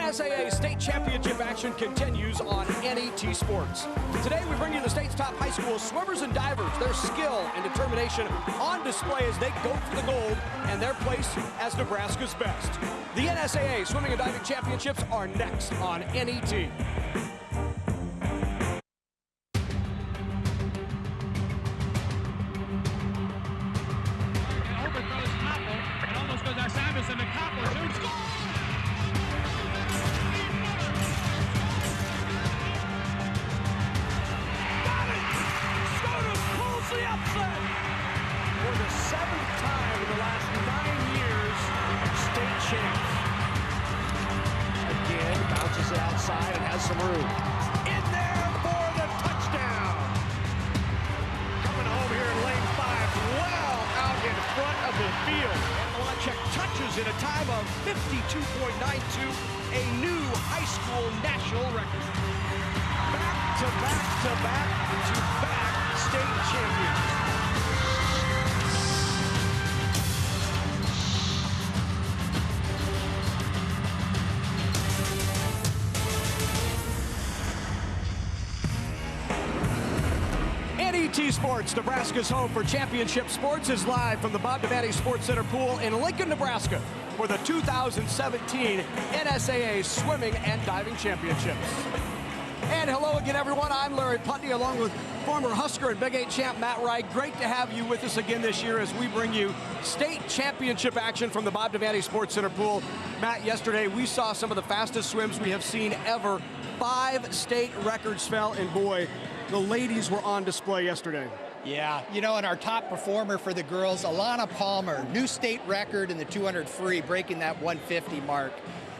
NSAA State Championship action continues on NET Sports. Today we bring you the state's top high school swimmers and divers, their skill and determination on display as they go for the gold and their place as Nebraska's best. The NSAA Swimming and Diving Championships are next on NET. Some room. In there for the touchdown. Coming home here in lane 5, well out in front of the field. And Malachek touches in a time of 52.92, a new high school national record. Back to back to back to back state champions. NET Sports, Nebraska's home for championship sports, is live from the Bob Devaney Sports Center pool in Lincoln, Nebraska for the 2017 NSAA Swimming and Diving Championships. And hello again, everyone. I'm Larry Putney, along with former Husker and Big 8 champ Matt Wright. Great to have you with us again this year as we bring you state championship action from the Bob Devaney Sports Center pool. Matt, yesterday we saw some of the fastest swims we have seen ever. 5 state records fell, and boy, the ladies were on display yesterday. Yeah, you know, and our top performer for the girls, Alana Palmer, new state record in the 200 free, breaking that 150 mark.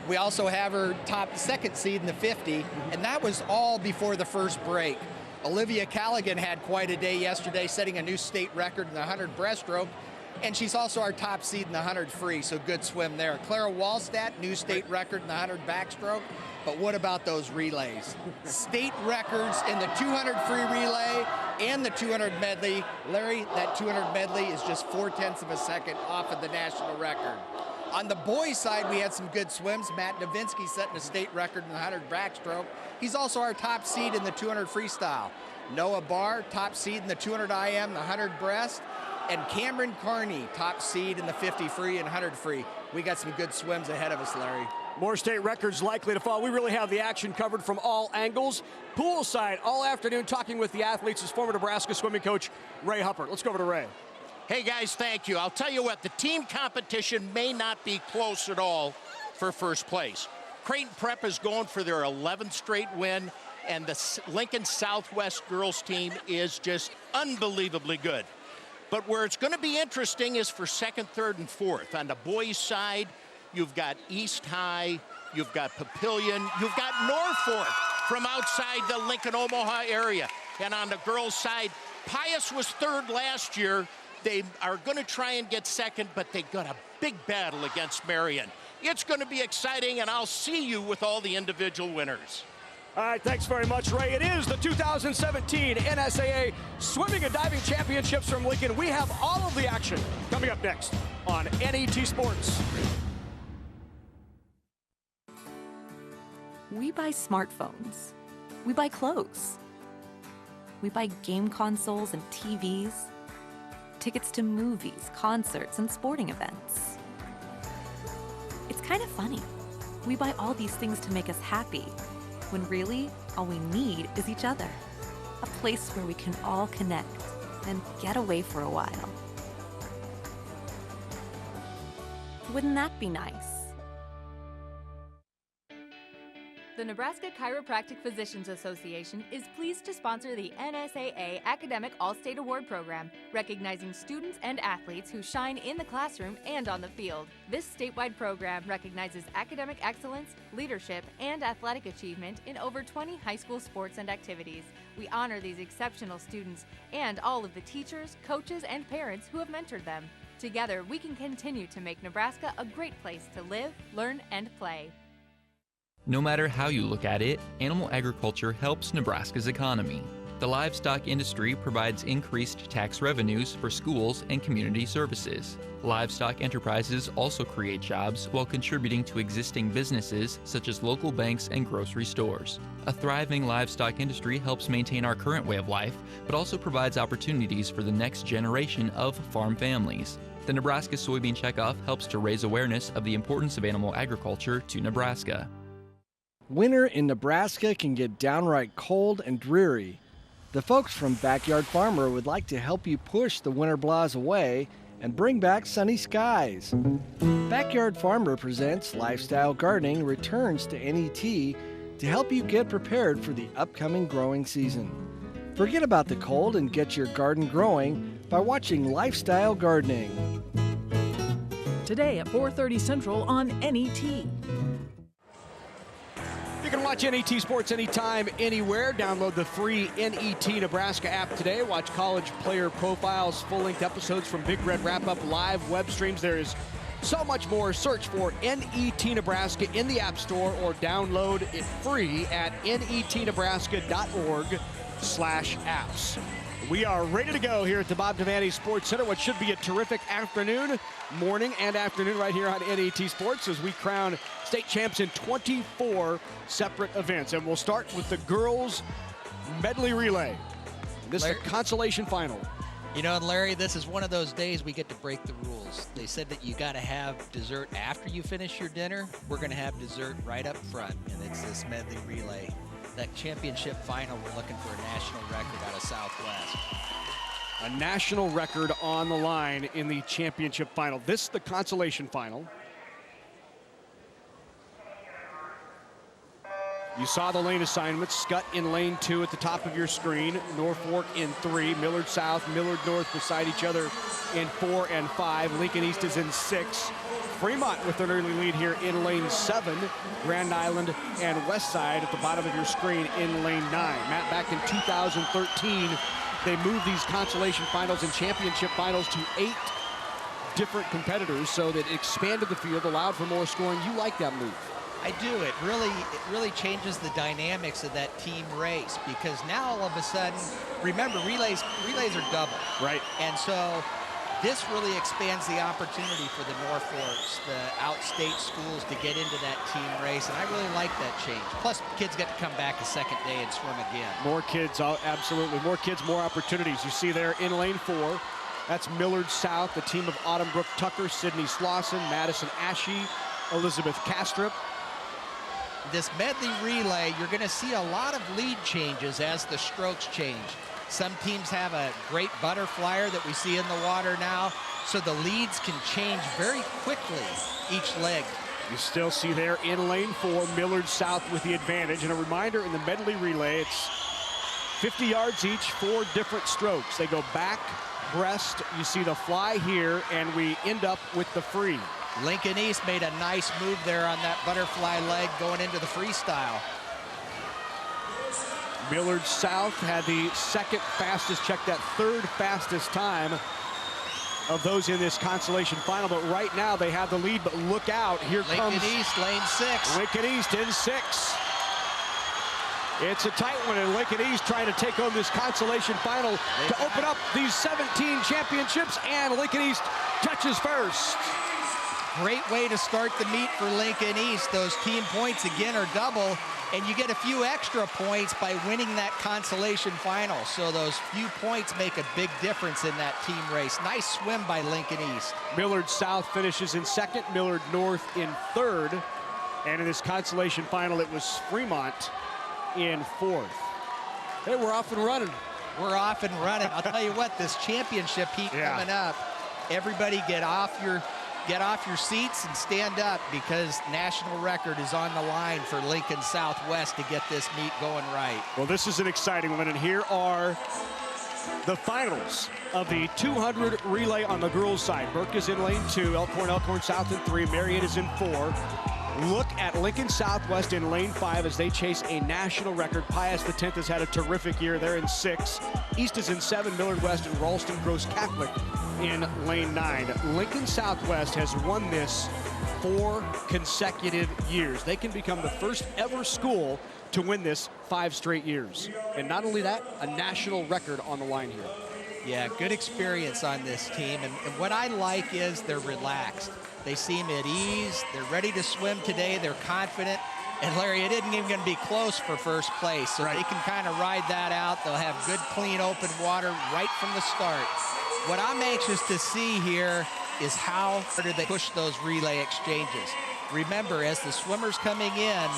We also have her top second seed in the 50, and that was all before the first break. Olivia Callaghan had quite a day yesterday, setting a new state record in the 100 breaststroke, and she's also our top seed in the 100 free, so good swim there. Clara Wallstatt, new state record in the 100 backstroke. But what about those relays? State records in the 200 free relay and the 200 medley. Larry, that 200 medley is just 0.4 of a second off of the national record. On the boys' side, we had some good swims. Matt Novinsky setting a state record in the 100 backstroke. He's also our top seed in the 200 freestyle. Noah Barr, top seed in the 200 IM, the 100 breast. And Cameron Carney, top seed in the 50 free and 100 free. We got some good swims ahead of us, Larry. More state records likely to fall. We really have the action covered from all angles. Poolside all afternoon, talking with the athletes is former Nebraska swimming coach Ray Huppert. Let's go over to Ray. Hey guys, thank you. I'll tell you what, the team competition may not be close at all for first place. Creighton Prep is going for their 11th straight win, and the Lincoln Southwest girls team is just unbelievably good. But where it's going to be interesting is for second, third, and fourth. On the boys' side, you've got East High, you've got Papillion, you've got Norfolk from outside the Lincoln-Omaha area. And on the girls' side, Pius was third last year. They are going to try and get second, but they got a big battle against Marion. It's going to be exciting, and I'll see you with all the individual winners. All right, thanks very much, Ray. It is the 2017 NSAA Swimming and Diving Championships from Lincoln. We have all of the action coming up next on NET Sports. We buy smartphones. We buy clothes. We buy game consoles and TVs, tickets to movies, concerts, and sporting events. It's kind of funny. We buy all these things to make us happy, when really, all we need is each other. A place where we can all connect and get away for a while. Wouldn't that be nice? The Nebraska Chiropractic Physicians Association is pleased to sponsor the NSAA Academic All-State Award Program, recognizing students and athletes who shine in the classroom and on the field. This statewide program recognizes academic excellence, leadership, and athletic achievement in over 20 high school sports and activities. We honor these exceptional students and all of the teachers, coaches, and parents who have mentored them. Together, we can continue to make Nebraska a great place to live, learn, and play. No matter how you look at it, animal agriculture helps Nebraska's economy. The livestock industry provides increased tax revenues for schools and community services. Livestock enterprises also create jobs while contributing to existing businesses such as local banks and grocery stores. A thriving livestock industry helps maintain our current way of life, but also provides opportunities for the next generation of farm families. The Nebraska Soybean Checkoff helps to raise awareness of the importance of animal agriculture to Nebraska. Winter in Nebraska can get downright cold and dreary. The folks from Backyard Farmer would like to help you push the winter blahs away and bring back sunny skies. Backyard Farmer presents Lifestyle Gardening returns to NET to help you get prepared for the upcoming growing season. Forget about the cold and get your garden growing by watching Lifestyle Gardening. Today at 4:30 Central on NET. You can watch NET Sports anytime, anywhere. Download the free NET Nebraska app today. Watch college player profiles, full-length episodes from Big Red Wrap-Up, live web streams. There is so much more. Search for NET Nebraska in the App Store or download it free at netnebraska.org/apps. We are ready to go here at the Bob Devaney Sports Center. What should be a terrific afternoon, morning and afternoon right here on NET Sports as we crown state champs in 24 separate events. And we'll start with the girls medley relay. This is the consolation final. You know, and Larry, this is one of those days we get to break the rules. They said that you got to have dessert after you finish your dinner. We're going to have dessert right up front, and it's this medley relay. That championship final, we're looking for a national record out of Southwest. A national record on the line in the championship final. This is the consolation final. You saw the lane assignments. Scott in lane 2 at the top of your screen. Norfolk in 3. Millard South, Millard North beside each other in 4 and 5. Lincoln East is in 6. Fremont with an early lead here in lane 7. Grand Island and Westside at the bottom of your screen in lane 9. Matt, back in 2013, they moved these consolation finals and championship finals to 8 different competitors, so that it expanded the field, allowed for more scoring. You like that move? I do. It really changes the dynamics of that team race, because now all of a sudden, remember, relays are double. Right. And so this really expands the opportunity for the Norfolks, the outstate schools, to get into that team race, and I really like that change. Plus, kids get to come back a second day and swim again. More kids, absolutely. More kids, more opportunities. You see there in lane 4, that's Millard South, the team of Autumn Brooke Tucker, Sydney Slauson, Madison Ashe, Elizabeth Kastrup. This medley relay, you're going to see a lot of lead changes as the strokes change. Some teams have a great butterflyer that we see in the water now, so the leads can change very quickly each leg. You still see there in lane 4, Millard South with the advantage. And a reminder, in the medley relay, it's 50 yards each, 4 different strokes. They go back, breast, you see the fly here, and we end up with the free. Lincoln East made a nice move there on that butterfly leg going into the freestyle. Millard South had the second fastest, check that, third fastest time of those in this consolation final, but right now they have the lead. But look out, here comes Lincoln East, lane 6. Lincoln East in 6. It's a tight one, and Lincoln East trying to take home this consolation final to open up these 17 championships, and Lincoln East touches first. Great way to start the meet for Lincoln East. Those team points again are double, and you get a few extra points by winning that consolation final. So those few points make a big difference in that team race. Nice swim by Lincoln East. Millard South finishes in 2nd, Millard North in 3rd, and in this consolation final it was Fremont in 4th. Hey, we're off and running. We're off and running. I'll tell you what, this championship heat coming up, everybody get off your seats and stand up, because national record is on the line for Lincoln Southwest to get this meet going right. Well, this is an exciting one, and here are the finals of the 200 relay on the girls' side. Burke is in lane 2, Elkhorn South in 3, Marion is in 4. Look at Lincoln Southwest in lane 5 as they chase a national record. Pius X has had a terrific year. They're in 6. East is in 7, Millard West and Ralston Gross Catholic in lane 9. Lincoln Southwest has won this 4 consecutive years. They can become the first ever school to win this 5 straight years. And not only that, a national record on the line here. Yeah, good experience on this team. And what I like is they're relaxed. They seem at ease. They're ready to swim today. They're confident. And Larry, it isn't even going to be close for first place. So they can kind of ride that out. They'll have good, clean, open water right from the start. What I'm anxious to see here is how do they push those relay exchanges. Remember, as the swimmer's coming in,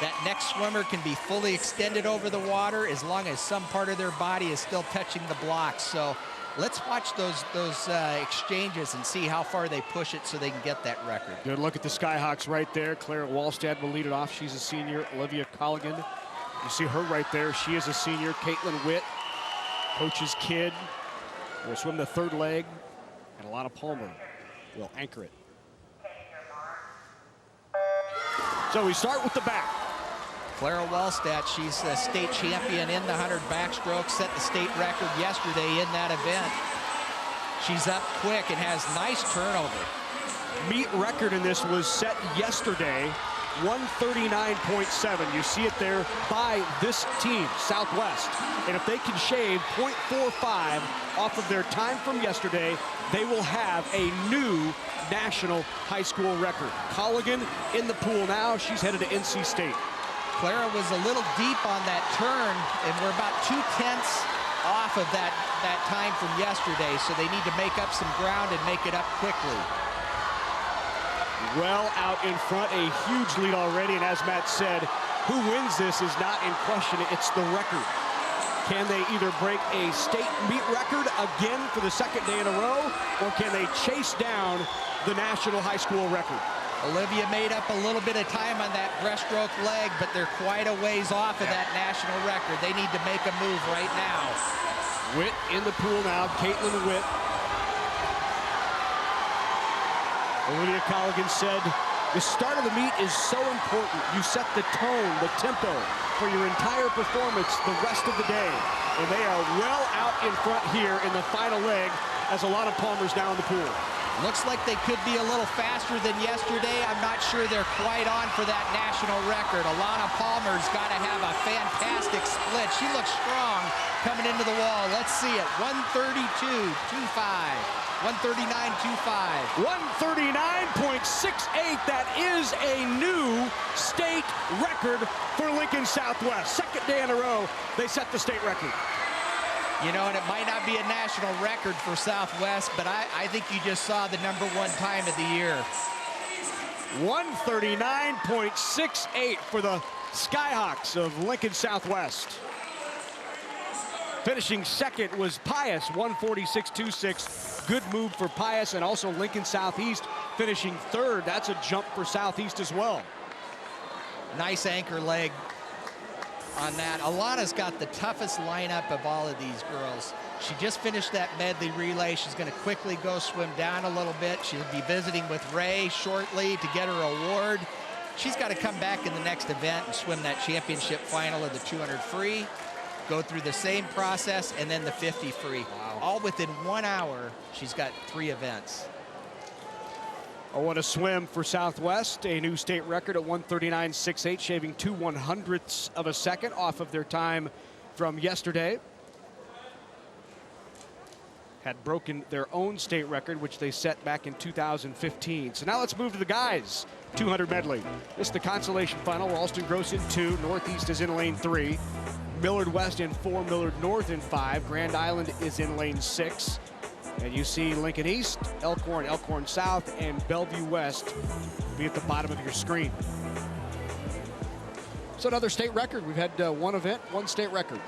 that next swimmer can be fully extended over the water as long as some part of their body is still touching the blocks. So let's watch those exchanges and see how far they push it so they can get that record. Good look at the Skyhawks right there. Clara Wallstad will lead it off. She's a senior. Olivia Colligan, you see her right there. She is a senior. Caitlin Witt, coach's kid, will swim the 3rd leg. And Alana Palmer will anchor it. So we start with the back. Clara Wallstad, she's a state champion in the 100 backstroke, set the state record yesterday in that event. She's up quick and has nice turnover. Meet record in this was set yesterday, 139.7. You see it there by this team, Southwest. And if they can shave 0.45 off of their time from yesterday, they will have a new national high school record. Colligan in the pool now. She's headed to NC State. Clara was a little deep on that turn, and we're about 2/10 off of that time from yesterday, so they need to make up some ground and make it up quickly. Well out in front, a huge lead already, and as Matt said, who wins this is not in question, it's the record. Can they either break a state meet record again for the 2nd day in a row, or can they chase down the national high school record? Olivia made up a little bit of time on that breaststroke leg, but they're quite a ways off of that national record. They need to make a move right now. Witt in the pool now, Caitlin Witt. Olivia Colligan said, the start of the meet is so important. You set the tone, the tempo for your entire performance the rest of the day. And they are well out in front here in the final leg as Alana Palmer's now in the pool. Looks like they could be a little faster than yesterday. I'm not sure they're quite on for that national record. Alana Palmer's got to have a fantastic split. She looks strong coming into the wall. Let's see it. 132.25. 139.25. 139.68. That is a new state record for Lincoln Southwest. 2nd day in a row, they set the state record. You know, and it might not be a national record for Southwest, but I think you just saw the #1 time of the year. 139.68 for the Skyhawks of Lincoln Southwest. Finishing 2nd was Pius, 146.26. Good move for Pius, and also Lincoln Southeast finishing 3rd. That's a jump for Southeast as well. Nice anchor leg on that. Alana's got the toughest lineup of all of these girls. She just finished that medley relay. She's going to quickly go swim down a little bit. She'll be visiting with Ray shortly to get her award. She's got to come back in the next event and swim that championship final of the 200 free, go through the same process, and then the 50 free. Wow. All within 1 hour. She's got 3 events. Oh, what a swim for Southwest. A new state record at 139.68, shaving 2/100ths of a second off of their time from yesterday. Had broken their own state record, which they set back in 2015. So now let's move to the guys' 200 medley. This is the consolation final. Ralston Gross in 2, Northeast is in lane 3. Millard West in 4, Millard North in 5. Grand Island is in lane 6. And you see Lincoln East, Elkhorn, Elkhorn South, and Bellevue West be at the bottom of your screen. So another state record. We've had one event, one state record.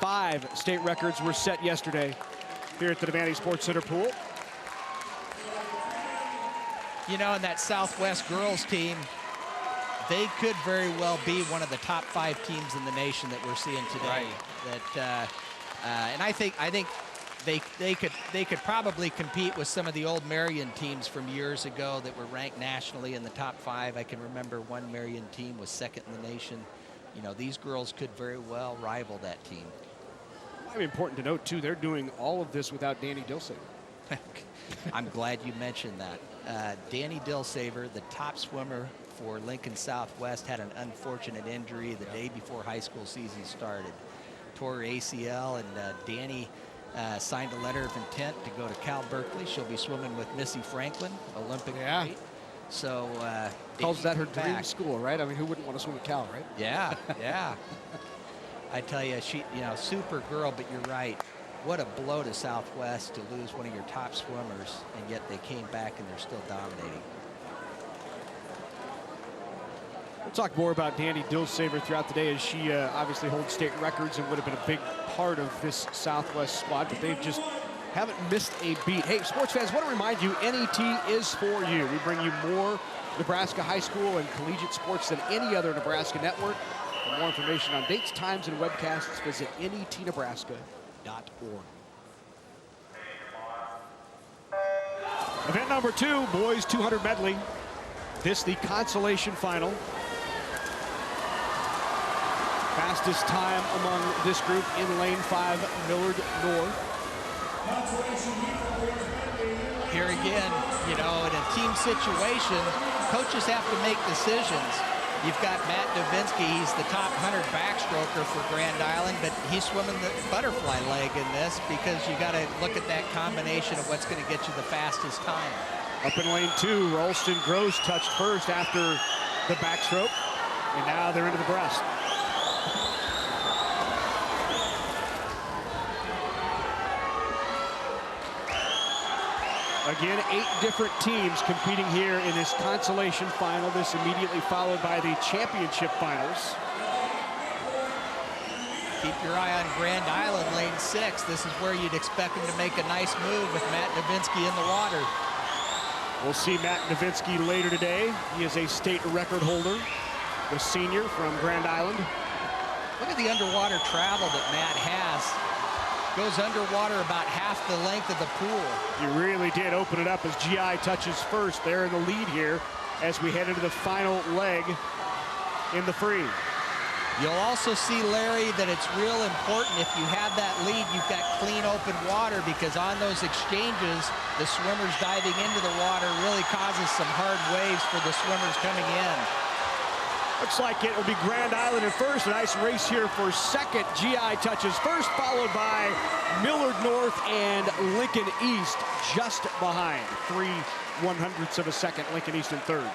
5 state records were set yesterday here at the Devaney Sports Center pool. You know, in that Southwest girls team, they could very well be one of the top 5 teams in the nation that we're seeing today. Right. And I think they could probably compete with some of the old Marion teams from years ago that were ranked nationally in the top 5. I can remember one Marion team was 2nd in the nation. You know, these girls could very well rival that team. Might be important to note too, they're doing all of this without Danny Dilsey. I'm glad you mentioned that. Danny Dillsaver, the top swimmer for Lincoln Southwest, had an unfortunate injury the day before high school season started. Tore her ACL, and Danny signed a letter of intent to go to Cal Berkeley. She'll be swimming with Missy Franklin, Olympic great. So calls that her dream school, right? I mean, who wouldn't want to swim at Cal, right? Yeah, yeah. I tell you, she, super girl, but you're right. What a blow to Southwest to lose one of your top swimmers, and yet they came back and they're still dominating. We'll talk more about Danny Dillsaver throughout the day, as she obviously holds state records and would have been a big part of this Southwest squad, but they just haven't missed a beat. Hey, sports fans, want to remind you, NET is for you. We bring you more Nebraska high school and collegiate sports than any other Nebraska network. For more information on dates, times, and webcasts, visit netnebraska.org. Event number 2, boys 200 medley. This the consolation final. Fastest time among this group in lane 5, Millard North. Here again, in a team situation, coaches have to make decisions. You've got Matt Novinsky, he's the top 100 backstroker for Grand Island, but he's swimming the butterfly leg in this because you got to look at that combination of what's going to get you the fastest time. Up in lane 2, Ralston Gross touched first after the backstroke, and now they're into the breast. Again, 8 different teams competing here in this consolation final. This immediately followed by the championship finals. Keep your eye on Grand Island, lane 6. This is where you'd expect him to make a nice move with Matt Novinsky in the water. We'll see Matt Novinsky later today. He is a state record holder, the senior from Grand Island. Look at the underwater travel that Matt has. Goes underwater about half the length of the pool. He really did open it up as GI touches first. They're in the lead here as we head into the final leg in the free. You'll also see, Larry, that it's real important if you have that lead, you've got clean open water, because on those exchanges, the swimmers diving into the water really causes some hard waves for the swimmers coming in. Looks like it will be Grand Island in first. A nice race here for second. GI touches first, followed by Millard North and Lincoln East just behind. 3/100ths of a second, Lincoln East in third.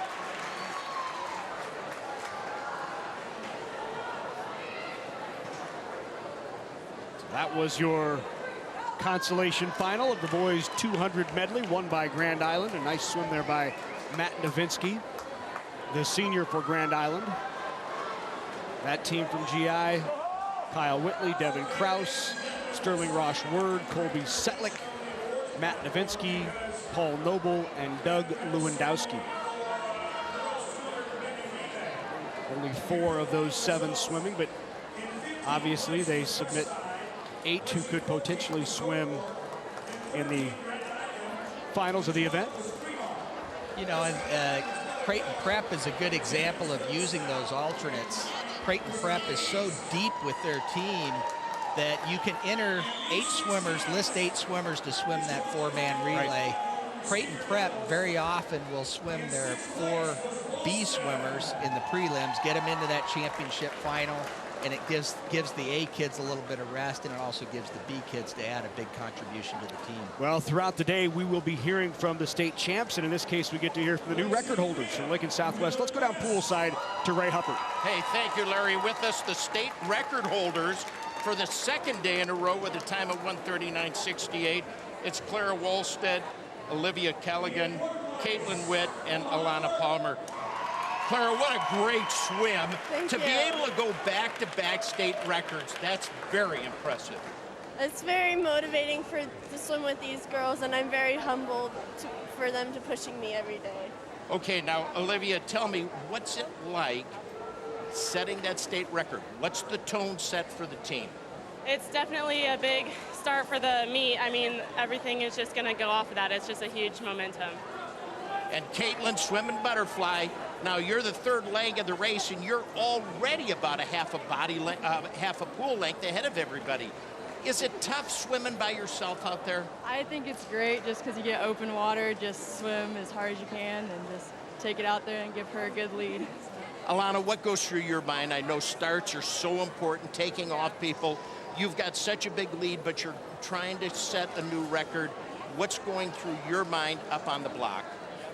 So that was your consolation final of the boys 200 medley, won by Grand Island. A nice swim there by Matt Novinsky, the senior for Grand Island. That team from GI, Kyle Whitley, Devin Kraus, Sterling Roche-Word, Colby Setlick, Matt Novinsky, Paul Noble, and Doug Lewandowski. Only 4 of those 7 swimming, but obviously they submit 8 who could potentially swim in the finals of the event. Creighton Prep is a good example of using those alternates. Creighton Prep is so deep with their team that you can enter 8 swimmers, list 8 swimmers to swim that 4-man relay. Right. Creighton Prep very often will swim their 4 B swimmers in the prelims, get them into that championship final, and it gives the A kids a little bit of rest, and it also gives the B kids to add a big contribution to the team. Well, throughout the day, we will be hearing from the state champs, and in this case, we get to hear from the new record holders from Lincoln Southwest. Let's go down poolside to Ray Huppert. Hey, thank you, Larry. With us, the state record holders for the second day in a row with a time of 1:39.68. It's Clara Wolstead, Olivia Callaghan, Caitlin Witt, and Alana Palmer. Clara, what a great swim. Thank you. Be able to go back-to-back state records, that's very impressive. It's very motivating to swim with these girls, and I'm very humbled for them to pushing me every day. Okay, now, Olivia, tell me, what's it like setting that state record? What's the tone set for the team? It's definitely a big start for the meet. I mean, everything is just going to go off of that. It's just a huge momentum. And Caitlin swimming butterfly. Now you're the 3rd leg of the race, and you're already about a half a pool length ahead of everybody. Is it tough swimming by yourself out there? I think it's great just because you get open water, just swim as hard as you can and just take it out there and give her a good lead. Alana, what goes through your mind? I know starts are so important, taking off people. You've got such a big lead, but you're trying to set a new record. What's going through your mind up on the block?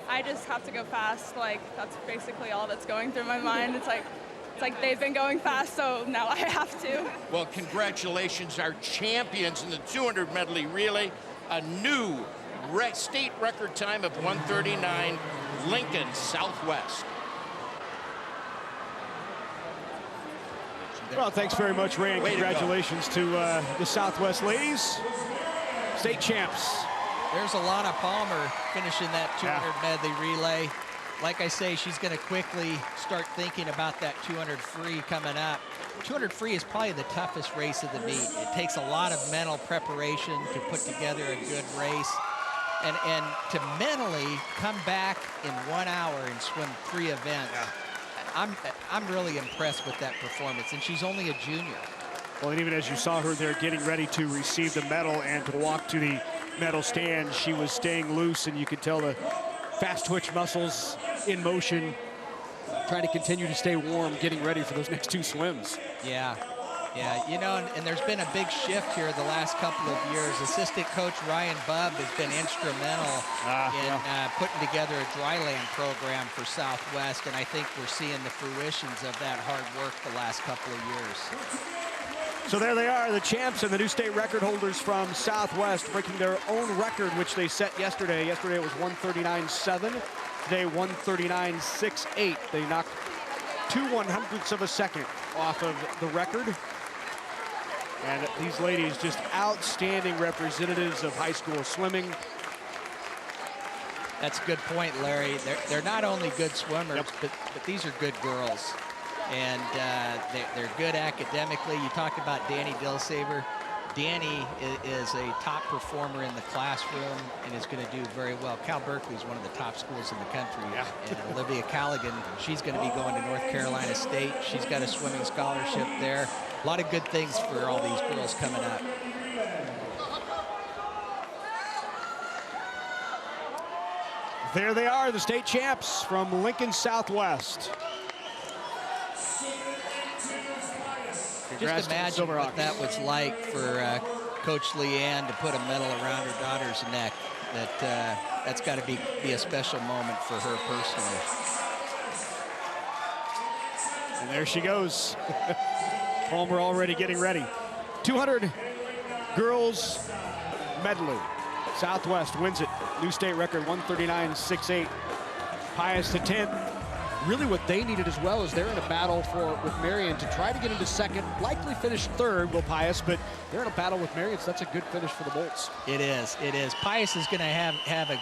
I just have to go fast. Like, that's basically all that's going through my mind. It's like they've been going fast, so now I have to. Well, congratulations, our champions in the 200 medley relay. A new state record time of 1:39, Lincoln Southwest. Well, thanks very much, Ray, and congratulations to the Southwest ladies, state champs. There's Alana Palmer finishing that 200 medley relay. Like I say, she's going to quickly start thinking about that 200 free coming up. 200 free is probably the toughest race of the meet. It takes a lot of mental preparation to put together a good race. And to mentally come back in 1 hour and swim 3 events. I'm really impressed with that performance, and she's only a junior. Well, and even as you saw her there getting ready to receive the medal and to walk to the medal stand, she was staying loose, and you could tell the fast twitch muscles in motion, trying to continue to stay warm, getting ready for those next 2 swims. Yeah, you know, and there's been a big shift here the last couple of years. Assistant coach Ryan Bubb has been instrumental in putting together a dryland program for Southwest, and I think we're seeing the fruitions of that hard work the last couple of years. So there they are, the champs and the new state record holders from Southwest, breaking their own record, which they set yesterday. Yesterday it was 1:39.7. Today 1:39.68. They knocked 0.02 of a second off of the record. And these ladies, just outstanding representatives of high school swimming. That's a good point, Larry. They're not only good swimmers, but these are good girls. And they're good academically. You talked about Danny Dilsaver. Danny is a top performer in the classroom and is going to do very well. Cal Berkeley is one of the top schools in the country. And Olivia Callaghan, she's going to be going to North Carolina State. She's got a swimming scholarship there. A lot of good things for all these girls coming up. There they are, the state champs from Lincoln Southwest. Just imagine what that was like for Coach Leanne to put a medal around her daughter's neck. That's got to be a special moment for her personally. And there she goes. Palmer already getting ready. 200 girls medley. Southwest wins it. New state record 1:39.68. Pius to 10th. Really what they needed as well is they're in a battle with Marion to try to get into second, likely finish third, Will Pius, but they're in a battle with Marion, so that's a good finish for the Bolts. It is. Pius is going to have a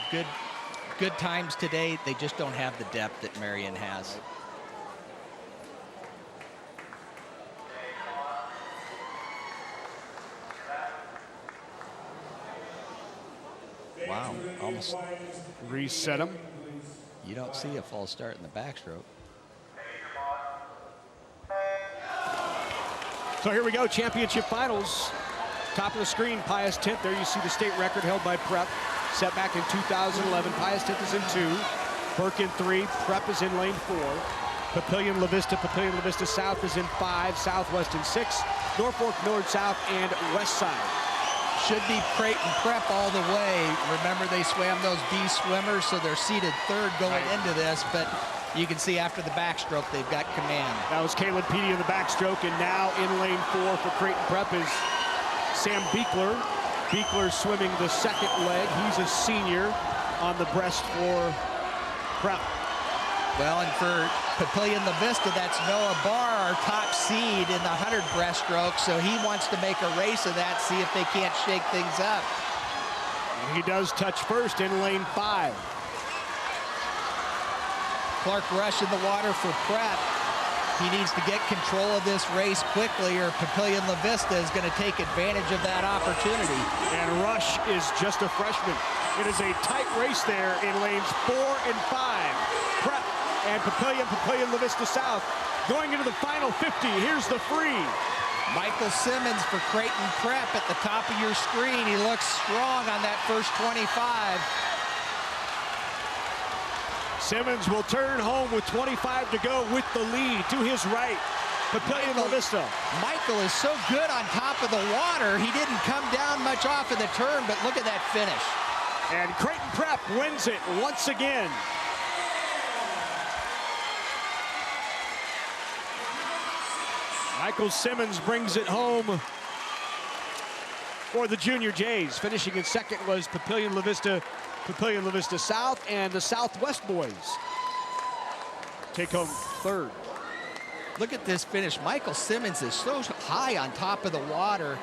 good times today. They just don't have the depth that Marion has. Wow, almost reset them. You don't see a false start in the backstroke. So here we go, championship finals. Top of the screen, Pius 10th. There you see the state record held by Prep, set back in 2011. Pius 10th is in 2, Burke in 3, Prep is in lane 4. Papillion La Vista South is in 5, Southwest in 6, Norfolk, North-South, and West Side. Should be Creighton Prep all the way. Remember, they swam those B swimmers, so they're seated third going into this, but you can see after the backstroke, they've got command. That was Caleb Petey in the backstroke, and now in lane 4 for Creighton Prep is Sam Beekler. Beekler swimming the second leg. He's a senior on the breast for Prep. Well, and for Papillion La Vista, that's Noah Barr, our top seed in the 100 breaststroke, so he wants to make a race of that, see if they can't shake things up. And he does touch first in lane 5. Clark Rush in the water for Prep. He needs to get control of this race quickly, or Papillion La Vista is going to take advantage of that opportunity. And Rush is just a freshman. It is a tight race there in lanes 4 and 5. Prep and Papillion La Vista South going into the final 50. Here's the free. Michael Simmons for Creighton Prep at the top of your screen. He looks strong on that first 25. Simmons will turn home with 25 to go with the lead. To his right, Papillion La Vista. Michael is so good on top of the water. He didn't come down much off of the turn, but look at that finish. And Creighton Prep wins it once again. Michael Simmons brings it home for the Junior Jays. Finishing in second was Papillion La Vista South, and the Southwest boys take home third. Look at this finish. Michael Simmons is so high on top of the water.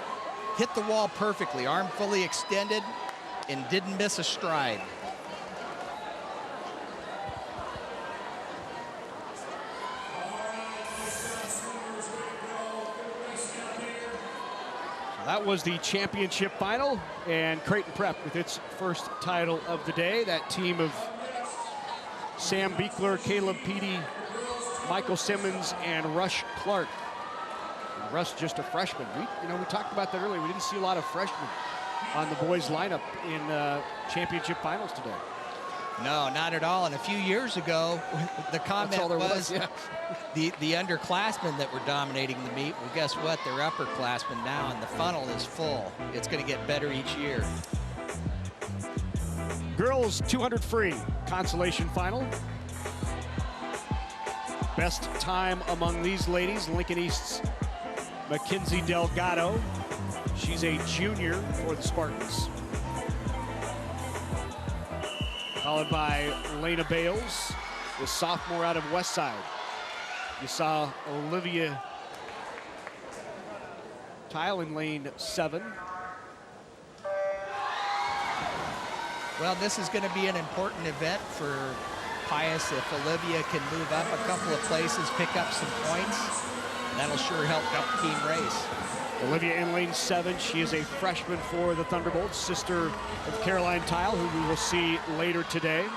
Hit the wall perfectly, arm fully extended, and didn't miss a stride. That was the championship final, and Creighton Prep with its first title of the day. That team of Sam Beekler, Caleb Peaty, Michael Simmons, and Rush Clark. And Rush just a freshman. We talked about that earlier. We didn't see a lot of freshmen on the boys lineup in championship finals today. No, not at all. And a few years ago, the comment was yeah. the underclassmen that were dominating the meet. Well, guess what? They're upperclassmen now, and the funnel is full. It's going to get better each year. Girls 200 free consolation final. Best time among these ladies, Lincoln East's Mackenzie Delgado. She's a junior for the Spartans. Followed by Lena Bales, the sophomore out of Westside. You saw Olivia Tile in lane 7. Well, this is going to be an important event for Pius. If Olivia can move up a couple of places, pick up some points, that'll sure help the team race. Olivia in lane 7. She is a freshman for the Thunderbolts, sister of Caroline Tile, who we will see later today.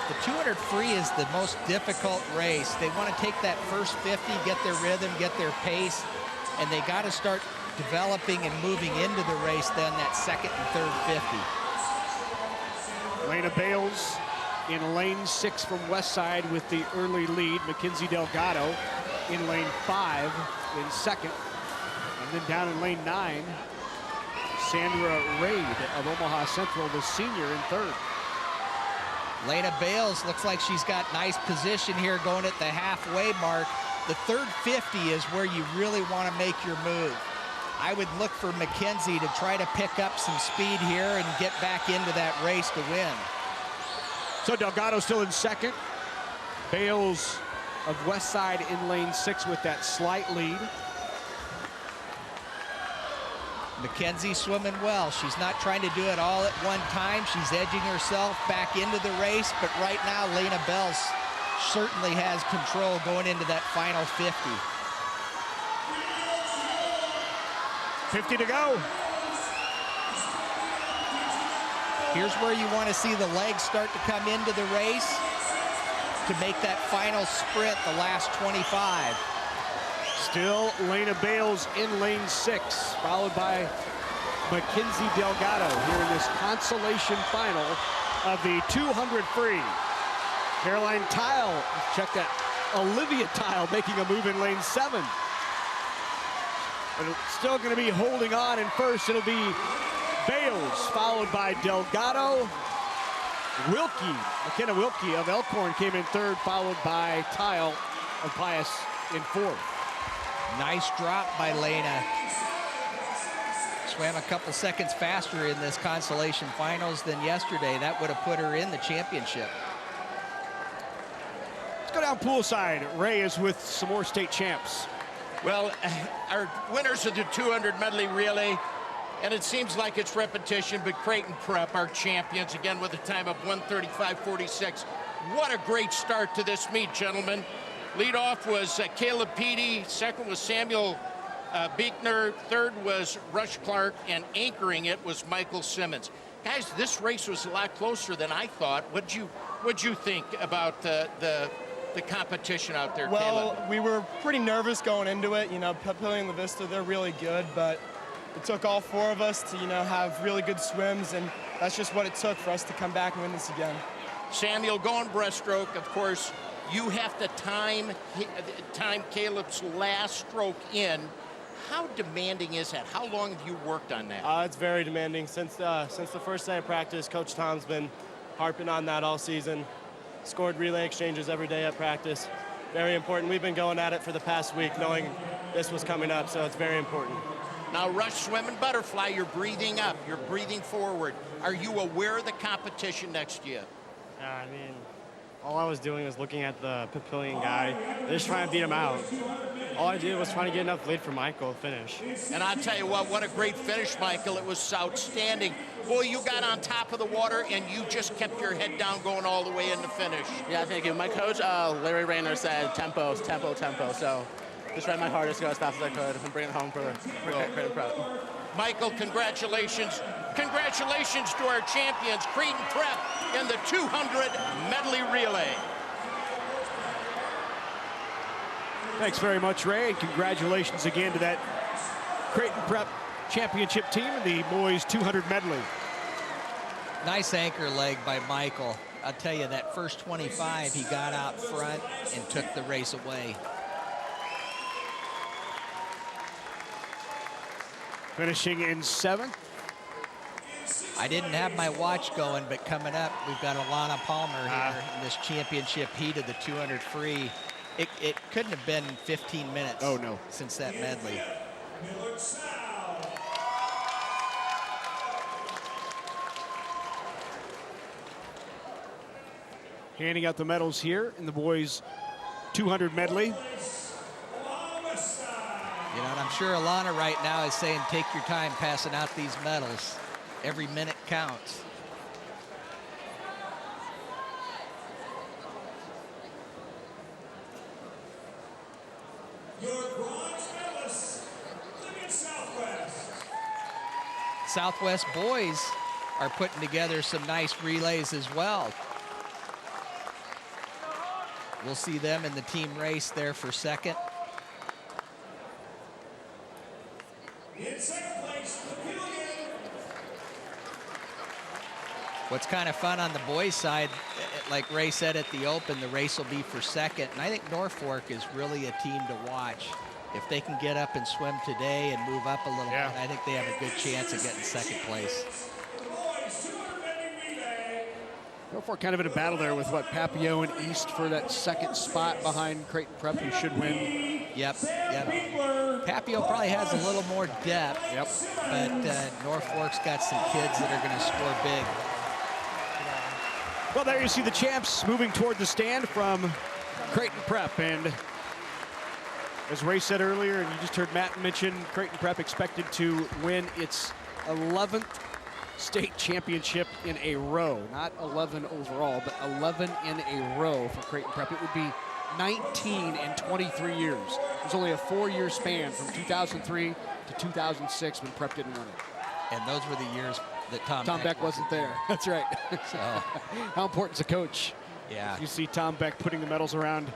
The 200 free is the most difficult race. They want to take that first 50, get their rhythm, get their pace, and they got to start developing and moving into the race then that second and third 50. Lena Bales in lane 6 from Westside with the early lead. Mackenzie Delgado in lane 5 in second. And then down in lane 9, Sandra Raid of Omaha Central, the senior, in third. Lena Bales looks like she's got nice position here going at the halfway mark. The third 50 is where you really want to make your move. I would look for Mackenzie to try to pick up some speed here and get back into that race to win. So Delgado still in second. Bales of Westside in lane 6 with that slight lead. Mackenzie swimming well. She's not trying to do it all at one time. She's edging herself back into the race, but right now Lena Bales certainly has control going into that final 50. 50 to go. Here's where you want to see the legs start to come into the race to make that final sprint, the last 25. Still Lena Bales in lane 6, followed by Mackenzie Delgado here in this consolation final of the 200 free. Caroline Tile, check that, Olivia Tile making a move in lane 7. But it's still going to be holding on in first. It'll be Bales, followed by Delgado. McKenna Wilkie of Elkhorn came in third, followed by Tile of Pius in fourth. Nice drop by Lena. Swam a couple seconds faster in this consolation finals than yesterday. That would have put her in the championship. Let's go down poolside. Ray is with some more state champs. Well, our winners of the 200 medley relay, and it seems like it's repetition, but Creighton Prep, our champions, again with a time of 1:35.46. What a great start to this meet, gentlemen. Lead off was Caleb Peaty, second was Samuel Beekner, third was Rush Clark, and anchoring it was Michael Simmons. Guys, this race was a lot closer than I thought. What'd you think about the the competition out there, Well, Caleb? we were pretty nervous going into it. You know, Papillion and La Vista, they're really good, but it took all 4 of us to, have really good swims, and that's just what it took for us to come back and win this again. Samuel, going breaststroke, of course, you have to time Caleb's last stroke in. How demanding is that? How long have you worked on that? It's very demanding. Since the first day of practice, Coach Tom's been harping on that all season. Scored relay exchanges every day at practice. Very important. We've been going at it for the past week, knowing this was coming up, so it's very important. Now, rush, swim, and butterfly, you're breathing up, you're breathing forward. Are you aware of the competition next year? I mean, all I was doing was looking at the Papillion guy, just trying to beat him out. All I did was trying to get enough lead for Michael to finish. And I'll tell you what a great finish, Michael. It was outstanding. Boy, you got on top of the water, and you just kept your head down going all the way in the finish. Yeah, thank you. My coach, Larry Rayner, said tempo, tempo, tempo. So just tried my hardest to go as fast as I could and bring it home for Creighton Prep. Michael, congratulations. Congratulations to our champions, Creighton Prep, in the 200 medley relay. Thanks very much, Ray, and congratulations again to that Creighton Prep championship team in the boys 200 medley. Nice anchor leg by Michael. I'll tell you, that first 25, he got out front and took the race away. Finishing in 7th. I didn't have my watch going, but coming up, we've got Alana Palmer here in this championship heat of the 200 free. It couldn't have been 15 minutes. Oh, no. Since that medley. Handing out the medals here in the boys 200 medley. You know, and I'm sure Alana right now is saying, take your time passing out these medals. Every minute counts. Southwest boys are putting together some nice relays as well. We'll see them in the team race there for second. In second place, What's kind of fun on the boys' side, like Ray said at the Open, the race will be for second. And I think Norfolk is really a team to watch. If they can get up and swim today and move up a little bit, I think they have a good chance of getting second place. Norfolk kind of in a battle there with Papio and East for that second spot behind Creighton Prep, who should win. Yep. Papio probably has a little more depth. Yep. But Norfolk's got some kids that are going to score big. Well, there you see the champs moving toward the stand from Creighton Prep. And as Ray said earlier, and you just heard Matt mention, Creighton Prep expected to win its 11th state championship in a row. Not 11 overall, but 11 in a row for Creighton Prep. It would be 19 in 23 years. It was only a 4-year span from 2003 to 2006 when Prep didn't win it. And those were the years that Tom Beck wasn't there. That's right. So, how important's a coach? Yeah. You see Tom Beck putting the medals around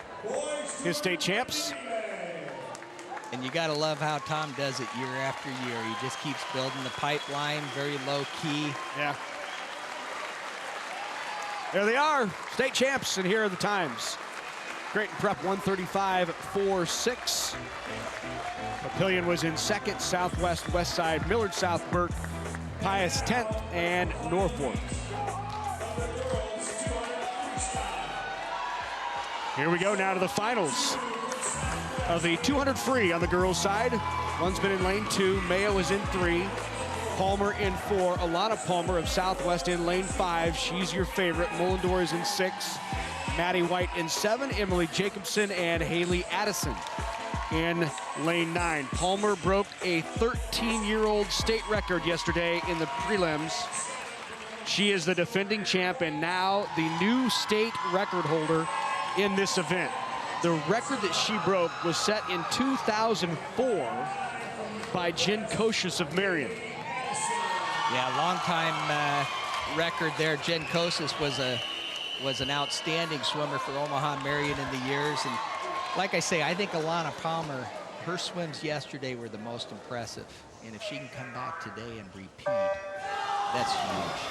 his state champs. And you got to love how Tom does it year after year. He just keeps building the pipeline, very low key. Yeah. There they are, state champs, and here are the times. Creighton Prep 135.46. Papillion was in second, Southwest, Westside, Millard South, Burke, Pius 10th, and Norfolk. Here we go now to the finals of the 200 free on the girls' side. One's been in lane 2, Mayo is in 3, Palmer in 4, Alana Palmer of Southwest in lane 5. She's your favorite. Mullendor is in 6, Maddie White in 7, Emily Jacobson and Haley Addison in lane 9. Palmer broke a 13-year-old state record yesterday in the prelims. She is the defending champ and now the new state record holder in this event. The record that she broke was set in 2004 by Jen Kosius of Marion. Yeah, long time record there. Jen Kosius was a was an outstanding swimmer for Omaha Marion in the years. And like I say, I think Alana Palmer, her swims yesterday were the most impressive. And if she can come back today and repeat, that's huge.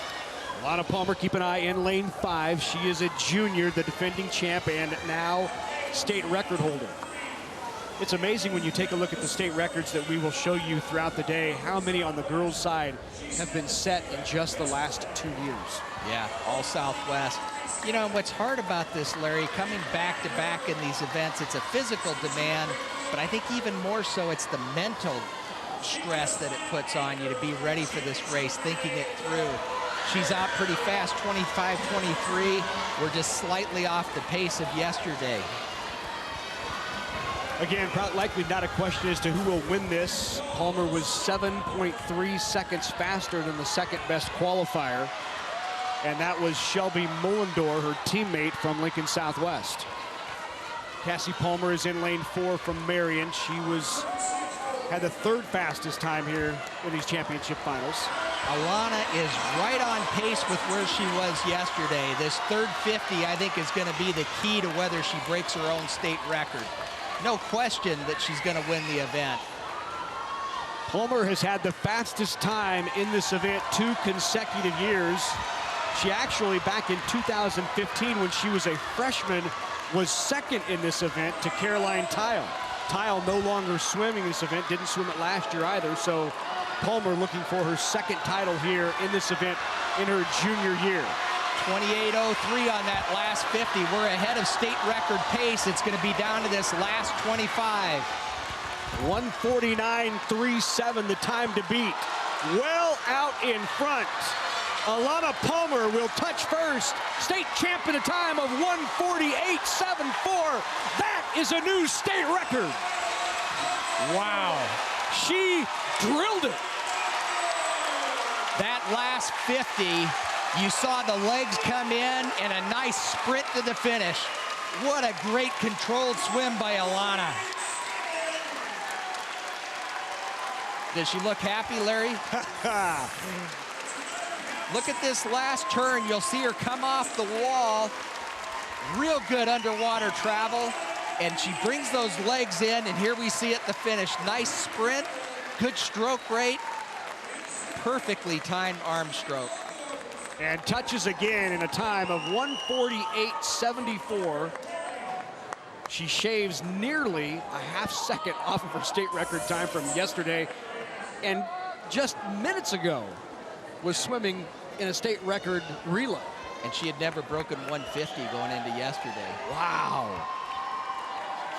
Alana Palmer, keep an eye in lane 5. She is a junior, the defending champ, and now state record holder. It's amazing when you take a look at the state records that we will show you throughout the day, how many on the girls' side have been set in just the last 2 years. Yeah, all Southwest. You know, what's hard about this, Larry, coming back to back in these events, it's a physical demand, but I think even more so, it's the mental stress that it puts on you to be ready for this race, thinking it through. She's out pretty fast, 25-23. We're just slightly off the pace of yesterday. Again, likely not a question as to who will win this. Palmer was 7.3 seconds faster than the second best qualifier. And that was Shelby Mullendor, her teammate from Lincoln Southwest. Cassie Palmer is in lane 4 from Marion. She had the third fastest time here in these championship finals. Alana is right on pace with where she was yesterday. This third 50, I think, is going to be the key to whether she breaks her own state record. No question that she's going to win the event. Palmer has had the fastest time in this event 2 consecutive years. She actually, back in 2015, when she was a freshman, was second in this event to Caroline Tile. Tile no longer swimming this event, didn't swim it last year either, so Palmer looking for her second title here in this event in her junior year. 28:03 on that last 50. We're ahead of state record pace. It's going to be down to this last 25. 1:49.37, the time to beat. Well out in front. Alana Palmer will touch first. State champ in a time of 1:48.74. That is a new state record. Wow. She drilled it. That last 50, you saw the legs come in and a nice sprint to the finish. What a great controlled swim by Alana. Does she look happy, Larry? Look at this last turn. You'll see her come off the wall. Real good underwater travel. And she brings those legs in, and here we see it, the finish. Nice sprint, good stroke rate, perfectly timed arm stroke. And touches again in a time of 1:48.74. She shaves nearly a half second off of her state record time from yesterday. And just minutes ago was swimming in a state record relay. And she had never broken 150 going into yesterday. Wow.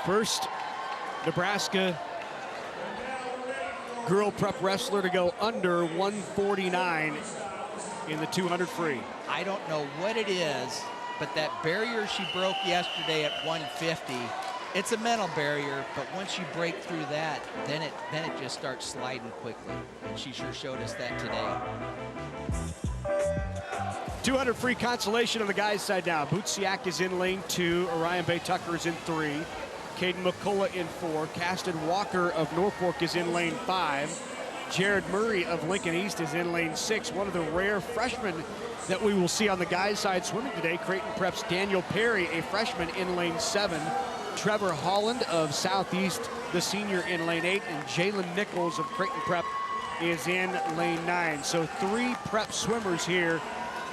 First Nebraska girl prep wrestler to go under 149 in the 200 free. I don't know what it is, but that barrier she broke yesterday at 150, it's a mental barrier, but once you break through that, then it just starts sliding quickly. And she sure showed us that today. 200 free consolation on the guys' side now. Butsiak is in lane 2. Orion Bay Tucker is in 3. Caden McCullough in 4. Caston Walker of Norfolk is in lane 5. Jared Murray of Lincoln East is in lane 6. One of the rare freshmen that we will see on the guys' side swimming today. Creighton Prep's Daniel Perry, a freshman, in lane 7. Trevor Holland of Southeast, the senior, in lane 8. And Jalen Nichols of Creighton Prep is in lane 9. So 3 prep swimmers here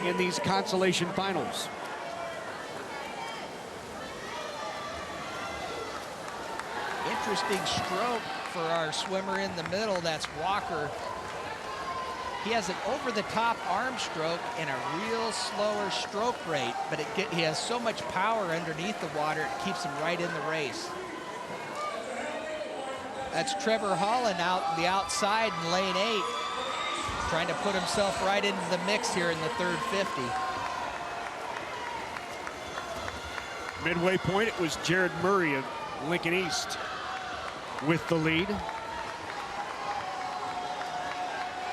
in these consolation finals. Interesting stroke for our swimmer in the middle. That's Walker. He has an over-the-top arm stroke and a real slower stroke rate, but he has so much power underneath the water, it keeps him right in the race. That's Trevor Holland out the outside in lane 8, trying to put himself right into the mix here in the third 50. Midway point, it was Jared Murray of Lincoln East with the lead.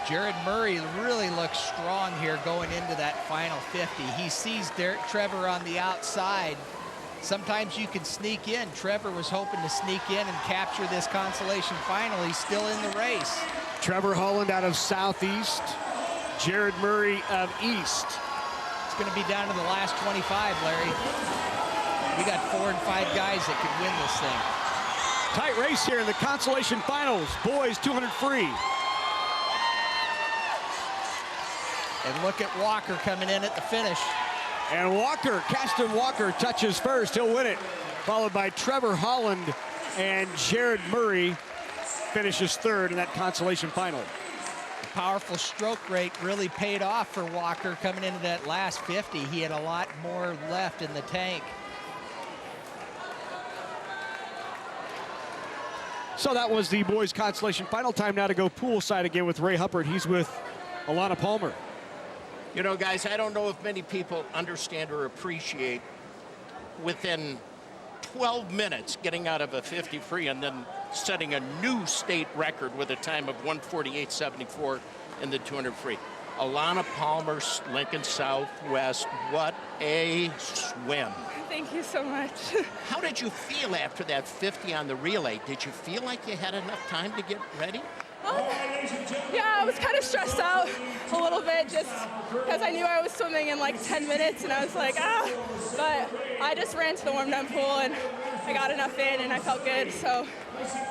Jared Murray really looks strong here going into that final 50. He sees Trevor on the outside. Sometimes you can sneak in. Trevor was hoping to sneak in and capture this consolation final. He's still in the race. Trevor Holland out of Southeast. Jared Murray of East. It's going to be down to the last 25, Larry. We got 4 and 5 guys that could win this thing. Tight race here in the consolation finals. Boys 200 free. And look at Walker coming in at the finish. And Walker, Caston Walker touches first. He'll win it. Followed by Trevor Holland, and Jared Murray finishes third in that consolation final. The powerful stroke rate really paid off for Walker coming into that last 50. He had a lot more left in the tank. So that was the boys consolation final. Time now to go poolside again with Ray Huppert. He's with Alana Palmer. You know, guys, I don't know if many people understand or appreciate within 12 minutes getting out of a 50 free and then setting a new state record with a time of 1:48.74 in the 200 free. Alana Palmer, Lincoln Southwest, what a swim. Thank you so much. How did you feel after that 50 on the relay? Did you feel like you had enough time to get ready? Yeah, I was kind of stressed out a little bit just because I knew I was swimming in like 10 minutes and I was like, but I just ran to the warm down pool and I got enough in and I felt good, so.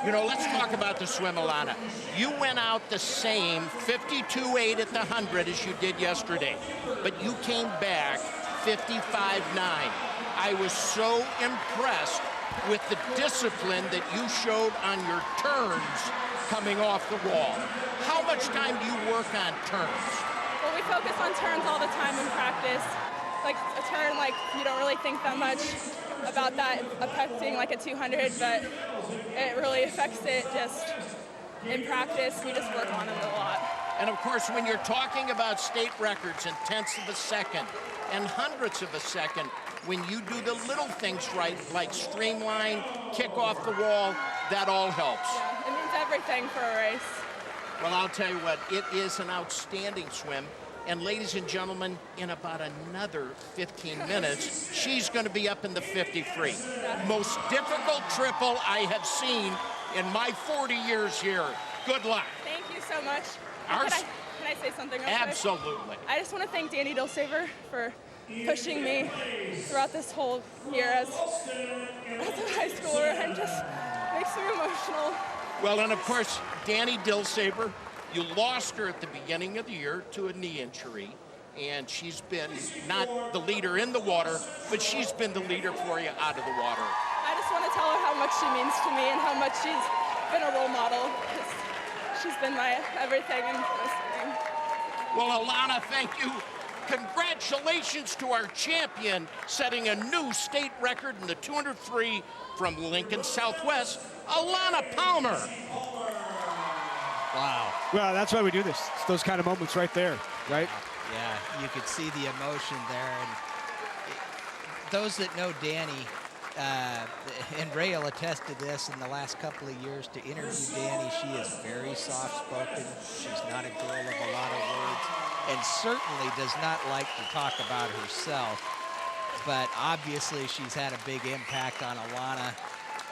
You know, let's talk about the swim, Alana. You went out the same 52.8 at the 100 as you did yesterday, but you came back 55.9. I was so impressed with the discipline that you showed on your turns coming off the wall. How much time do you work on turns? Well, we focus on turns all the time in practice. Like a turn, like you don't really think that much about that affecting like a 200, but it really affects it just in practice. We just work on it a lot. And of course, when you're talking about state records in tenths of a second and hundredths of a second, when you do the little things right, like streamline, kick off the wall, that all helps. Yeah, it means everything for a race. Well, I'll tell you what, it is an outstanding swim. And ladies and gentlemen, in about another 15 minutes, she's going to be up in the 50 free. Most difficult triple I have seen in my 40 years here. Good luck. Thank you so much. Can I say something real quick? Absolutely. I just want to thank Danny Dilsaver for pushing me throughout this whole year as a high schooler, and just makes me emotional. Well, and of course, Danny Dilsaver, you lost her at the beginning of the year to a knee injury, and she's been not the leader in the water, but she's been the leader for you out of the water. I just want to tell her how much she means to me and how much she's been a role model. She's been my everything in this thing. Well, Alana, thank you. Congratulations to our champion, setting a new state record in the 200 free from Lincoln Southwest, Alana Palmer. Wow. Well, that's why we do this. It's those kind of moments right there, right? Yeah, you could see the emotion there. And those that know Danny, and Ray will attest to this, in the last couple of years to interview Danny, she is very soft-spoken. She's not a girl of a lot of words, and certainly does not like to talk about herself. But obviously she's had a big impact on Alana,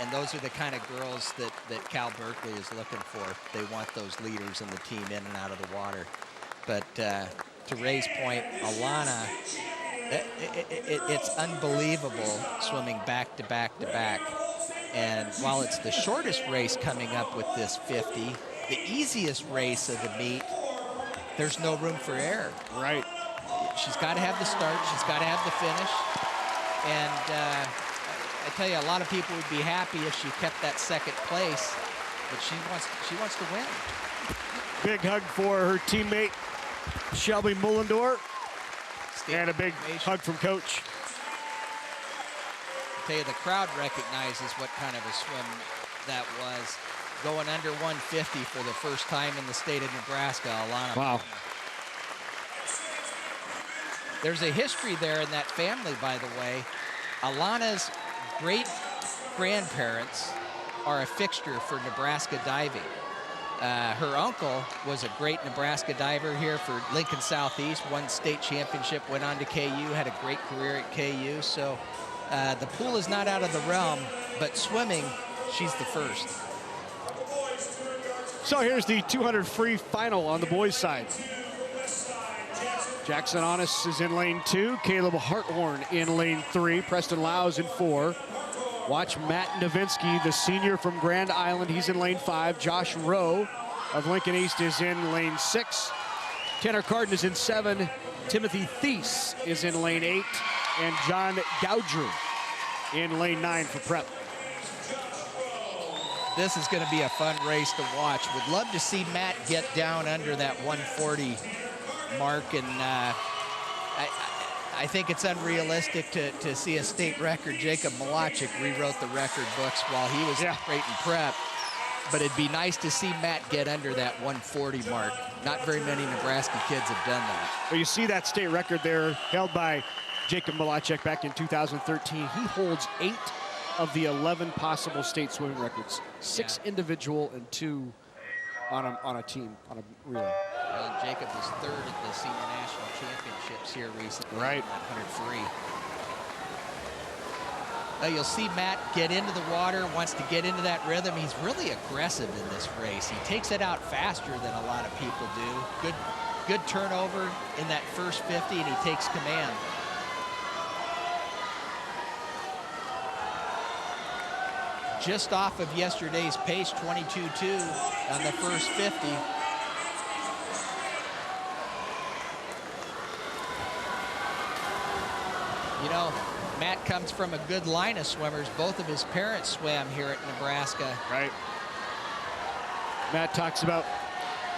and those are the kind of girls that Cal Berkeley is looking for. They want those leaders in the team in and out of the water. But to Ray's point, Alana, it's unbelievable swimming back to back to back. And while it's the shortest race coming up with this 50, the easiest race of the meet, there's no room for error. Right. She's got to have the start. She's got to have the finish. And I tell you, a lot of people would be happy if she kept that second place, but she wants to win. Big hug for her teammate, Shelby Mullendorf. And a big hug from Coach. I tell you, the crowd recognizes what kind of a swim that was. Going under 150 for the first time in the state of Nebraska, Alana. Wow. There's a history there in that family, by the way. Alana's great-grandparents are a fixture for Nebraska diving. Her uncle was a great Nebraska diver here for Lincoln Southeast, won state championship, went on to KU, had a great career at KU. So the pool is not out of the realm, but swimming, she's the first. So here's the 200 free final on the boys' side. Jackson Honest is in lane 2. Caleb Harthorn in lane 3. Preston Lowes in 4. Watch Matt Novinsky, the senior from Grand Island. He's in lane 5. Josh Rowe of Lincoln East is in lane 6. Tanner Carden is in 7. Timothy Thies is in lane 8. And John Gowdrew in lane 9 for Prep. This is going to be a fun race to watch. Would love to see Matt get down under that 140 mark, and I think it's unrealistic to see a state record. Jacob Malachik rewrote the record books while he was in Creighton Prep, but it'd be nice to see Matt get under that 140 mark. Not very many Nebraska kids have done that. Well, you see that state record there held by Jacob Malachik back in 2013. He holds 8 of the 11 possible state swimming records. 6 individual and 2 on a team, on a relay. Well, Jacob was 3rd at the Senior National Championships here recently. Right. 103. You'll see Matt get into the water, wants to get into that rhythm. He's really aggressive in this race. He takes it out faster than a lot of people do. Good turnover in that first 50, and he takes command. Just off of yesterday's pace, 22.2 on the first 50. You know, Matt comes from a good line of swimmers. Both of his parents swam here at Nebraska. Right. Matt talks about,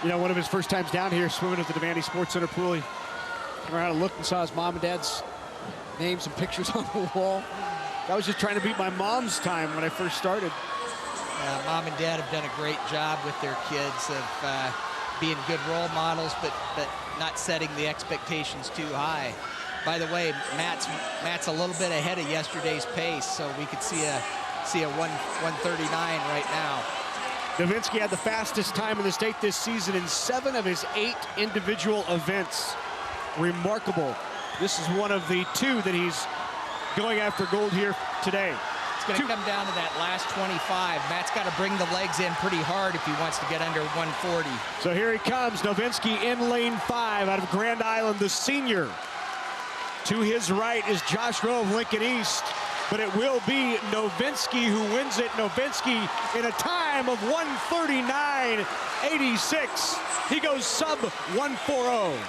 you know, one of his first times down here swimming at the Devaney Sports Center pool. He came around and looked and saw his mom and dad's names and pictures on the wall. I was just trying to beat my mom's time when I first started. Mom and Dad have done a great job with their kids of being good role models, but not setting the expectations too high. By the way, Matt's a little bit ahead of yesterday's pace, so we could see a 139 right now. Novinsky had the fastest time in the state this season in 7 of his 8 individual events. Remarkable. This is one of the 2 that he's going after gold here today. It's going to come down to that last 25. Matt's got to bring the legs in pretty hard if he wants to get under 140. So here he comes, Novinsky in lane 5 out of Grand Island, the senior. To his right is Josh Rowe of Lincoln East, but it will be Novinsky who wins it. Novinsky in a time of 139.86. He goes sub 140.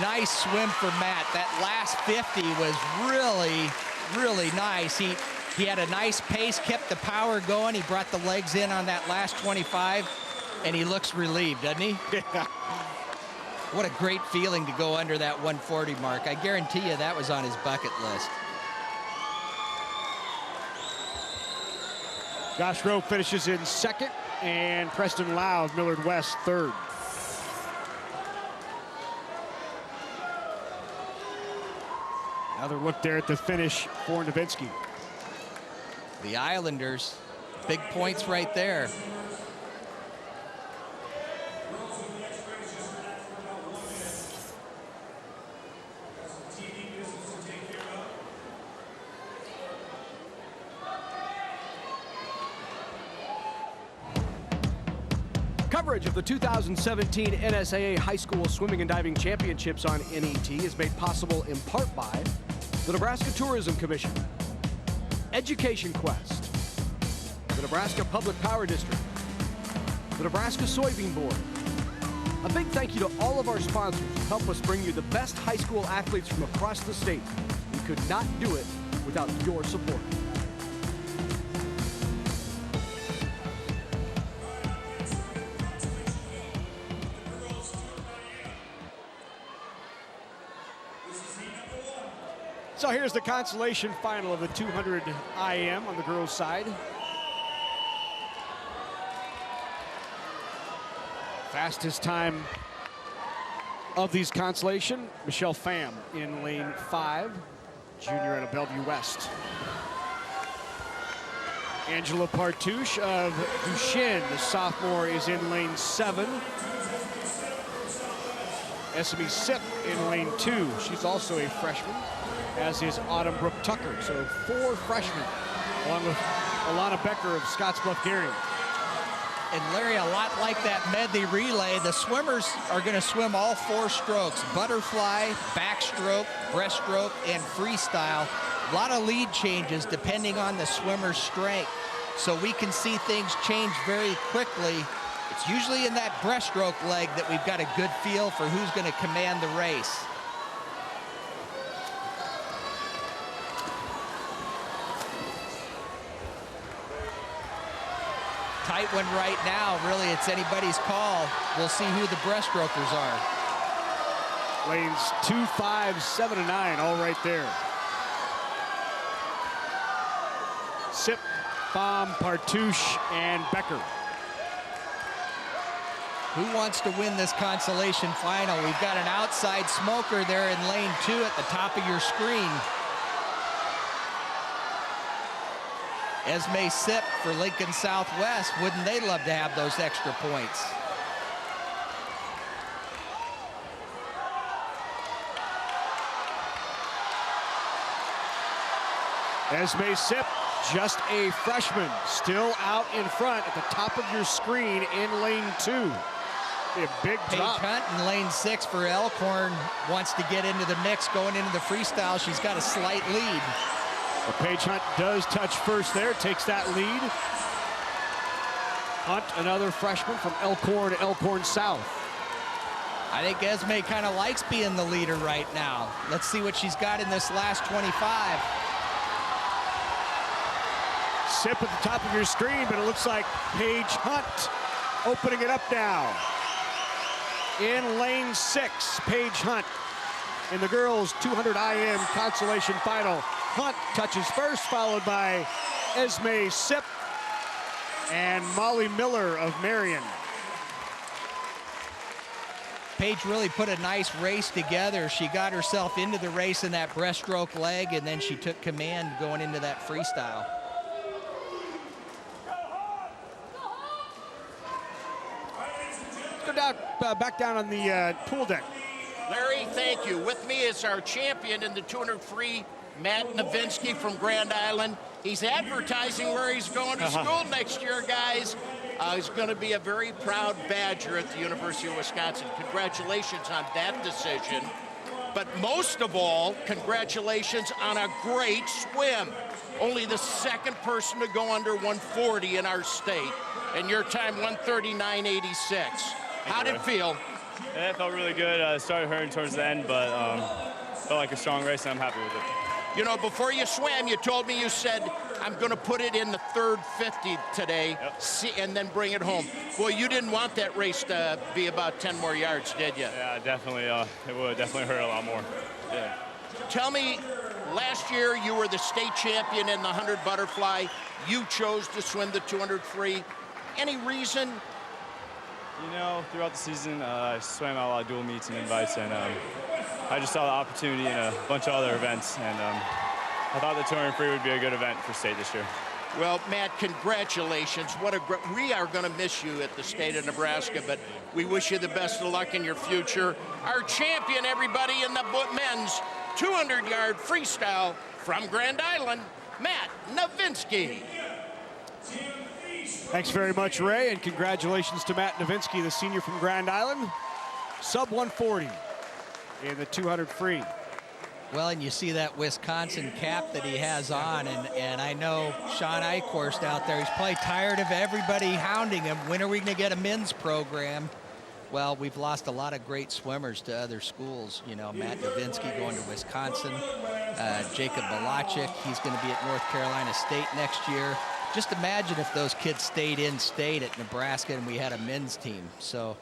Nice swim for Matt. That last 50 was really, really nice. He had a nice pace, kept the power going. He brought the legs in on that last 25, and he looks relieved, doesn't he? Yeah. What a great feeling to go under that 140 mark. I guarantee you that was on his bucket list. Josh Rowe finishes in 2nd, and Preston Lau of Millard West 3rd. Another look there at the finish for Novinsky. The Islanders, big points right there. Coverage of the 2017 NSAA High School Swimming and Diving Championships on NET is made possible in part by the Nebraska Tourism Commission, Education Quest, the Nebraska Public Power District, the Nebraska Soybean Board. A big thank you to all of our sponsors who help us bring you the best high school athletes from across the state. We could not do it without your support. So here's the consolation final of the 200 IM on the girls' side. Fastest time of these consolation, Michelle Pham in lane 5, junior out of Bellevue West. Angela Partouche of Duchesne, the sophomore, is in lane 7. Esme Sipp in lane 2. She's also a freshman, as is Autumn Brooke Tucker. So 4 freshmen, along with Alana Becker of Scottsbluff Gary. And Larry, a lot like that medley relay, the swimmers are going to swim all 4 strokes: butterfly, backstroke, breaststroke, and freestyle. A lot of lead changes depending on the swimmer's strength. So we can see things change very quickly. It's usually in that breaststroke leg that we've got a good feel for who's going to command the race. Tight one right now. Really, it's anybody's call. We'll see who the breaststrokers are. Lanes 2, 5, 7, and 9, all right there. Sip, Baum, Partouche, and Becker. Who wants to win this consolation final? We've got an outside smoker there in lane 2 at the top of your screen. Esme Sip for Lincoln Southwest. Wouldn't they love to have those extra points? Esme Sip, just a freshman, still out in front at the top of your screen in lane 2. A big drop. Paige Hunt in lane 6 for Elkhorn wants to get into the mix going into the freestyle. She's got a slight lead. Well, Paige Hunt does touch first there, takes that lead. Hunt, another freshman from Elkhorn South. I think Esme kind of likes being the leader right now. Let's see what she's got in this last 25. Sip at the top of your screen, but it looks like Paige Hunt opening it up now. In lane 6, Paige Hunt. In the girls' 200 IM consolation final, Hunt touches first, followed by Esme Sip and Molly Miller of Marion. Paige really put a nice race together. She got herself into the race in that breaststroke leg, and then she took command going into that freestyle. Let's go down, back down on the pool deck. Larry, thank you. With me is our champion in the 200 free, Matt Novinsky from Grand Island. He's advertising where he's going to school next year, guys. He's going to be a very proud Badger at the University of Wisconsin. Congratulations on that decision. But most of all, congratulations on a great swim. Only the 2nd person to go under 140 in our state. And your time, 139.86. How'd it feel? Yeah, it felt really good. It started hurting towards the end, but felt like a strong race, and I'm happy with it. You know, before you swam, you told me, you said, I'm going to put it in the 3rd 50 today, and then bring it home. Well, you didn't want that race to be about 10 more yards, did you? Yeah, definitely. It would definitely hurt a lot more. Yeah. Tell me, last year you were the state champion in the 100 butterfly. You chose to swim the 200 free. Any reason? You know, throughout the season, I swam out a lot of dual meets and invites, and I just saw the opportunity in a bunch of other events, and I thought the 200 free would be a good event for state this year. Well, Matt, congratulations. What a great, we are going to miss you at the state of Nebraska, but we wish you the best of luck in your future. Our champion, everybody, in the men's 200-yard freestyle from Grand Island, Matt Novinsky. Thanks very much, Ray, and congratulations to Matt Novinsky, the senior from Grand Island. Sub 140 in the 200 free. Well, and you see that Wisconsin cap that he has on, and I know Sean Eichhorst out there, he's probably tired of everybody hounding him. When are we going to get a men's program? Well, we've lost a lot of great swimmers to other schools. You know, Matt Novinsky going to Wisconsin, Jacob Balachik, he's going to be at North Carolina State next year. Just imagine if those kids stayed in state at Nebraska and we had a men's team. So,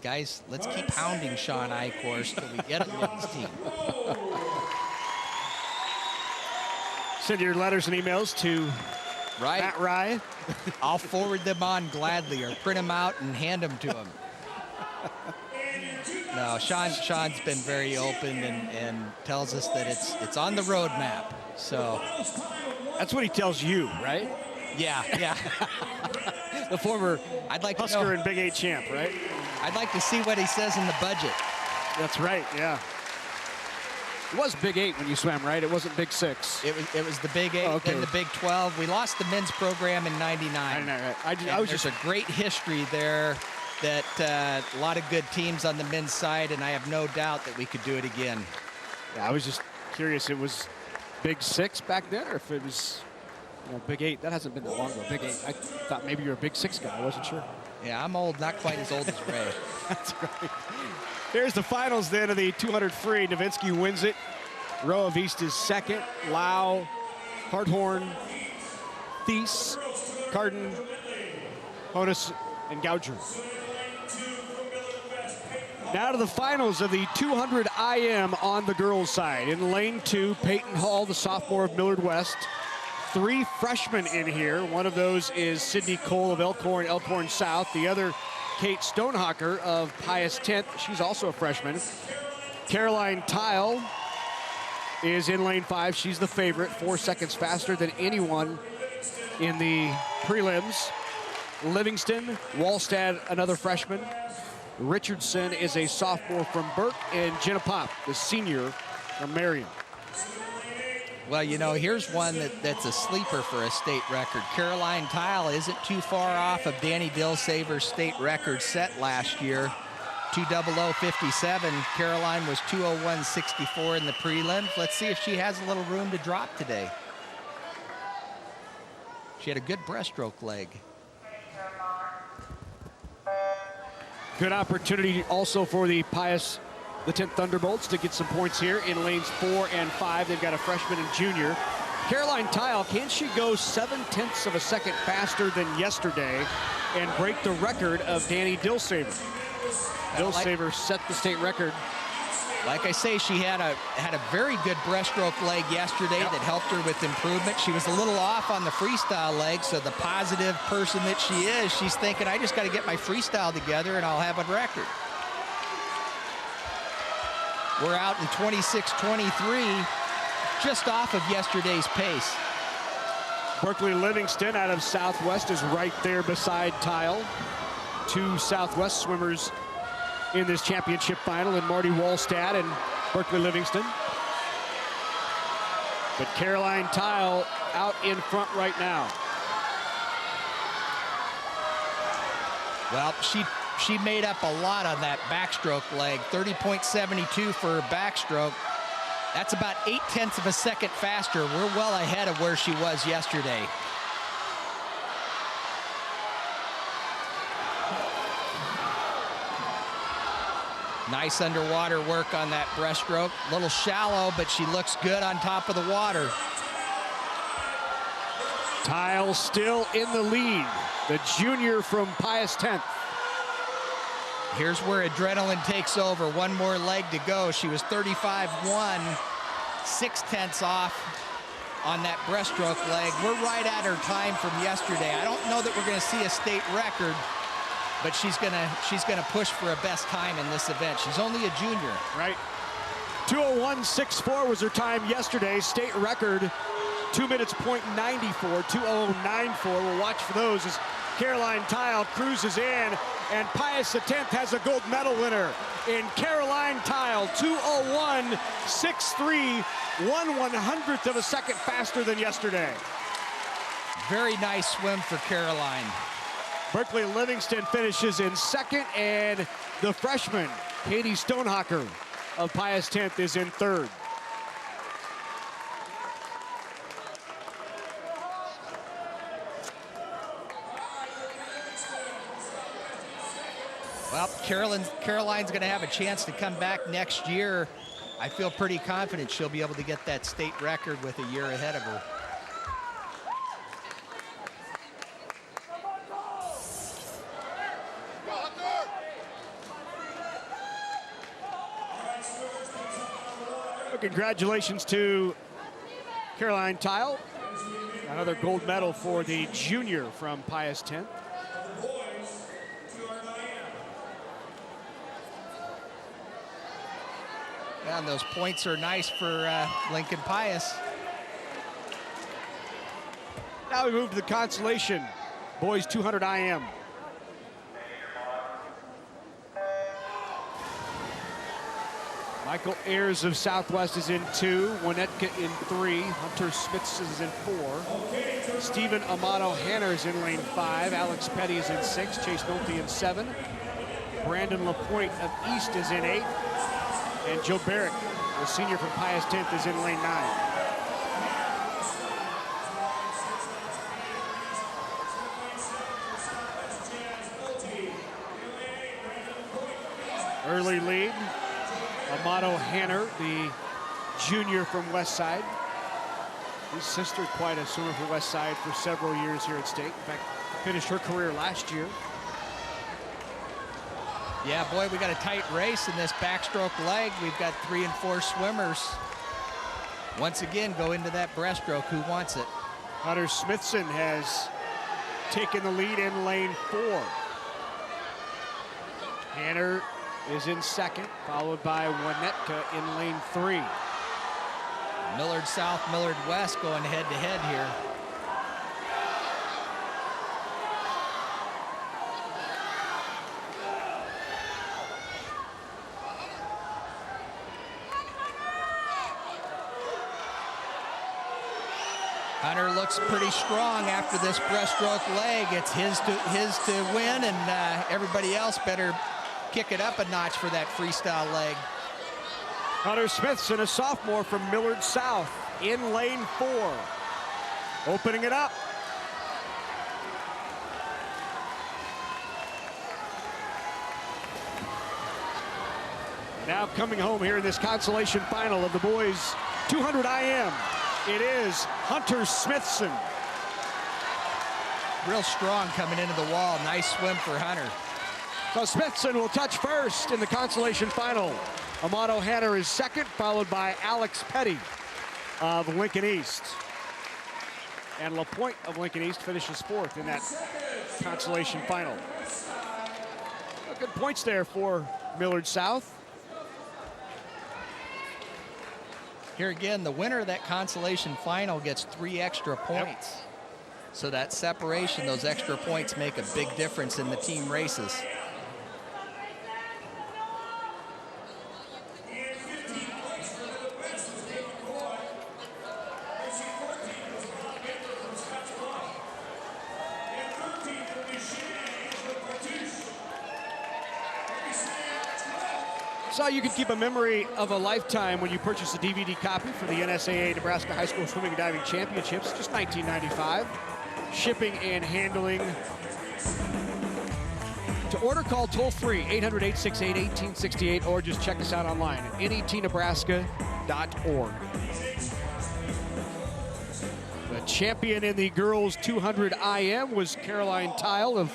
guys, let's keep hounding Sean Eichhorst till we get a men's team. Send your letters and emails to Matt Rye. I'll forward them on gladly, or print them out and hand them to him. No, Sean's been very open and tells us that it's on the roadmap. So that's what he tells you, right? Yeah. The former Husker and Big 8 champ, right? I'd like to see what he says in the budget. That's right, yeah. It was Big 8 when you swam, right? It wasn't Big 6. It was the Big 8 and the Big 12. We lost the men's program in '99. There's a great history there that a lot of good teams on the men's side, and I have no doubt that we could do it again. Yeah, I was just curious. It was Big 6 back then, or if it was Big 8. That hasn't been that long ago. Big 8. I thought maybe you were a Big 6 guy. I wasn't sure. Yeah, I'm old, not quite as old as Ray. That's right. Here's the finals then of the 200 free. Nowitzki wins it. Row of East is second. Lau, Harthorn, Thies, Carden, Honus, and Gouger. Now to the finals of the 200 IM on the girls' side. In lane 2, Peyton Hall, the sophomore of Millard West. 3 freshmen in here. One of those is Sydney Cole of Elkhorn South. The other, Kate Stonehocker of Pius 10th. She's also a freshman. Caroline Tile is in lane 5. She's the favorite, 4 seconds faster than anyone in the prelims. Livingston, Wallstad, another freshman. Richardson is a sophomore from Burke, and Jenna Pop, the senior from Marion. Well, here's one that's a sleeper for a state record. Caroline Tile isn't too far off of Danny Dilsaver's state record set last year, 2:00:57. Caroline was 2:01:64 in the prelims. Let's see if she has a little room to drop today. She had a good breaststroke leg. Good opportunity also for the Pius, the 10th Thunderbolts, to get some points here in lanes 4 and 5. They've got a freshman and junior. Caroline Tile, can she go 0.7 of a second faster than yesterday and break the record of Danny Dilsaver? Dilsaver set the state record. Like I say, she had a very good breaststroke leg yesterday that helped her with improvement. She was a little off on the freestyle leg, so the positive person that she is, she's thinking, I just got to get my freestyle together and I'll have a record. We're out in 26:23, just off of yesterday's pace. Berkeley Livingston out of Southwest is right there beside Tile. 2 Southwest swimmers in this championship final, and Marty Wallstad and Berkeley Livingston. But Caroline Tile out in front right now. Well, she made up a lot on that backstroke leg. 30.72 for her backstroke. That's about 0.8 of a second faster. We're well ahead of where she was yesterday. Nice underwater work on that breaststroke. A little shallow, but she looks good on top of the water. Tile still in the lead. The junior from Pius 10th. Here's where adrenaline takes over. One more leg to go. She was 35.1, 0.6 off on that breaststroke leg. We're right at her time from yesterday. I don't know that we're going to see a state record, but she's gonna push for a best time in this event. She's only a junior. Right. 2:01:64 was her time yesterday. State record, 2 minutes .94, 2:00:94. We'll watch for those as Caroline Tile cruises in, and Pius X has a gold medal winner in Caroline Tile, 2:01:63, 1/100th of a second faster than yesterday. Very nice swim for Caroline. Berkeley Livingston finishes in second, and the freshman, Katie Stonehocker of Pius 10th, is in third. Well, Caroline's going to have a chance to come back next year. I feel pretty confident she'll be able to get that state record with a year ahead of her. Congratulations to Caroline Tile. Another gold medal for the junior from Pius 10th. And those points are nice for Lincoln Pius. Now we move to the consolation boys 200 IM. Michael Ayers of Southwest is in 2. Winnetka in 3. Hunter Smiths is in 4. Stephen Amato Hanner is in lane 5. Alex Petty is in 6. Chase Nolte in 7. Brandon LaPointe of East is in 8. And Joe Barrick, the senior from Pius 10th, is in lane 9. Early lead. Amato Hanner, the junior from Westside. His sister, quite a swimmer for Westside for several years here at State. In fact, finished her career last year. Yeah, boy, we got a tight race in this backstroke leg. We've got 3 and 4 swimmers. Once again, go into that breaststroke. Who wants it? Hunter Smithson has taken the lead in lane 4. Hanner is in 2nd, followed by Winnetka in lane 3. Millard South, Millard West going head-to-head here. Hunter looks pretty strong after this breaststroke leg. It's his to win, and everybody else better kick it up a notch for that freestyle leg. Hunter Smithson, a sophomore from Millard South, in lane 4. Opening it up. Now coming home here in this consolation final of the boys 200 IM. It is Hunter Smithson. Real strong coming into the wall. Nice swim for Hunter. So Smithson will touch first in the consolation final. Amato Hanner is 2nd, followed by Alex Petty of Lincoln East. And LaPointe of Lincoln East finishes 4th in that consolation final. Good points there for Millard South. Here again, the winner of that consolation final gets 3 extra points. Yep. So that separation, those extra points make a big difference in the team races. So you can keep a memory of a lifetime when you purchase a DVD copy for the NSAA Nebraska High School Swimming and Diving Championships, just $19.95. Shipping and handling. To order, call toll-free 800-868-1868 or just check us out online at netnebraska.org. The champion in the girls 200 IM was Caroline Tile of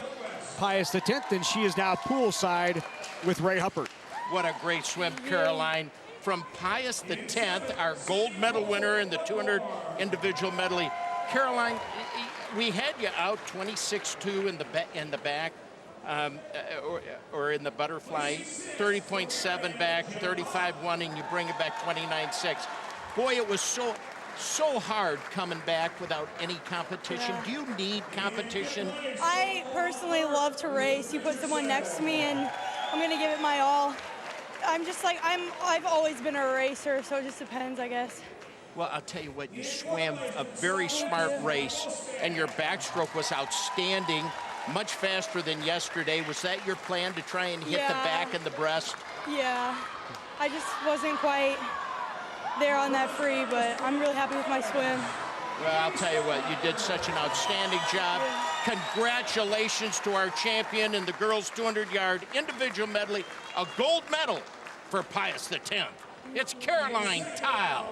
Pius X, and she is now poolside with Ray Huppert. What a great swim, Caroline. From Pius X, our gold medal winner in the 200 individual medley. Caroline, we had you out 26-2 in the back, or in the butterfly, 30.7 back, 35-1, and you bring it back 29-6. Boy, it was so hard coming back without any competition. Do you need competition? I personally love to race. You put someone next to me, and I'm going to give it my all. I'm just like, I've always been a racer, so it just depends, I guess. Well, I'll tell you what, you swam a very smart race, and your backstroke was outstanding, much faster than yesterday. Was that your plan, to try and hit the back and the breast? Yeah, I just wasn't quite there on that free, but I'm really happy with my swim. Well, I'll tell you what, you did such an outstanding job. Congratulations to our champion in the girls 200-yard individual medley, a gold medal for Pius X. It's Caroline Tile.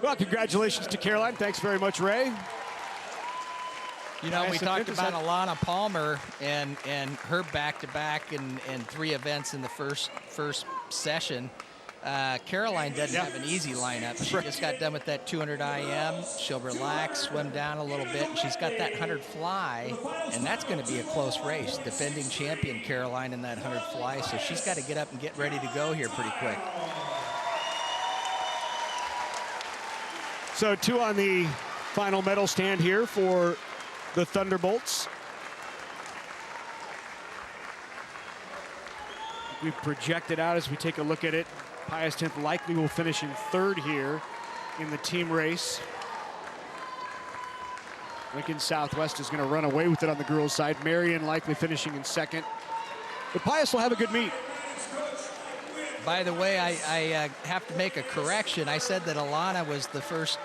Well, congratulations to Caroline. Thanks very much, Ray. You know, we talked about Alana Palmer and her back-to-back and 3 events in the first session. Caroline doesn't have an easy lineup. She just got done with that 200 IM. She'll relax, swim down a little bit, and she's got that 100 fly, and that's going to be a close race. Defending champion Caroline in that 100 fly, so she's got to get up and get ready to go here pretty quick. So 2 on the final medal stand here for the Thunderbolts. we've projected out as we take a look at it, Pius 10th likely will finish in third here in the team race. Lincoln Southwest is going to run away with it on the girls' side. Marion likely finishing in second. But Pius will have a good meet. By the way, I have to make a correction. I said that Alana was the first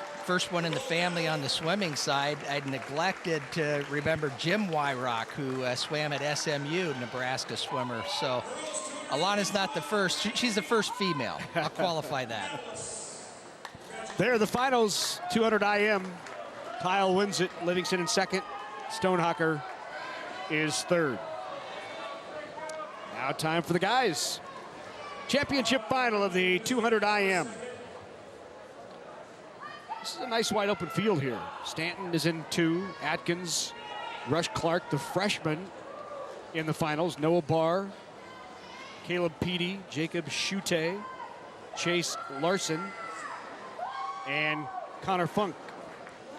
one in the family on the swimming side. I neglected to remember Jim Wyrock, who swam at SMU, Nebraska swimmer. So Alana's not the first. She's the first female. I'll qualify that. There are the finals, 200 IM. Kyle wins it, Livingston in second. Stonehocker is third. Now time for the guys. Championship final of the 200 IM. This is a nice wide open field here. Stanton is in 2, Atkins, Rush Clark, the freshman in the finals. Noah Barr, Caleb Peaty, Jacob Schute, Chase Larson, and Connor Funk.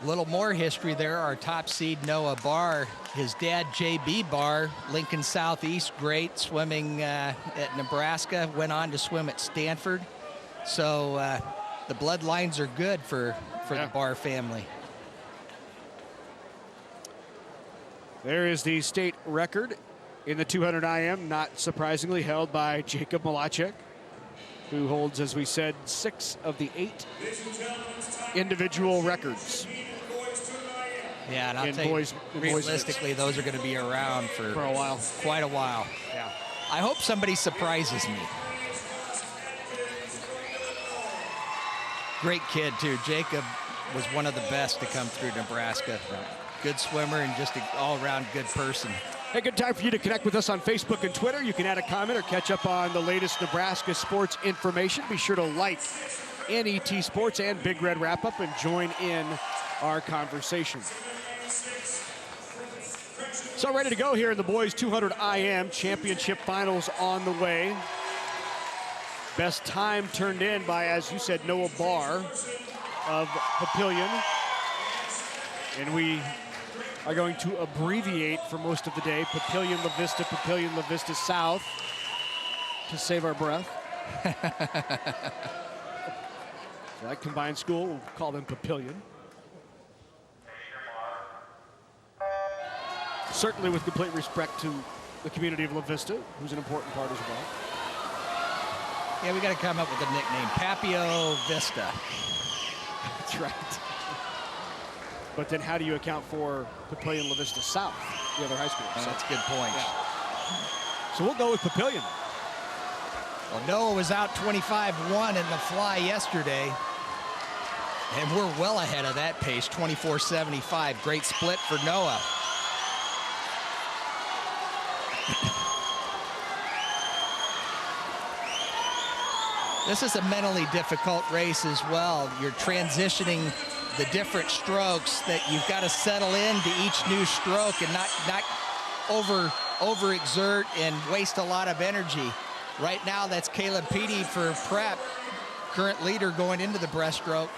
Little more history there. Our top seed, Noah Barr, his dad, J.B. Barr, Lincoln Southeast great, swimming at Nebraska, went on to swim at Stanford. So the bloodlines are good for the Barr family. There is the state record in the 200 IM, not surprisingly held by Jacob Malachek, who holds, as we said, 6 of the 8 individual records. Yeah, and I'll tell you, realistically, those are going to be around for a while. Quite a while. Yeah. I hope somebody surprises me. Great kid, too. Jacob was one of the best to come through Nebraska. Good swimmer and just an all-around good person. Hey, good time for you to connect with us on Facebook and Twitter. You can add a comment or catch up on the latest Nebraska sports information. Be sure to like NET Sports and Big Red Wrap-Up and join in our conversation. So ready to go here in the boys 200 IM championship finals on the way. Best time turned in by, as you said, Noah Barr of Papillion. And we are going to abbreviate for most of the day, Papillion La Vista, Papillion La Vista South, to save our breath. Like combined school, we'll call them Papillion. Certainly with complete respect to the community of La Vista, who's an important part as well. Yeah, we got to come up with a nickname, Papio Vista. That's right. But then how do you account for Papillion La Vista South, the other high school? So that's a good point. Yeah. So we'll go with Papillion. Well, Noah was out 25-1 in the fly yesterday. And we're well ahead of that pace, 24-75. Great split for Noah. This is a mentally difficult race as well. You're transitioning the different strokes that you've got to settle into each new stroke and not overexert and waste a lot of energy. Right now, that's Caleb Peaty for prep, current leader going into the breaststroke.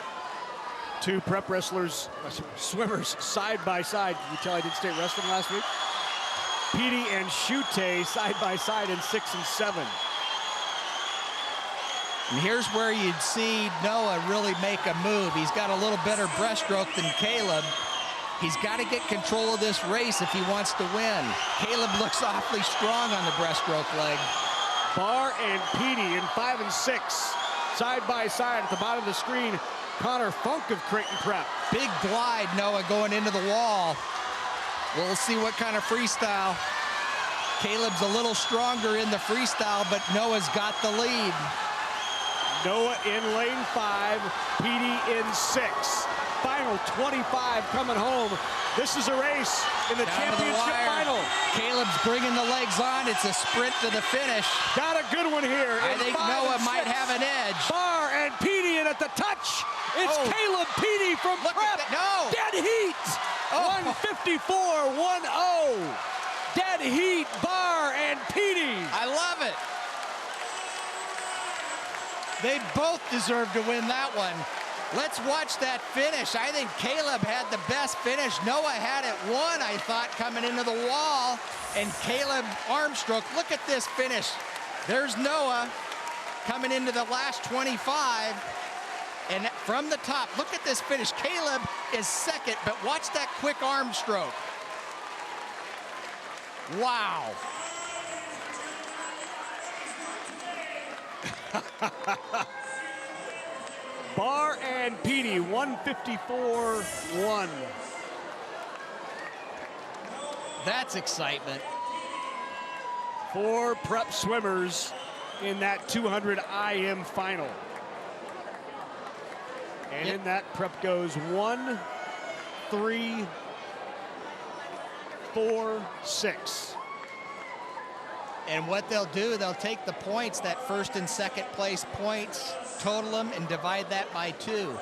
2 prep wrestlers, swimmers side by side. Can you tell I did state wrestling last week? Peaty and Schute side by side in 6 and 7. And here's where you'd see Noah really make a move. He's got a little better breaststroke than Caleb. He's got to get control of this race if he wants to win. Caleb looks awfully strong on the breaststroke leg. Barr and Peaty in 5 and 6, side by side at the bottom of the screen. Connor Funk of Creighton Prep. Big glide, Noah, going into the wall. We'll see what kind of freestyle. Caleb's a little stronger in the freestyle, but Noah's got the lead. Noah in lane 5, Peaty in 6. Final 25 coming home. This is a race in the championship final. Caleb's bringing the legs on. It's a sprint to the finish. Got a good one here. I think Noah might have an edge. Barr and Peaty in at the touch. It's Caleb Peaty from Prep. No. Dead heat. 154-10. Dead heat, Barr and Peaty. I love it. They both deserve to win that one. Let's watch that finish. I think Caleb had the best finish. Noah had it 1, I thought, coming into the wall. And Caleb arm stroke. Look at this finish. There's Noah coming into the last 25. And from the top, look at this finish. Caleb is second, but watch that quick arm stroke. Wow. Barr and Petey, 154-1. That's excitement. 4 prep swimmers in that 200 IM final. And in that, prep goes 1, 3, 4, 6. And what they'll do, they'll take the points, that first and second place points, total them, and divide that by 2.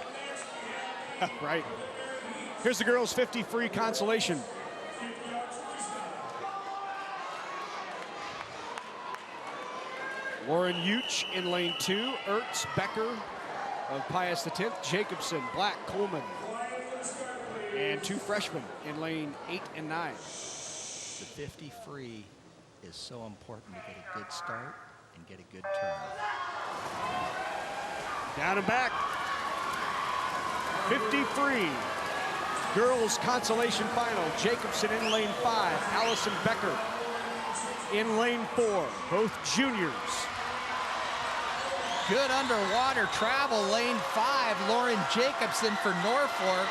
Right. Here's the girls' 50 free consolation. Lauren Uch in lane 2, Ertz, Becker of Pius X, Jacobson, Black, Coleman, and 2 freshmen in lane 8 and 9. The 50 free is so important to get a good start and get a good turn. Down and back. 50 free. Girls consolation final. Jacobson in lane 5. Allison Becker in lane 4. Both juniors. Good underwater travel, lane 5, Lauren Jacobson for Norfolk.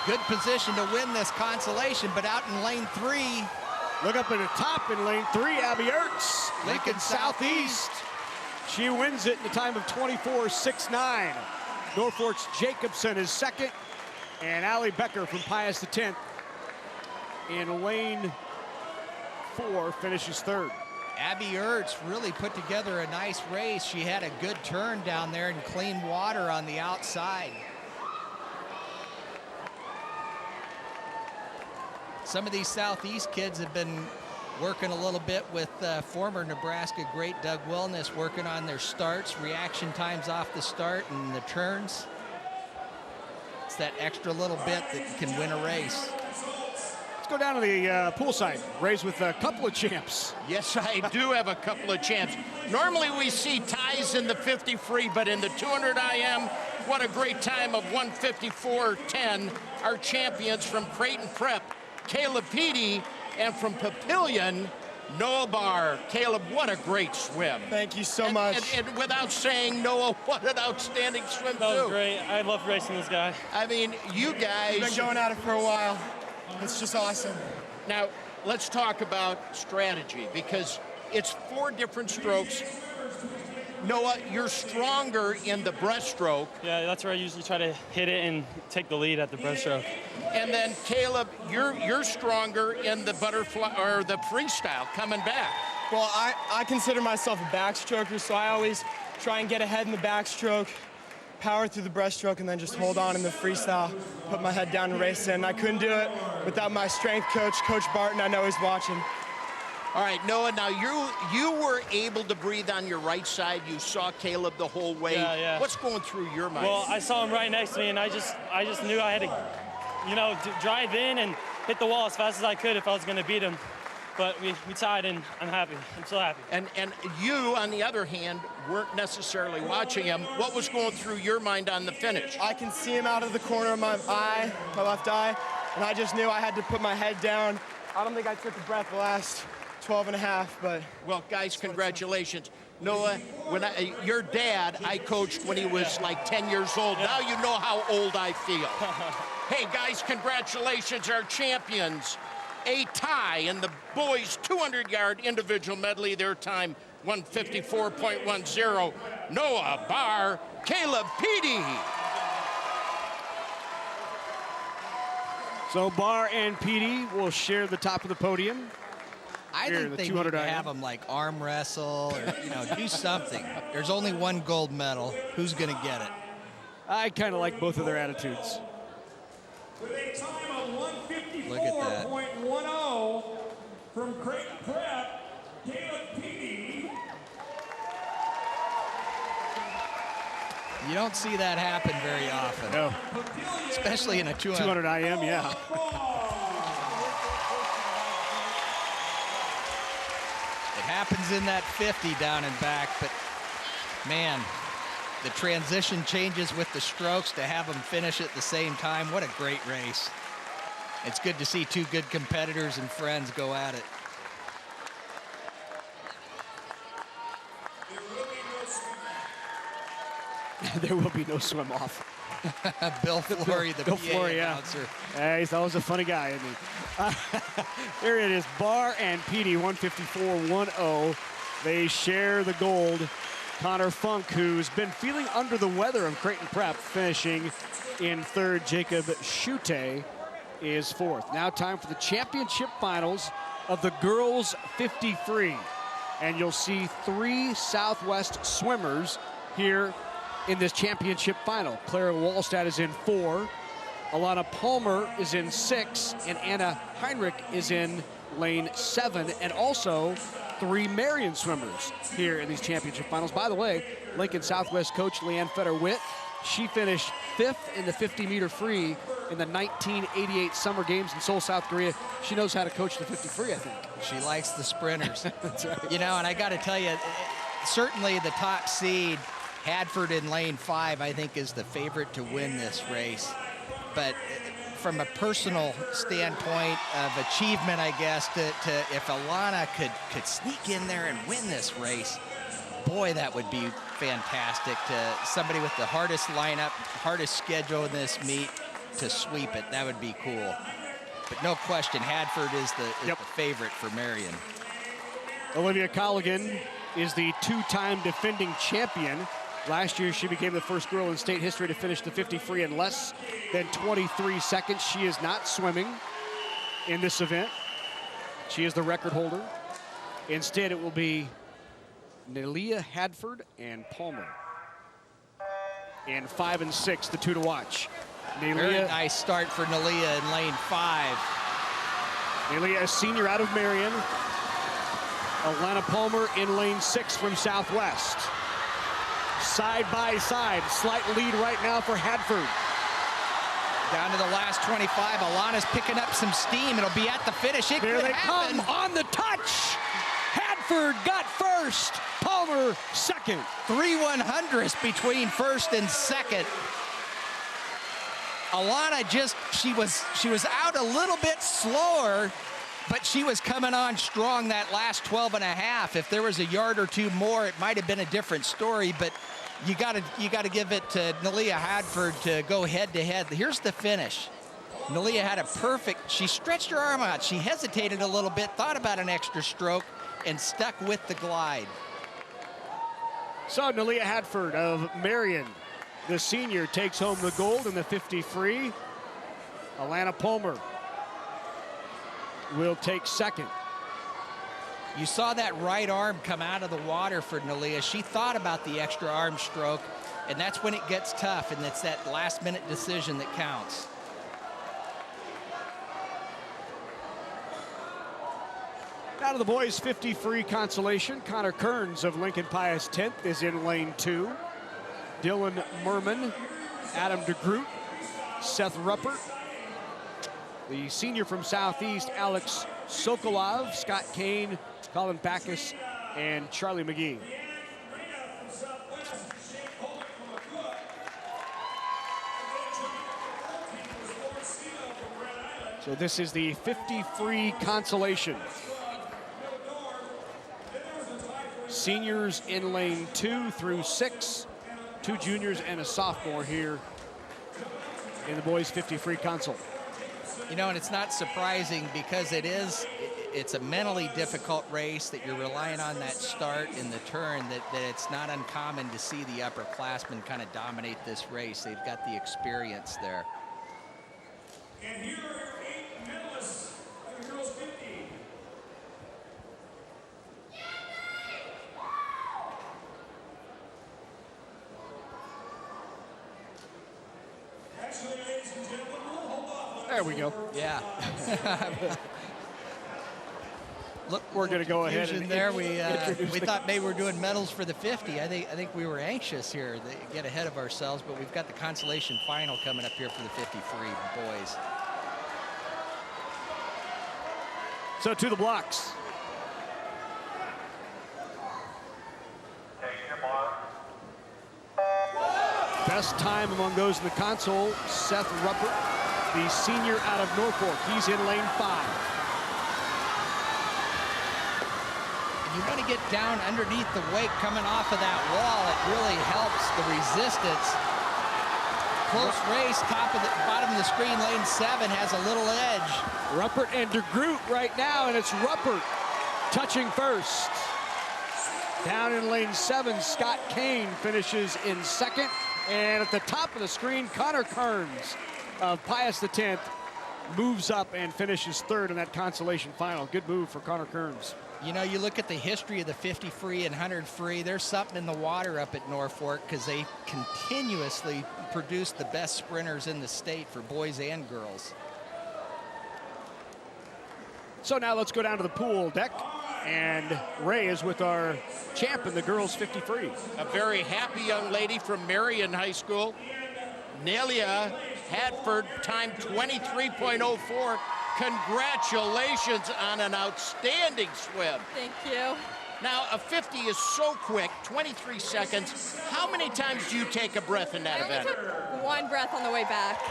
Good position to win this consolation, but out in lane 3. Look up at the top in lane 3, Abby Ertz, Lincoln Southeast. She wins it in the time of 24.69. Norfolk's Jacobson is second, and Allie Becker from Pius X in lane 4 finishes third. Abby Ertz really put together a nice race. She had a good turn down there and clean water on the outside. Some of these Southeast kids have been working a little bit with former Nebraska great Doug Wellness, working on their starts, reaction times off the start, and the turns. It's that extra little bit that can win a race. Let's go down to the poolside. Ray's with a couple of champs. Yes, I do have a couple of champs. Normally we see ties in the 50 free, but in the 200 IM, what a great time of 154.10. Our champions from Creighton Prep, Caleb Petey, and from Papillion, Noah Barr. Caleb, what a great swim. Thank you so much. And without saying, Noah, what an outstanding swim, That was great. I love racing this guy. I mean, you guys... We've been going at it for a while. It's just awesome. Now, let's talk about strategy, because it's 4 different strokes. Noah, you're stronger in the breaststroke. Yeah, that's where I usually try to hit it and take the lead at the breaststroke. And then Caleb, you're stronger in the butterfly or the freestyle coming back. Well, I consider myself a backstroker, so I always try and get ahead in the backstroke, power through the breaststroke, and then just hold on in the freestyle, put my head down and race in. I couldn't do it without my strength coach, Coach Barton. I know he's watching. All right, Noah, now you were able to breathe on your right side. You saw Caleb the whole way. Yeah. What's going through your mind? Well, I saw him right next to me, and I just knew I had to, drive in and hit the wall as fast as I could if I was going to beat him. But we tied, and I'm happy. I'm so happy. And you, on the other hand, weren't necessarily watching him. What was going through your mind on the finish? I can see him out of the corner of my eye, my left eye, and I just knew I had to put my head down. I don't think I took a breath the last 12 and a half, but... Well, guys, congratulations. Noah, your dad, I coached when he was like 10 years old. Yeah. Now you know how old I feel. Hey, guys, congratulations, our champions. A tie in the boys' 200-yard individual medley, their time 154.10. Noah Barr, Caleb Petey. So Barr and Petey will share the top of the podium. I think they need to have them like arm wrestle or do something. There's only one gold medal. Who's going to get it? I kind of like both of their attitudes. With a time of 154.10 Look at that. From Creighton Prep, Caleb Petey. You don't see that happen very often. No. Especially in a 200 IM, yeah. And happens in that 50 down and back, but man, the transition changes with the strokes to have them finish at the same time. What a great race. It's good to see two good competitors and friends go at it. There will be no swim off. Bill Flory, the Bill PA Flory, announcer. Yeah, he's always a funny guy, isn't he? Here it is, Barr and Petey, 154.10. They share the gold. Connor Funk, who's been feeling under the weather of Creighton Prep, finishing in third. Jacob Schute is fourth. Now time for the championship finals of the girls 50 free. And you'll see 3 Southwest swimmers here in this championship final. Clara Wallstadt is in 4. Alana Palmer is in 6. And Anna Heinrich is in lane 7. And also 3 Marion swimmers here in these championship finals. By the way, Lincoln Southwest coach Leanne Fetter-Witt, she finished 5th in the 50-meter free in the 1988 Summer Games in Seoul, South Korea. She knows how to coach the 50 free, I think. She likes the sprinters. That's right. You know, and I got to tell you, certainly the top seed, Hadford in lane 5, I think is the favorite to win this race. But from a personal standpoint of achievement, I guess, to if Alana could sneak in there and win this race, boy, that would be fantastic. To somebody with the hardest lineup, hardest schedule in this meet, to sweep it, that would be cool. But no question, Hadford is the favorite for Marion. Olivia Colligan is the 2-time defending champion. Last year, she became the first girl in state history to finish the 50 free in less than 23 seconds. She is not swimming in this event. She is the record holder. Instead, it will be Nelia Hadford and Palmer. And 5 and 6, the 2 to watch. Very nice start for Nelia in lane 5. Nelia, a senior out of Marion. Alana Palmer in lane 6 from Southwest. Side by side, slight lead right now for Hadford. Down to the last 25, Alana's picking up some steam. It'll be at the finish. It There could they happen. come on the touch. Hadford got first, Palmer second. 3 100ths between first and second. Alana she was out a little bit slower, but she was coming on strong that last 12 and a half. If there was a yard or 2 more, it might have been a different story, but you got to give it to Nelia Hadford to go head to head. Here's the finish. Nelia had a perfect, she stretched her arm out. She hesitated a little bit, thought about an extra stroke, and stuck with the glide. So Nelia Hadford of Marion, the senior, takes home the gold in the 50 free. Alana Palmer will take second. You saw that right arm come out of the water for Nelia. She thought about the extra arm stroke, and that's when it gets tough, and it's that last-minute decision that counts. Now to the boys 50 free consolation. Connor Kearns of Lincoln Pius 10th is in lane 2. Dylan Merman, Adam DeGroot, Seth Ruppert. The senior from Southeast, Alex Sokolov, Scott Kane, Colin Backus, and Charlie McGee. So this is the 50 free consolation. Seniors in lane 2 through 6. 2 juniors and a sophomore here in the boys 50 free console. You know, and it's not surprising because it's a mentally difficult race that you're relying on that start and the turn, that it's not uncommon to see the upperclassmen kind of dominate this race. They've got the experience there. And here are your 8 medalists for the girls 50. Actually, ladies and gentlemen, we'll hold off on There we go. Yeah. Look, we're going to go ahead and there. We thought maybe we're doing medals for the 50. I think we were anxious here to get ahead of ourselves, but we've got the consolation final coming up here for the 50 free boys. So to the blocks. Best time among those in the console, Seth Ruppert, the senior out of Norfolk. He's in lane 5. You want to get down underneath the wake coming off of that wall. It really helps the resistance. Close race, bottom of the screen, lane 7 has a little edge. Ruppert and DeGroot right now, and it's Ruppert touching first. Down in lane 7, Scott Kane finishes in second. And at the top of the screen, Connor Kearns of Pius X moves up and finishes third in that consolation final. Good move for Connor Kearns. You know, you look at the history of the 50 free and 100 free, there's something in the water up at Norfolk because they continuously produce the best sprinters in the state for boys and girls. So now let's go down to the pool deck. And Ray is with our champ in the girls 50 free. A very happy young lady from Marion High School, Nelia Hadford, time 23.04. Congratulations on an outstanding swim. Thank you. Now, a 50 is so quick, 23 seconds. How many times do you take a breath in that event? I took one breath on the way back.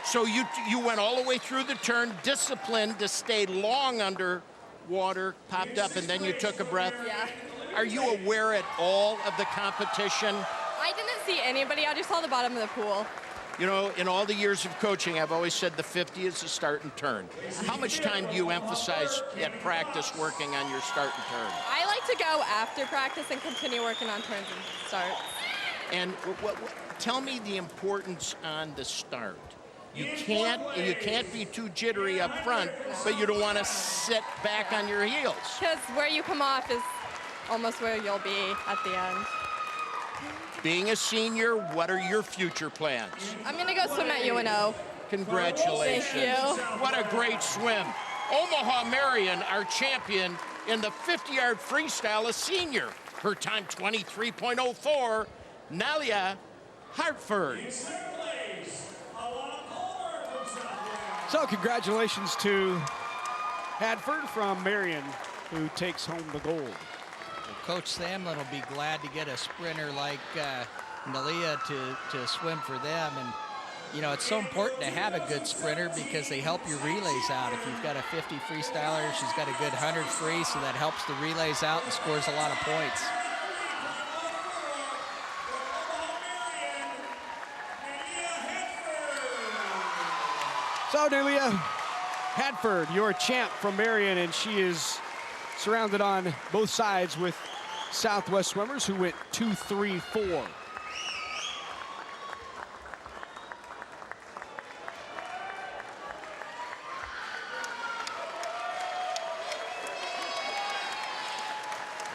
So you went all the way through the turn, disciplined to stay long under water, popped up, and then you took a breath? Yeah. Are you aware at all of the competition? I didn't see anybody. I just saw the bottom of the pool. You know, in all the years of coaching, I've always said the 50 is the start and turn. How much time do you emphasize at practice working on your start and turn? I like to go after practice and continue working on turns and starts. And tell me the importance on the start. You can't be too jittery up front, but you don't want to sit back on your heels. Because where you come off is almost where you'll be at the end. Being a senior, what are your future plans? I'm going to go swim at UNO. Congratulations. Thank you. What a great swim. Omaha Marion, our champion in the 50-yard freestyle, a senior. Her time 23.04, Nalia Hartford. So congratulations to Hadford from Marion, who takes home the gold. Well, Coach Samlin will be glad to get a sprinter like Nalia to swim for them. And, you know, it's so important to have a good sprinter because they help your relays out. If you've got a 50 freestyler, she's got a good 100 free, so that helps the relays out and scores a lot of points. So Nelia Hadford, your champ from Marion, and she is surrounded on both sides with Southwest swimmers who went 2-3-4.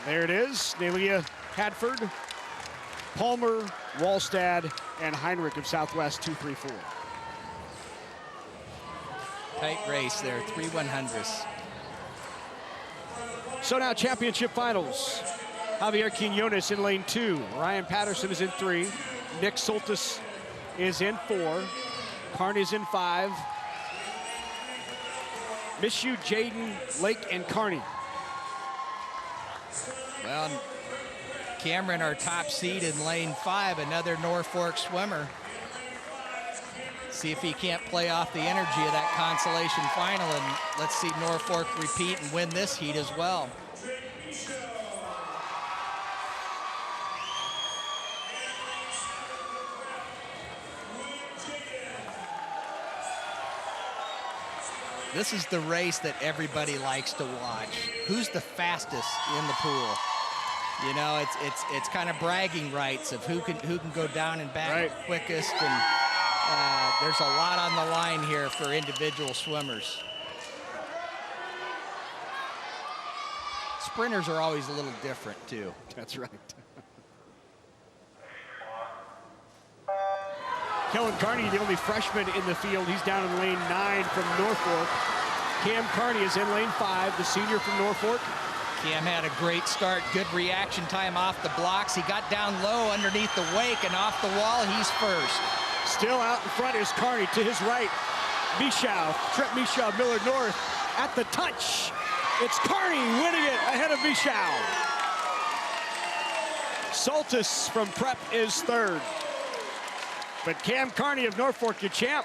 There it is, Nelia Hadford, Palmer, Wallstad, and Heinrich of Southwest 2-3-4. Tight race there, 3 100s. So now championship finals. Javier Quinones in lane 2. Ryan Patterson is in 3. Nick Soltis is in 4. Carney's in 5. Mishu, Jaden, Lake, and Carney. Well, Cameron, our top seed in lane 5, another Norfolk swimmer. See if he can't play off the energy of that consolation final, and let's see Norfolk repeat and win this heat as well. This is the race that everybody likes to watch. Who's the fastest in the pool? You know, it's kind of bragging rights of who can go down and back quickest, and there's a lot on the line here for individual swimmers. Sprinters are always a little different too. That's right. Kellen Carney, the only freshman in the field. He's down in lane 9 from Norfolk. Cam Carney is in lane 5, the senior from Norfolk. Cam had a great start, good reaction time off the blocks. He got down low underneath the wake and off the wall, he's first. Still out in front is Carney. To his right, Michow, Trent Michow, Miller North at the touch. It's Carney winning it ahead of Michow. Soltis from Prep is third. But Cam Carney of Norfolk, your champ.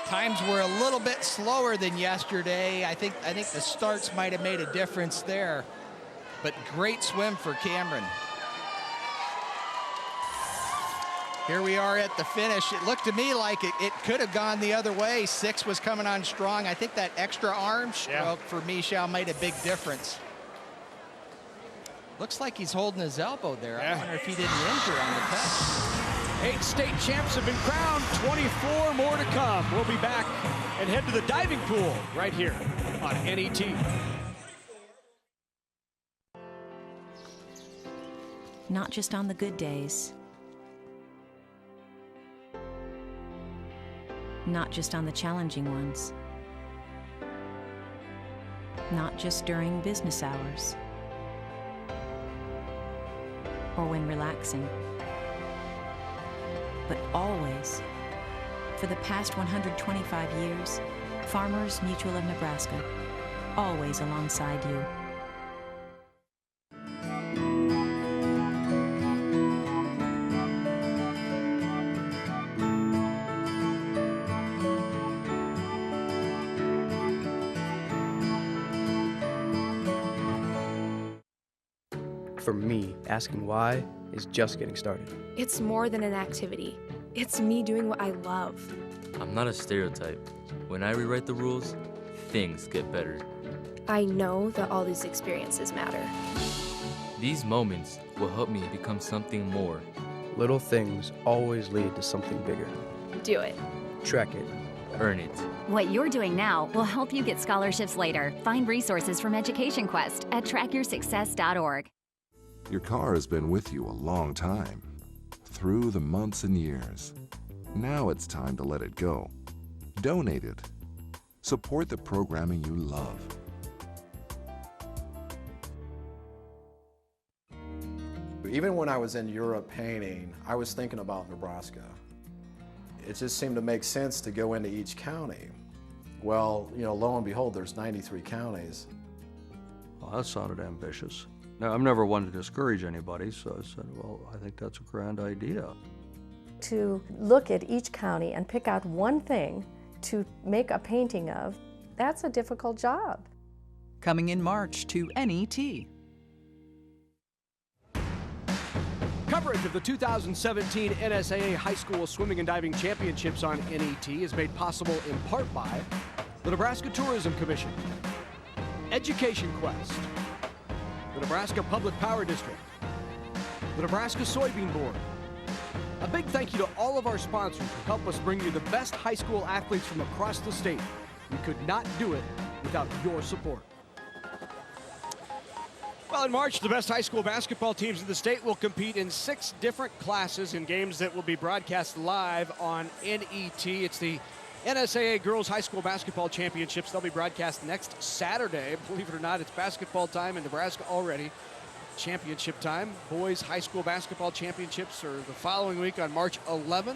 Times were a little bit slower than yesterday. I think the starts might have made a difference there. But great swim for Cameron. Here we are at the finish. It looked to me like it could have gone the other way. 6 was coming on strong. I think that extra arm stroke for Michel made a big difference. Looks like he's holding his elbow there. I wonder if he didn't injure on the test. 8 state champs have been crowned, 24 more to come. We'll be back and head to the diving pool right here on NET. Not just on the good days. Not just on the challenging ones. Not just during business hours. Or when relaxing. But always. For the past 125 years, Farmers Mutual of Nebraska, always alongside you. For me, asking why is just getting started. It's more than an activity. It's me doing what I love. I'm not a stereotype. When I rewrite the rules, things get better. I know that all these experiences matter. These moments will help me become something more. Little things always lead to something bigger. Do it. Trek it. Earn it. What you're doing now will help you get scholarships later. Find resources from Education Quest at trackyoursuccess.org. Your car has been with you a long time, through the months and years. Now it's time to let it go. Donate it. Support the programming you love. Even when I was in Europe painting, I was thinking about Nebraska. It just seemed to make sense to go into each county. Well, lo and behold, there's 93 counties. Well, that sounded ambitious. Now, I've never wanted to discourage anybody, so I said, well, I think that's a grand idea. To look at each county and pick out one thing to make a painting of, that's a difficult job. Coming in March to NET. Coverage of the 2017 NSAA High School Swimming and Diving Championships on NET is made possible in part by the Nebraska Tourism Commission, Education Quest, the Nebraska Public Power District, the Nebraska Soybean Board. A big thank you to all of our sponsors who help us bring you the best high school athletes from across the state. We could not do it without your support. Well, in March, the best high school basketball teams in the state will compete in 6 different classes in games that will be broadcast live on NET. It's the NSAA Girls High School Basketball Championships. They'll be broadcast next Saturday. Believe it or not, it's basketball time in Nebraska already. Championship time. Boys High School Basketball Championships are the following week on March 11th.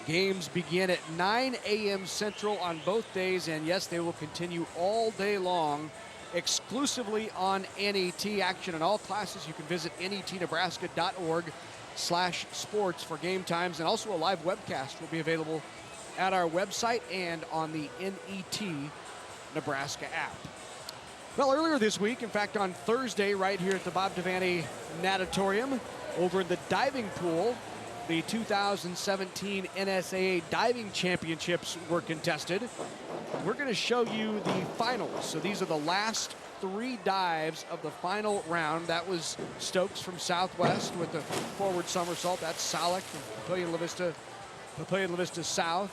Games begin at 9 a.m. Central on both days, and yes, they will continue all day long exclusively on NET. Action in all classes. You can visit netnebraska.org/sports for game times, and also a live webcast will be available at our website and on the NET Nebraska app. Well, earlier this week, in fact on Thursday, right here at the Bob Devaney Natatorium, over in the diving pool, the 2017 NSAA Diving Championships were contested. We're going to show you the finals. So these are the last 3 dives of the final round. That was Stokes from Southwest with the forward somersault. That's Salek from Papillion La Vista South.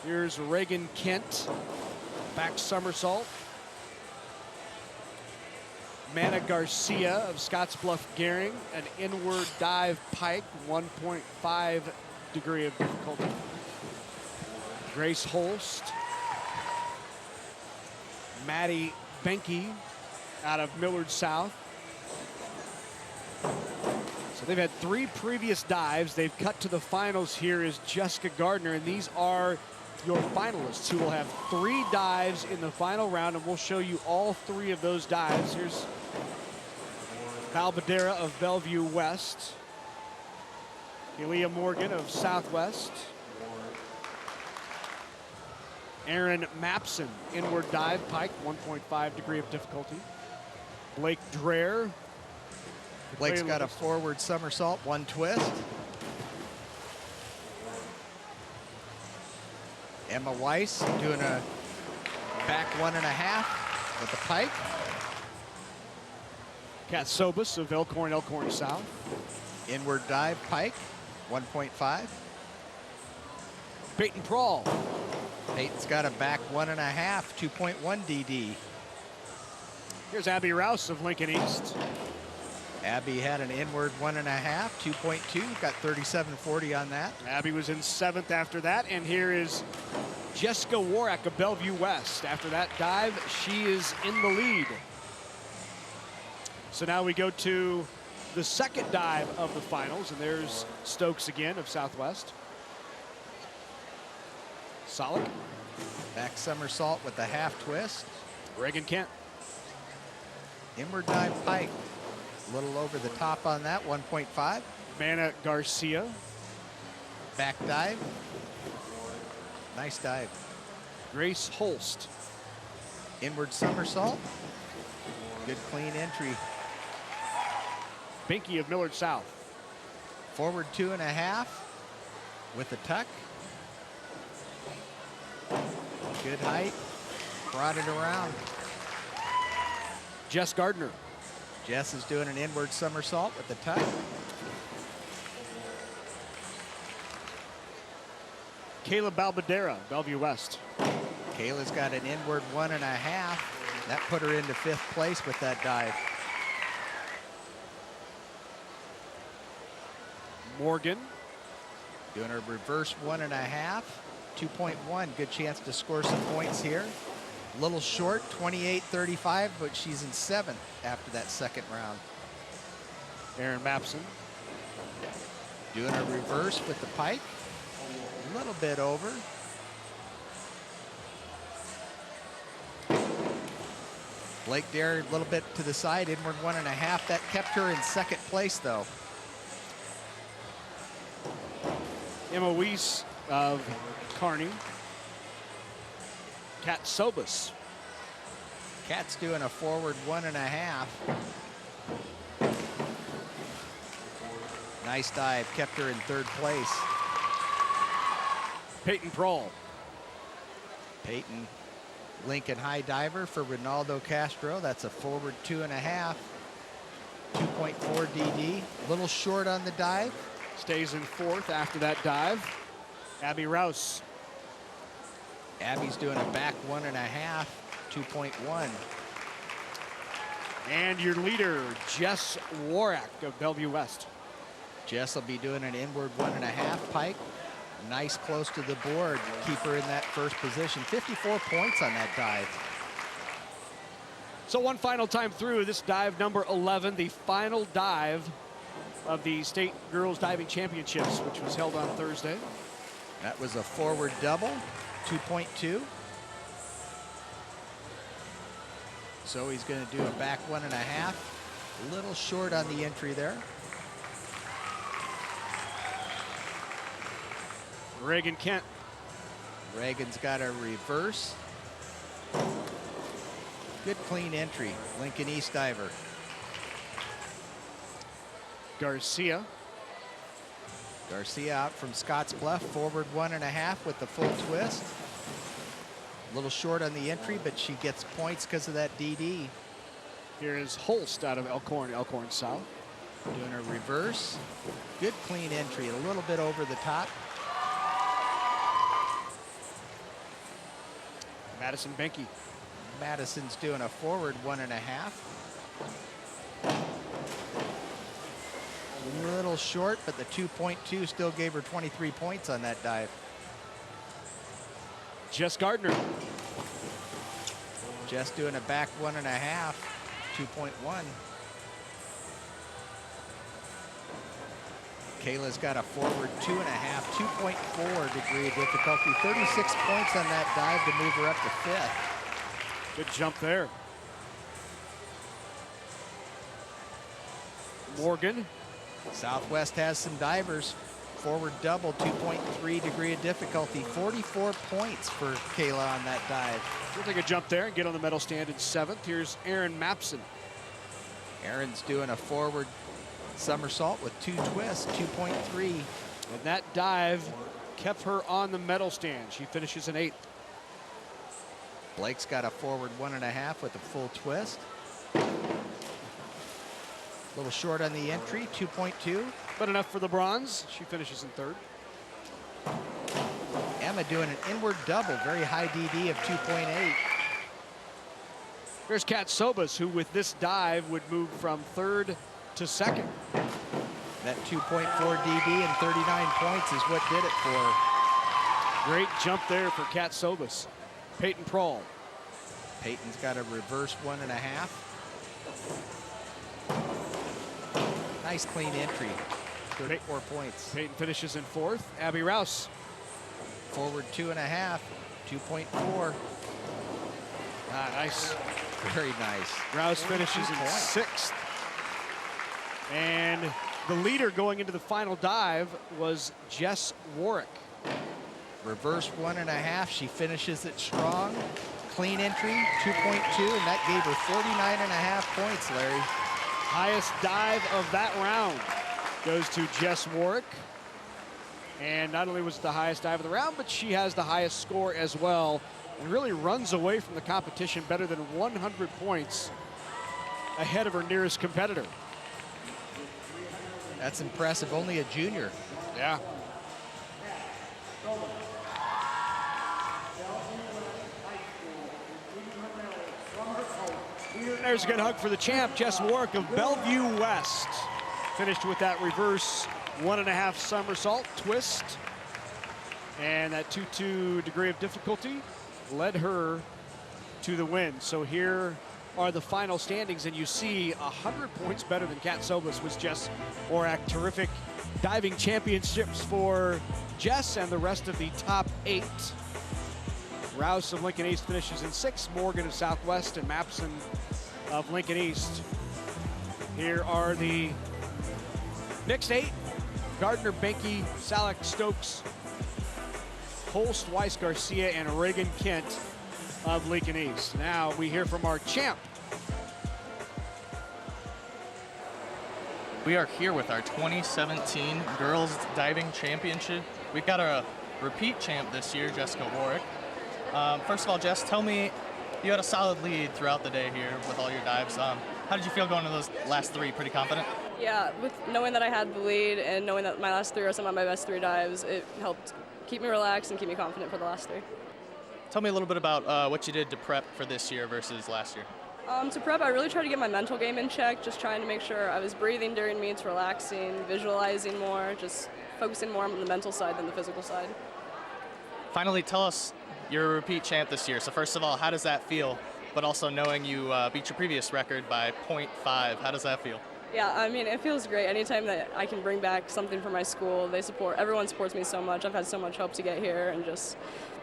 Here's Reagan Kent, back somersault. Manna Garcia of Scottsbluff Gehring, an inward dive pike, 1.5 degree of difficulty. Grace Holst. Maddie Benke out of Millard South. So they've had 3 previous dives. They've cut to the finals. Here is Jessica Gardner, and these are your finalists who will have 3 dives in the final round, and we'll show you all 3 of those dives. Here's Val Badera of Bellevue West. Kelia Morgan of Southwest. Aaron Mapson, inward dive pike, 1.5 degree of difficulty. Blake Dreher. Blake's got a forward somersault, 1 twist. Emma Weiss doing a back 1.5 with the pike. Kat Sobus of Elkhorn South. Inward dive pike, 1.5. Peyton Prawl. Peyton's got a back 1.5, 2.1 DD. Here's Abby Rouse of Lincoln East. Abby had an inward 1.5, 2.2, got 37.40 on that. Abby was in 7th after that, and here is Jessica Warwick of Bellevue West. After that dive, she is in the lead. So now we go to the second dive of the finals, and there's Stokes again of Southwest. Solid. Back somersault with the half twist. Reagan Kent. Inward dive pike. A little over the top on that, 1.5. Mana Garcia. Back dive. Nice dive. Grace Holst. Inward somersault. Good clean entry. Binky of Millard South. Forward 2.5 with the tuck. Good height. Brought it around. Jess Gardner. Jess is doing an inward somersault with the tuck. Kayla Balbadera, Bellevue West. Kayla's got an inward 1.5. That put her into 5th place with that dive. Morgan. Doing a reverse 1.5, 2.1. Good chance to score some points here. A little short, 28.35, but she's in 7th after that second round. Aaron Mapson. Doing a reverse with the pike. A little bit over. Blake Dare a little bit to the side, inward 1.5. That kept her in 2nd place though. Emma Weiss of Kearney. Kat Sobus. Kat's doing a forward 1.5. Nice dive, kept her in 3rd place. Peyton Prawl. Peyton, Lincoln high diver for Ronaldo Castro. That's a forward 2.5, 2.4 DD. A little short on the dive. Stays in 4th after that dive. Abby Rouse. Abby's doing a back 1.5, 2.1. And your leader, Jess Warwick of Bellevue West. Jess will be doing an inward 1.5 pike. Nice close to the board. Keep her in that 1st position. 54 points on that dive. So one final time through this dive number 11, the final dive of the State Girls Diving Championships, which was held on Thursday. That was a forward double, 2.2. So he's going to do a back 1.5. A little short on the entry there. Reagan Kent. Reagan's got a reverse. Good clean entry. Lincoln East diver. Garcia. Garcia out from Scotts Bluff, forward 1.5 with the full twist. A little short on the entry, but she gets points because of that DD. Here is Holst out of Elkhorn South. Doing a reverse. Good clean entry, a little bit over the top. Madison Benke. Madison's doing a forward 1.5. A little short, but the 2.2 still gave her 23 points on that dive. Jess Gardner. Jess doing a back 1.5, 2.1. Kayla's got a forward 2.5, 2.4 degree of difficulty. 36 points on that dive to move her up to 5th. Good jump there. Morgan. Southwest has some divers. Forward double, 2.3 degree of difficulty, 44 points for Kayla on that dive. She'll take a jump there and get on the medal stand in 7th. Here's Erin Mapson. Erin's doing a forward somersault with 2 twists, 2.3. And that dive kept her on the medal stand. She finishes in 8th. Blake's got a forward 1.5 with a full twist. A little short on the entry, 2.2. But enough for the bronze. She finishes in 3rd. Emma doing an inward double, very high DD of 2.8. Here's Kat Sobas, who with this dive would move from 3rd to 2nd. That 2.4 DD and 39 points is what did it for her. Great jump there for Kat Sobas. Peyton Prohl. Peyton's got a reverse 1.5. Nice clean entry, 34 points. Peyton finishes in 4th. Abby Rouse. Forward 2.5, 2.4. Ah, nice. Very nice. Rouse finishes in 6th. And the leader going into the final dive was Jess Warwick. Reverse 1.5, she finishes it strong. Clean entry, 2.2, and that gave her 49.5 points, Larry. Highest dive of that round goes to Jess Warwick. And not only was it the highest dive of the round, but she has the highest score as well, and really runs away from the competition better than 100 points ahead of her nearest competitor. That's impressive, only a junior. Yeah. There's a good hug for the champ, Jess Warwick of Bellevue West. Finished with that reverse 1.5 somersault twist. And that 2.2 degree of difficulty led her to the win. So here are the final standings, and you see 100 points better than Kat Sobas was Jess Warwick. Terrific diving championships for Jess and the rest of the top 8. Rouse of Lincoln East finishes in 6th, Morgan of Southwest, and Mapson of Lincoln East. Here are the next 8. Gardner, Benke, Salek, Stokes, Holst, Weiss, Garcia, and Reagan Kent of Lincoln East. Now we hear from our champ. We are here with our 2017 Girls Diving Championship. We've got a repeat champ this year, Jessica Warwick. First of all, Jess, tell me, you had a solid lead throughout the day here with all your dives. How did you feel going to those last 3? Pretty confident? Yeah, with knowing that I had the lead and knowing that my last 3 are some of my best 3 dives, it helped keep me relaxed and keep me confident for the last 3. Tell me a little bit about what you did to prep for this year versus last year. To prep, I really tried to get my mental game in check, just trying to make sure I was breathing during meets, relaxing, visualizing more, just focusing more on the mental side than the physical side. Finally, tell us, you're a repeat champ this year, so first of all, how does that feel? But also knowing you beat your previous record by 0.5, how does that feel? Yeah, I mean, it feels great. Anytime that I can bring back something for my school, everyone supports me so much. I've had so much help to get here, and just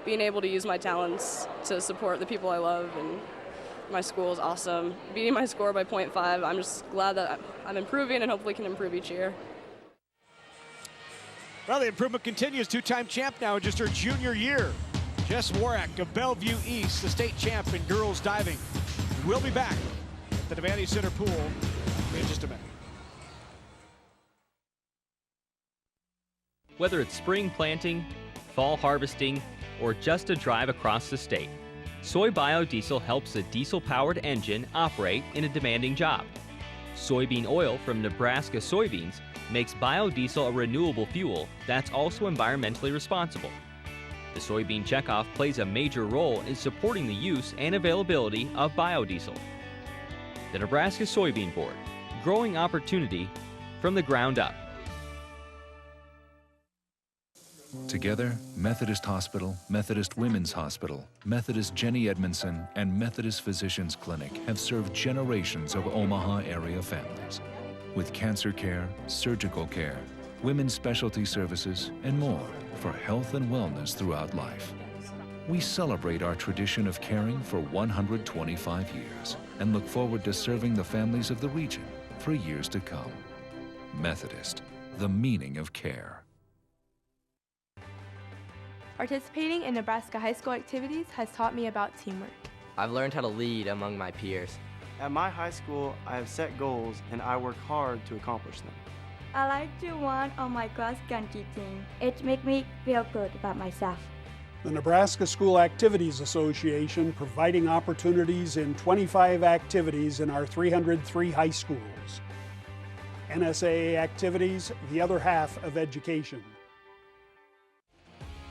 being able to use my talents to support the people I love and my school is awesome. Beating my score by 0.5, I'm just glad that I'm improving and hopefully can improve each year. Well, the improvement continues. 2-time champ now in just her junior year. Jess Warwick of Bellevue East, the state champ in girls diving. We'll be back at the Devaney Center pool in just a minute. Whether it's spring planting, fall harvesting, or just a drive across the state, soy biodiesel helps a diesel-powered engine operate in a demanding job. Soybean oil from Nebraska soybeans makes biodiesel a renewable fuel that's also environmentally responsible. The soybean checkoff plays a major role in supporting the use and availability of biodiesel. The Nebraska Soybean Board, growing opportunity from the ground up. Together, Methodist Hospital, Methodist Women's Hospital, Methodist Jenny Edmondson, and Methodist Physicians Clinic have served generations of Omaha area families with cancer care, surgical care, women's specialty services, and more for health and wellness throughout life. We celebrate our tradition of caring for 125 years and look forward to serving the families of the region for years to come. Methodist, the meaning of care. Participating in Nebraska high school activities has taught me about teamwork. I've learned how to lead among my peers. At my high school, I have set goals and I work hard to accomplish them. I like to run on my cross country team. It makes me feel good about myself. The Nebraska School Activities Association providing opportunities in 25 activities in our 303 high schools. NSAA activities, the other half of education.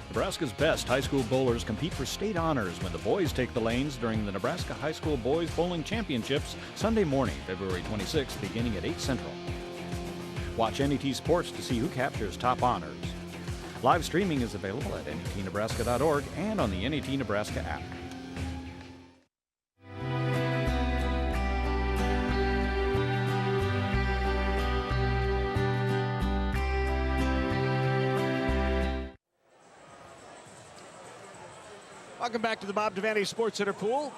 Nebraska's best high school bowlers compete for state honors when the boys take the lanes during the Nebraska High School Boys Bowling Championships Sunday morning, February 26th, beginning at 8 Central. Watch NET Sports to see who captures top honors. Live streaming is available at netnebraska.org and on the NET Nebraska app. Welcome back to the Bob Devaney Sports Center pool.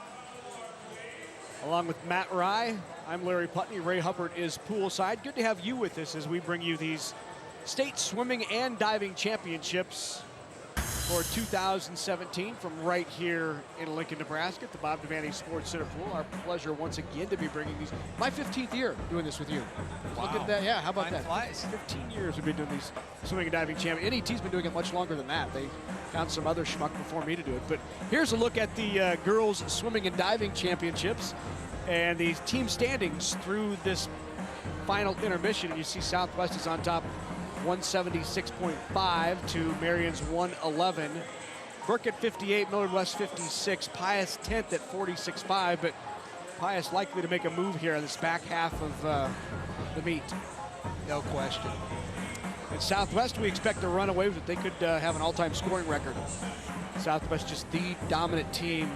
Along with Matt Rye, I'm Larry Putney. Ray Hubbard is poolside. Good to have you with us as we bring you these state swimming and diving championships for 2017 from right here in Lincoln, Nebraska at the Bob Devaney Sports Center pool. Our pleasure once again to be bringing these. My 15th year doing this with you. Wow. Look at that. Yeah, how about that? Flies. 15 years we've been doing these swimming and diving championships. NET's been doing it much longer than that. They found some other schmuck before me to do it. But here's a look at the girls swimming and diving championships and the team standings through this final intermission. And you see Southwest is on top, 176.5 to Marion's 111. Burke at 58, Millard West 56, Pius 10th at 46.5, but Pius likely to make a move here in this back half of the meet. No question. And Southwest, we expect to run away with it. They could have an all-time scoring record. Southwest just the dominant team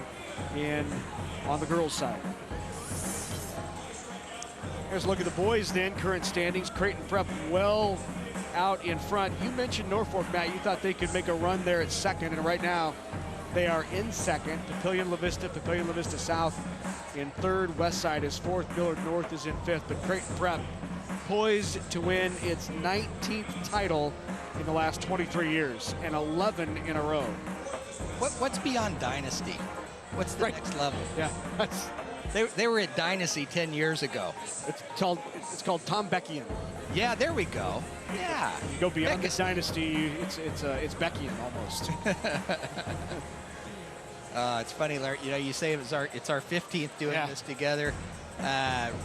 on the girls' side. Here's a look at the boys then, current standings. Creighton Prep well out in front. You mentioned Norfolk, Matt. You thought they could make a run there at second, and right now they are in second. Papillion La Vista South in third. Westside is fourth. Millard North is in fifth, but Creighton Prep poised to win its 19th title in the last 23 years and 11 in a row. What's beyond dynasty? What's the next level? Yeah, that's. They were at Dynasty 10 years ago. It's called Tom Beckian. Yeah, there we go. Yeah. You go beyond the Dynasty, it's Beckian almost. It's funny, Larry. You know, you say it's our 15th doing this together.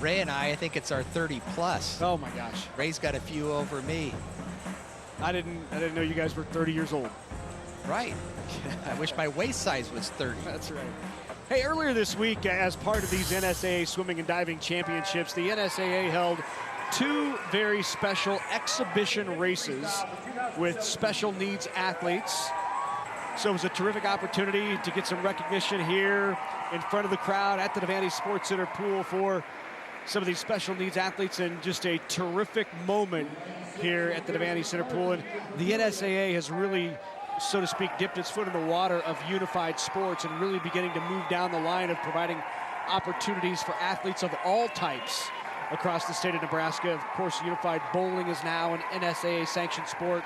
Ray and I think it's our 30 plus. Oh my gosh. Ray's got a few over me. I didn't know you guys were 30 years old. Right. I wish my waist size was 30. That's right. Hey, earlier this week, as part of these NSAA Swimming and Diving Championships, the NSAA held two very special exhibition races with special needs athletes. So it was a terrific opportunity to get some recognition here in front of the crowd at the Devaney Sports Center pool for some of these special needs athletes, and just a terrific moment here at the Devaney Center pool. And the NSAA has really, so to speak, dipped its foot in the water of unified sports and really beginning to move down the line of providing opportunities for athletes of all types across the state of Nebraska. Of course, unified bowling is now an NSAA sanctioned sport.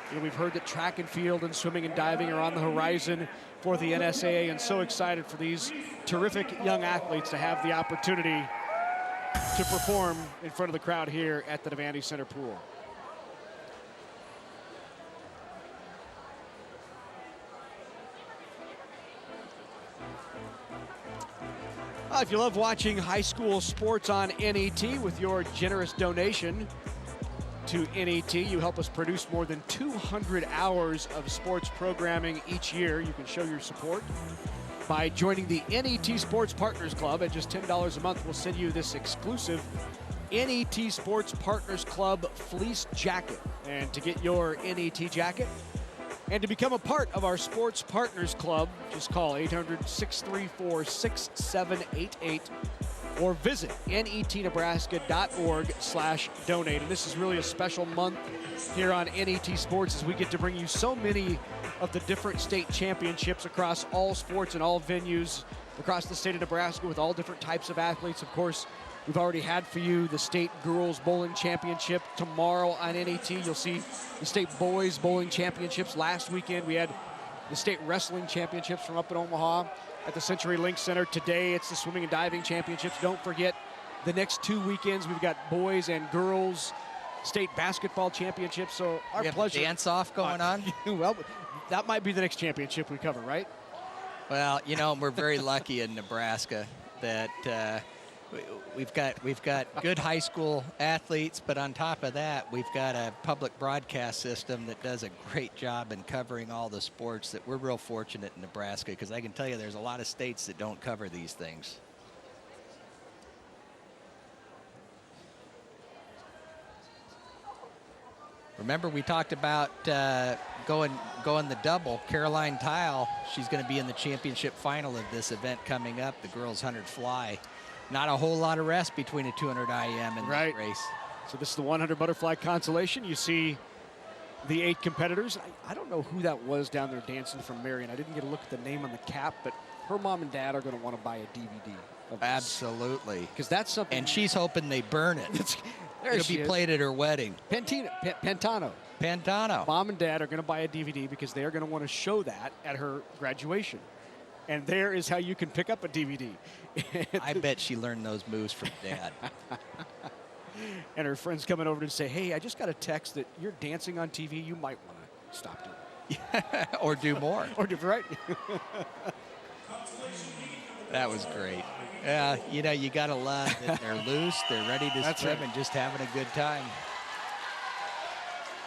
You know, we've heard that track and field and swimming and diving are on the horizon for the NSAA, and so excited for these terrific young athletes to have the opportunity to perform in front of the crowd here at the Devaney Center pool. If you love watching high school sports on NET, with your generous donation to NET, you help us produce more than 200 hours of sports programming each year. You can show your support by joining the NET Sports Partners Club. At just $10 a month, we'll send you this exclusive NET Sports Partners Club fleece jacket. And to get your NET jacket and to become a part of our Sports Partners Club, just call 800-634-6788 or visit netnebraska.org/donate. And this is really a special month here on NET Sports, as we get to bring you so many of the different state championships across all sports and all venues across the state of Nebraska with all different types of athletes. Of course, we've already had for you the State Girls Bowling Championship. Tomorrow on NET, you'll see the State Boys Bowling Championships. Last weekend, we had the state wrestling championships from up in Omaha at the CenturyLink Center. Today it's the swimming and diving championships. Don't forget the next 2 weekends we've got boys and girls state basketball championships. So our pleasure. Dance off going on. Well, that might be the next championship we cover, right? Well, you know, we're very lucky in Nebraska that we've got good high school athletes, but on top of that, we've got a public broadcast system that does a great job in covering all the sports. That we're real fortunate in Nebraska, because I can tell you there's a lot of states that don't cover these things. Remember, we talked about going the double. Caroline Tile, she's going to be in the championship final of this event coming up, the girls 100 fly. Not a whole lot of rest between a 200 IM and right. the race. So this is the 100 butterfly consolation. You see the 8 competitors. I don't know who that was down there dancing from Marion. I didn't get a look at the name on the cap, but her mom and dad are going to want to buy a DVD. Absolutely. Because that's something. And she's hoping they burn it. It'll be played at her wedding. Pantano. Mom and dad are going to buy a DVD because they are going to want to show that at her graduation. And there is how you can pick up a DVD. I bet she learned those moves from Dad. And her friend's coming over to say, hey, I just got a text that you're dancing on TV. You might want to stop doing it. Or do more. Or do, right. That was great. Yeah, you know, you got to love that they're loose, they're ready to swim, right. and just having a good time.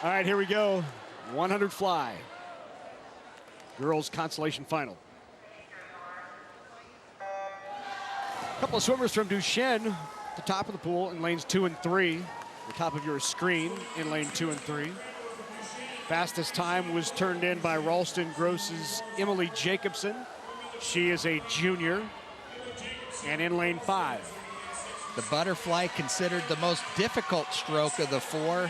All right, here we go. 100 fly. Girls consolation final. A couple of swimmers from Duchesne at the top of the pool in lanes 2 and 3. The top of your screen in lane 2 and 3. Fastest time was turned in by Ralston Gross's Emily Jacobson. She is a junior. And in lane 5. The butterfly, considered the most difficult stroke of the 4,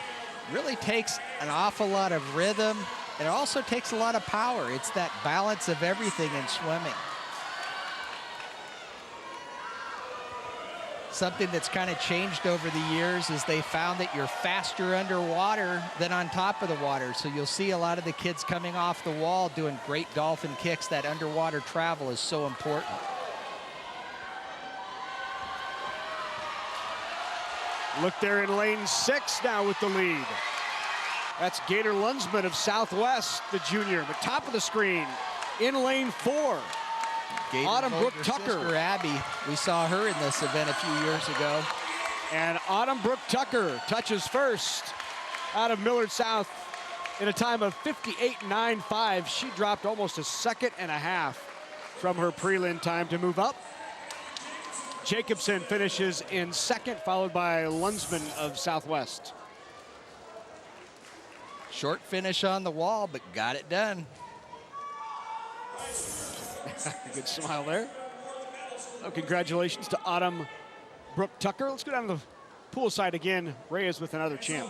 really takes an awful lot of rhythm. It also takes a lot of power. It's that balance of everything in swimming. Something that's kind of changed over the years is they found that you're faster underwater than on top of the water. So you'll see a lot of the kids coming off the wall doing great dolphin kicks. That underwater travel is so important. Look there in lane 6 now with the lead. That's Gator Lunsman of Southwest, the junior. But top of the screen in lane 4. Gator Autumn Brooke Tucker. Sister Abby, we saw her in this event a few years ago. And Autumn Brooke Tucker touches first out of Millard South in a time of 58.95. She dropped almost a second and a half from her prelim time to move up. Jacobson finishes in second, followed by Lunsman of Southwest. Short finish on the wall, but got it done. Good smile there. Oh, congratulations to Autumn Brooke Tucker. Let's go down to the pool side again. Reyes with another champ.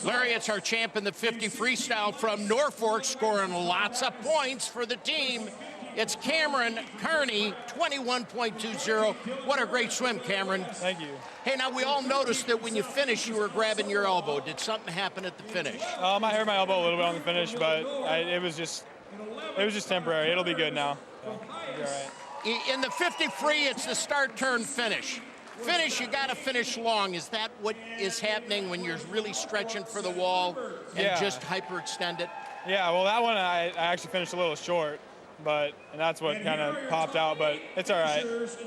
Larry, it's our champ in the 50 freestyle from Norfolk, scoring lots of points for the team. It's Cameron Kearney, 21.20. What a great swim, Cameron. Thank you. Hey, now we all noticed that when you finished, you were grabbing your elbow. Did something happen at the finish? I hurt my elbow a little bit on the finish, but it was just temporary. It'll be good now. So it'll be all right. In the 50 free, it's the start, turn, finish. Finish, you got to finish long. Is that what is happening when you're really stretching for the wall and just hyperextend it? Yeah, well, that one I actually finished a little short. And that's what kind of popped out, but it's all right. It was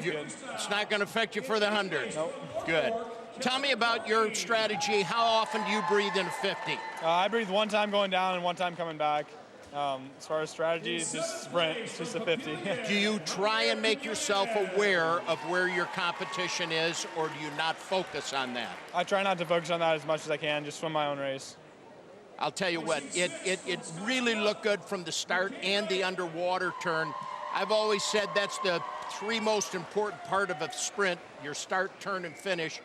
good. It's not going to affect you for the 100. Nope. Good. Tell me about your strategy. How often do you breathe in a 50? I breathe one time going down and one time coming back. As far as strategy, it's just sprint. It's just a 50. Do you try and make yourself aware of where your competition is, or do you not focus on that? I try not to focus on that as much as I can, just swim my own race. I'll tell you what, it really looked good from the start and the underwater turn. I've always said that's the 3 most important part of a sprint, your start, turn, and finish.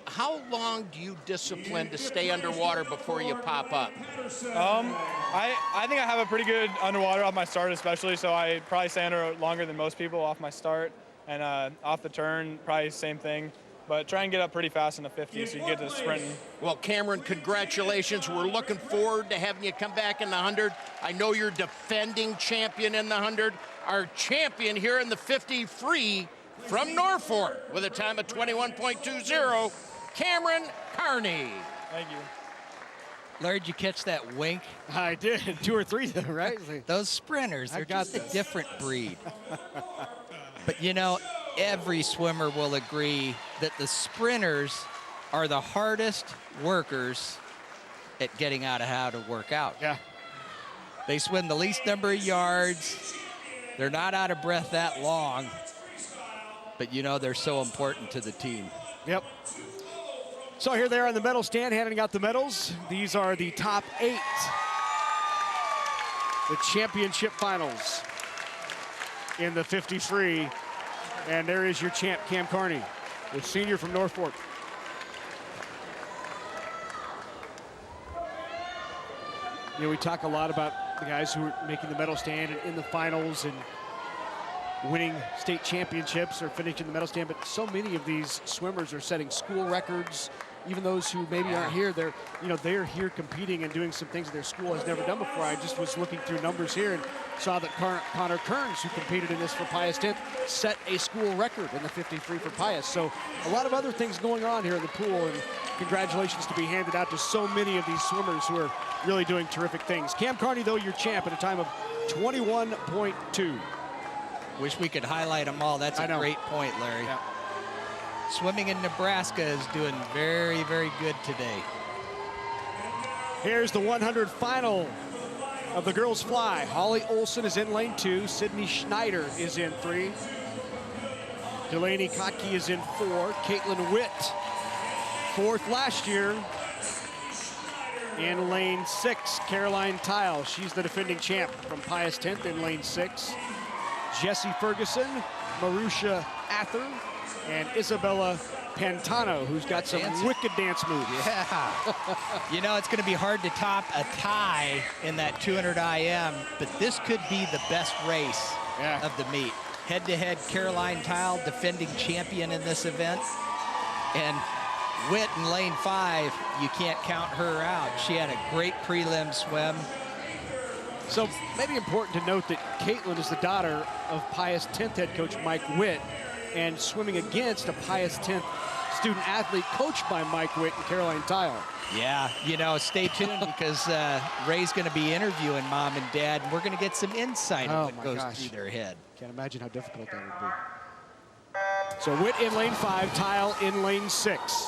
How long do you discipline to stay underwater before you pop up? I think I have a pretty good underwater off my start especially, so I probably stay under longer than most people off my start. And off the turn, probably same thing. but try and get up pretty fast in the 50 so you get to the sprinting. Well, Cameron, congratulations. We're looking forward to having you come back in the 100. I know you're defending champion in the 100. Our champion here in the 50 free from Norfolk with a time of 21.20, Cameron Carney. Thank you. Larry, did you catch that wink? I did. 2 or 3, right? Those sprinters, they're just a different breed. But you know, every swimmer will agree that the sprinters are the hardest workers at getting out of how to work out. Yeah. They swim the least number of yards. They're not out of breath that long. But you know, they're so important to the team. Yep. So here they are on the medal stand, handing out the medals. These are the top 8. The championship finals in the 50 free. And there is your champ, Cam Carney, the senior from Norfolk. You know, we talk a lot about the guys who are making the medal stand and in the finals and winning state championships or finishing the medal stand, but so many of these swimmers are setting school records. Even those who maybe aren't here, they're here competing and doing some things that their school has never done before. I just was looking through numbers here and saw that Connor Kearns, who competed in this for Pius 10th, set a school record in the 50 free for Pius. So a lot of other things going on here in the pool, and congratulations to be handed out to so many of these swimmers who are really doing terrific things. Cam Carney, though, your champ at a time of 21.2. Wish we could highlight them all. That's a great point, Larry. Yeah. Swimming in Nebraska is doing very, very good today. Here's the 100 final of the girls fly. Holly Olson is in lane 2. Sydney Schneider is in 3. Delaney Kotke is in 4. Caitlin Witt, 4th last year. In lane 6, Caroline Tile. She's the defending champ from Pius 10th in lane 6. Jessie Ferguson, Marusha Ather, and Isabella Pantano, who's got some wicked dance moves. Yeah. You know, it's going to be hard to top a tie in that 200 IM, but this could be the best race of the meet. Head-to-head, Caroline Tile, defending champion in this event. And Witt in lane 5, you can't count her out. She had a great prelim swim. So maybe important to note that Caitlin is the daughter of Pius 10th head coach Mike Witt, and swimming against a Pius 10th student athlete coached by Mike Witt and Caroline Tile. Yeah, you know, stay tuned because Ray's going to be interviewing mom and dad, and we're going to get some insight on what goes through their head. Can't imagine how difficult that would be. So Witt in lane 5, Tile in lane 6.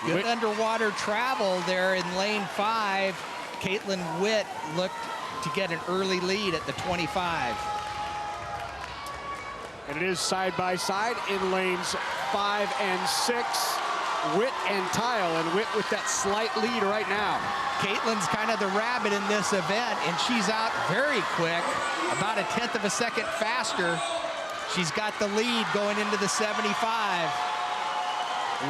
Good underwater travel there in lane 5. Caitlin Witt looked to get an early lead at the 25. And it is side by side in lanes 5 and 6. Witt and Tile, and Witt with that slight lead right now. Caitlin's kind of the rabbit in this event, and she's out very quick, about a 1/10 of a second faster. She's got the lead going into the 75.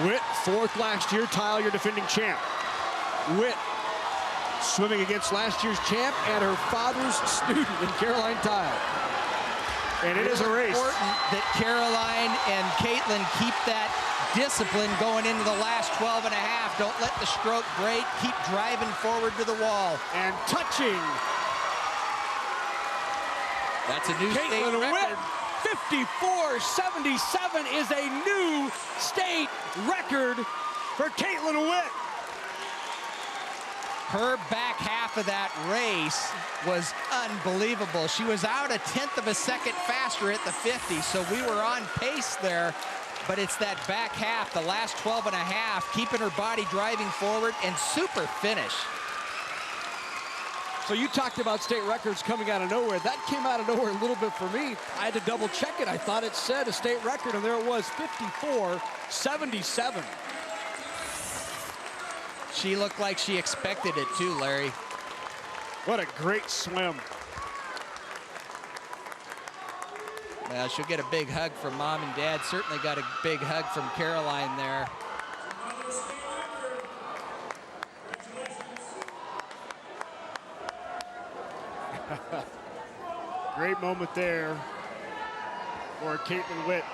Witt, 4th last year. Tile, your defending champ. Witt swimming against last year's champ and her father's student in Caroline Tile. And it is a race. It's important that Caroline and Caitlin keep that discipline going into the last 12 and a half. Don't let the stroke break. Keep driving forward to the wall. And touching. That's a new state Caitlin record. Witt, 54.77 is a new state record for Caitlin Witt. Her back half of that race was unbelievable. She was out a 1/10 of a second faster at the 50, so we were on pace there. But it's that back half, the last 12 and a half, keeping her body driving forward, and super finish. So you talked about state records coming out of nowhere. That came out of nowhere a little bit for me. I had to double check it. I thought it said a state record, and there it was, 54.77. She looked like she expected it too, Larry. What a great swim. Well, she'll get a big hug from mom and dad. Certainly got a big hug from Caroline there. Great moment there for Caitlin Witt.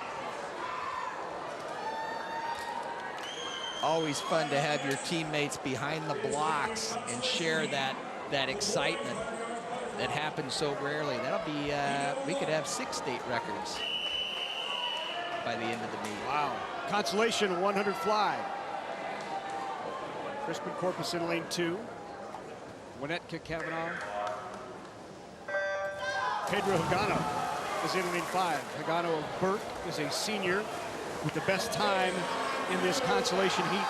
always fun to have your teammates behind the blocks and share that excitement that happens so rarely. That'll be, we could have 6 state records by the end of the meet. Wow. Consolation 100 fly. Crispin Corpus in lane 2. Winnetka Kavanaugh. Pedro Hagano is in lane 5. Hagano of Burke is a senior with the best time in this consolation heat.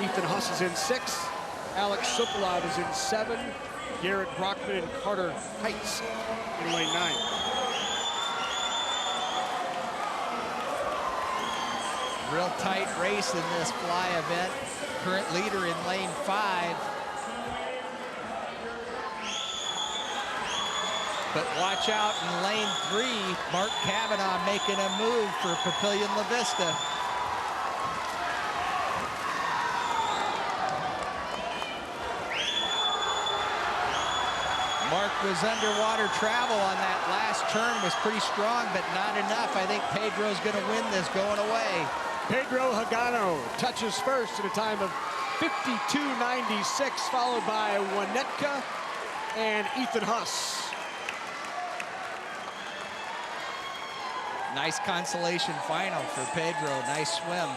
Ethan Huss is in 6. Alex Sokolov is in 7. Garrett Brockman and Carter Heights in lane 9. Real tight race in this fly event. Current leader in lane 5. But watch out in lane 3, Mark Kavanaugh making a move for Papillion La Vista. Mark was underwater travel on that last turn, was pretty strong, but not enough. I think Pedro's gonna win this going away. Pedro Hagano touches first at a time of 52.96, followed by Winnetka and Ethan Huss. Nice consolation final for Pedro, nice swim.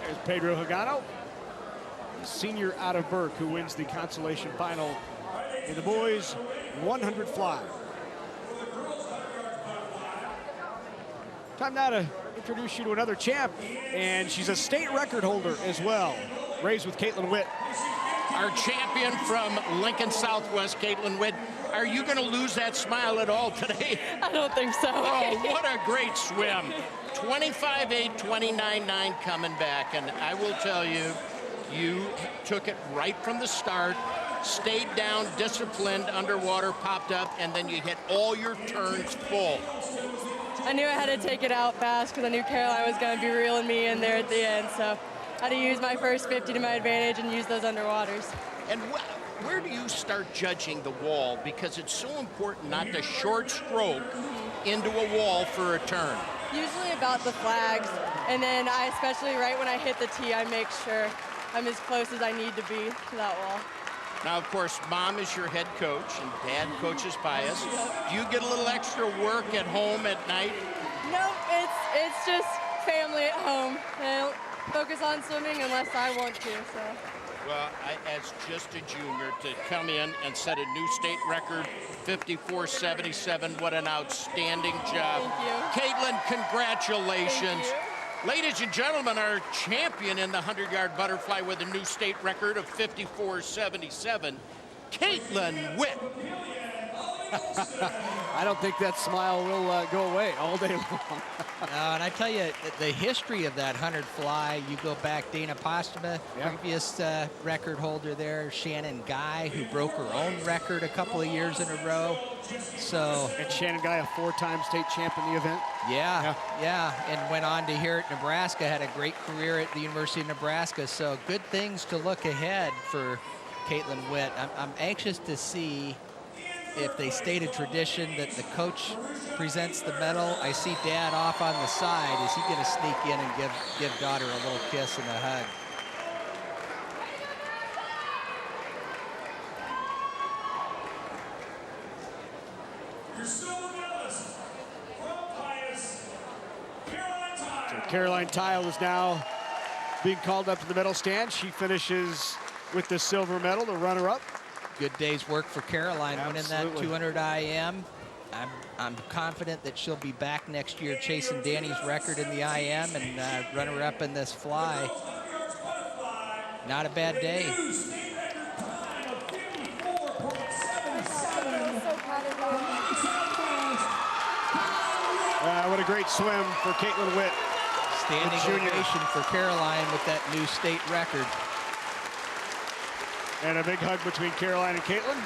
There's Pedro Hagano, senior out of Burke, who wins the consolation final in the boys 100 fly. Time now to introduce you to another champ, and she's a state record holder as well. Raised with Caitlin Witt. Our champion from Lincoln Southwest, Caitlin Witt. Are you going to lose that smile at all today? I don't think so. Oh, what a great swim. 25.8, 29.9 coming back. And I will tell you, you took it right from the start, stayed down, disciplined, underwater, popped up, and then you hit all your turns full. I knew I had to take it out fast because I knew Caroline was going to be reeling me in there at the end. So I had to use my first 50 to my advantage and use those underwaters. And where do you start judging the wall? Because it's so important not to short stroke into a wall for a turn. Usually about the flags, and then especially right when I hit the tee, I make sure I'm as close as I need to be to that wall. Now, of course, Mom is your head coach, and Dad coaches Pius. Do you get a little extra work at home at night? No, it's just family at home. I don't focus on swimming unless I want to. So. Well, as just a junior, to come in and set a new state record, 54.77, what an outstanding job. Thank you. Caitlin, congratulations. Ladies and gentlemen, our champion in the 100-yard butterfly with a new state record of 54.77, Caitlin Witt. I don't think that smile will go away all day long. And I tell you, the history of that 100 fly, you go back, Dana Postuma, previous record holder there, Shannon Guy, who broke her own record a couple of years in a row. So, and Shannon Guy, a 4-time state champ in the event. Yeah, and went on to here at Nebraska, had a great career at the University of Nebraska. So good things to look ahead for Caitlin Witt. I'm anxious to see if they state a tradition that the coach presents the medal. I see Dad off on the side. Is he going to sneak in and give daughter a little kiss and a hug? So Caroline Tile is now being called up to the medal stand. She finishes with the silver medal, the runner-up. Good day's work for Caroline winning that 200 IM. I'm confident that she'll be back next year chasing Danny's record in the IM and runner-up in this fly. Not a bad day. What a great swim for Caitlin Witt. Standing ovation for Caroline with that new state record. And a big hug between Caroline and Caitlin.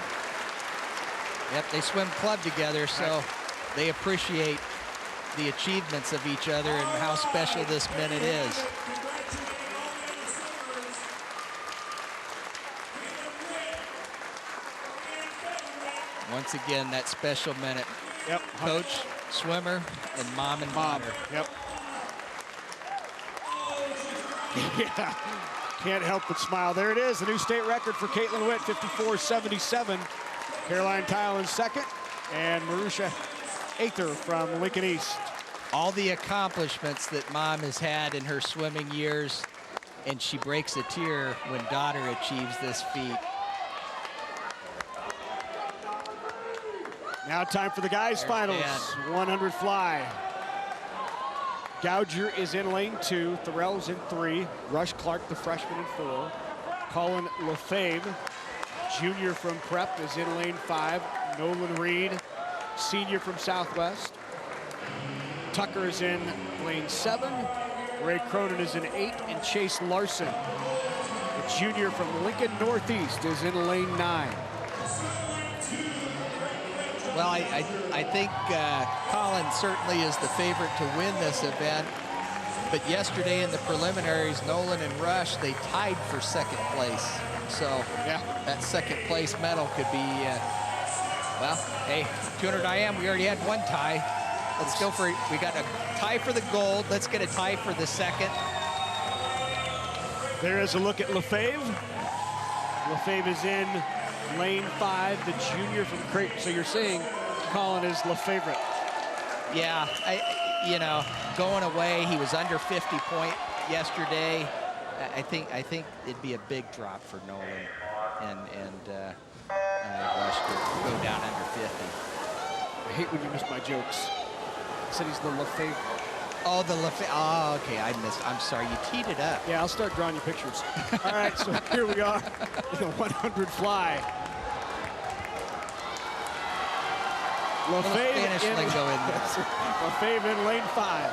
Yep, they swim club together, so they appreciate the achievements of each other and how special this minute is. Once again, that special minute. Yep. Coach, swimmer, and mom and daughter. Yep. Yeah. Can't help but smile. There it is, the new state record for Caitlin Witt, 54.77. Caroline Kyle in second, and Marusha Ather from Lincoln East. All the accomplishments that mom has had in her swimming years, and she breaks a tear when daughter achieves this feat. Now time for the guys' finals. 100 fly. Gouger is in lane 2. Thorell's in 3. Rush Clark, the freshman, in 4. Colin Lefebvre, junior from Prep, is in lane 5. Nolan Reed, senior from Southwest. Tucker is in lane 7. Ray Cronin is in 8. And Chase Larson, the junior from Lincoln Northeast, is in lane 9. Well, I think Colin certainly is the favorite to win this event. But yesterday in the preliminaries, Nolan and Rush, they tied for second place. So yeah, that second place medal could be, well, hey, 200 IM, we already had one tie. Let's go for it. We got a tie for the gold. Let's get a tie for the second. There is a look at Lefebvre. Lefebvre is in lane 5, the junior from Creighton. So you're saying Colin is Lefebvre. Yeah, you know, going away, he was under 50 point yesterday. I think it'd be a big drop for Nolan and Rush to go down under 50. I hate when you miss my jokes. I said he's the Lefebvre. Oh, the Lefebvre. Oh, okay, I missed. I'm sorry, you teed it up. Yeah, I'll start drawing you pictures. All right, so here we are in the 100 fly. Lefebvre in lane 5.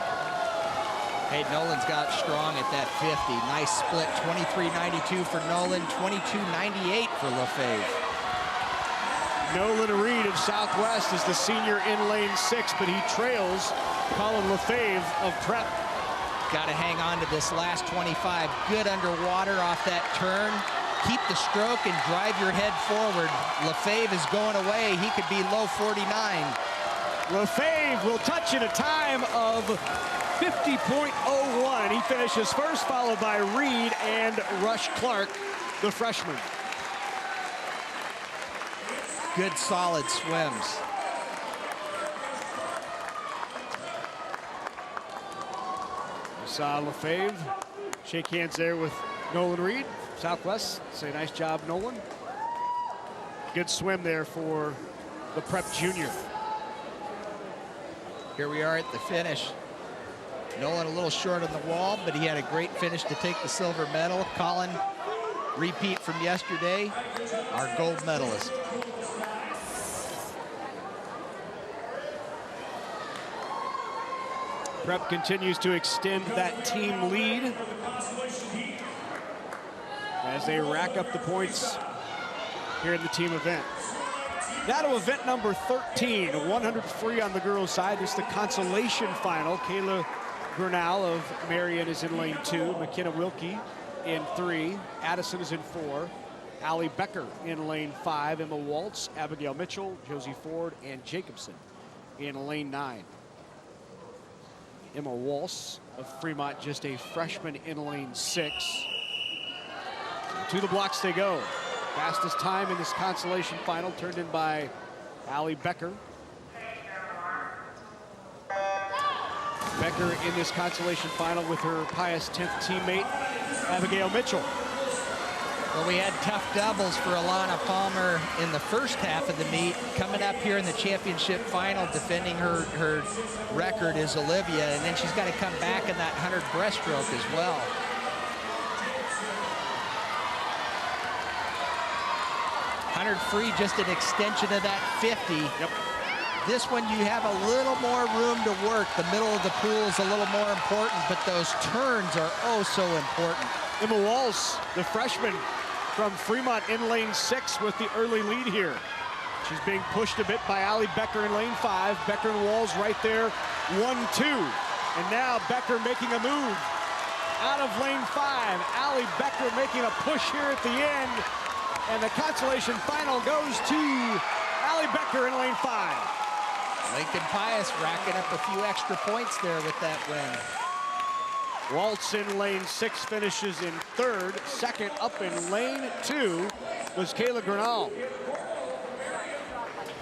Hey, Nolan's got strong at that 50. Nice split, 23.92 for Nolan, 22.98 for Lefebvre. Nolan Reed of Southwest is the senior in lane 6, but he trails Colin Lefebvre of Prep. Got to hang on to this last 25. Good underwater off that turn. Keep the stroke and drive your head forward. Lefebvre is going away. He could be low 49. Lefebvre will touch in a time of 50.01. He finishes first, followed by Reed and Rush Clark, the freshman. Good, solid swims. You saw Lefebvre shake hands there with Nolan Reed, Southwest. Say nice job, Nolan. Good swim there for the Prep junior. Here we are at the finish. Nolan a little short on the wall, but he had a great finish to take the silver medal. Colin, repeat from yesterday, our gold medalist. Prep continues to extend that team lead as they rack up the points here in the team event. Now to event number 13, 100 free on the girls' side. This is the consolation final. Kayla Grinnell of Marion is in lane 2. McKenna Wilkie in 3. Addison is in 4. Allie Becker in lane 5. Emma Waltz, Abigail Mitchell, Josie Ford, and Jacobson in lane 9. Emma Waltz of Fremont, just a freshman in lane 6. To the blocks they go. Fastest time in this consolation final turned in by Allie Becker. Becker in this consolation final with her Pius 10th teammate, Abigail Mitchell. Well, we had tough doubles for Alana Palmer in the first half of the meet. Coming up here in the championship final, defending her record is Olivia, and then she's got to come back in that 100 breaststroke as well. Free, just an extension of that 50. Yep. This one you have a little more room to work. The middle of the pool is a little more important, but those turns are oh so important. Emma Walsh, the freshman from Fremont in lane 6 with the early lead here. She's being pushed a bit by Allie Becker in lane 5. Becker and Walls right there, 1-2. And now Becker making a move out of lane 5. Allie Becker making a push here at the end. And the consolation final goes to Allie Becker in lane 5. Lincoln Pius racking up a few extra points there with that win. Waltz in lane 6 finishes in 3rd. 2nd up in lane 2 was Kayla Granal.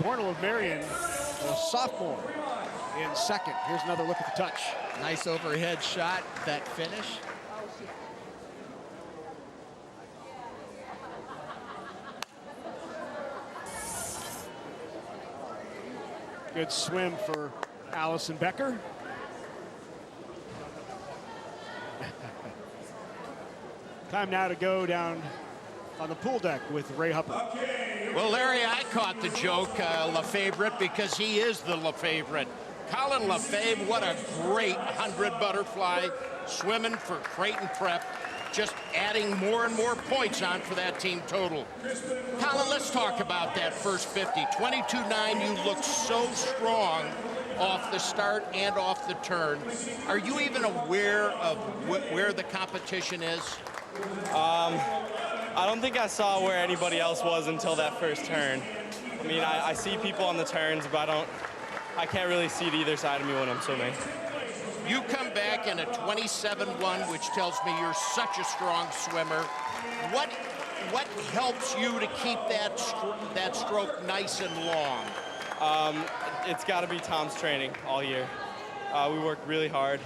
Cornell of Marion, a sophomore, in 2nd. Here's another look at the touch. Nice overhead shot, that finish. Good swim for Allison Becker. Time now to go down on the pool deck with Ray Hupper. Well, Larry, I caught the joke, LaFavorite, because he is the LaFavorite. Colin LaFave, what a great 100 butterfly swimming for Creighton Prep, just adding more and more points on for that team total. Colin, let's talk about that first 50. 22.9, you look so strong off the start and off the turn. Are you even aware of where the competition is? I don't think I saw where anybody else was until that first turn. I mean, I see people on the turns, but I can't really see to either side of me when I'm swimming. You come back in a 27.1, which tells me you're such a strong swimmer. What helps you to keep that stroke nice and long? It's got to be Tom's training all year. We work really hard,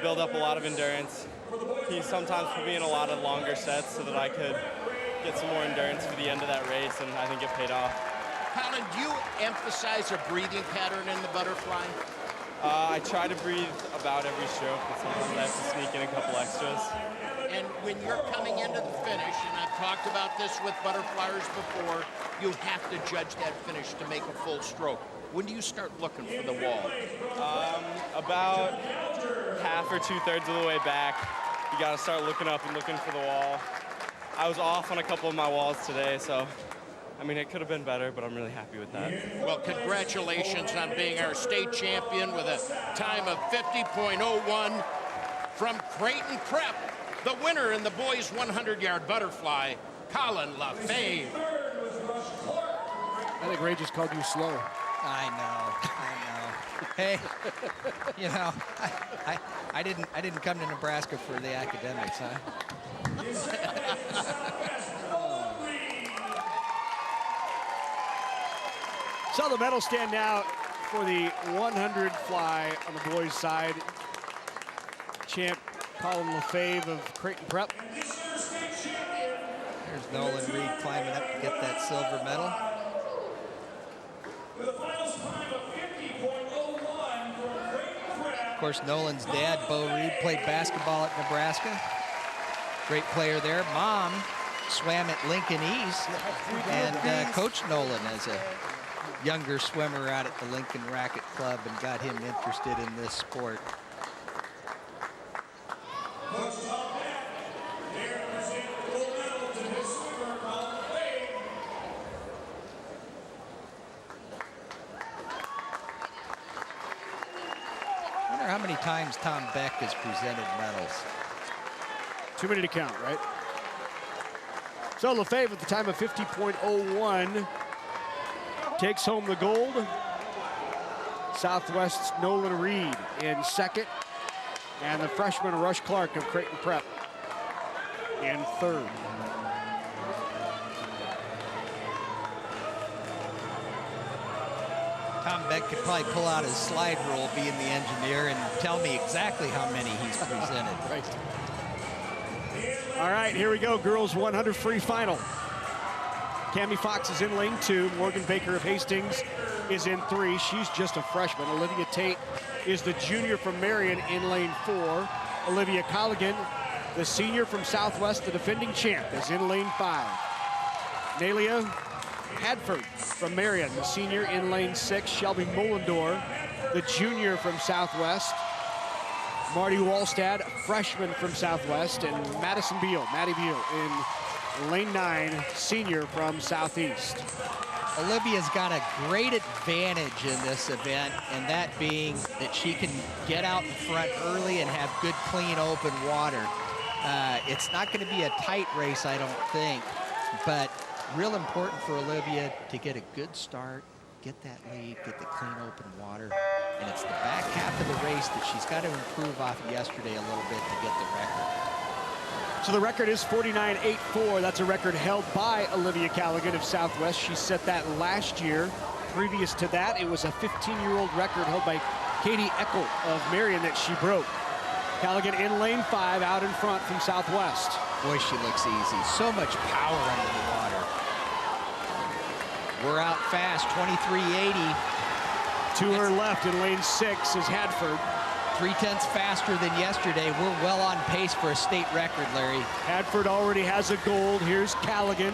build up a lot of endurance. He sometimes put me in a lot of longer sets so that I could get some more endurance for the end of that race, and I think it paid off. Colin, do you emphasize a breathing pattern in the butterfly? I try to breathe about every stroke, but sometimes I have to sneak in a couple extras. And when you're coming into the finish, and I've talked about this with butterflyers before, you have to judge that finish to make a full stroke. When do you start looking for the wall? About half or 2/3 of the way back. You got to start looking up and looking for the wall. I was off on a couple of my walls today, so I mean, it could have been better, but I'm really happy with that. Well, congratulations on being our state champion with a time of 50.01 from Creighton Prep. The winner in the boys 100-yard butterfly, Colin LaFave. I think Ray just called you slow. I know. Hey, you know, I didn't come to Nebraska for the academics, huh? So the medal stand now for the 100 fly on the boys' side. Champ Colin LaFave of Creighton Prep. There's Nolan Reed climbing up to get that silver medal. Of course, Nolan's dad, Bo Reed, played basketball at Nebraska. Great player there. Mom swam at Lincoln East and coached Nolan as a younger swimmer out at the Lincoln Racket Club and got him interested in this sport. I wonder how many times Tom Beck has presented medals. Too many to count, right? So LaFave at the time of 50.01 takes home the gold. Southwest's Nolan Reed in second. And the freshman Rush Clark of Creighton Prep in third. Tom Beck could probably pull out his slide rule being the engineer and tell me exactly how many he's presented. Right. All right, here we go, girls 100 free final. Cammie Fox is in lane 2. Morgan Baker of Hastings is in 3. She's just a freshman. Olivia Tate is the junior from Marion in lane 4. Olivia Colligan, the senior from Southwest, the defending champ, is in lane 5. Nalia Hadford from Marion, the senior in lane 6. Shelby Mullendor, the junior from Southwest. Marty Wallstad, freshman from Southwest, and Maddie Beal in lane 9, senior from Southeast. Olivia's got a great advantage in this event, and that being that she can get out in front early and have good, clean, open water. It's not going to be a tight race, I don't think, but real important for Olivia to get a good start, get that lead, get the clean, open water. And it's the back half of the race that she's got to improve off of yesterday a little bit to get the record. So the record is 49.84. That's a record held by Olivia Callaghan of Southwest. She set that last year. Previous to that, it was a 15-year-old record held by Katie Eckel of Marion that she broke. Callaghan in lane 5, out in front from Southwest. Boy, she looks easy. So much power under the water. We're out fast, 23.80. To her left in lane 6 is Hadford. 0.3 faster than yesterday. We're well on pace for a state record, Larry. Hadford already has a gold. Here's Callaghan.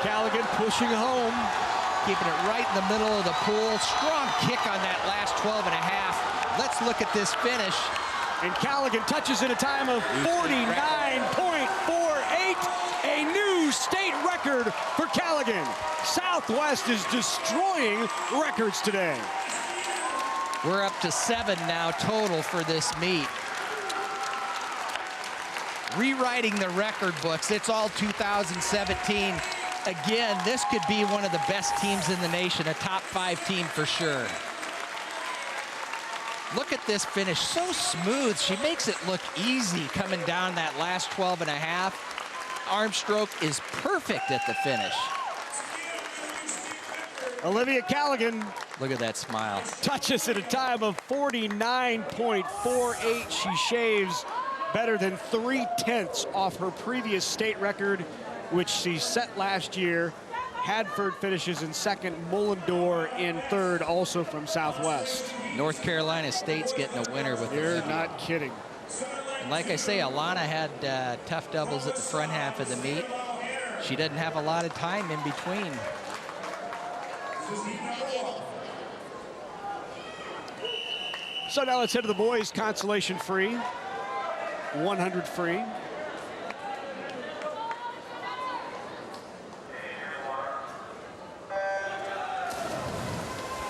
Callaghan pushing home. Keeping it right in the middle of the pool. Strong kick on that last 12.5. Let's look at this finish. And Callaghan touches in a time of 49.48. A new state record for Callaghan. Southwest is destroying records today. We're up to 7 now total for this meet. Rewriting the record books. It's all 2017. Again, this could be one of the best teams in the nation, a top 5 team for sure. Look at this finish, so smooth. She makes it look easy coming down that last 12.5. Arm stroke is perfect at the finish. Olivia Callaghan. Look at that smile. Touches at a time of 49.48. She shaves better than 0.3 off her previous state record, which she set last year. Hadford finishes in second, Mullendore in third, also from Southwest. North Carolina State's getting a winner with You're Olivia. not kidding. And like I say, Alana had tough doubles at the front half of the meet. She doesn't have a lot of time in between. So now let's head to the boys consolation free, 100 free.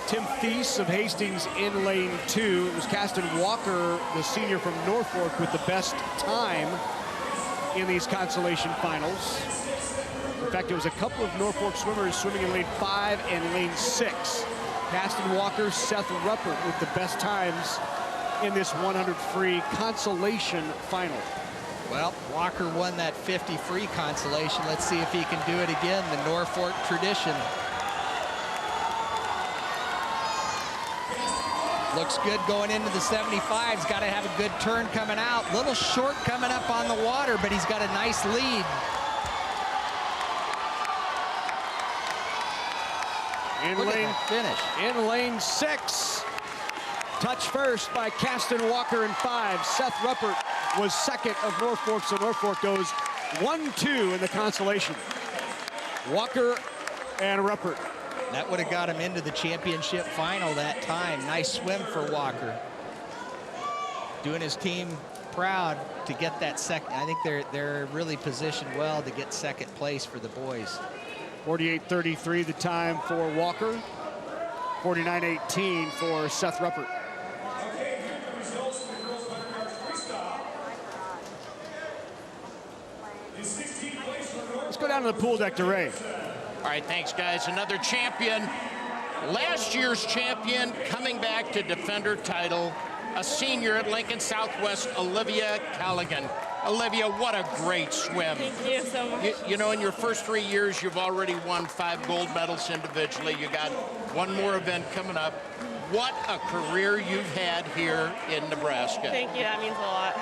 Tim Thies of Hastings in lane 2. It was Caston Walker, the senior from Norfolk, with the best time in these consolation finals. In fact, it was a couple of Norfolk swimmers swimming in lane 5 and lane 6. Caston Walker, Seth Ruppert with the best times in this 100 free consolation final. Well, Walker won that 50 free consolation. Let's see if he can do it again, the Norfolk tradition. Looks good going into the 75s. Got to have a good turn coming out. Little short coming up on the water, but he's got a nice lead. In lane 6. Touch first by Caston Walker in 5. Seth Ruppert was second of Norfolk, so Norfolk goes 1-2 in the consolation. Walker and Ruppert. That would have got him into the championship final that time. Nice swim for Walker. Doing his team proud to get that second. I think they're really positioned well to get second place for the boys. 48.33 the time for Walker. 49.18 for Seth Ruppert. Let's go down to the pool deck to Ray. All right, thanks, guys. Another champion. Last year's champion coming back to defend her title, a senior at Lincoln Southwest, Olivia Callaghan. Olivia, what a great swim. Thank you so much. You know, in your first 3 years, you've already won 5 gold medals individually. You got one more event coming up. What a career you've had here in Nebraska. Thank you, that means a lot.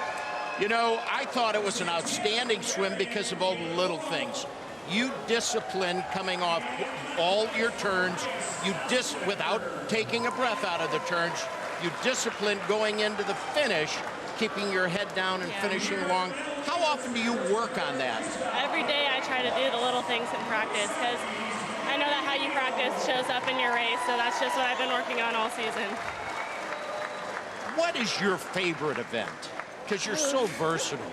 You know, I thought it was an outstanding swim because of all the little things. You discipline coming off all your turns. Without taking a breath out of the turns. You discipline going into the finish, keeping your head down and finishing long. How often do you work on that? Every day I try to do the little things in practice because I know that how you practice shows up in your race, so that's just what I've been working on all season. What is your favorite event? Because you're so versatile.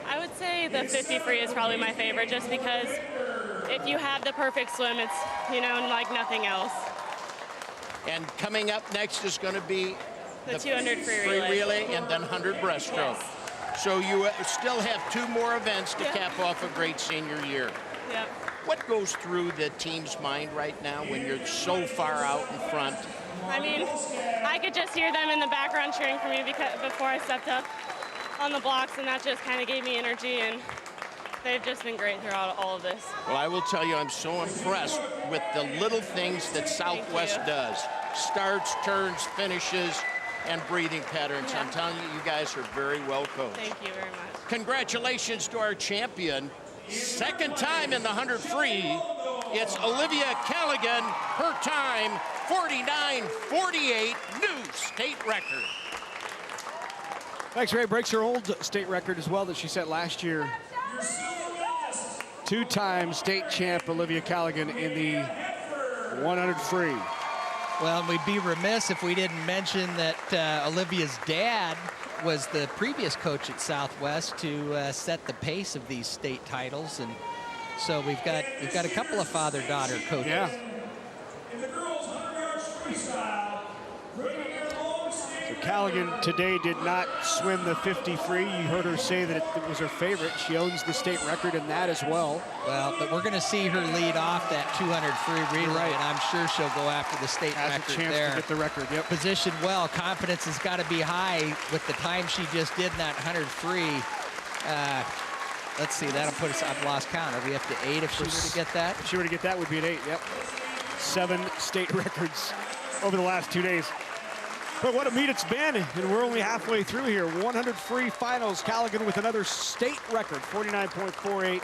I would say the 50 free is probably my favorite just because if you have the perfect swim, it's, you know, like nothing else. And coming up next is going to be the 200 free relay and then 100 breaststroke. Yes. So you still have 2 more events to cap off a great senior year. Yep. What goes through the team's mind right now when you're so far out in front? I mean, I could just hear them in the background cheering for me before I stepped up on the blocks, and that just kind of gave me energy, and they've just been great throughout all of this. Well, I will tell you, I'm so impressed with the little things that Southwest does. Starts, turns, finishes, and breathing patterns. Yeah. I'm telling you, you guys are very well coached. Thank you very much. Congratulations to our champion. Second time in the 100 free. It's Olivia Callaghan. Her time, 49:48, new state record. Thanks, Ray. Breaks her old state record as well that she set last year. 2-time state champ Olivia Callaghan in the 100 free. Well, and we'd be remiss if we didn't mention that Olivia's dad was the previous coach at Southwest to set the pace of these state titles, and so we've got a couple of father-daughter coaches. Yeah. So Callaghan today did not swim the 50 free. You heard her say that it was her favorite. She owns the state record in that as well. Well, but we're going to see her lead off that 200 free relay, right. And I'm sure she'll go after the state Has record a chance there. to get the record, yep. Positioned well. Confidence has got to be high with the time she just did in that 100 free. Let's see, that'll put us, I've lost count. Are we up to 8 if she were to get that? If she were to get that, would be an 8, yep. 7 state records over the last 2 days. But what a meet it's been, and we're only halfway through here. 100 free finals. Callaghan with another state record, 49.48.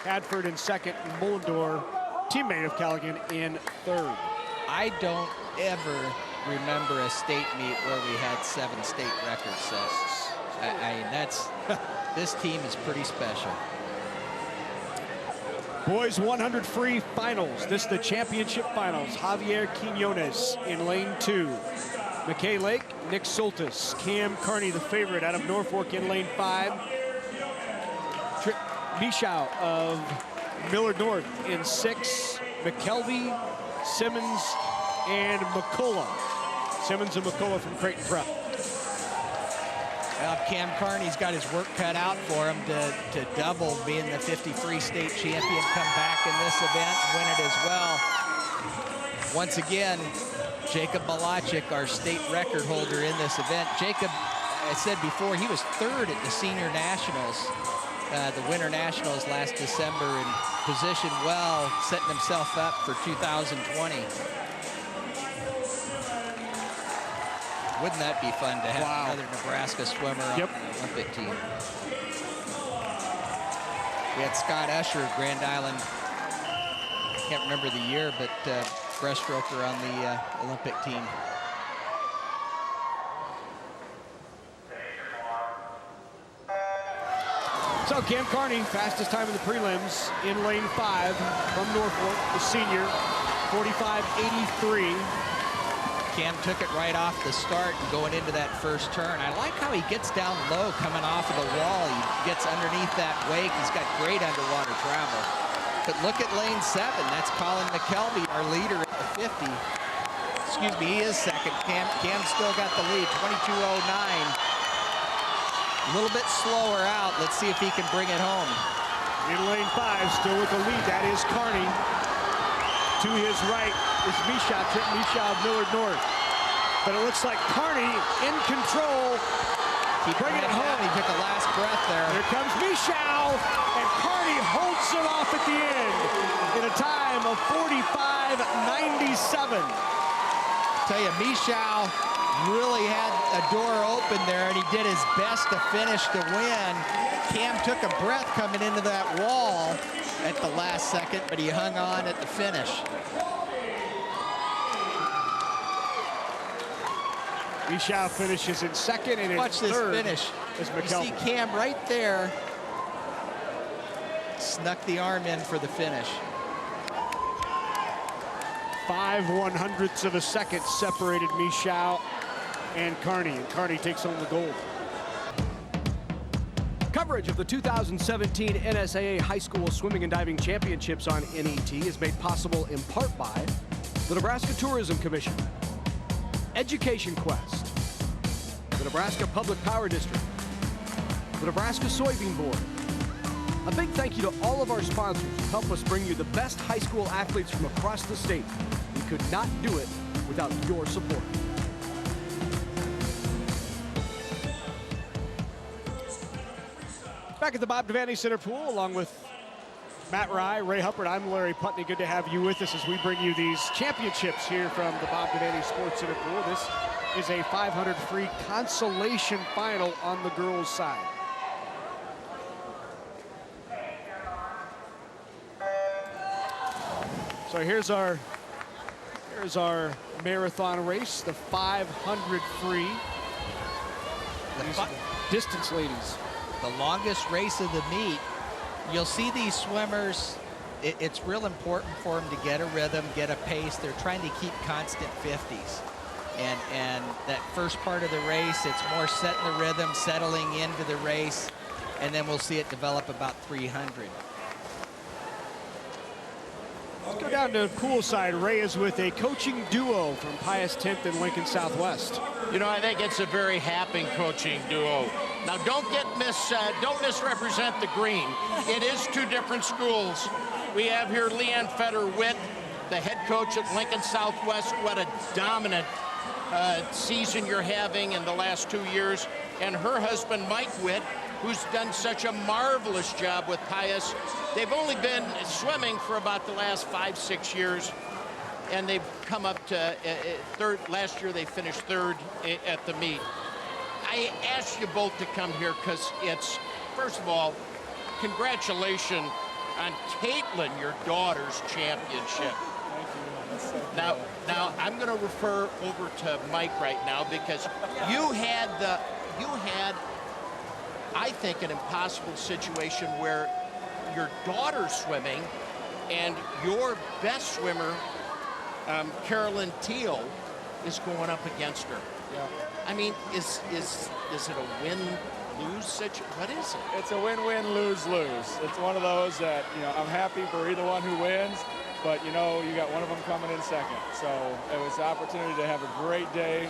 Hadford in second, and Mullendor, teammate of Callaghan, in third. I don't ever remember a state meet where we had 7 state record sets. I mean, that's, this team is pretty special. Boys 100 free finals. This is the championship finals. Javier Quinones in lane 2. McKay Lake, Nick Soltis, Cam Carney, the favorite out of Norfolk in lane 5. Trip Michow of Millard North in 6. McKelvey, Simmons, and McCullough. Simmons and McCullough from Creighton Prep. Well, Cam Carney's got his work cut out for him to double being the 50 free state champion, come back in this event and win it as well. Once again, Jacob Malachik, our state record holder in this event. Jacob, I said before, he was 3rd at the senior nationals, the winter nationals last December, and positioned well, setting himself up for 2020. Wouldn't that be fun to have another Nebraska swimmer on the Olympic team? We had Scott Usher, Grand Island, can't remember the year, but breaststroker on the Olympic team. So Cam Carney, fastest time in the prelims in lane 5 from Norfolk, the senior, 45.83. Cam took it right off the start and going into that first turn. I like how he gets down low coming off of the wall. He gets underneath that wake. He's got great underwater travel. But look at lane 7. That's Colin McKelvey, our leader at the 50. Excuse me, he is second. Cam's still got the lead, 22.09. A little bit slower out. Let's see if he can bring it home. In lane 5, still with the lead, that is Carney. To his right is Michow, Trent Michow of Millard North. But it looks like Carney in control. Bringing it home. He took a last breath there. Here comes Michow, and Carney holds it off at the end in a time of 45.97. Tell you, Michow really had a door open there, and he did his best to finish to win. Cam took a breath coming into that wall at the last second, but he hung on at the finish. Michow finishes in second, and watch this finish. You see Cam right there. Snuck the arm in for the finish. 5/100ths of a second separated Michow and Carney takes home the gold. Coverage of the 2017 NSAA High School Swimming and Diving Championships on NET is made possible in part by the Nebraska Tourism Commission, Education Quest, the Nebraska Public Power District, the Nebraska Soybean Board. A big thank you to all of our sponsors who help us bring you the best high school athletes from across the state. We could not do it without your support. Back at the Bob Devaney Center pool, along with Matt Rye, Ray Huppert, I'm Larry Putney. Good to have you with us as we bring you these championships here from the Bob Devaney Sports Center pool. This is a 500 free consolation final on the girls' side. So here's our marathon race, the 500 free. These are the distance ladies. The longest race of the meet. You'll see these swimmers, it's real important for them to get a rhythm, get a pace. They're trying to keep constant 50s. And that first part of the race, it's more setting the rhythm, settling into the race, and then we'll see it develop about 300. Let's go down to poolside. Ray is with a coaching duo from Pius 10th and Lincoln Southwest. You know, I think it's a very happy coaching duo. Now, don't misrepresent the green. It is two different schools. We have here Leanne Feder-Witt, the head coach at Lincoln Southwest. What a dominant season you're having in the last 2 years. And her husband, Mike Witt, who's done such a marvelous job with Pius. They've only been swimming for about the last 5-6 years, and they've come up to third. Last year they finished third at the meet. I asked you both to come here because it's, first of all, congratulations on Caitlin, your daughter's championship. Thank you. Now I'm going to refer over to Mike right now because you had, I think, an impossible situation where your daughter's swimming and your best swimmer, Carolyn Teal, is going up against her. Yeah. I mean, is it a win-lose situation? What is it? It's a win-win, lose-lose. It's one of those that, you know, I'm happy for either one who wins, but, you know, you got one of them coming in second. So it was an opportunity to have a great day,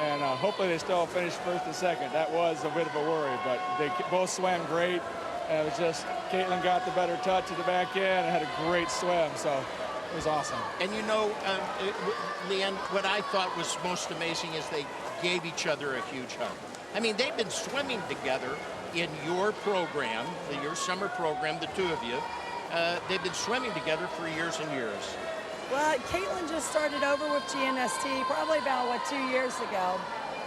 and hopefully they still finish first and second. That was a bit of a worry, but they both swam great. And it was just, Caitlin got the better touch at the back end and had a great swim, so it was awesome. And you know, Leanne, what I thought was most amazing is they gave each other a huge hug. I mean, they've been swimming together in your program, your summer program, the two of you. They've been swimming together for years and years. Well, Caitlin just started over with GNST probably about, 2 years ago.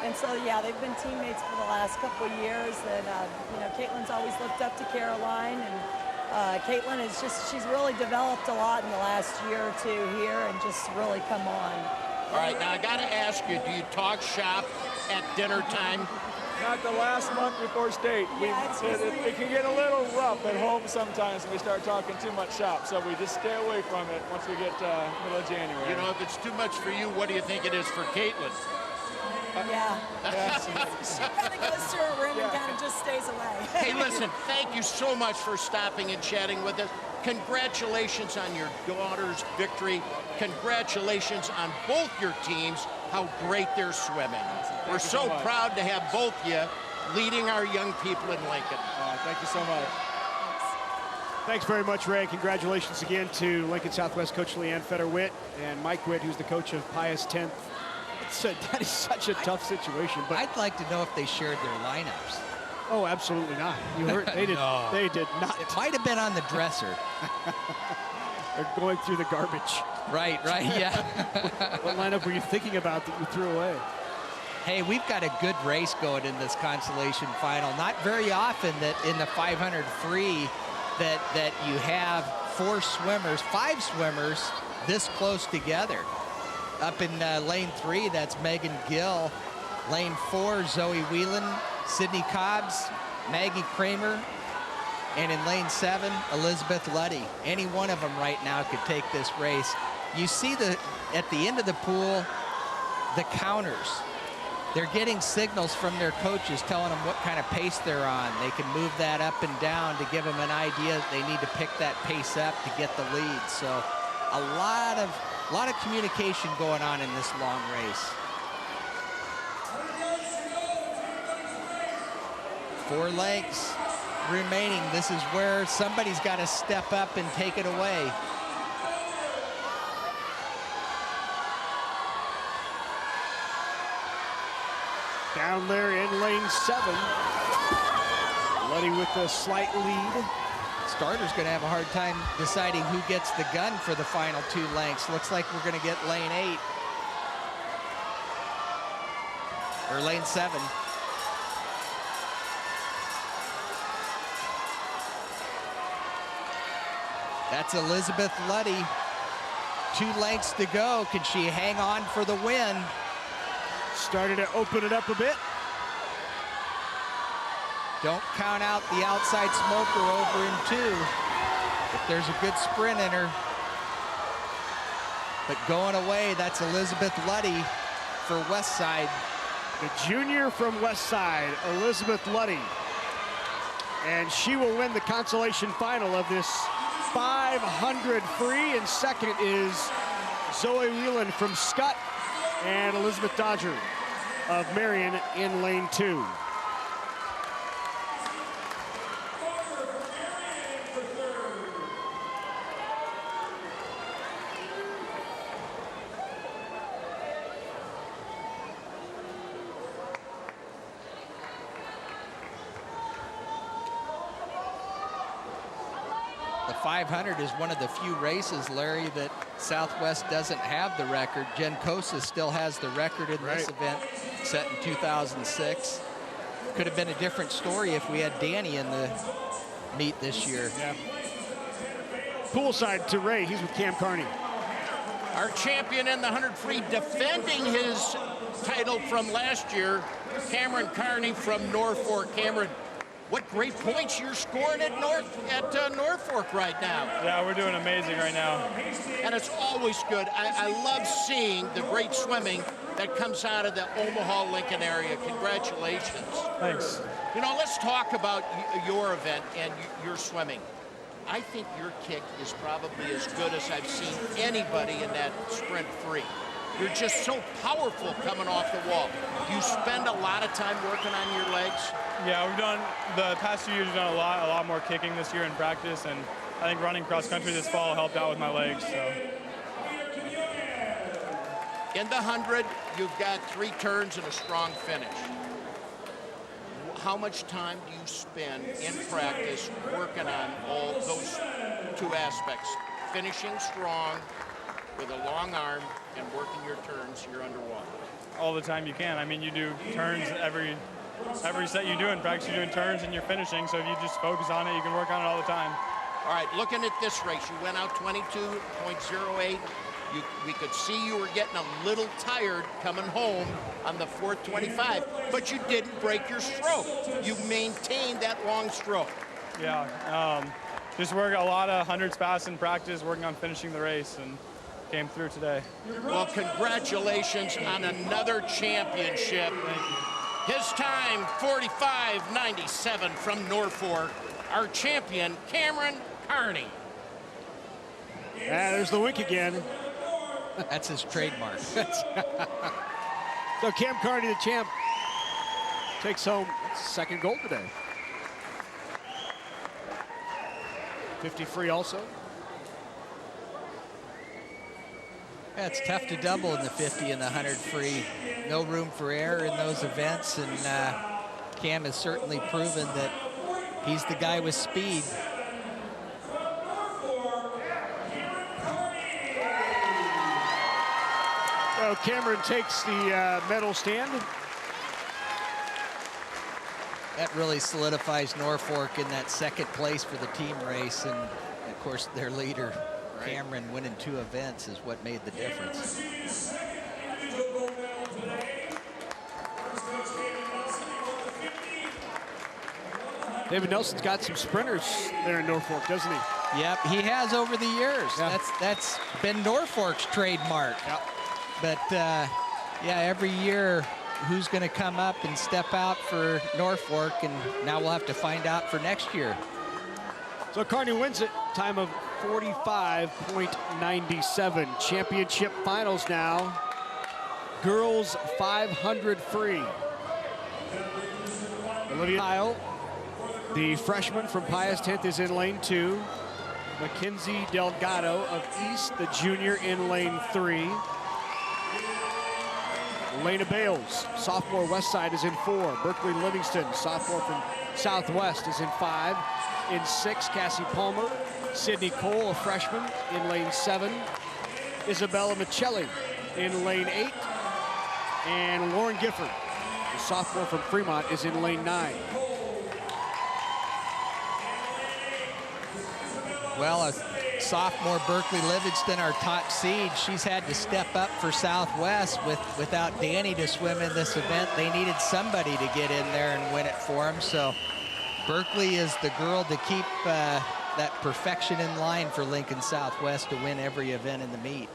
And so, yeah, they've been teammates for the last couple of years. And, you know, Caitlin's always looked up to Caroline. And Caitlin is she's really developed a lot in the last year or two here and just really come on. All right, now I got to ask you, do you talk shop at dinner time? Not the last month before state. It can get a little rough at home sometimes when we start talking too much shop. So we just stay away from it once we get middle of January. You know, if it's too much for you, what do you think it is for Caitlin? Yeah. She kind of goes to her room and kind of just stays away. Hey, listen, thank you so much for stopping and chatting with us. Congratulations on your daughter's victory. Congratulations on both your teams, how great they're swimming. We're so proud to have both you leading our young people in Lincoln. Thank you so much. Thanks very much, Ray. Congratulations again to Lincoln Southwest coach Leanne Feder-Witt and Mike Witt, who's the coach of Pius 10th. That is such a tough situation. But I'd like to know if they shared their lineups. Oh, absolutely not. You heard they did. No. They did not. It might have been on the dresser. They're going through the garbage. Right, yeah. What lineup were you thinking about that you threw away? Hey, we've got a good race going in this consolation final. Not very often that in the 500 free that you have 5 swimmers this close together. Up in lane 3, that's Megan Gill. Lane 4, Zoe Whelan, Sydney Cobbs, Maggie Kramer. And in lane 7, Elizabeth Luddy. Any one of them right now could take this race. You see at the end of the pool, the counters. they're getting signals from their coaches telling them what kind of pace they're on. They can move that up and down to give them an idea that they need to pick that pace up to get the lead. So a lot of communication going on in this long race. 4 lengths remaining. This is where somebody's got to step up and take it away. Down there in lane 7. Letty with a slight lead. Starter's going to have a hard time deciding who gets the gun for the final 2 lengths. Looks like we're going to get lane 8. Or lane 7. That's Elizabeth Luddy. 2 lengths to go. Can she hang on for the win? Started to open it up a bit. Don't count out the outside smoker over in 2. If there's a good sprint in her. But going away, that's Elizabeth Luddy for Westside. The junior from Westside, Elizabeth Luddy. And she will win the consolation final of this 500 free. And second is Zoe Whelan from Scott and Elizabeth Dodger of Marion in lane 2. The 500 is one of the few races, Larry, that Southwest doesn't have the record. Jen Kosa still has the record in this event, set in 2006. Could have been a different story if we had Danny in the meet this year. Yeah. Poolside to Ray, he's with Cam Carney. Our champion in the 100 free, defending his title from last year, Cameron Carney from Norfolk. Cameron, what great points you're scoring at Norfolk right now. Yeah, we're doing amazing right now. And it's always good. I love seeing the great swimming that comes out of the Omaha-Lincoln area. Congratulations. Thanks. You know, let's talk about your event and your swimming. I think your kick is probably as good as I've seen anybody in that sprint free. You're just so powerful coming off the wall. Do you spend a lot of time working on your legs? Yeah, we've done, the past 2 years, we've done a lot more kicking this year in practice, and I think running cross country this fall helped out with my legs, so. In the 100, you've got 3 turns and a strong finish. How much time do you spend in practice working on all those 2 aspects? Finishing strong with a long arm and working your turns, you're underwater. All the time you can. I mean, you do turns every set you do in practice, you're doing turns and you're finishing, so if you just focus on it, you can work on it all the time. All right, looking at this race, you went out 22.08. We could see you were getting a little tired coming home on the 4th 25, but you didn't break your stroke. You maintained that long stroke. Yeah, just work a lot of 100s fast in practice, working on finishing the race, and came through today. Well, congratulations on another championship. His time, 45.97 from Norfolk. Our champion, Cameron Carney. There's the wink again. That's his trademark. So Cam Carney, the champ, takes home second gold today. 50 free also. Yeah, it's tough to double in the 50 and the 100 free. No room for error in those events, and Cam has certainly proven that he's the guy with speed. So Cameron takes the medal stand. That really solidifies Norfolk in that second place for the team race, and of course their leader, Cameron, winning 2 events is what made the difference. David Nelson's got some sprinters there in Norfolk, doesn't he? Yep, he has over the years. Yeah. That's been Norfolk's trademark. Yep. But yeah, every year who's going to come up and step out for Norfolk, and now we'll have to find out for next year. So Kearney wins it, time of 45.97. Championship finals now. Girls 500 free. Olivia Kyle, the freshman from Pius 10th, is in lane 2. Mackenzie Delgado of East, the junior, in lane 3. Elena Bales, sophomore West Side, is in 4. Berkeley Livingston, sophomore from Southwest, is in 5. In 6, Cassie Palmer. Sydney Cole, a freshman, in lane 7. Isabella Michelli in lane 8. And Lauren Gifford, the sophomore from Fremont, is in lane 9. Well, a sophomore Berkeley Livingston, our top seed, she's had to step up for Southwest without Danny to swim in this event. They needed somebody to get in there and win it for them. So Berkeley is the girl to keep that perfection in line for Lincoln Southwest to win every event in the meet.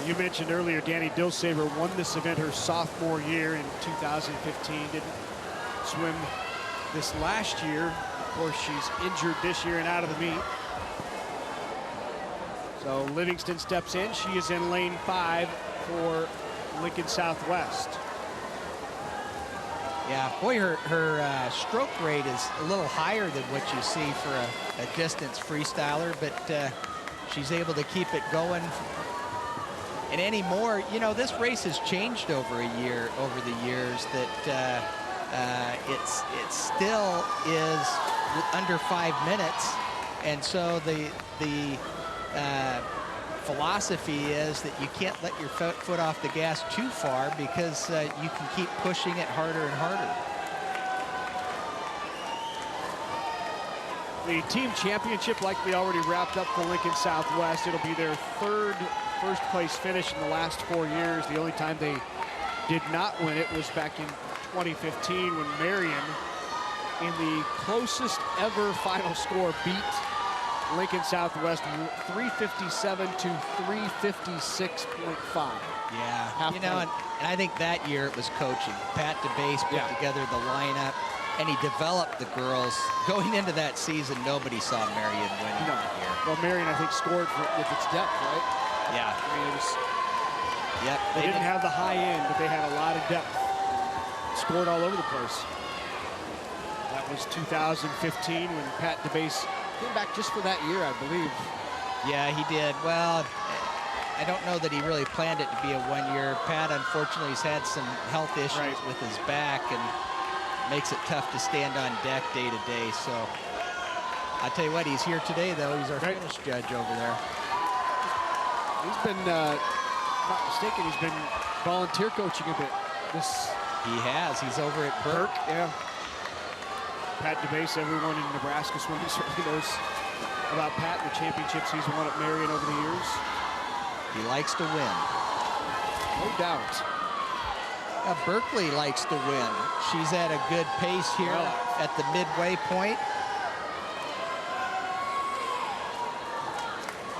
You mentioned earlier Danny Dilsaver won this event her sophomore year in 2015. Didn't swim this last year. Of course, she's injured this year and out of the meet. So Livingston steps in. She is in lane 5 for Lincoln Southwest. Yeah, boy, her stroke rate is a little higher than what you see for a distance freestyler, but she's able to keep it going. And anymore, you know, this race has changed over the years, that it still is under 5 minutes, and so the philosophy is that you can't let your foot off the gas too far, because you can keep pushing it harder and harder. The team championship likely already wrapped up for Lincoln Southwest. It'll be their third first place finish in the last 4 years. The only time they did not win it was back in 2015 when Marion, in the closest ever final score, beat Lincoln Southwest 357 to 356.5. Yeah, you know, and I think that year it was coaching. Pat DeBase put together the lineup, and he developed the girls. Going into that season, nobody saw Marion winning that year. Well, Marion, I think, scored with its depth, right? Yeah. I mean, it was. Yep. They didn't have the high end, but they had a lot of depth. Scored all over the place. That was 2015 when Pat DeBase came back just for that year, I believe. Yeah, he did. Well, I don't know that he really planned it to be a 1 year. Pat, unfortunately, has had some health issues with his back, and makes it tough to stand on deck day to day. So I tell you what, he's here today, though. He's our finish judge over there. He's been, not mistaken, he's been volunteer coaching a bit. He has. He's over at Burke. Yeah. Pat DeBase, everyone in Nebraska swimming certainly knows about Pat and the championships he's won at Marion over the years. He likes to win. No doubt. Berkeley likes to win. She's at a good pace here at the midway point.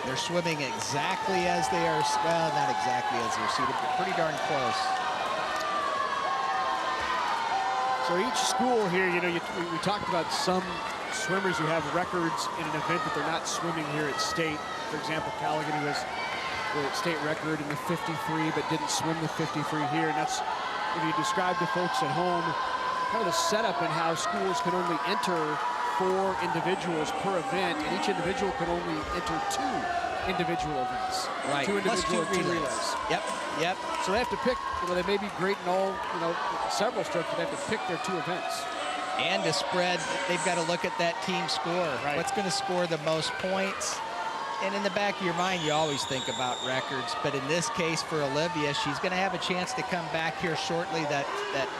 They're swimming exactly as they are, well, not exactly as they're seated, but pretty darn close. So each school here, you know, we talked about some swimmers who have records in an event that they're not swimming here at state. For example, Callaghan, who has the state record in the 53, but didn't swim the 53 here. And that's, if you describe to folks at home, kind of the setup and how schools can only enter 4 individuals per event, and each individual can only enter 2 individual events. Right. 2 individual Plus 2 relays. Yep. Yep. So they have to pick, well, they may be great in all, you know, several strokes, but they have to pick their 2 events. And to spread, they've got to look at that team score. Right. What's going to score the most points? And in the back of your mind, you always think about records. But in this case, for Olivia, she's going to have a chance to come back here shortly. That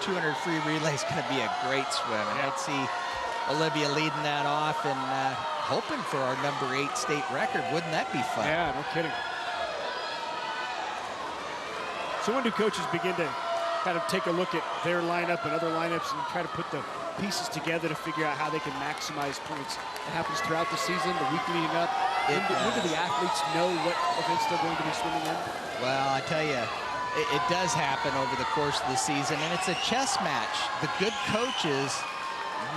200 free relay is going to be a great swim. And I'd see Olivia leading that off and hoping for our number 8 state record. Wouldn't that be fun? Yeah, no kidding. So when do coaches begin to kind of take a look at their lineup and other lineups and try to put the pieces together to figure out how they can maximize points? It happens throughout the season, the week leading up. When do the athletes know what events they're going to be swimming in? Well, I tell you, it does happen over the course of the season, and it's a chess match. The good coaches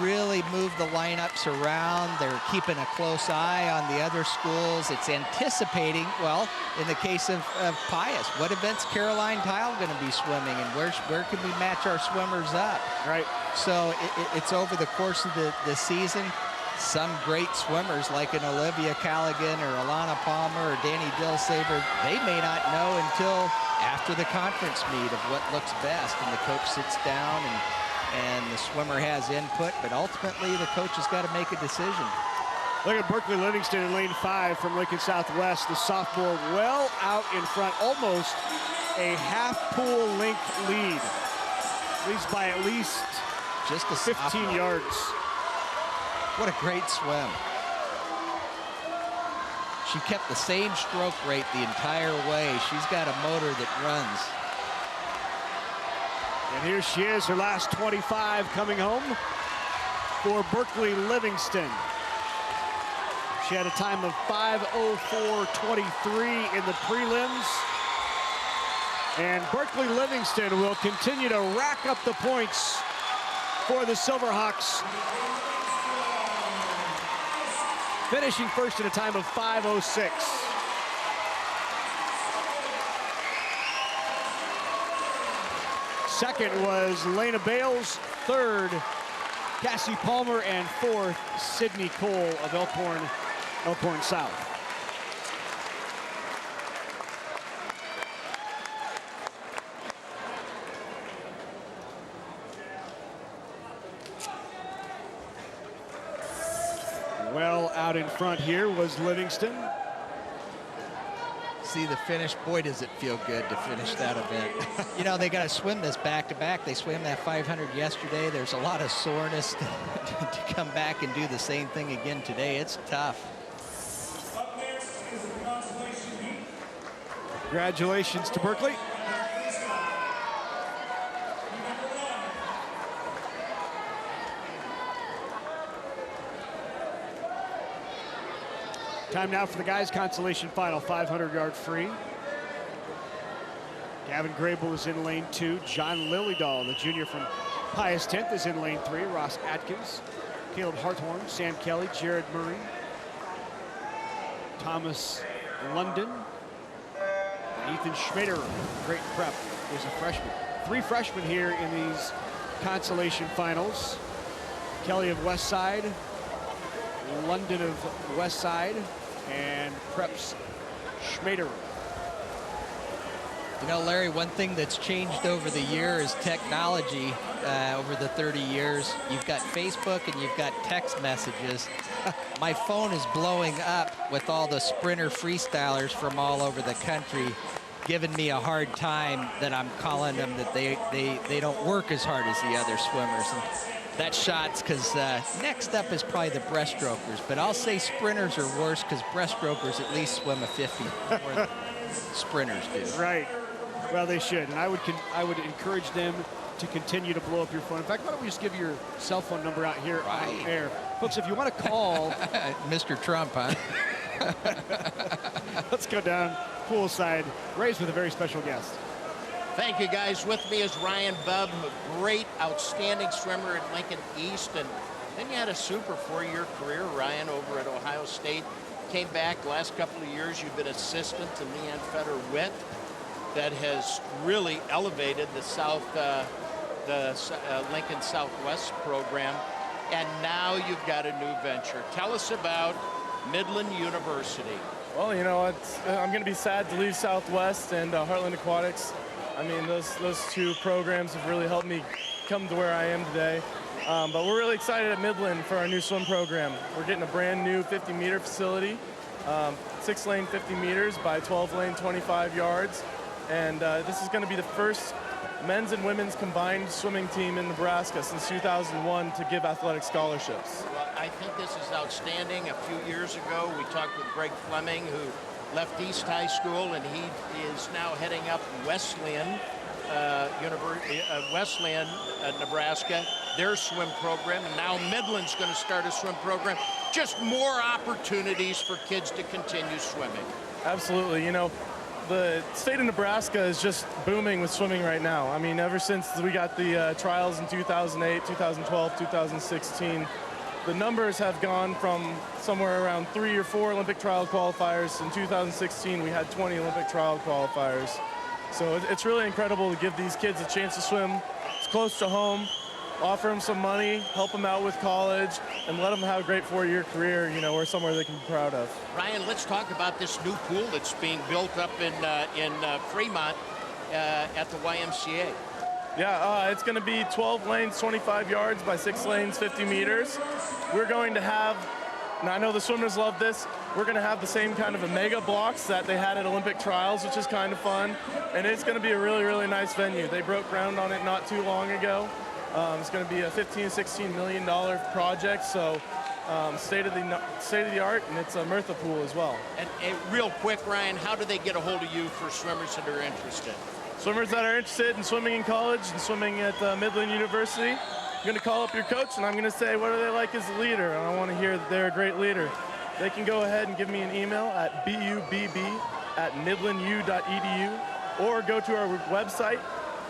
really move the lineups around. They're keeping a close eye on the other schools. It's anticipating, well, in the case of Pius, what events Caroline Tile going to be swimming, and where can we match our swimmers up? Right. So it's over the course of the season. Some great swimmers like an Olivia Callaghan or Alana Palmer or Danny Dillsaver, they may not know until after the conference meet of what looks best, and the coach sits down and the swimmer has input, but ultimately the coach has got to make a decision. Look at Berkeley Livingston in lane 5 from Lincoln Southwest, the sophomore well out in front, almost a half pool length lead. Leads by at least just a 15 sophomore. yards. What a great swim. She kept the same stroke rate the entire way. She's got a motor that runs. And here she is, her last 25 coming home for Berkeley Livingston. She had a time of 5:04:23 in the prelims. And Berkeley Livingston will continue to rack up the points for the Silverhawks, finishing first at a time of 5:06. Second was Lena Bales, third Cassie Palmer, and fourth Sydney Cole of Elkhorn South. Well out in front here was Livingston. See the finish, boy does it feel good to finish that event. You know, they got to swim this back-to-back. They swam that 500 yesterday. There's a lot of soreness to come back and do the same thing again today. It's tough. Congratulations to Berkeley. Time now for the guys' consolation final, 500-yard free. Gavin Grable is in lane 2. John Lillydahl, the junior from Pius 10th, is in lane 3. Ross Atkins, Caleb Harthorn, Sam Kelly, Jared Murray, Thomas London, and Ethan Schmader. Great prep. Is a freshman. 3 freshmen here in these consolation finals. Kelly of Westside, London of Westside, and Preps Schmader. You know, Larry, one thing that's changed over the year is technology. Over the 30 years, you've got Facebook and you've got text messages. My phone is blowing up with all the sprinter freestylers from all over the country giving me a hard time that I'm calling them that they don't work as hard as the other swimmers. And that shot's because next up is probably the breaststrokers, but I'll say sprinters are worse because breaststrokers at least swim a 50 more than sprinters do. Right. Well, they should, and I would encourage them to continue to blow up your phone. In fact, why don't we just give your cell phone number out here on air, folks? If you want to call, Mr. Trump, huh? Let's go down poolside. Ray's with a very special guest. Thank you, guys. With me is Ryan Bubb, a great, outstanding swimmer at Lincoln East. And then you had a super 4-year career, Ryan, over at Ohio State. Came back the last couple of years. You've been assistant to Leanne Fetter-Witt. That has really elevated the Lincoln Southwest program. And now you've got a new venture. Tell us about Midland University. Well, you know, I'm going to be sad to leave Southwest and Heartland Aquatics. I mean, those 2 programs have really helped me come to where I am today. But we're really excited at Midland for our new swim program. We're getting a brand new 50-meter facility, 6-lane 50 meters by 12-lane 25 yards. And this is going to be the first men's and women's combined swimming team in Nebraska since 2001 to give athletic scholarships. Well, I think this is outstanding. A few years ago, we talked with Greg Fleming, who left East High School, and he is now heading up Wesleyan, Nebraska, their swim program. And now Midland's going to start a swim program. just more opportunities for kids to continue swimming. Absolutely. You know, the state of Nebraska is just booming with swimming right now. I mean, ever since we got the trials in 2008, 2012, 2016, the numbers have gone from somewhere around 3 or 4 Olympic trial qualifiers. In 2016, we had 20 Olympic trial qualifiers. So it's really incredible to give these kids a chance to swim. It's close to home, offer them some money, help them out with college, and let them have a great 4-year career, you know, or somewhere they can be proud of. Ryan, let's talk about this new pool that's being built up in Fremont at the YMCA. Yeah, it's going to be 12 lanes, 25 yards by 6 lanes, 50 meters. We're going to have, and I know the swimmers love this, we're going to have the same kind of a mega blocks that they had at Olympic trials, which is kind of fun. And it's going to be a really, really nice venue. They broke ground on it not too long ago. It's going to be a $15-16 million project, so state of the art, and it's a Murtha pool as well. And real quick, Ryan, how do they get a hold of you for swimmers that are interested? Swimmers that are interested in swimming in college and swimming at Midland University, I'm going to call up your coach and I'm going to say, what do they like as a leader? And I want to hear that they're a great leader. They can go ahead and give me an email at bubb@midlandu.edu or go to our website,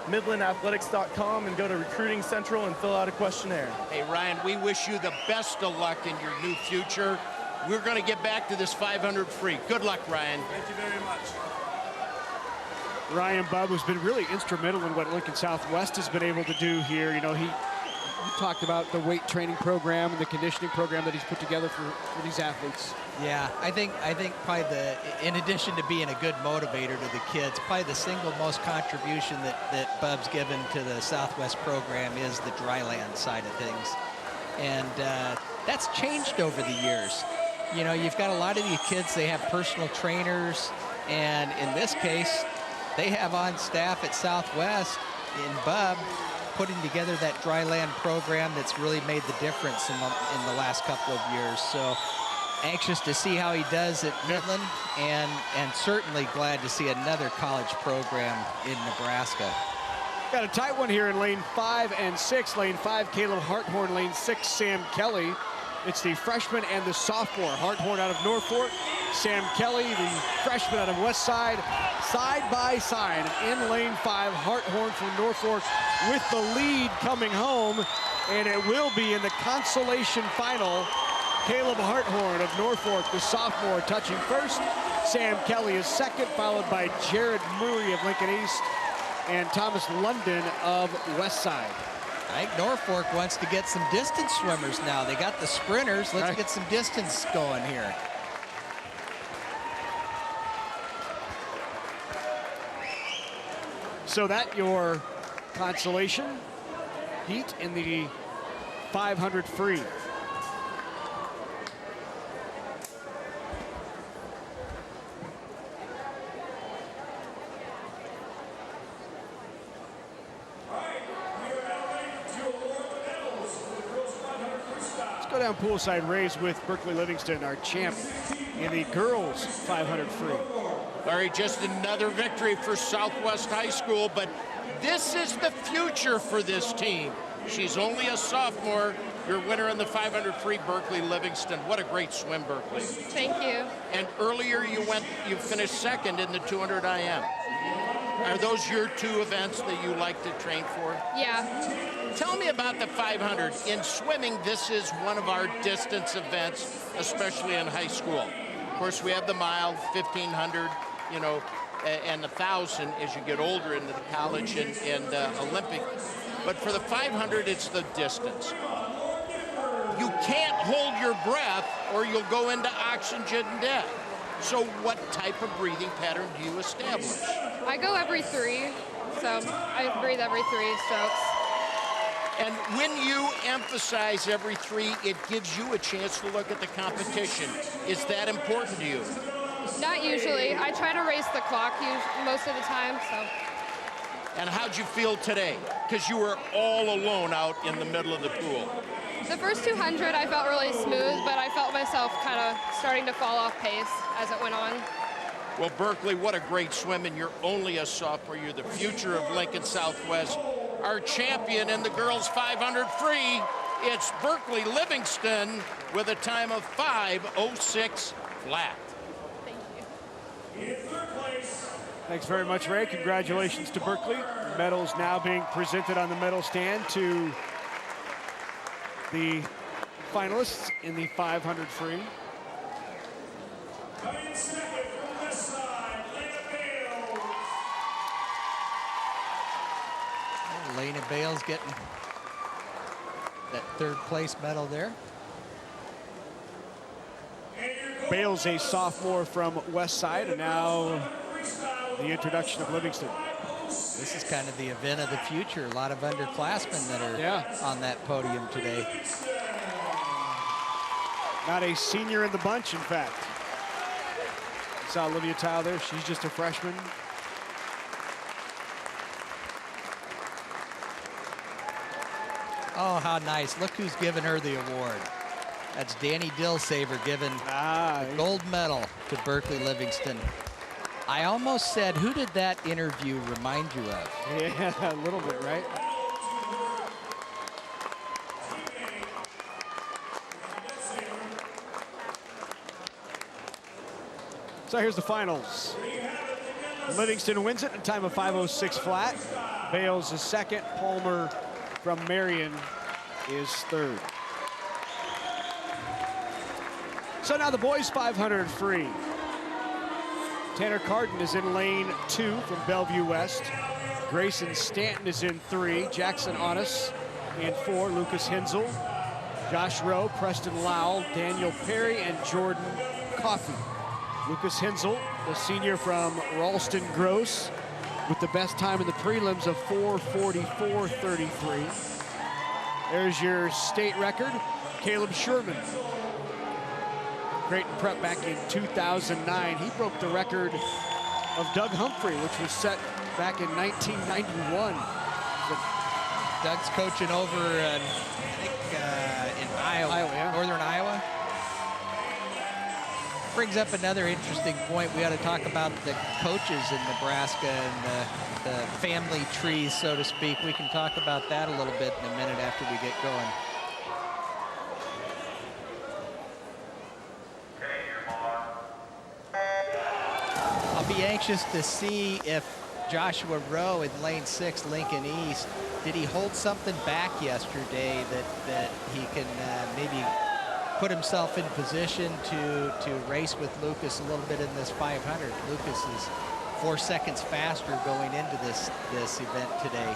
midlandathletics.com, and go to Recruiting Central and fill out a questionnaire. Hey, Ryan, we wish you the best of luck in your new future. We're going to get back to this 500 free. Good luck, Ryan. Thank you very much. Ryan Bubb has been really instrumental in what Lincoln Southwest has been able to do here. You know, he talked about the weight training program and the conditioning program that he's put together for these athletes. Yeah, I think probably in addition to being a good motivator to the kids, probably the single most contribution that Bub's given to the Southwest program is the dry land side of things. And that's changed over the years. You know, you've got a lot of these kids, they have personal trainers, and in this case, they have on staff at Southwest in Bub putting together that dry land program that's really made the difference in the last couple of years. So anxious to see how he does at Midland, and certainly glad to see another college program in Nebraska. Got a tight one here in lane 5 and 6. Lane 5, Caleb Harthorn. Lane 6, Sam Kelly. It's the freshman and the sophomore. Harthorn out of Norfolk, Sam Kelly, the freshman out of Westside, side by side. In lane 5, Harthorn from Norfolk with the lead coming home, and it will be in the consolation final. Caleb Harthorn of Norfolk, the sophomore, touching first. Sam Kelly is second, followed by Jared Murray of Lincoln East and Thomas London of Westside. I think Norfolk wants to get some distance swimmers now. They got the sprinters. Let's get some distance going here. So that your consolation heat in the 500 free. Go down poolside race with Berkeley Livingston, our champ in the girls 500 free. Larry, just another victory for Southwest High School, but this is the future for this team. She's only a sophomore. Your winner in the 500 free, Berkeley Livingston. What a great swim, Berkeley. Thank you. And earlier you finished second in the 200 IM. Are those your two events that you like to train for? Yeah. Tell me about the 500. In swimming, this is one of our distance events, especially in high school. Of course, we have the mile, 1,500, you know, and 1,000 as you get older into the college and Olympic. But for the 500, it's the distance. You can't hold your breath or you'll go into oxygen death. So what type of breathing pattern do you establish? I go every 3, so I breathe every 3 strokes. And when you emphasize every 3, it gives you a chance to look at the competition. Is that important to you? Not usually. I try to race the clock most of the time, so. And how'd you feel today? Because you were all alone out in the middle of the pool. The first 200 I felt really smooth, but I felt myself kind of starting to fall off pace as it went on. Well, Berkeley, what a great swim, and you're only a sophomore. You're the future of Lincoln Southwest. Our champion in the girls 500 free It's Berkeley Livingston with a time of 5:06 flat. Thanks very much, Ray. Congratulations to Berkeley. Medals now being presented on the medal stand to the finalists in the 500 free. Lena Bales getting that third place medal there. Bales, a sophomore from West Side, and now the introduction of Livingston. This is kind of the event of the future. A lot of underclassmen that are on that podium today. Not a senior in the bunch, in fact. You saw Olivia Tile there. She's just a freshman. Oh, how nice. Look who's giving her the award. That's Danny Dillsaver giving the gold medal to Berkeley Livingston. I almost said, who did that interview remind you of? Yeah, a little bit, right? So here's the finals. Livingston wins it in a time of 5:06 flat. Bales is second. Palmer from Marion is third. So now the boys 500 free. Tanner Carden is in lane 2 from Bellevue West. Grayson Stanton is in 3. Jackson Onis in 4. Lucas Hensel, Josh Rowe, Preston Lowell, Daniel Perry, and Jordan Coffey. Lucas Hensel, the senior from Ralston Gross, with the best time in the prelims of 4:44.33. There's your state record. Caleb Sherman, Creighton Prep back in 2009. He broke the record of Doug Humphrey, which was set back in 1991. Doug's coaching over, I think, in Iowa, Northern Iowa. Brings up another interesting point. We ought to talk about the coaches in Nebraska and the family trees, so to speak. We can talk about that a little bit in a minute after we get going. I'll be anxious to see if Joshua Rowe in lane 6, Lincoln East, did he hold something back yesterday that he can maybe put himself in position to race with Lucas a little bit in this 500. Lucas is 4 seconds faster going into this event today.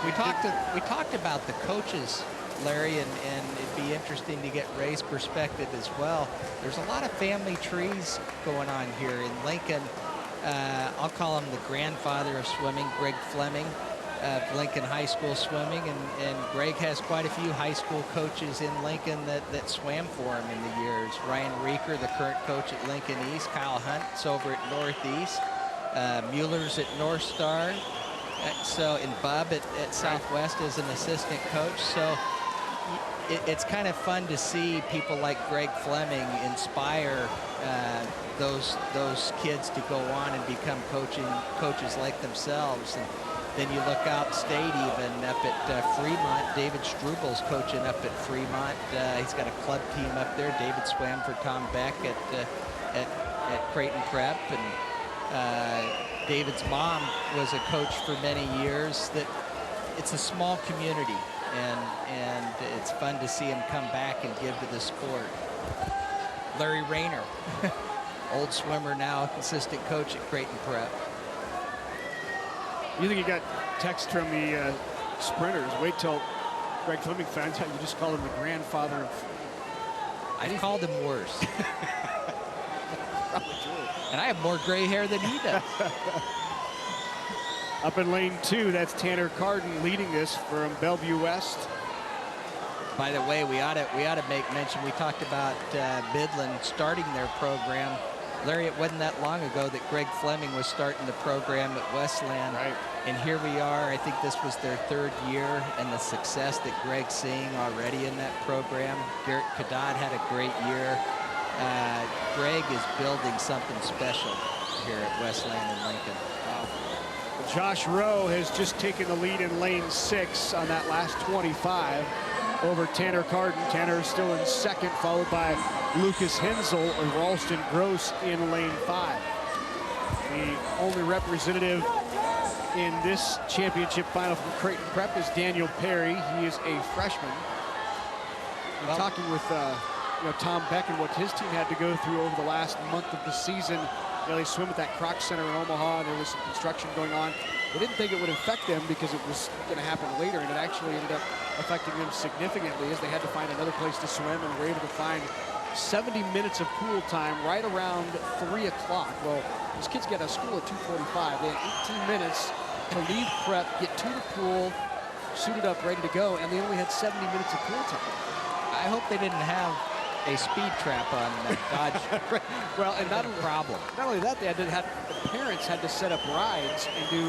We talked about the coaches, Larry, and it'd be interesting to get Ray's perspective as well. There's a lot of family trees going on here in Lincoln. I'll call him the grandfather of swimming, Greg Fleming of Lincoln High School Swimming, and Greg has quite a few high school coaches in Lincoln that swam for him in the years. Ryan Reeker, the current coach at Lincoln East. Kyle Hunt's over at Northeast. Mueller's at North Star. And Bob at Southwest as an assistant coach. So it's kind of fun to see people like Greg Fleming inspire those kids to go on and become coaches like themselves. And then you look outstate, even up at Fremont. David Struebel's coaching up at Fremont. He's got a club team up there. David swam for Tom Beck at Creighton Prep, and David's mom was a coach for many years. That it's a small community, and it's fun to see him come back and give to the sport. Larry Rayner, old swimmer now, assistant coach at Creighton Prep. You think you got text from the sprinters? Wait till Greg Fleming finds out you just called him the grandfather of... I've called him worse. Probably true. And I have more gray hair than he does. Up in lane 2, that's Tanner Carden leading this from Bellevue West. By the way, we ought to make mention, we talked about Midland starting their program. Larry, it wasn't that long ago that Greg Fleming was starting the program at Westland. Right. And here we are. I think this was their 3rd year, and the success that Greg's seeing already in that program. Garrett Cadot had a great year. Greg is building something special here at Westland and Lincoln. Wow. Josh Rowe has just taken the lead in lane 6 on that last 25 over Tanner Carden. Tanner is still in second, followed by Lucas Hensel and Ralston Gross in lane 5. The only representative in this championship final from Creighton Prep is Daniel Perry. He is a freshman. I'm talking with Tom Beck and what his team had to go through over the last month of the season. They swim at that Croc Center in Omaha. There was some construction going on. They didn't think it would affect them because it was going to happen later, and it actually ended up affecting them significantly as they had to find another place to swim, and were able to find 70 minutes of pool time right around 3 o'clock. Well, these kids get out of school at 2:45. They had 18 minutes to leave prep, get to the pool, suited up, ready to go, and they only had 70 minutes of pool time. I hope they didn't have a speed trap on Dodge. Right. Well, and not only that, the parents had to set up rides and do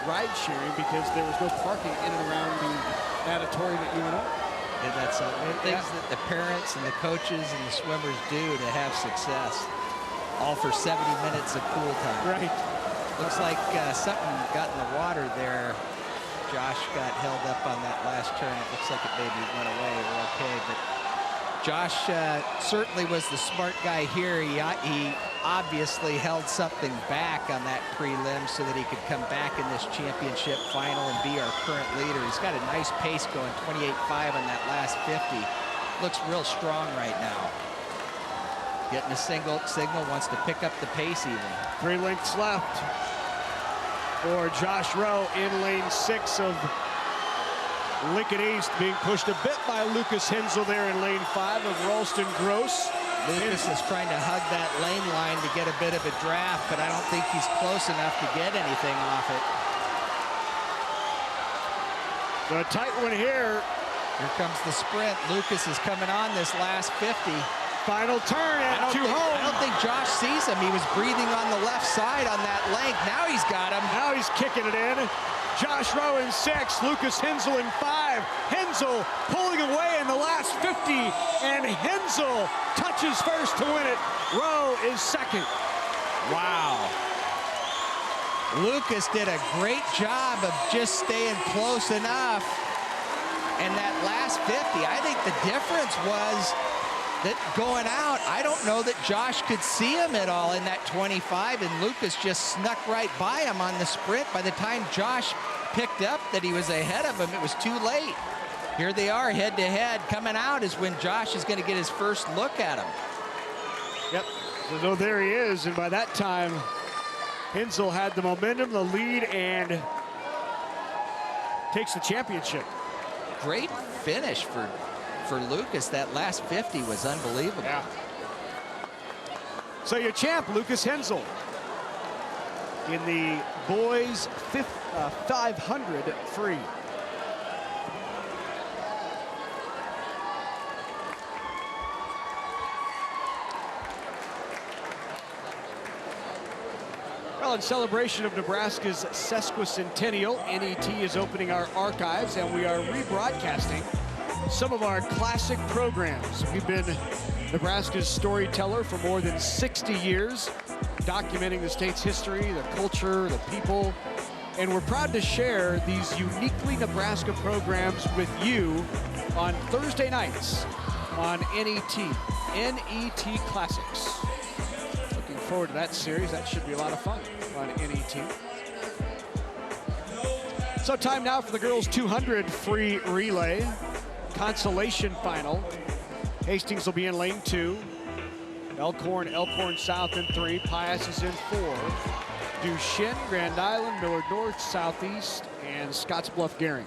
ride sharing because there was no parking in and around the natatorium at UNO. Yeah, that's things that the parents and the coaches and the swimmers do to have success, all for 70 minutes of pool time. Right. Looks like something got in the water there. Josh got held up on that last turn. It looks like it maybe went away. We're okay, but Josh certainly was the smart guy here. He obviously held something back on that prelim so that he could come back in this championship final and be our current leader. He's got a nice pace going, 28.5 on that last 50. Looks real strong right now. Getting a signal, wants to pick up the pace even. 3 lengths left for Josh Rowe in lane 6 of Lincoln East, being pushed a bit by Lucas Hensel there in lane 5 of Ralston Gross. Lucas is trying to hug that lane line to get a bit of a draft, but I don't think he's close enough to get anything off it. So a tight one here. Here comes the sprint. Lucas is coming on this last 50. Final turn and 2 home. I don't think Josh sees him. He was breathing on the left side on that length. Now he's got him. Now he's kicking it in. Josh Rowe in 6, Lucas Hensel in 5. Hensel pulling away in the last 50, and Hensel touches first to win it. Rowe is second. Wow. Lucas did a great job of just staying close enough. And that last 50, I think the difference was that going out, I don't know that Josh could see him at all in that 25, and Lucas just snuck right by him on the sprint. By the time Josh picked up that he was ahead of him, it was too late. Here they are head to head. Coming out is when Josh is going to get his first look at him. Yep, so there he is, and by that time, Hensel had the momentum, the lead, and takes the championship. Great finish for Lucas. That last 50 was unbelievable. Yeah. So your champ, Lucas Hensel, in the boys 500 free. Well, in celebration of Nebraska's sesquicentennial, NET is opening our archives, and we are rebroadcasting some of our classic programs. We've been Nebraska's storyteller for more than 60 years, documenting the state's history, the culture, the people, and we're proud to share these uniquely Nebraska programs with you on Thursday nights on NET Classics. Looking forward to that series. That should be a lot of fun on NET. So time now for the girls 200 free relay. Consolation final. Hastings will be in lane 2. Elkhorn South in 3. Pius is in 4. Duchesne, Grand Island, Millard North, Southeast, and Scottsbluff Gehring.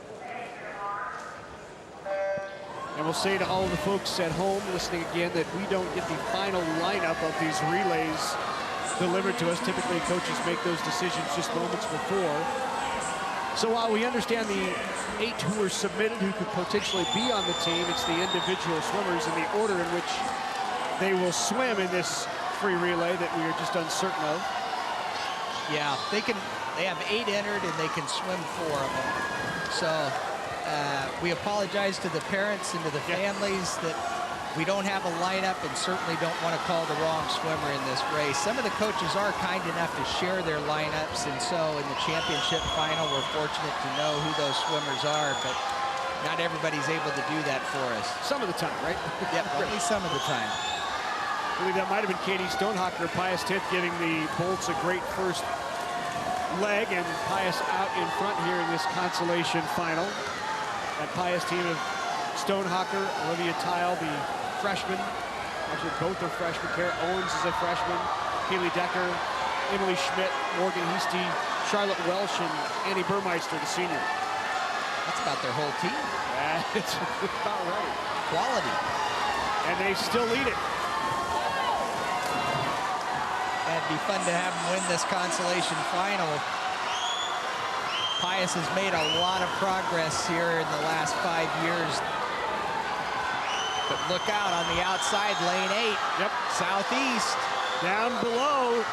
And we'll say to all of the folks at home listening again that we don't get the final lineup of these relays delivered to us. Typically, coaches make those decisions just moments before. So while we understand the 8 who were submitted who could potentially be on the team, it's the individual swimmers and the order in which they will swim in this free relay that we are just uncertain of. Yeah, they have 8 entered and they can swim 4 of them. So we apologize to the parents and to the families that we don't have a lineup and certainly don't want to call the wrong swimmer in this race. Some of the coaches are kind enough to share their lineups, and so in the championship final, we're fortunate to know who those swimmers are, but not everybody's able to do that for us. Some of the time, right? Yep, only some of the time. I believe that might have been Katie Stonehocker, Pius 10th, giving the Bolts a great first leg, and Pius out in front here in this consolation final. That Pius team of Stonehocker, Olivia Tile, the freshman. Actually, both are freshmen. Kara Owens is a freshman. Kaylee Decker, Emily Schmidt, Morgan Heasty, Charlotte Welsh, and Annie Burmeister, the senior. That's about their whole team. It's about right. Quality. And they still lead it. And it'd be fun to have them win this consolation final. Pius has made a lot of progress here in the last 5 years. But look out on the outside, lane 8. Yep. Southeast. Down below.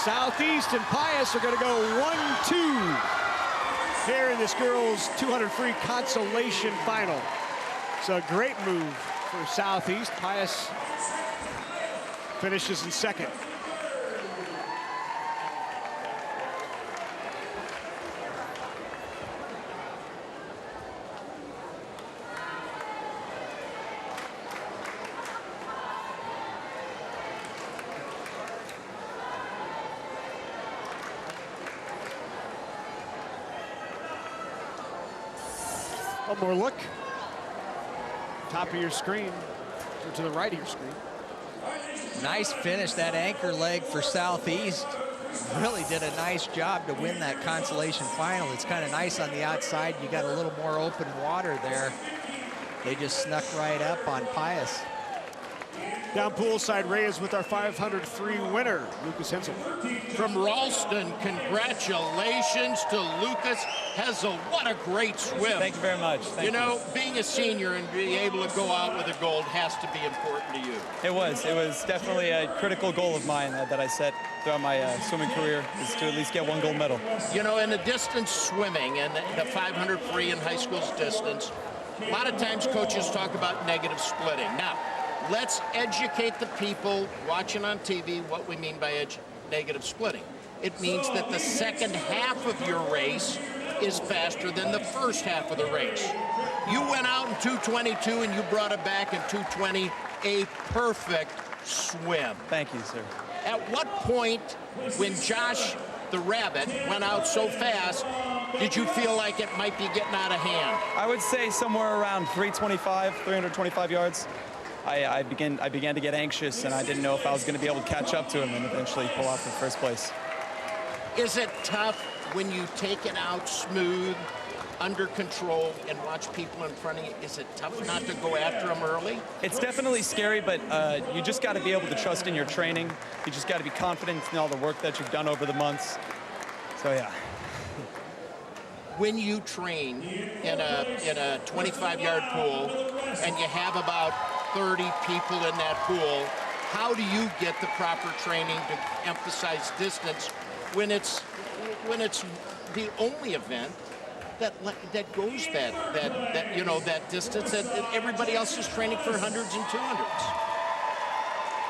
Southeast and Pius are going to go 1-2 here in this girls' 200 free consolation final. So a great move for Southeast. Pius finishes in second. One more look. Top of your screen, or to the right of your screen. Nice finish, that anchor leg for Southeast. Really did a nice job to win that consolation final. It's kind of nice on the outside. You got a little more open water there. They just snuck right up on Pius. Down poolside, Reyes with our 500 free winner, Lucas Hensel. From Ralston, congratulations to Lucas Hensel. What a great swim. Thank you very much. Thank you know, being a senior and being able to go out with a gold has to be important to you. It was definitely a critical goal of mine that I set throughout my swimming career, is to at least get one gold medal. You know, in the distance swimming and the 500 free in high school's distance, a lot of times coaches talk about negative splitting. Now, let's educate the people watching on TV what we mean by negative splitting. It means that the second half of your race is faster than the first half of the race. You went out in 2:22 and you brought it back in 2:20, a perfect swim. Thank you, sir. At what point, when Josh the Rabbit went out so fast, did you feel like it might be getting out of hand? I would say somewhere around 325 yards. I began to get anxious, and I didn't know if I was going to be able to catch up to him and eventually pull out for first place. Is it tough when you take it out smooth, under control, and watch people in front of you? Is it tough not to go after them early? It's definitely scary, but you just got to be able to trust in your training. You just got to be confident in all the work that you've done over the months. So, yeah. When you train in a 25-yard pool and you have about 30 people in that pool, how do you get the proper training to emphasize distance when it's the only event that goes that distance that everybody else is training for hundreds and 200s?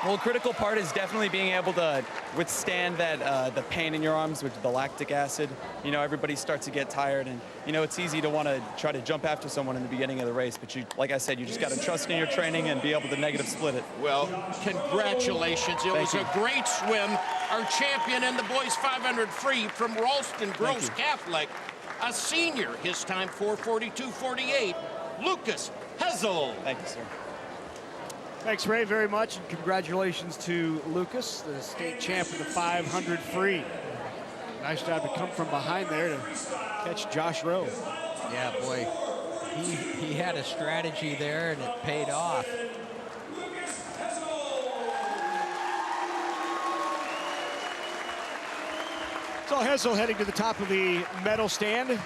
Well, a critical part is definitely being able to withstand that the pain in your arms with the lactic acid. You know, everybody starts to get tired, and you know it's easy to want to try to jump after someone in the beginning of the race, but you, like I said, you just got to trust in your training and be able to negative split it. Well, congratulations. It was a great swim. Our champion in the boys 500 free from Ralston Gross Catholic, a senior, his time 4:42.48, Lucas Hensel. Thank you, sir. Thanks, Ray, very much, and congratulations to Lucas, the state champ of the 500 free. Nice job to come from behind there to catch Josh Rowe. Yeah, boy, he had a strategy there, and it paid off. So Hensel heading to the top of the medal stand.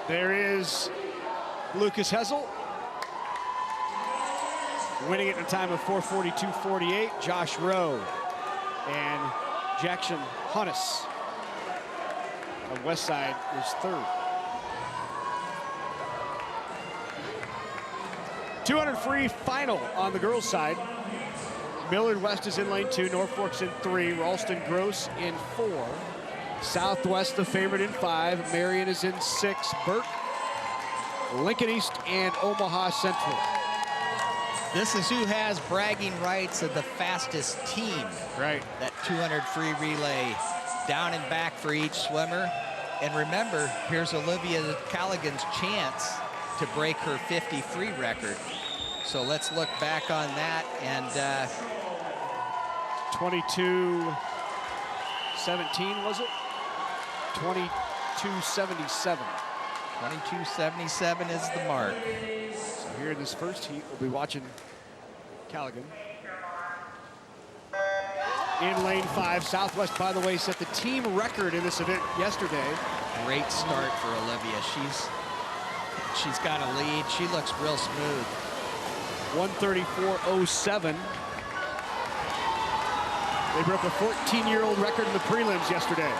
There is Lucas Hensel winning it in a time of 4:42.48. Josh Rowe and Jackson Hunnis of Westside was third. 200 free final on the girls' side. Millard West is in lane 2, Norfolk's in 3, Ralston Gross in 4. Southwest the favorite in 5, Marion is in 6, Burke, Lincoln East, and Omaha Central. This is who has bragging rights of the fastest team. Right. That 200 free relay, down and back for each swimmer. And remember, here's Olivia Callaghan's chance to break her 50 free record. So let's look back on that, and 22:17 was it? 22:77. 22:77 is the mark. So here in this first heat, we'll be watching Callaghan. In lane 5, Southwest, by the way, set the team record in this event yesterday. Great start for Olivia. She's got a lead. She looks real smooth. 1:34.07. They broke a 14-year-old record in the prelims yesterday.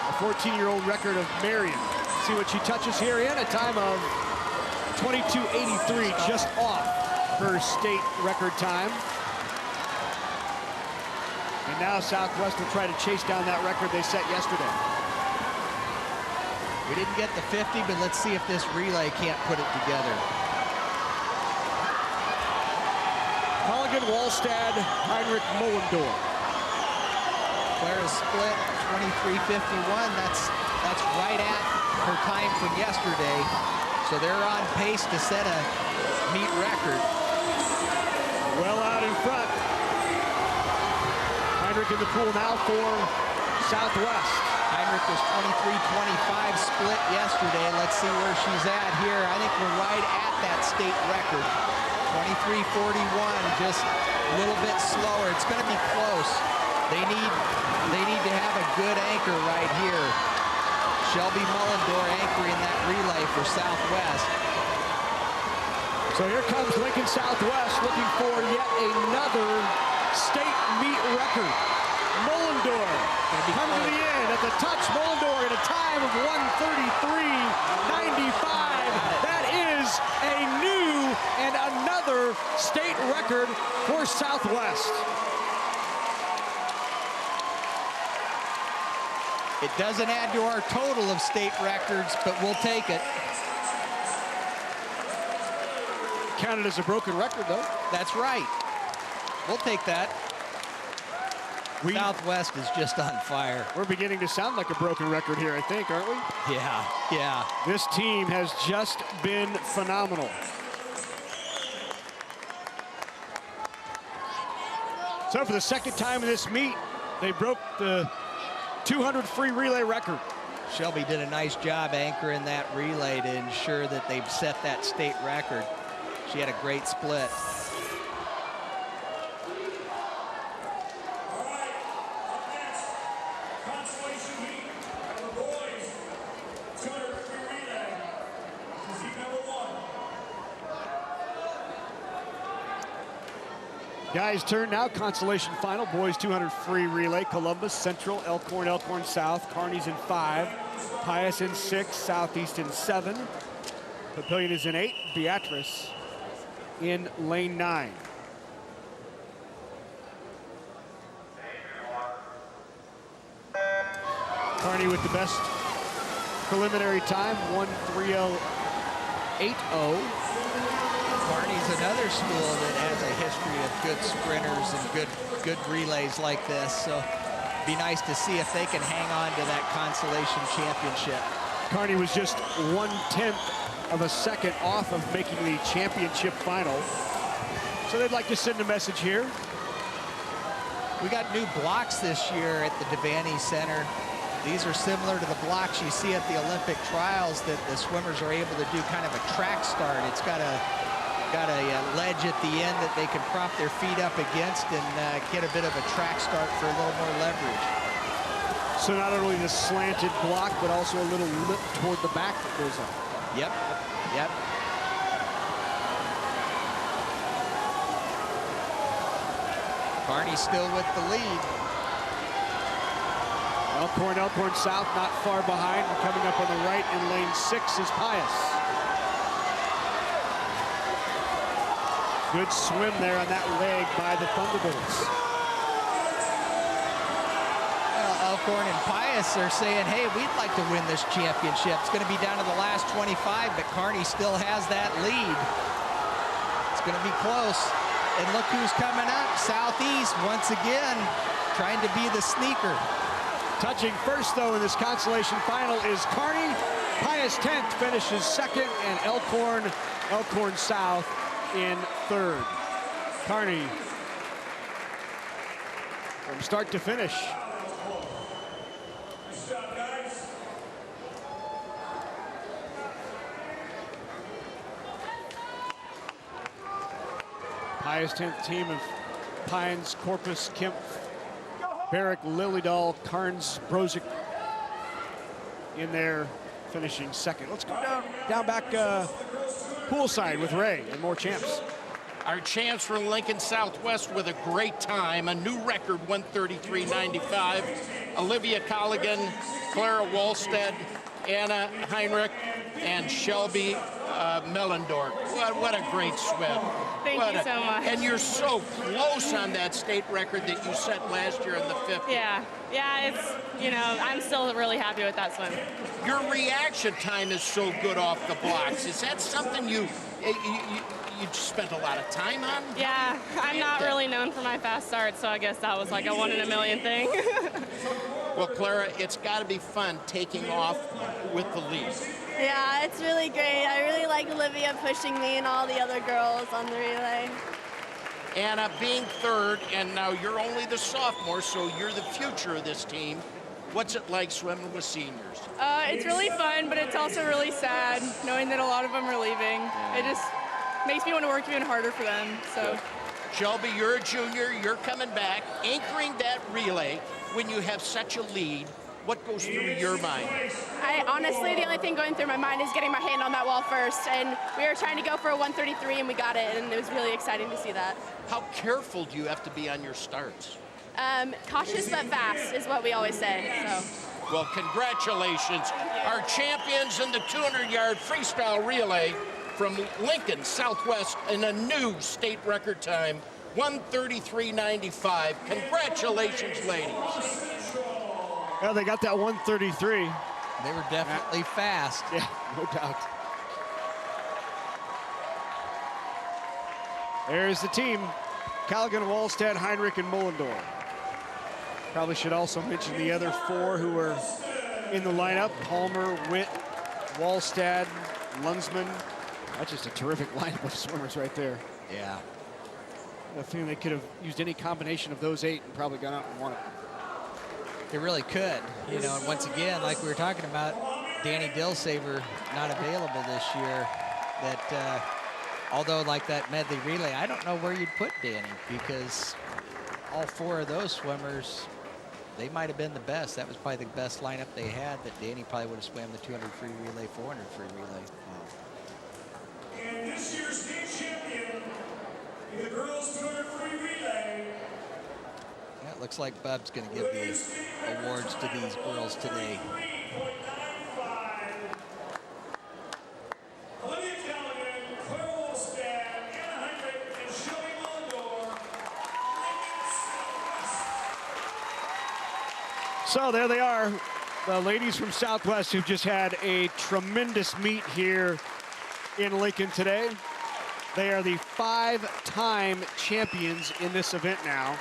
A 14-year-old record of Marion. See what she touches here in, a time of 22:83, just off her state record time. And now Southwest will try to chase down that record they set yesterday. We didn't get the 50, but let's see if this relay can't put it together. Colligan, Wallstad, Heinrich, Mollendorf. Clara's split 23:51. That's right at her time from yesterday. So they're on pace to set a meet record. Well out in front. Heinrich in the pool now for Southwest. Heinrich was 23:25 split yesterday. Let's see where she's at here. I think we're right at that state record. 23:41, just a little bit slower. It's going to be close. They need to have a good anchor right here. Shelby Mullendorf anchoring that relay for Southwest. So here comes Lincoln Southwest looking for yet another state meet record. Mullendorf comes to the end at the touch. Mullendorf at a time of 1:33.95. That is a new and another state record for Southwest. It doesn't add to our total of state records, but we'll take it. Counted as a broken record, though. That's right. We'll take that. Southwest is just on fire. We're beginning to sound like a broken record here, I think, aren't we? Yeah. This team has just been phenomenal. So for the second time in this meet, they broke the 200 free relay record. Shelby did a nice job anchoring that relay to ensure that they've set that state record. She had a great split. Guys turn now, consolation final. Boys 200 free relay. Columbus, Central, Elkhorn South. Kearney's in 5. Pius in 6. Southeast in 7. Papillion is in 8. Beatrice in lane 9. Kearney with the best preliminary time, 1:30.80. Kearney's another school that has a history of good sprinters and good relays like this. So be nice to see if they can hang on to that consolation championship. Kearney was just 1/10 of a second off of making the championship final. So they'd like to send a message here. We got new blocks this year at the Devaney Center. These are similar to the blocks you see at the Olympic trials that the swimmers are able to do kind of a track start. It's got a ledge at the end that they can prop their feet up against and get a bit of a track start for a little more leverage. So not only the slanted block, but also a little lip toward the back that goes up. Yep. Kearney still with the lead. Elkhorn South not far behind. And coming up on the right in lane 6 is Pius. Good swim there on that leg by the Thunderbolts. Well, Elkhorn and Pius are saying, hey, we'd like to win this championship. It's going to be down to the last 25, but Kearney still has that lead. It's going to be close. And look who's coming up. Southeast, once again, trying to be the sneaker. Touching first, though, in this consolation final is Kearney. Pius 10th finishes second, and Elkhorn South in third. Kearney from start to finish. Pius 10th team of Pines, Corpus, Kemp, Barrick, Lilydale, Carnes, Brozic in there, finishing second. Let's go down back poolside with Ray and more champs. Our champs from Lincoln Southwest with a great time, a new record, 133.95. Olivia Colligan, Clara Wallstead, Anna Heinrich, and Shelby Mellendorf. What a great swim. Thank you so much. And you're so close on that state record that you set last year in the 50. Yeah, it's, I'm still really happy with that swim. Your reaction time is so good off the blocks. Is that something you spent a lot of time on? Yeah, I'm not really known for my fast start, so I guess that was like a 1 in a million thing. Well, Clara, it's got to be fun taking off with the lead. Yeah, it's really great. I really like Olivia pushing me and all the other girls on the relay. Anna being third, and now you're only the sophomore, so you're the future of this team. What's it like swimming with seniors? It's really fun, but it's also really sad knowing that a lot of them are leaving. It just makes me want to work even harder for them. So, Shelby, you're a junior, you're coming back, anchoring that relay when you have such a lead. What goes through your mind? Honestly, the only thing going through my mind is getting my hand on that wall first, and we were trying to go for a 133, and we got it, and it was really exciting to see that. How careful do you have to be on your starts? Cautious but fast is what we always say. So. Well, congratulations. Our champions in the 200-yard freestyle relay from Lincoln Southwest in a new state record time, 133.95. Congratulations, ladies. Well, they got that 133. They were definitely fast. Yeah, no doubt. There's the team. Callaghan, Wallstead, Heinrich, and Mullendorf. Probably should also mention the other 4 who were in the lineup. Palmer, Witt, Wallstead, Lunsman. That's just a terrific lineup of swimmers right there. Yeah. I think they could have used any combination of those 8 and probably gone out and won it. They really could, and once again, like we were talking about, Danny Dilsaver not available this year. That although like that medley relay, I don't know where you'd put Danny, because all 4 of those swimmers, they might have been the best. That was probably the best lineup they had, that Danny probably would have swam the 200 free relay, 400 free relay. And this year's state champion in the girls 200 free relay. Yeah, it looks like Bub's going to give the awards to these girls today. Olivia Callaghan, Clara Wallstead, Anna Heinrich, and Shelby Mullendorf. So there they are, the ladies from Southwest who've just had a tremendous meet here in Lincoln today. They are the 5-time champions in this event now.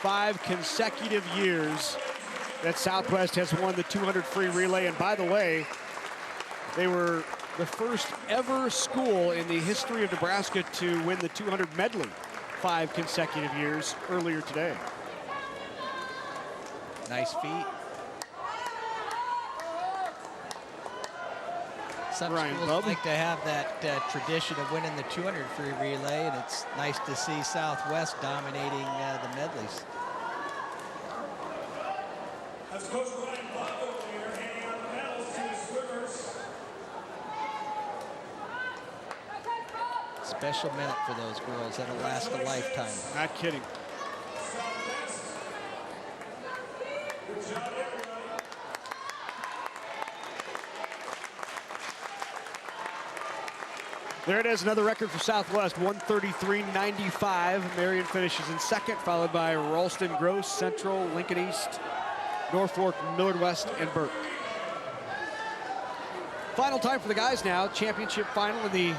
5 consecutive years that Southwest has won the 200 free relay. And by the way, they were the first ever school in the history of Nebraska to win the 200 medley 5 consecutive years earlier today. Nice feat. Some schools like to have that tradition of winning the 200 free relay, and it's nice to see Southwest dominating the medleys. That's Coach Brian Bob here handing out the medals to the swimmers. Special minute for those girls. That'll last a lifetime. Not kidding. There it is, another record for Southwest, 133.95. Marion finishes in second, followed by Ralston, Gross, Central, Lincoln East, Norfolk, Millard West, and Burke. Final time for the guys now. Championship final in the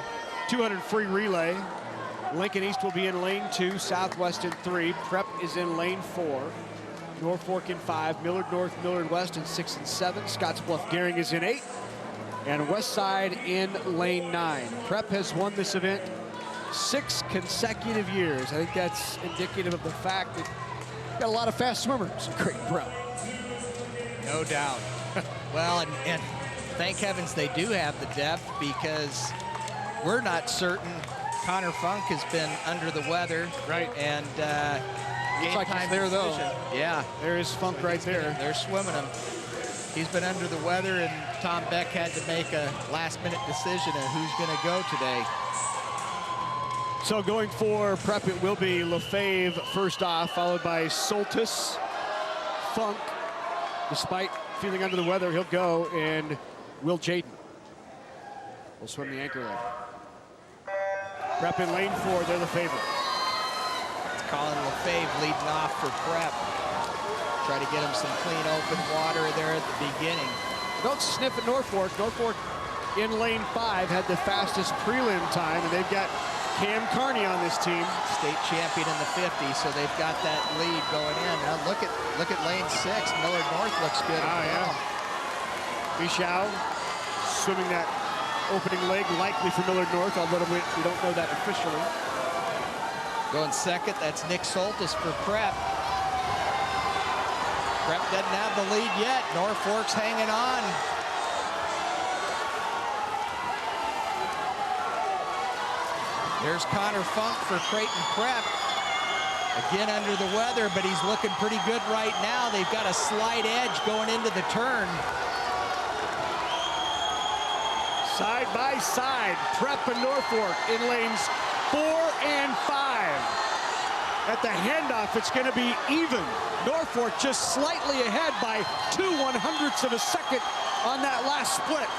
200 free relay. Lincoln East will be in lane 2, Southwest in 3. Prep is in lane 4. Norfolk in 5, Millard North, Millard West in 6 and 7. Scottsbluff Gehring is in 8. And Westside in lane 9. Prep has won this event 6 consecutive years. I think that's indicative of the fact that you've got a lot of fast swimmers in Creighton Prep. No doubt. Well, and thank heavens they do have the depth, because we're not certain. Connor Funk has been under the weather. Right. And looks like he's there, though. Yeah. There is Funk right there. They're swimming him. He's been under the weather, and Tom Beck had to make a last-minute decision on who's going to go today. So going for Prep, it will be Lefebvre first off, followed by Soltis. Funk, despite feeling under the weather, he'll go, and Will Jaden will swim the anchor leg. Prep in lane 4, they're the favorite. It's Colin Lefebvre leading off for Prep. Try to get him some clean open water there at the beginning. Don't sniff at Norfolk. Norfolk in lane 5 had the fastest prelim time, and they've got Cam Carney on this team. State champion in the 50, so they've got that lead going in. Now look at lane 6. Millard North looks good. Oh, yeah. Bichow swimming that opening leg, likely for Millard North, although we don't know that officially. Going second, that's Nick Soltis for Prep. Prep doesn't have the lead yet. Norfolk's hanging on. There's Connor Funk for Creighton Prep. Again under the weather, but he's looking pretty good right now. They've got a slight edge going into the turn. Side by side, Prep and Norfolk in lanes 4 and 5. At the handoff, it's going to be even. Norfolk just slightly ahead by 0.02 of a second on that last split.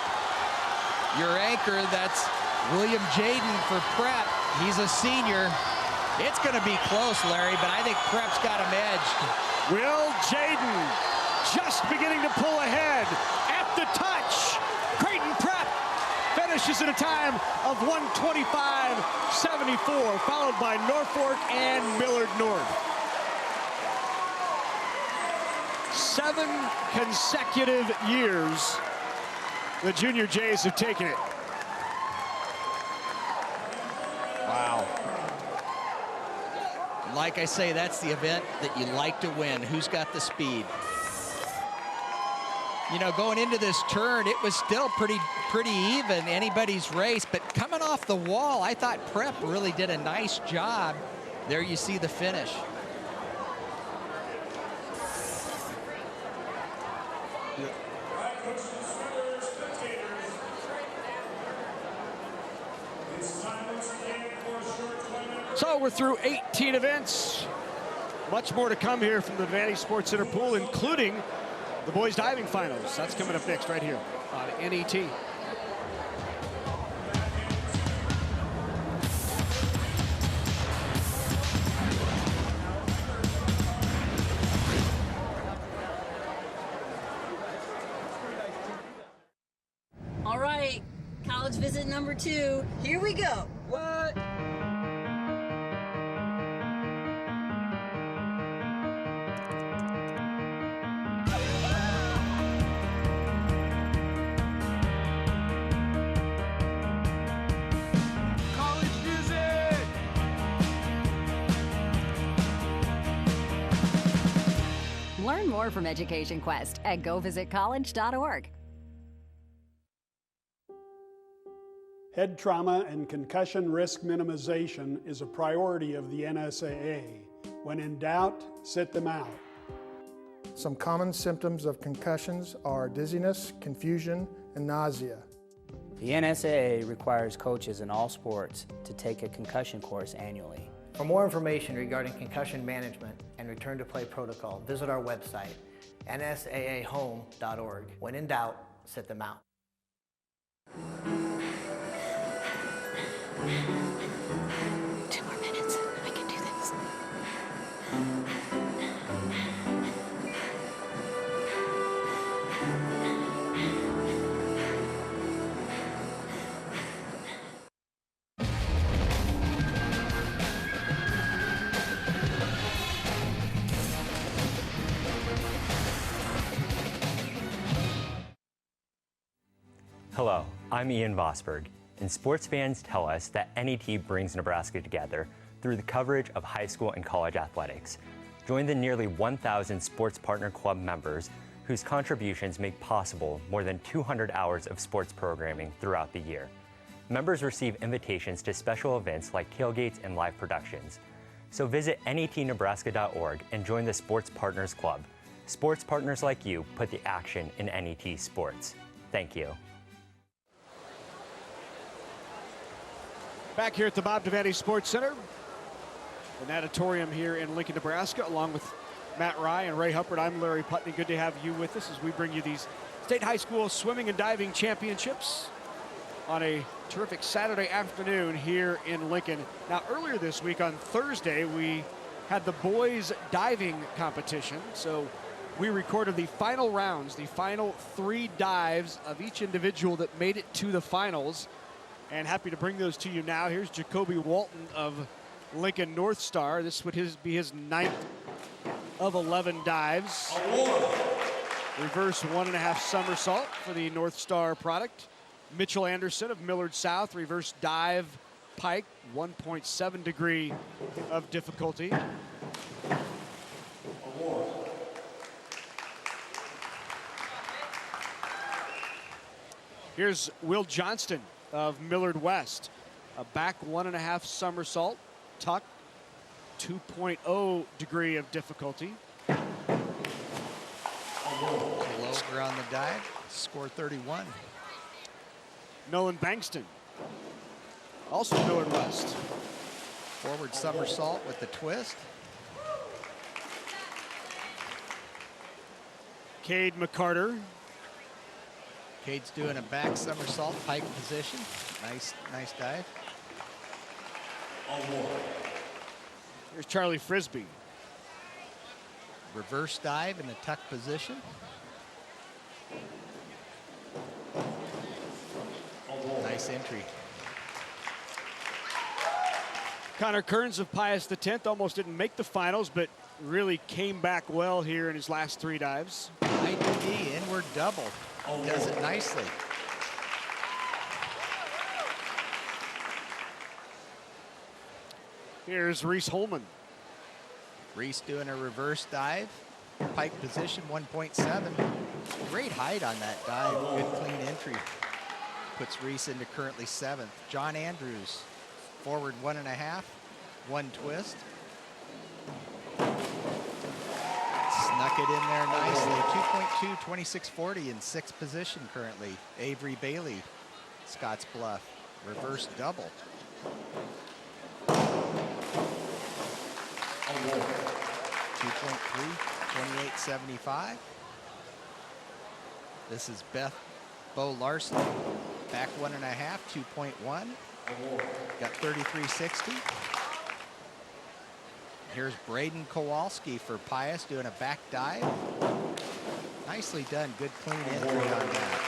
Your anchor, that's William Jaden for Prep. He's a senior. It's going to be close, Larry, but I think Prep's got him edged. Will Jaden just beginning to pull ahead at the touch. Creighton Prep finishes at a time of 1:25.74, followed by Norfolk and Millard North. 7 consecutive years the Junior Jays have taken it. Wow. Like I say, that's the event that you like to win. Who's got the speed? You know, going into this turn, it was still pretty even, anybody's race, but coming off the wall, I thought Prep really did a nice job. There you see the finish. So we're through 18 events. Much more to come here from the Devaney Sports Center pool, including the boys diving finals. That's coming up next right here on NET. All right, college visit number 2. Here we go. What? Learn more from Education Quest at govisitcollege.org. Head trauma and concussion risk minimization is a priority of the NSAA. When in doubt, sit them out. Some common symptoms of concussions are dizziness, confusion, and nausea. The NSAA requires coaches in all sports to take a concussion course annually. For more information regarding concussion management and return to play protocol, visit our website NSAAHome.org. When in doubt, sit them out. 2 more minutes. I can do this. Hello, I'm Ian Vosberg, and sports fans tell us that NET brings Nebraska together through the coverage of high school and college athletics. Join the nearly 1,000 Sports Partner Club members whose contributions make possible more than 200 hours of sports programming throughout the year. Members receive invitations to special events like tailgates and live productions. So visit netnebraska.org and join the Sports Partners Club. Sports partners like you put the action in NET sports. Thank you. Back here at the Bob Devaney Sports Center, the natatorium here in Lincoln, Nebraska, along with Matt Rye and Ray Huppert. I'm Larry Putney. Good to have you with us as we bring you these state high school swimming and diving championships on a terrific Saturday afternoon here in Lincoln. Now, earlier this week on Thursday, we had the boys diving competition. So we recorded the final rounds, the final 3 dives of each individual that made it to the finals. And happy to bring those to you now. Here's Jacoby Walton of Lincoln North Star. This would be his 9th of 11 dives. Reverse 1.5 somersault for the North Star product. Mitchell Anderson of Millard South, reverse dive pike, 1.7 degree of difficulty. Here's Will Johnston of Millard West, a back 1.5 somersault, tuck, 2.0 degree of difficulty. Over on the dive, score 31. Nolan Bankston, also Millard West. Forward somersault with the twist. Cade McCarter. Cade's doing a back somersault, pike position. Nice dive. Here's Charlie Frisbee. Reverse dive in the tuck position. Nice entry. Connor Kearns of Pius X almost didn't make the finals, but really came back well here in his last 3 dives. IDD, inward double. Does it nicely. Here's Reese Holman. Reese doing a reverse dive. Pike position 1.7. Great height on that dive. Good clean entry. Puts Reese into currently 7th. John Andrews, forward 1.5. 1 twist. Snuck it in there nicely. 2.2, 26.40 in 6th position currently. Avery Bailey, Scotts Bluff. Reverse double. 2.3, 28.75. This is Beth Bo Larson. Back 1.5, 2.1. Got 33.60. Here's Braden Kowalski for Pius doing a back dive. Nicely done. Good clean entry on that.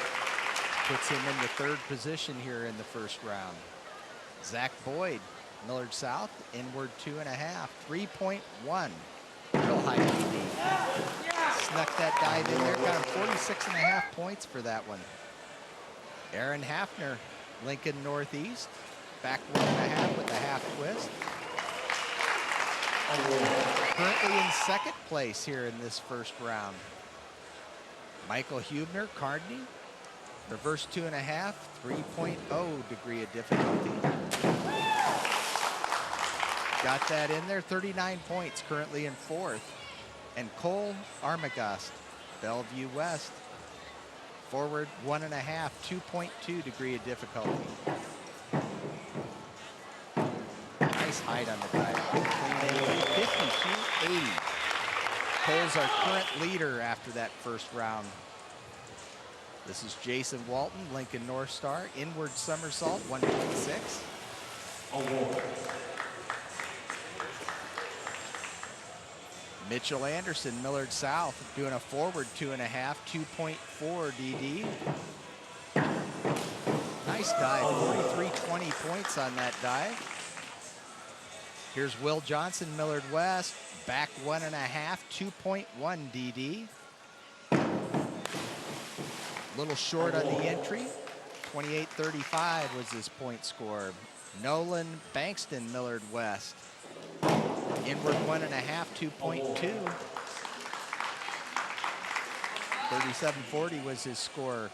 Puts him into 3rd position here in the 1st round. Zach Boyd, Millard South, inward 2.5, 3.1. Real high PD. Snuck that dive in there. Got him 46.5 points for that one. Aaron Hafner, Lincoln Northeast. Back 1.5 with a half twist. Currently in 2nd place here in this 1st round. Michael Hubner, Cardney. Reverse 2.5, 3.0 degree of difficulty. Got that in there, 39 points, currently in 4th. And Cole Armagast, Bellevue West. Forward 1.5, 2.2 degree of difficulty. Nice height on the dive. 52.80. Cole's our current leader after that first round. This is Jason Walton, Lincoln North Star, inward somersault, 1.6. Mitchell Anderson, Millard South, doing a forward 2.5, 2.4 DD. Nice dive, 43.20 points on that dive. Here's Will Johnson, Millard West, back 1.5, 2.1 DD. Little short on the entry, 28.35 was his point score. Nolan Bankston, Millard West, inward 1.5, 2.2. 37.40 was his score.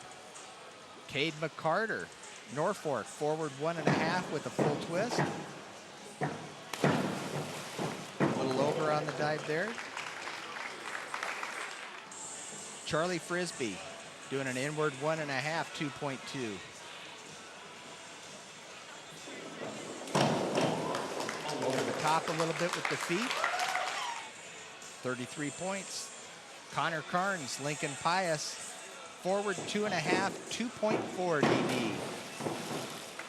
Cade McCarter, Norfolk, forward 1.5 with a full twist. A little over on the dive there. Charlie Frisbee doing an inward 1.5, 2.2. Over the top a little bit with the feet. 33 points. Connor Carnes, Lincoln Pius, forward 2.5, 2.4 DD.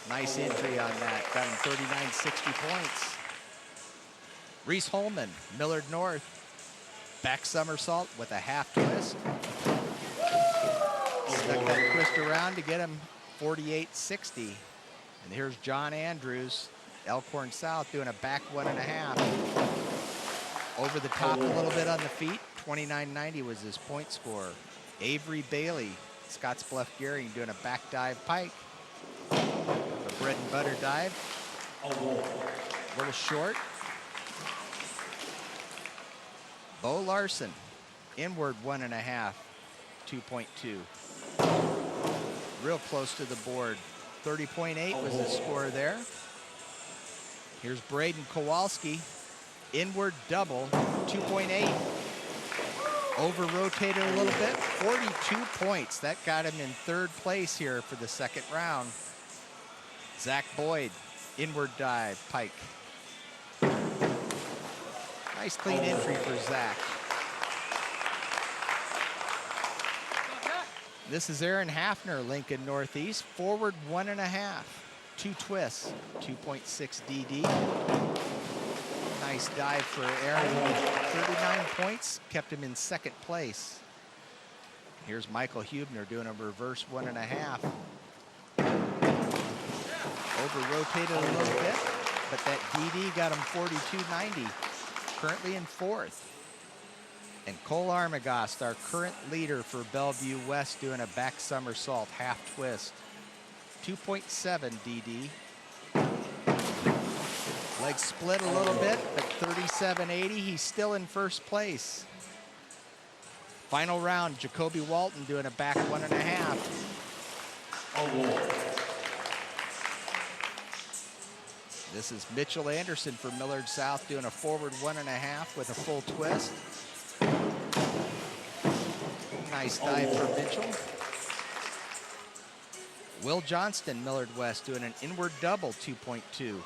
Nice entry on that, got him 39.60 points. Reese Holman, Millard North, back somersault with a half twist. Stuck that twist around to get him 48.60. And here's John Andrews, Elkhorn South, doing a back 1.5. Over the top a little bit on the feet, 29.90 was his point score. Avery Bailey, Scotts Bluff Gearing, doing a back dive pike. A bread and butter dive. A little short. Bo Larson, inward 1.5, 2.2. Real close to the board. 30.8 was his score there. Here's Braden Kowalski, inward double, 2.8. Over rotated a little bit, 42 points. That got him in third place here for the second round. Zach Boyd, inward dive, pike. Nice clean entry for Zach. This is Aaron Hafner, Lincoln Northeast, forward 1.5, 2 twists, 2.6 DD. Nice dive for Aaron, 39 points, kept him in second place. Here's Michael Hubner doing a reverse 1.5. Over rotated a little bit, but that DD got him 42.90, currently in fourth. And Cole Armagast, our current leader for Bellevue West, doing a back somersault, half twist, 2.7 DD. Leg split a little bit, but 37.80, he's still in first place. Final round, Jacoby Walton doing a back 1.5. This is Mitchell Anderson for Millard South doing a forward 1.5 with a full twist. Nice dive for Mitchell. Will Johnston, Millard West, doing an inward double, 2.2.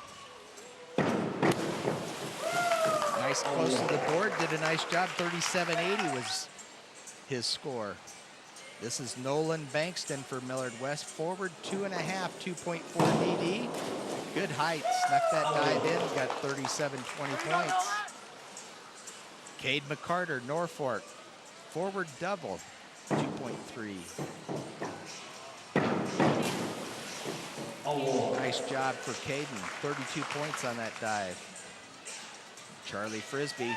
Nice close to the board, did a nice job, 37.80 was his score. This is Nolan Bankston for Millard West, forward 2.5, 2.4 DD. Good height, snuck that dive in, got 37.20 points. Cade McCarter, Norfolk, forward double, 2.3. Nice job for Caden, 32 points on that dive. Charlie Frisbee,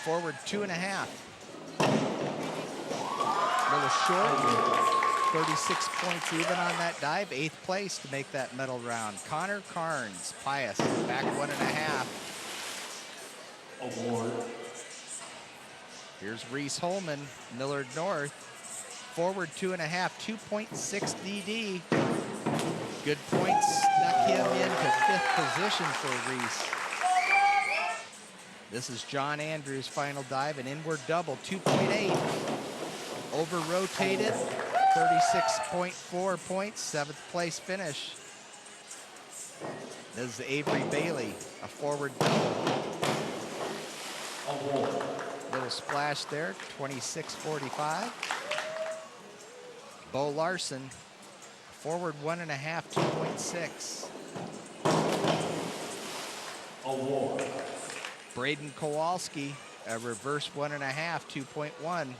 forward 2.5. Little short, 36 points even on that dive, 8th place to make that medal round. Connor Carnes, Pius, back 1.5. Award. Here's Reese Holman, Millard North, forward 2.5, 2.6 DD. Good points, snuck him into 5th position for Reese. This is John Andrews' final dive, an inward double, 2.8. Over rotated, 36.4 points, 7th place finish. This is Avery Bailey, a forward double. A little splash there, 26:45. Bo Larson, forward 1.5, 2.6. Award. Braden Kowalski, a reverse 1.5, 2.1.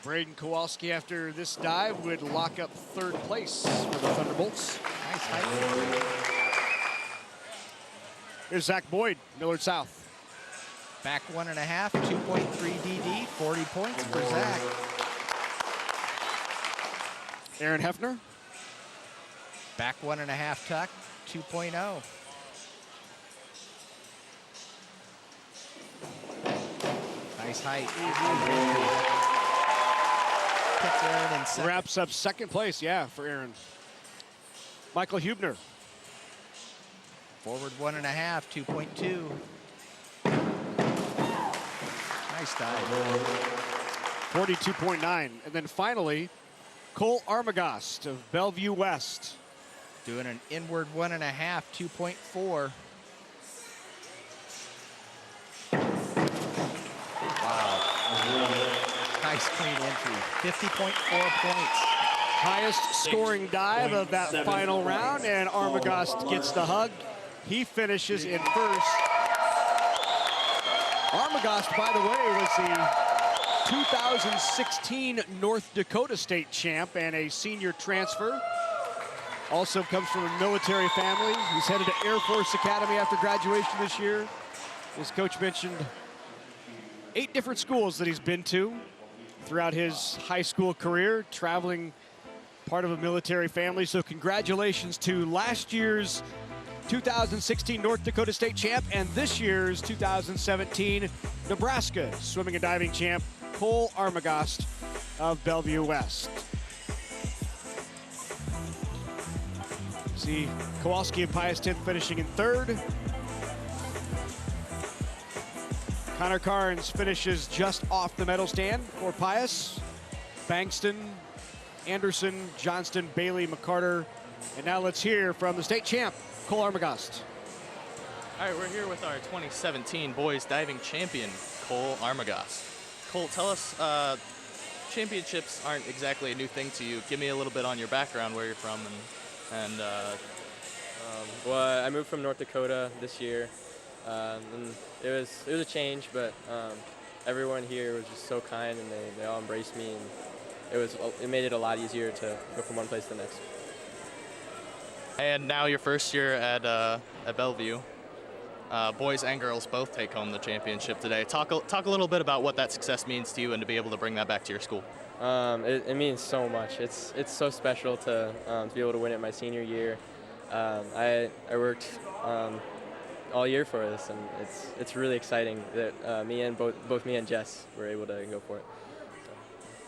Braden Kowalski, after this dive, would lock up third place for the Thunderbolts. Nice height. Here's Zach Boyd, Millard South. Back 1.5, 2.3 DD, 40 points for Zach. Aaron Hefner. Back 1.5 tuck, 2.0. Nice height. Puts Aaron in second. Wraps up second place, yeah, for Aaron. Michael Hubner. Forward 1.5, 2.2. Nice dive. 42.9. And then finally, Cole Armagost of Bellevue West. Doing an inward 1.5, 2.4. Wow. Nice clean entry. 50.4 points. Highest scoring dive of that final round, and Armagost gets the hug. He finishes in first. Armagost, by the way, was the 2016 North Dakota State champ and a senior transfer. Also comes from a military family. He's headed to Air Force Academy after graduation this year. As Coach mentioned, 8 different schools that he's been to throughout his high school career, traveling part of a military family. So congratulations to last year's 2016 North Dakota State champ and this year's 2017 Nebraska swimming and diving champ, Cole Armagost of Bellevue West. See Kowalski and Pius 10th finishing in third. Connor Carnes finishes just off the medal stand for Pius. Bankston, Anderson, Johnston, Bailey, McCarter. And now let's hear from the state champ, Cole Armagost. All right, we're here with our 2017 boys diving champion, Cole Armagost. Cole, tell us, championships aren't exactly a new thing to you. Give me a little bit on your background, where you're from, well, I moved from North Dakota this year, and it was a change, but everyone here was just so kind, and they all embraced me, and it made it a lot easier to go from one place to the next. And now your first year at Bellevue. Boys and girls both take home the championship today. Talk a little bit about what that success means to you and to be able to bring that back to your school. It means so much. It's so special to be able to win it my senior year. I worked all year for this, and it's really exciting that both me and Jess were able to go for it. So.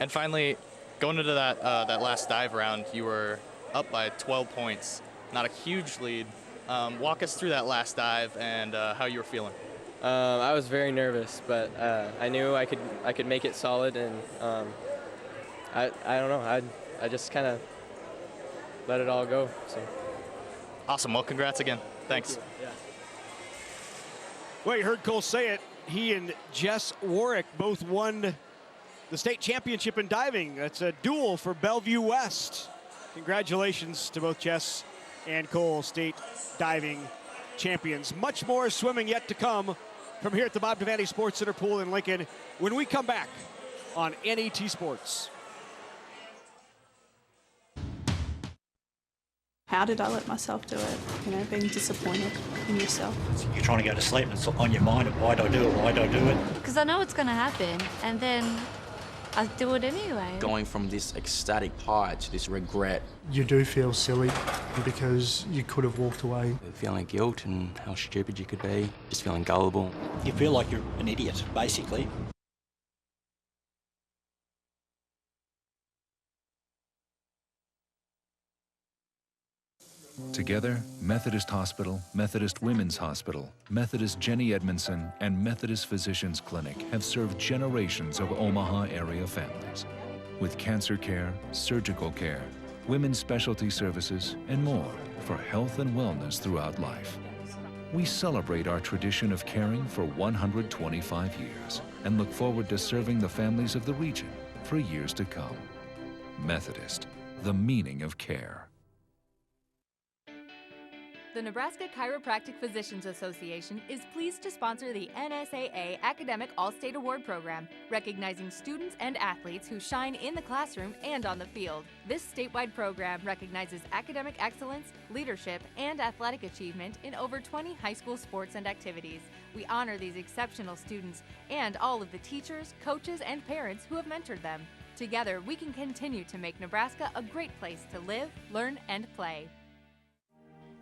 And finally, going into that last dive round, you were up by 12 points. Not a huge lead. Walk us through that last dive and how you were feeling. I was very nervous, but I knew I could make it solid, and I don't know. I just kind of let it all go. So. Awesome. Well, congrats again. Thanks. Yeah. Well, you heard Cole say it. He and Jess Warwick both won the state championship in diving. That's a duel for Bellevue West. Congratulations to both Jess and Cole, state diving champions. Much more swimming yet to come from here at the Bob Devaney Sports Center pool in Lincoln when we come back on NET Sports. How did I let myself do it? Being disappointed in yourself. You're trying to go to sleep and it's on your mind of why do I do it, why do I do it? Because I know it's going to happen, and then I do it anyway. Going from this ecstatic high to this regret. You do feel silly because you could have walked away. Feeling guilt and how stupid you could be, just feeling gullible. You feel like you're an idiot, basically. Together, Methodist Hospital, Methodist Women's Hospital, Methodist Jenny Edmondson, and Methodist Physicians Clinic have served generations of Omaha area families with cancer care, surgical care, women's specialty services, and more for health and wellness throughout life. We celebrate our tradition of caring for 125 years and look forward to serving the families of the region for years to come. Methodist, the meaning of care. The Nebraska Chiropractic Physicians Association is pleased to sponsor the NSAA Academic All-State Award Program, recognizing students and athletes who shine in the classroom and on the field. This statewide program recognizes academic excellence, leadership, and athletic achievement in over 20 high school sports and activities. We honor these exceptional students and all of the teachers, coaches, and parents who have mentored them. Together, we can continue to make Nebraska a great place to live, learn, and play.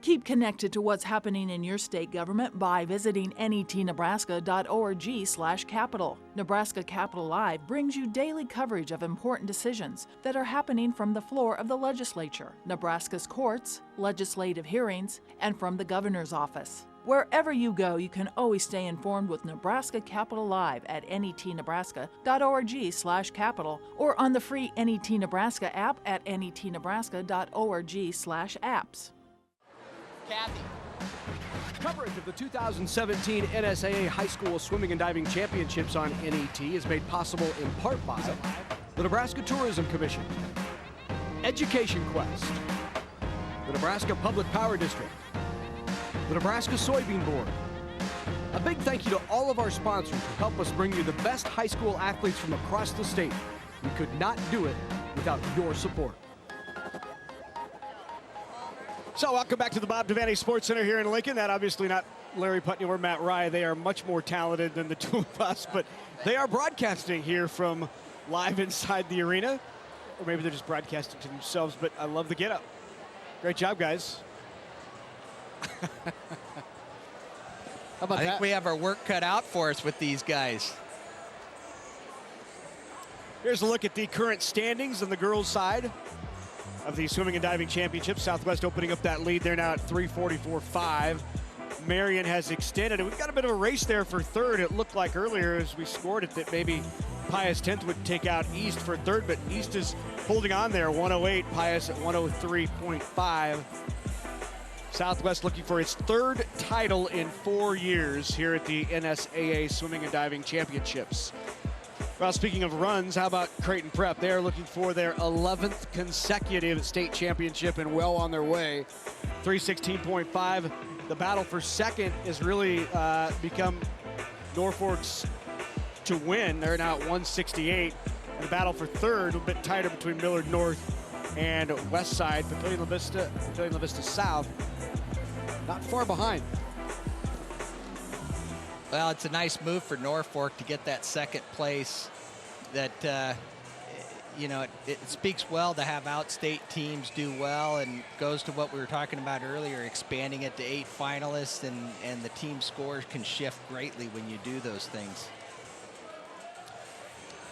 Keep connected to what's happening in your state government by visiting netnebraska.org/capital. Nebraska Capital Live brings you daily coverage of important decisions that are happening from the floor of the legislature, Nebraska's courts, legislative hearings, and from the governor's office. Wherever you go, you can always stay informed with Nebraska Capital Live at netnebraska.org/capital or on the free NET Nebraska app at netnebraska.org/apps. Kathy. Coverage of the 2017 NSAA High School Swimming and Diving Championships on NET is made possible in part by the Nebraska Tourism Commission, Education Quest, the Nebraska Public Power District, the Nebraska Soybean Board. A big thank you to all of our sponsors who help us bring you the best high school athletes from across the state. We could not do it without your support. So welcome back to the Bob Devaney Sports Center here in Lincoln. That obviously not Larry Putney or Matt Rye. They are much more talented than the two of us, but they are broadcasting here from live inside the arena. Or maybe they're just broadcasting to themselves, but I love the get-up. Great job, guys. How about I think we have our work cut out for us with these guys. Here's a look at the current standings on the girls' side of the Swimming and Diving Championships. Southwest opening up that lead. They're now at 3:44.5. Marion has extended it. We've got a bit of a race there for third. It looked like earlier as we scored it that maybe Pius 10th would take out East for third, but East is holding on there, 108, Pius at 103.5. Southwest looking for its third title in 4 years here at the NSAA Swimming and Diving Championships. Well, speaking of runs, how about Creighton Prep? They're looking for their 11th consecutive state championship and well on their way. 316.5. The battle for second has really become Norfolk's to win. They're now at 168. And the battle for third, a bit tighter between Millard North and West Side. Pavilion La Vista South, not far behind. Well, it's a nice move for Norfolk to get that second place. That, you know, it speaks well to have outstate teams do well, and goes to what we were talking about earlier, expanding it to 8 finalists, and the team scores can shift greatly when you do those things.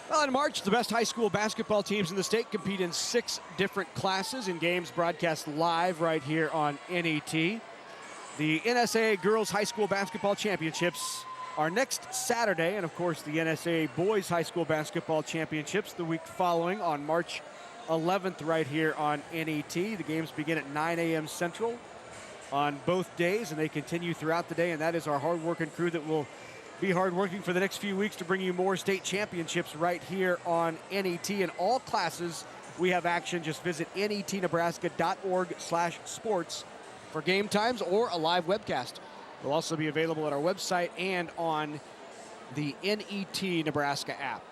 Well, in March, the best high school basketball teams in the state compete in 6 different classes in games broadcast live right here on NET. The NSAA Girls High School Basketball Championships are next Saturday, and of course the NSAA Boys High School Basketball Championships the week following on March 11th right here on NET. The games begin at 9 a.m. Central on both days, and they continue throughout the day, and that is our hard-working crew that will be hard-working for the next few weeks to bring you more state championships right here on NET. In all classes, we have action. Just visit netnebraska.org/sports for game times or a live webcast. Will also be available at our website and on the NET Nebraska app.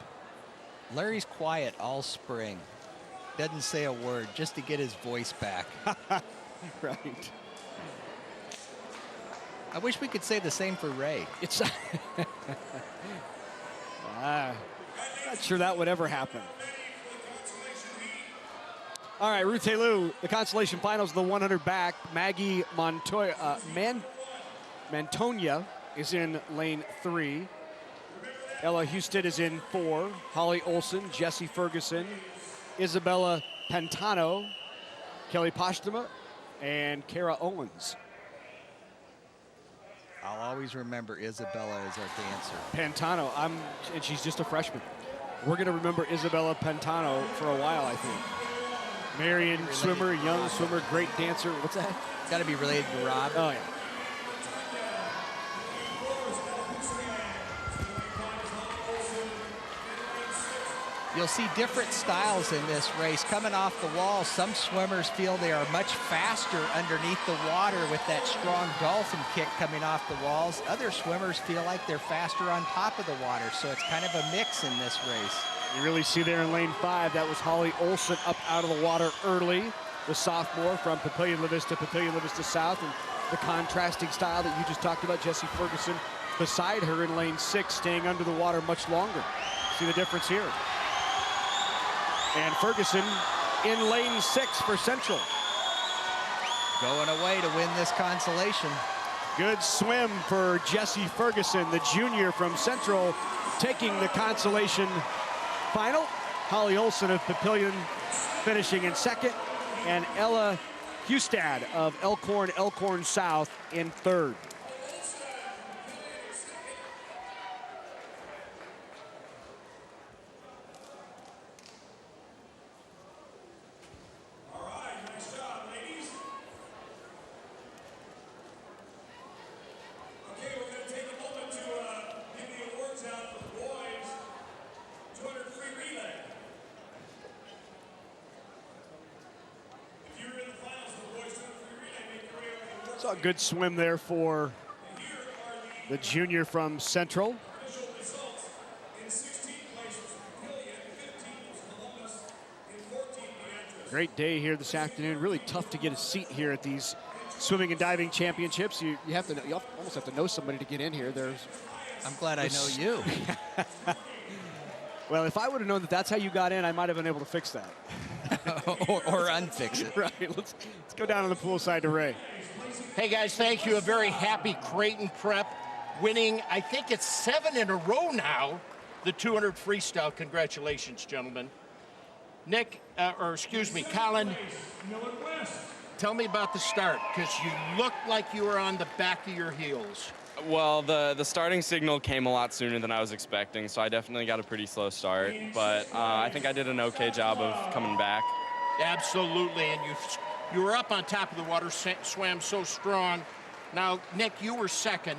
Larry's quiet all spring. Doesn't say a word just to get his voice back. Right. I wish we could say the same for Ray. It's not sure that would ever happen. All right, Ruth Halou, the consolation finals, the 100 back. Maggie Mantonia is in lane 3. Ella Houston is in 4. Holly Olson, Jessie Ferguson, Isabella Pantano, Kelly Poshtuma, and Kara Owens. I'll always remember Isabella as our dancer. Pantano, and she's just a freshman. We're going to remember Isabella Pantano for a while, I think. Marion swimmer, young swimmer, great dancer. What's that? Got to be related to Rob. Oh, yeah. You'll see different styles in this race. Coming off the wall, some swimmers feel they are much faster underneath the water with that strong dolphin kick coming off the walls. Other swimmers feel like they're faster on top of the water, so it's kind of a mix in this race. You really see there in lane 5, that was Holly Olson up out of the water early, the sophomore from Papillion La Vista South, and the contrasting style that you just talked about, Jessie Ferguson beside her in lane 6, staying under the water much longer. See the difference here. And Ferguson in lane 6 for Central. Going away to win this consolation. Good swim for Jessie Ferguson, the junior from Central, taking the consolation final. Holly Olson of Papillion finishing in 2nd, and Ella Hustad of Elkhorn South in 3rd. Saw a good swim there for the junior from Central. Great day here this afternoon. Really tough to get a seat here at these swimming and diving championships. You almost have to know somebody to get in here. I'm glad I know you. Well, if I would have known that that's how you got in, I might have been able to fix that. or unfix it. Right. Let's go down on the pool side to Ray. Hey guys, thank you. A very happy Creighton Prep winning, I think it's 7 in a row now, the 200 freestyle. Congratulations, gentlemen. Nick, Colin, tell me about the start, because you looked like you were on the back of your heels. Well, the starting signal came a lot sooner than I was expecting, so I definitely got a pretty slow start, but I think I did an okay job of coming back. Absolutely, and you were up on top of the water, swam so strong. Now, Nick, you were 2nd.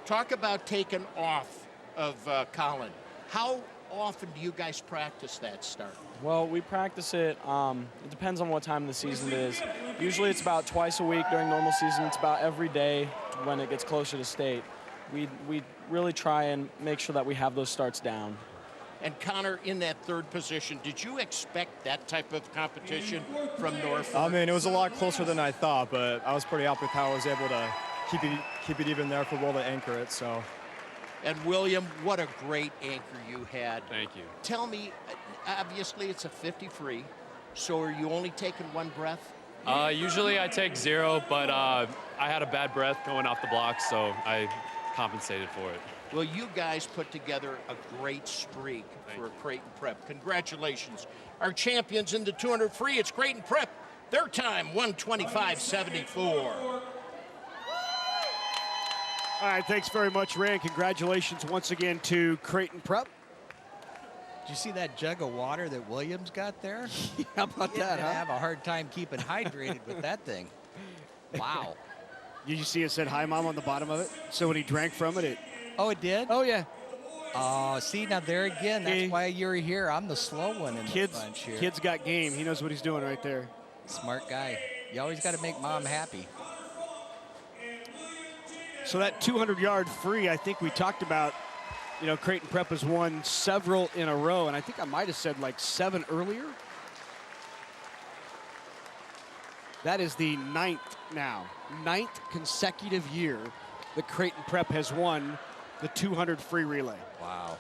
Talk about taking off of Colin. How often do you guys practice that start? Well, we practice it. It depends on what time of the season it is. Usually it's about twice a week during normal season. It's about every day when it gets closer to state. We really try and make sure that we have those starts down. And Connor, in that 3rd position, did you expect that type of competition from Norfolk? I mean, it was a lot closer than I thought, but I was pretty happy with how I was able to keep it even there for Will to anchor it. So. And William, what a great anchor you had. Thank you. Tell me, obviously it's a 50 free, so are you only taking 1 breath? Usually I take 0, but I had a bad breath going off the block, so I compensated for it. Well, you guys put together a great streak for a Creighton Prep. Congratulations. Our champions in the 200 free, it's Creighton Prep. Their time, 1:25.74. All right, thanks very much, Ray, and congratulations once again to Creighton Prep. Did you see that jug of water that Williams got there? How about that, huh? I have a hard time keeping hydrated with that thing. Wow. Did you see it said "Hi, Mom" on the bottom of it? So when he drank from it, Oh, it did? Oh, yeah. Oh, see, now there again, that's why you're here. I'm the slow one in the bunch here. Kid's got game. He knows what he's doing right there. Smart guy. You always got to make Mom happy. So that 200-yard free, I think we talked about, Creighton Prep has won several in a row, and I think I might have said like 7 earlier. That is the 9th now. 9th consecutive year that Creighton Prep has won the 200 free relay. Wow.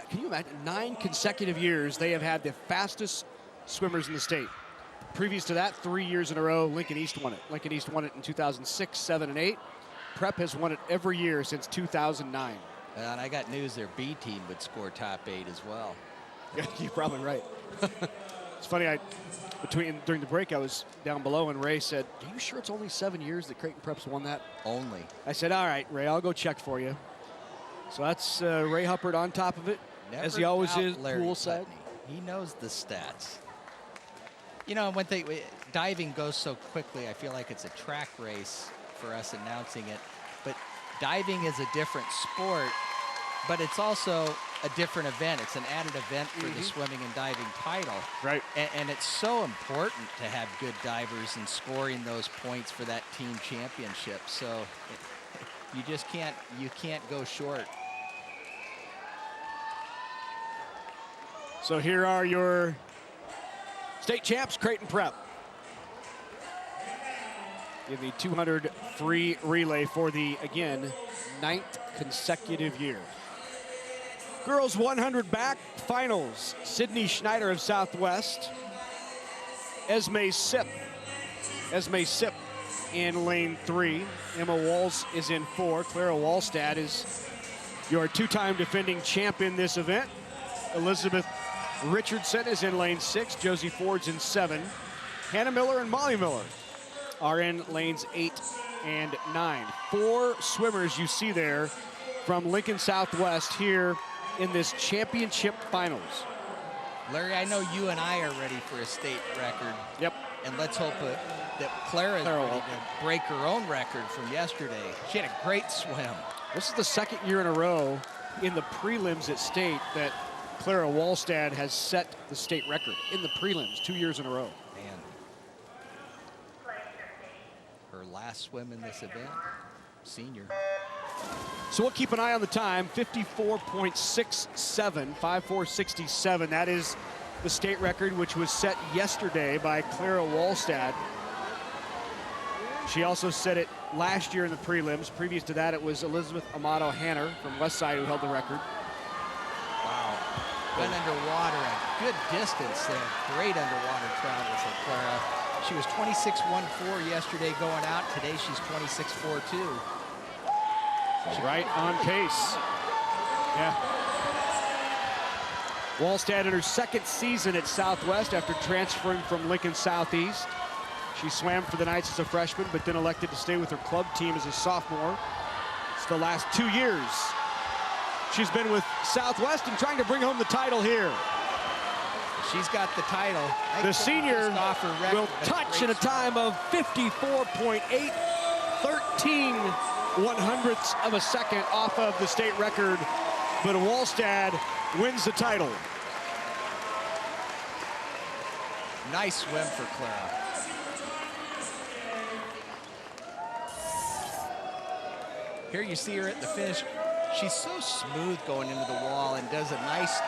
Can you imagine? 9 consecutive years they have had the fastest swimmers in the state. Previous to that, 3 years in a row, Lincoln East won it. Lincoln East won it in 2006, 7, and 8. Prep has won it every year since 2009. And I got news their B team would score top 8 as well. Yeah, you're probably right. It's funny, during the break, I was down below, and Ray said, "Are you sure it's only 7 years that Creighton Prep's won that?" Only. I said, "All right, Ray, I'll go check for you." So that's Ray Huppert on top of it, as he always is, poolside. He knows the stats. When diving goes so quickly, I feel like it's a track race for us announcing it. But diving is a different sport, but it's also a different event. It's an added event for the swimming and diving title. Right. And it's so important to have good divers and scoring those points for that team championship. So you just can't go short. So here are your state champs, Creighton Prep, in the 200 free relay for the, again, 9th consecutive year. Girls 100 back finals. Sydney Schneider of Southwest. Esme Sip in lane 3. Emma Walls is in 4. Clara Wallstad is your 2-time defending champ in this event. Elizabeth Richardson is in lane 6. Josie Ford's in 7. Hannah Miller and Molly Miller are in lanes 8 and 9. 4 swimmers you see there from Lincoln Southwest here in this championship finals. Larry, I know you and I are ready for a state record. Yep. And let's hope that Clara is ready to break her own record from yesterday. She had a great swim. This is the 2nd year in a row in the prelims at state that Clara Wallstad has set the state record in the prelims 2 years in a row. Man. Her last swim in this event, senior. So we'll keep an eye on the time, 54.67, 54.67. That is the state record, which was set yesterday by Clara Wallstad. She also set it last year in the prelims. Previous to that, it was Elizabeth Amato Hanner from Westside who held the record. Wow. Went underwater a good distance there. Great underwater travel for Clara. She was 26.14 yesterday going out. Today she's 26.42. Right on pace. Yeah. Wallstad in her 2nd season at Southwest after transferring from Lincoln Southeast. She swam for the Knights as a freshman, but then elected to stay with her club team as a sophomore. It's the last 2 years she's been with Southwest and trying to bring home the title here. She's got the title. The senior will touch in a time of 54.8, 13 100ths of a second off of the state record, but Wallstad wins the title. Nice swim for Clara. Here you see her at the finish. She's so smooth going into the wall and does a nice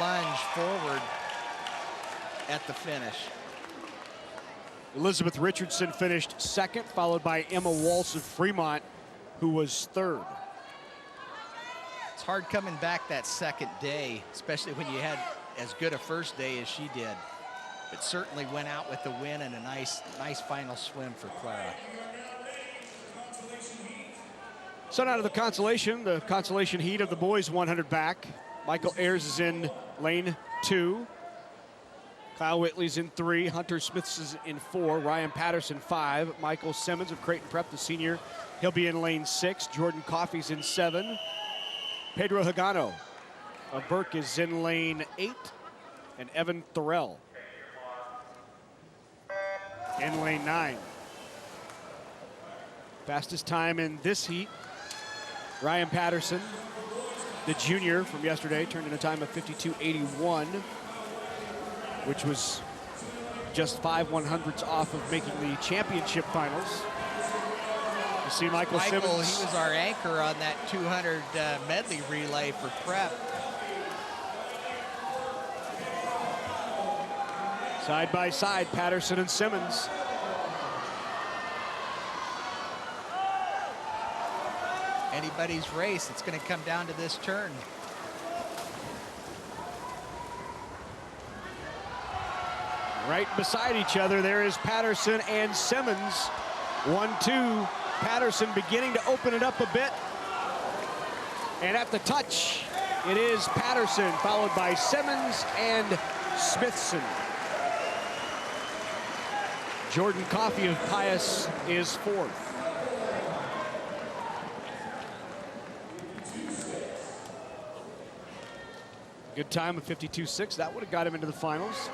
lunge forward at the finish. Elizabeth Richardson finished 2nd, followed by Emma Walsh of Fremont, who was 3rd. It's hard coming back that 2nd day, especially when you had as good a first day as she did. But certainly went out with the win and a nice final swim for Clara. So now to the consolation heat of the boys 100 back. Michael Ayers is in lane 2. Kyle Whitley's in 3. Hunter Smiths is in 4. Ryan Patterson 5. Michael Simmons of Creighton Prep, the senior, he'll be in lane 6. Jordan Coffey's in 7. Pedro Hagano of Burke is in lane 8. And Evan Thorell in lane 9. Fastest time in this heat, Ryan Patterson, the junior from yesterday, turned in a time of 52.81, which was just 5 100ths off of making the championship finals. You see Michael Simmons. He was our anchor on that 200 medley relay for Prep. Side by side, Patterson and Simmons. Anybody's race, it's going to come down to this turn. Right beside each other, there is Patterson and Simmons. 1-2, Patterson beginning to open it up a bit. And at the touch, it is Patterson, followed by Simmons and Smithson. Jordan Coffey of Pius is 4th. Good time of 52.6. That would have got him into the finals.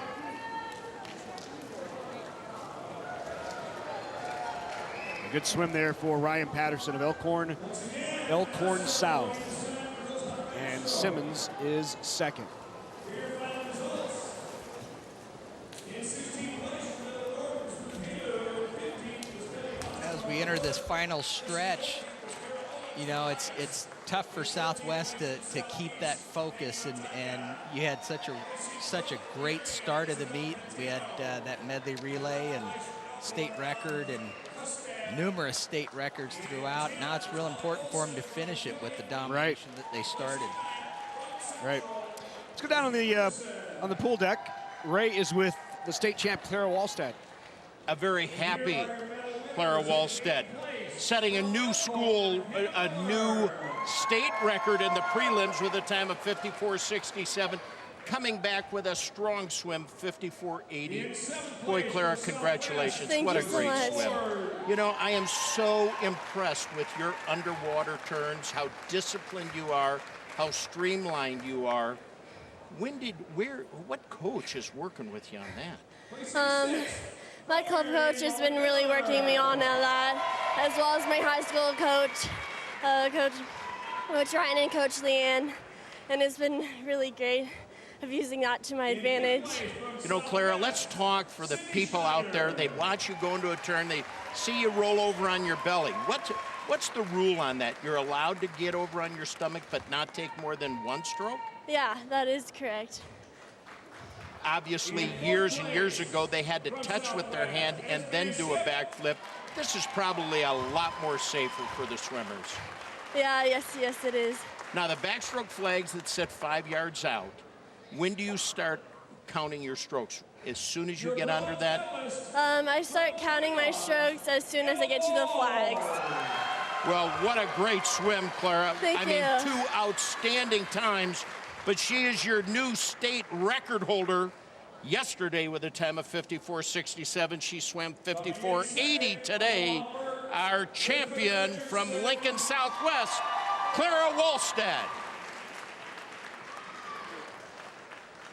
A good swim there for Ryan Patterson of Elkhorn South. and Simmons is second. As we enter this final stretch, you know, it's tough for Southwest to keep that focus, and you had such a great start of the meet. We had that medley relay and state record and numerous state records throughout. Now it's real important for them to finish it with the domination that they started. Right. Let's go down on the pool deck. Ray is with the state champ Clara Wallstead. A very happy Clara Wallstead, setting a new new state record in the prelims with a time of 54.67, coming back with a strong swim, 54.80. Boy, Clara, congratulations. Thank what you a great so much. swim. You know, I am so impressed with your underwater turns, how disciplined you are, how streamlined you are. What coach is working with you on that? My club coach has been really working me on that, as well as my high school coach, Coach Ryan and Coach Leanne, and it's been really great of using that to my advantage. You know, Clara, let's talk for the people out there. They watch you go into a turn, they see you roll over on your belly. What's the rule on that? You're allowed to get over on your stomach but not take more than one stroke? Yeah, that is correct. Obviously, years and years ago, they had to touch with their hand and then do a backflip. This is probably a lot more safer for the swimmers. Yeah, yes, it is. Now, the backstroke flags that sit 5 yards out, when do you start counting your strokes? As soon as you get under that? I start counting my strokes as soon as I get to the flags. Well, what a great swim, Clara. Thank I you. mean, 2 outstanding times, but she is your new state record holder. Yesterday with a time of 54.67, she swam 54.80 today. Our champion from Lincoln Southwest, Clara Wallstead.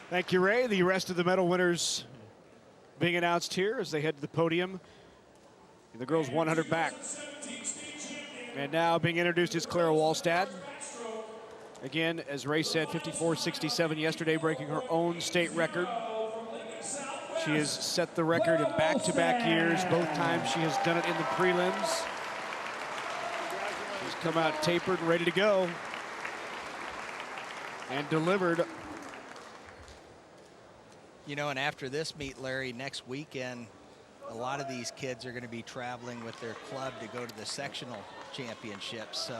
Thank you, Ray. The rest of the medal winners being announced here as they head to the podium in the girls 100 back. And now being introduced is Clara Wallstead. Again, as Ray said, 54.67 yesterday, breaking her own state record. She has set the record in back-to-back years. Both times she has done it in the prelims. She's come out tapered and ready to go. And delivered. You know, and after this meet, Larry, next weekend, a lot of these kids are going to be traveling with their club to go to the sectional championships. So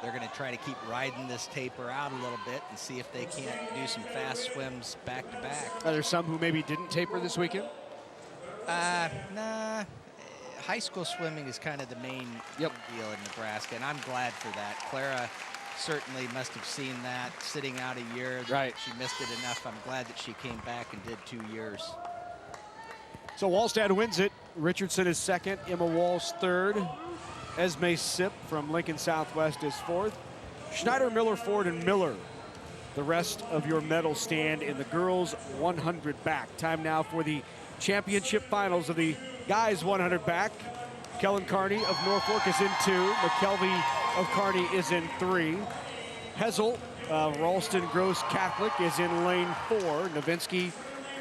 they're going to try to keep riding this taper out a little bit and see if they can't do some fast swims back to back. Are there some who maybe didn't taper this weekend? Nah. High school swimming is kind of the main deal in Nebraska, and I'm glad for that. Clara certainly must have seen that sitting out a year. Right. She missed it enough. I'm glad that she came back and did 2 years. So Wallstead wins it. Richardson is second. Emma Walsh third. Esme Sipp from Lincoln Southwest is fourth. Schneider, Miller, Ford, and Miller. The rest of your medal stand in the girls 100 back. Time now for the championship finals of the guys 100 back. Kellen Carney of Norfolk is in 2. McKelvey of Kearney is in 3. Hessel of Ralston Gross Catholic is in lane 4. Novinsky,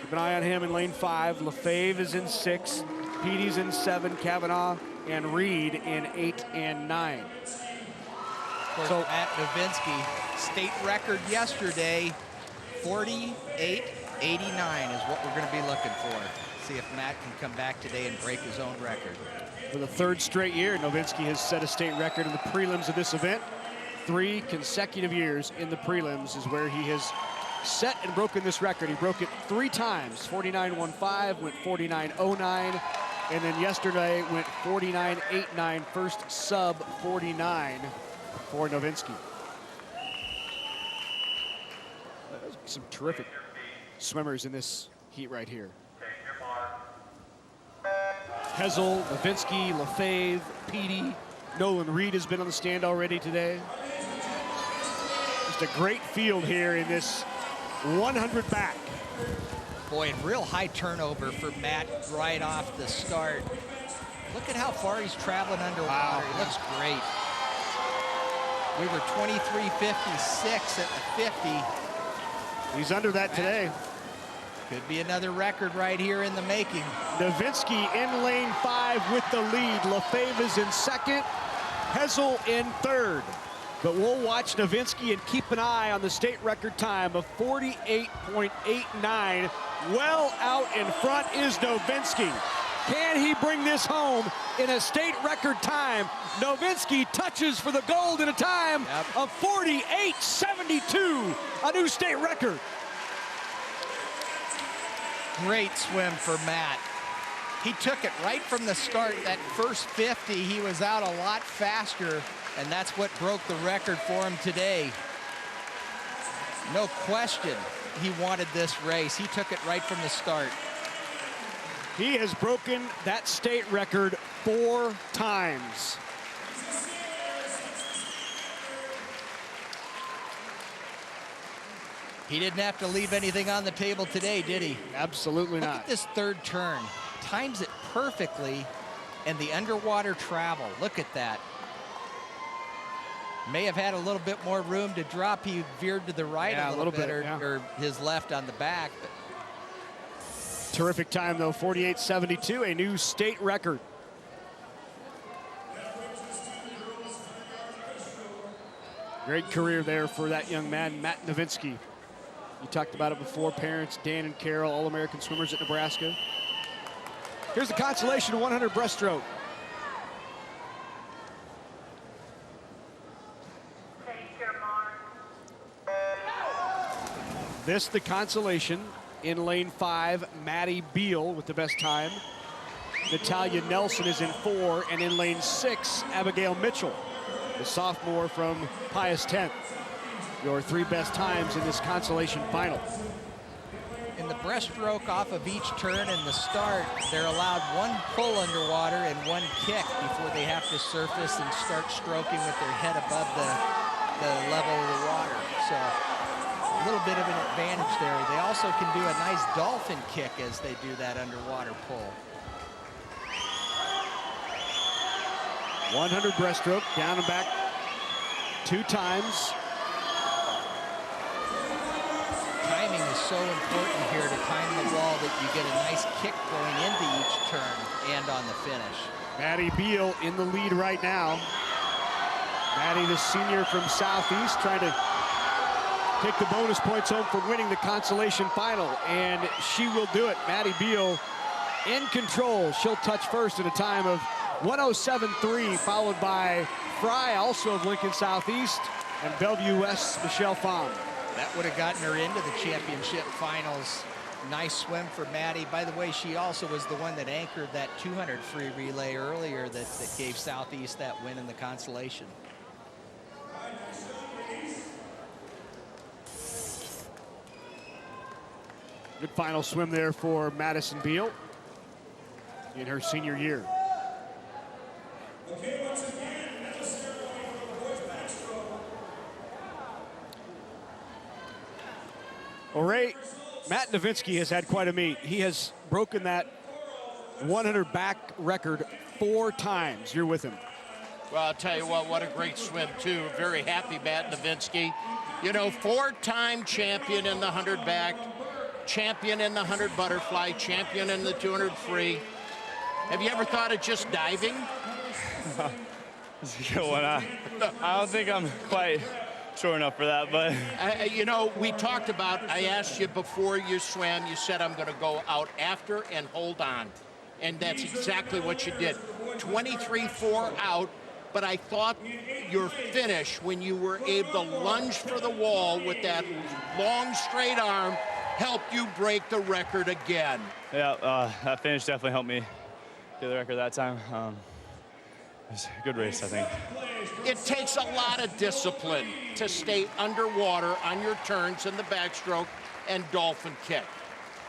keep an eye on him in lane 5. Lefebvre is in 6. Petey's in 7. Kavanaugh and Reed in 8 and 9. Of course, Matt Novinsky, state record yesterday, 48.89 is what we're going to be looking for. See if Matt can come back today and break his own record. For the 3rd straight year, Novinsky has set a state record in the prelims of this event. 3 consecutive years in the prelims is where he has set and broken this record. He broke it 3 times, 49.15, went 49.09, and then yesterday went 49.89, first sub 49 for Novinsky. Some terrific swimmers in this heat right here. Hessel, Novinsky, Lefebvre, Petey, Nolan Reed has been on the stand already today. Just a great field here in this 100 back. Boy, and real high turnover for Matt right off the start. Look at how far he's traveling underwater. He looks great. We were 23:56 at the 50. He's under that today. Could be another record right here in the making. Nowitzki in lane 5 with the lead. Lefebvre is in second. Hessel in third. But we'll watch Nowitzki and keep an eye on the state record time of 48.89. Well out in front is Nowitzki. Can he bring this home in a state record time? Nowitzki touches for the gold in a time of 48.72, a new state record. Great swim for Matt. He took it right from the start. That first 50, he was out a lot faster, and that's what broke the record for him today. No question, he wanted this race. He took it right from the start. He has broken that state record 4 times. He didn't have to leave anything on the table today, did he? Absolutely not. Look at this third turn. Times it perfectly, and the underwater travel. Look at that. May have had a little bit more room to drop. He veered to the right a little bit, or his left on the back. But terrific time, though, 48.72, a new state record. Great career there for that young man, Matt Nowitzki. You talked about it before, parents, Dan and Carol, All-American swimmers at Nebraska. Here's the consolation 100 breaststroke. This the consolation. In lane 5, Maddie Beal with the best time. Natalia Nelson is in 4, and in lane 6, Abigail Mitchell, the sophomore from Pius 10th. Your 3 best times in this consolation final. In the breaststroke off of each turn in the start, they're allowed 1 pull underwater and 1 kick before they have to surface and start stroking with their head above the level of the water. So a little bit of an advantage there. They also can do a nice dolphin kick as they do that underwater pull. 100 breaststroke, down and back 2 times. Timing is so important here to time the wall that you get a nice kick going into each turn and on the finish. Maddie Beal in the lead right now. Maddie, the senior from Southeast, trying to take the bonus points home for winning the consolation final, and she will do it. Maddie Beal in control. She'll touch first at a time of 107.3, followed by Fry, also of Lincoln Southeast, and Bellevue West's Michelle Pham. That would have gotten her into the championship finals. Nice swim for Maddie. By the way, she also was the one that anchored that 200 free relay earlier that gave Southeast that win in the consolation. Good final swim there for Madison Beal in her senior year. Well, Ray, Matt Nowitzki has had quite a meet. He has broken that 100 back record 4 times. You're with him. Well, I'll tell you what a great swim, too. Very happy, Matt Nowitzki. You know, 4-time champion in the 100 back, champion in the 100 butterfly, champion in the 200 free. Have you ever thought of just diving? That's a good one. I don't think I'm quite sure enough for that, but you know, we talked about, I asked you before you swam, you said I'm going to go out after and hold on, and that's exactly what you did. 23-4 out, but I thought your finish, when you were able to lunge for the wall with that long straight arm, helped you break the record again. Yeah, that finish definitely helped me get the record that time. It was a good race, I think. It takes a lot of discipline to stay underwater on your turns in the backstroke and dolphin kick.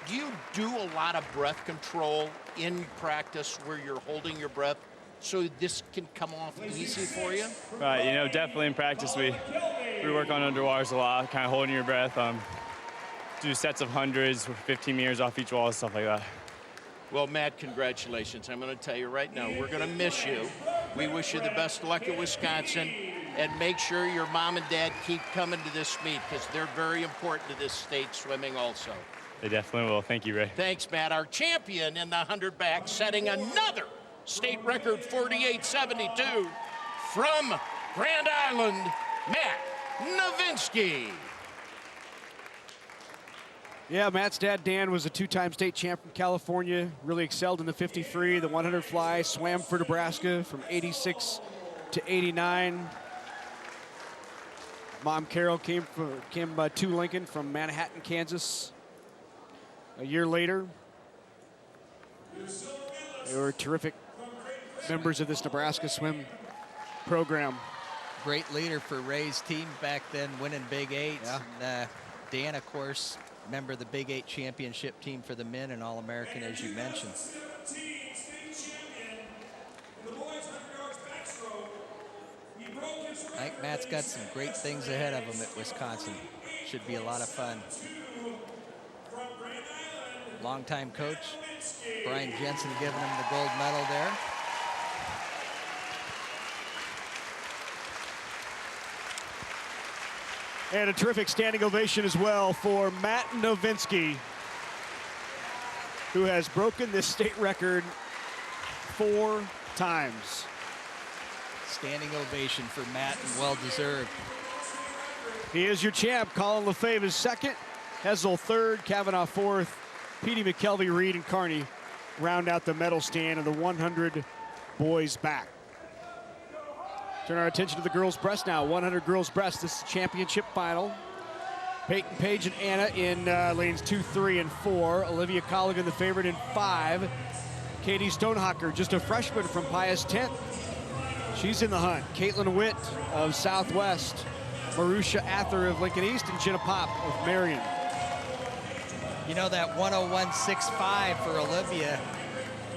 Do you do a lot of breath control in practice where you're holding your breath so this can come off easy for you? Right, you know, definitely in practice we work on underwaters a lot, kind of holding your breath, do sets of hundreds with 15 meters off each wall and stuff like that. Well, Matt, congratulations. I'm going to tell you right now, we're going to miss you. We wish you the best of luck at Wisconsin. and make sure your mom and dad keep coming to this meet because they're very important to this state swimming also. They definitely will. Thank you, Ray. Thanks, Matt. Our champion in the 100 back, setting another state record 48.72 from Grand Island, Matt Novinsky. Yeah, Matt's dad, Dan, was a two-time state champ from California, really excelled in the 50 free, the 100 fly, swam for Nebraska from 86 to 89. Mom Carol came to Lincoln from Manhattan, Kansas. A year later, they were terrific members of this Nebraska swim program. Great leader for Ray's team back then, winning Big Eights. Yeah. And, Dan, of course, member of the Big Eight championship team for the men and All-American, as you mentioned. I think Matt's got some great things ahead of him at Wisconsin. Should be a lot of fun. Longtime coach Brian Jensen giving him the gold medal there. And a terrific standing ovation as well for Matt Novinsky, who has broken this state record 4 times. Standing ovation for Matt, and well-deserved. He is your champ. Colin Lefebvre is second, Hessel third, Kavanaugh fourth, Petey McKelvey, Reed, and Carney round out the medal stand of the 100 boys back. Turn our attention to the girls' breast now. 100 girls' breast. This is the championship final. Peyton Page and Anna in lanes 2, 3, and 4. Olivia Colligan, the favorite, in 5. Katie Stonehocker, just a freshman from Pius 10th. She's in the hunt. Caitlin Witt of Southwest. Marusha Ather of Lincoln East, and Jenna Pop of Marion. You know, that 101.65 for Olivia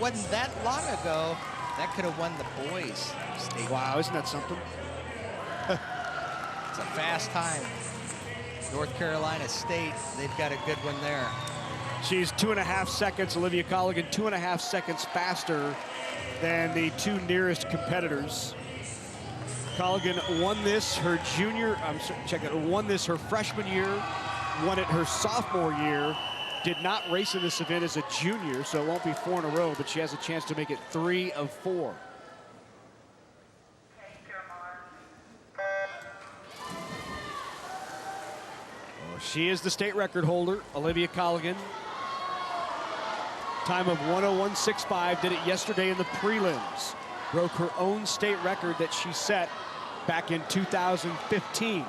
wasn't that long ago. That could have won the boys' state. Wow, isn't that something? It's a fast time. North Carolina State, they've got a good one there. She's 2.5 seconds, Olivia Colligan, 2.5 seconds faster than the 2 nearest competitors. Colligan won this her freshman year, won it her sophomore year, did not race in this event as a junior, so it won't be 4 in a row, but she has a chance to make it 3 of 4. She is the state record holder, Olivia Colligan. Time of 101.65, did it yesterday in the prelims. Broke her own state record that she set back in 2015.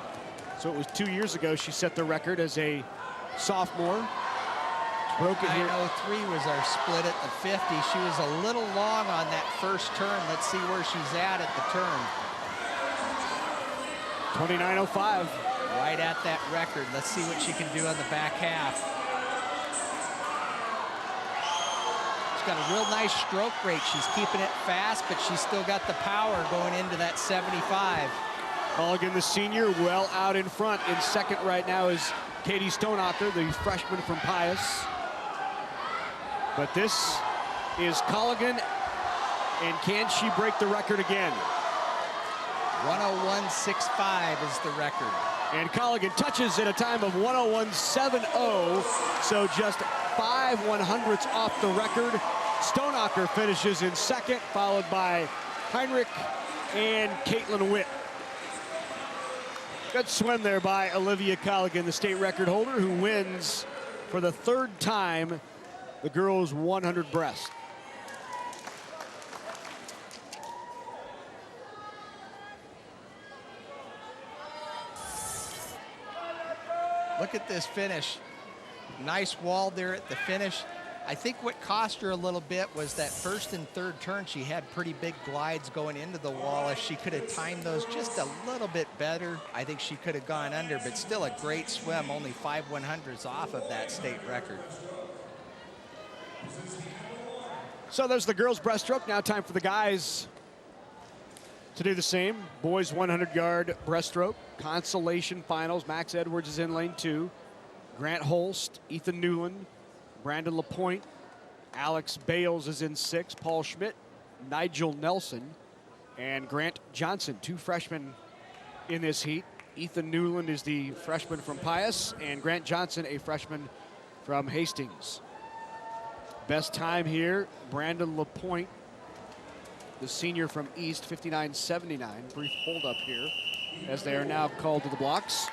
So it was 2 years ago she set the record as a sophomore. Broke it here. 9:03 was our split at the 50. She was a little long on that first turn. Let's see where she's at the turn. 29:05. Right at that record. Let's see what she can do on the back half. She's got a real nice stroke rate. She's keeping it fast, but she's still got the power going into that 75. Colligan, the senior, well out in front. In second right now is Katie Stonehocker, the freshman from Pius. But this is Colligan, and can she break the record again? 101.65 is the record. And Colligan touches at a time of 101.70, so just 5 100ths off the record. Stonehocker finishes in second, followed by Heinrich and Caitlin Witt. Good swim there by Olivia Colligan, the state record holder, who wins for the 3rd time the girls' 100 breast. Look at this finish. Nice wall there at the finish. I think what cost her a little bit was that first and third turn. She had pretty big glides going into the wall. If she could have timed those just a little bit better, I think she could have gone under, but still a great swim, only 5 100ths off of that state record. So there's the girls' breaststroke. Now time for the guys to do the same. Boys 100-yard breaststroke. Consolation finals. Max Edwards is in lane 2. Grant Holst, Ethan Newland, Brandon LaPointe, Alex Bales is in 6. Paul Schmidt, Nigel Nelson, and Grant Johnson. 2 freshmen in this heat. Ethan Newland is the freshman from Pius, and Grant Johnson, a freshman from Hastings. Best time here, Brandon LaPointe, the senior from East, 59.79. Brief holdup here as they are now called to the blocks.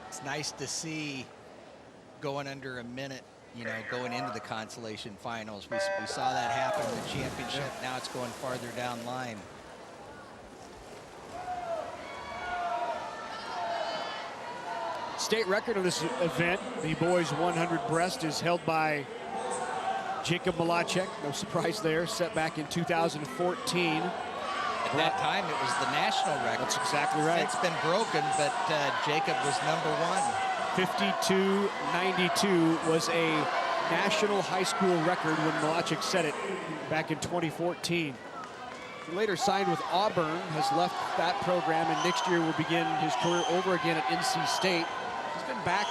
It's nice to see going under a minute, you know, going into the consolation finals. We saw that happen in the championship. Now it's going farther down line. State record of this event, the boys 100 breast, is held by Jacob Malacek. No surprise there, set back in 2014. At that time, it was the national record. That's exactly right. It's been broken, but Jacob was number one. 52.92 was a national high school record when Malacek set it back in 2014. He later signed with Auburn, has left that program, and next year will begin his career over again at NC State. He's been back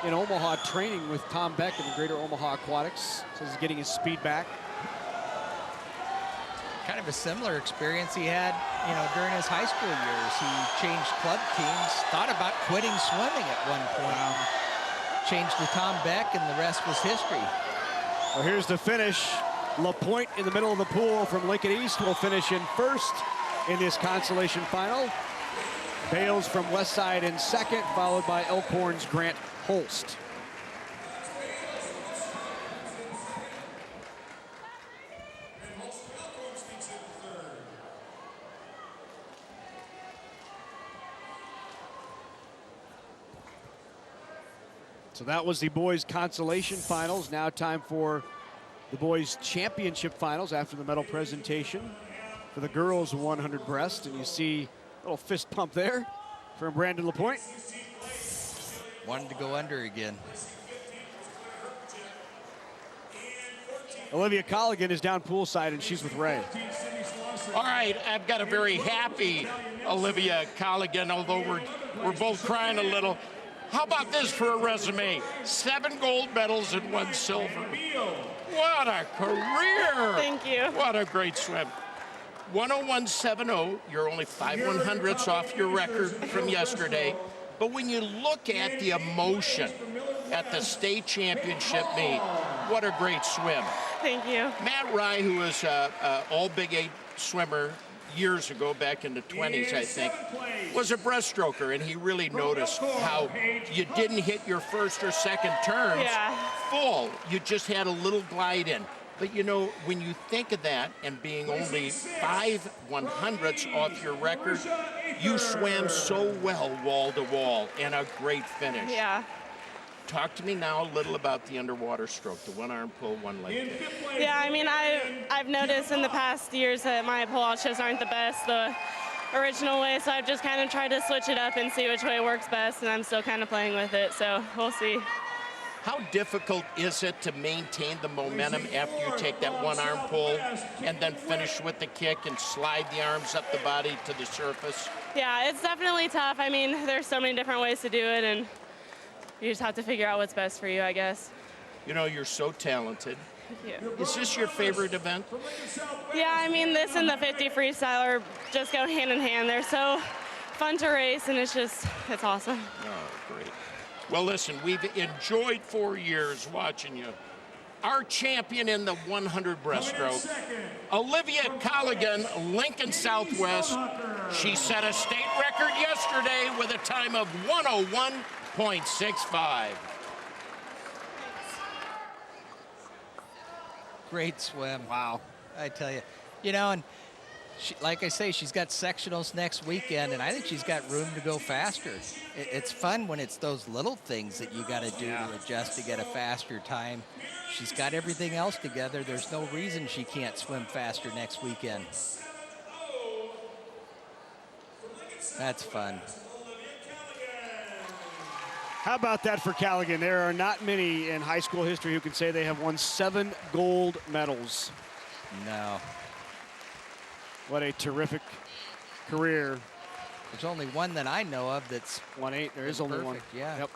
in Omaha training with Tom Beck in the Greater Omaha Aquatics. Says he's getting his speed back. Kind of a similar experience he had, you know, during his high school years. He changed club teams, thought about quitting swimming at one point. Changed to Tom Beck, and the rest was history. Well, here's the finish. LaPointe in the middle of the pool from Lincoln East will finish in first in this consolation final. Bales from Westside in second, followed by Elkhorn's Grant Holst. So that was the boys' consolation finals. Now time for the boys' championship finals after the medal presentation for the girls' 100 breast. And you see a little fist pump there from Brandon LaPointe. Wanted to go under again. Olivia Colligan is down poolside, and she's with Ray. All right, I've got a very happy Olivia Colligan, although we're both crying a little. How about this for a resume? 7 gold medals and 1 silver. What a career! Thank you. What a great swim. 101.70, you're only 5/100ths off your record from yesterday. But when you look at the emotion at the state championship meet, what a great swim. Thank you. Matt Rye, who was an all Big 8 swimmer years ago, back in the 20s, I think, was a breaststroker, and he really noticed how you didn't hit your first or second turns full. You just had a little glide in. But, you know, when you think of that and being only 5/100ths off your record, you swam so well wall to wall, and a great finish. Yeah. Talk to me now a little about the underwater stroke, the 1 arm pull, 1 leg kick. Yeah, I mean, I've noticed in the past years that my pull-out shifts aren't the best, the original way, so I've just kind of tried to switch it up and see which way works best, and I'm still kind of playing with it, so we'll see. How difficult is it to maintain the momentum after you take that 1 arm pull and then finish with the kick and slide the arms up the body to the surface? Yeah, it's definitely tough. I mean, there's so many different ways to do it, and you just have to figure out what's best for you, I guess. You know, you're so talented. Thank you. Is this your favorite event? Yeah, I mean, this and the 50 freestyle are just go hand in hand. They're so fun to race, and it's awesome. Oh, great. Well, listen, we've enjoyed 4 years watching you. Our champion in the 100 breaststroke, Olivia Colligan, Lincoln Southwest. She set a state record yesterday with a time of 101.65. Great swim. Wow. I tell you. You know, and she, like I say, she's got sectionals next weekend, and I think she's got room to go faster. It's fun when it's those little things that you got to do to adjust to get a faster time. She's got everything else together. There's no reason she can't swim faster next weekend. That's fun. How about that for Callaghan? There are not many in high school history who can say they have won 7 gold medals. No. What a terrific career. There's only one that I know of that's 1-8. There is only one. Yeah. Yep.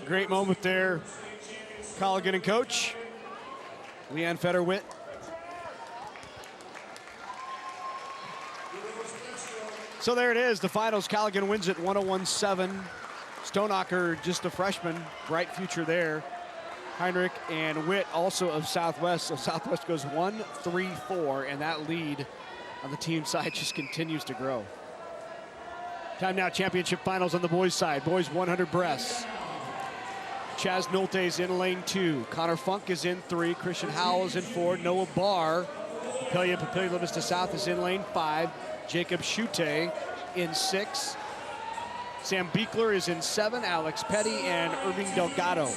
Great moment there Colligan and coach, Leanne Federwitt. So there it is, the finals. Colligan wins it 101-7. Stoneacker, just a freshman, bright future there. Heinrich and Witt also of Southwest. So Southwest goes 1-3-4, and that lead on the team side just continues to grow. Time now, championship finals on the boys side. Boys 100 breasts. Chaz Nolte is in lane 2. Connor Funk is in 3. Christian Howell is in 4. Noah Barr, Papillion Limits to South, is in lane 5. Jacob Schute in 6. Sam Beekler is in 7. Alex Petty and Irving Delgado.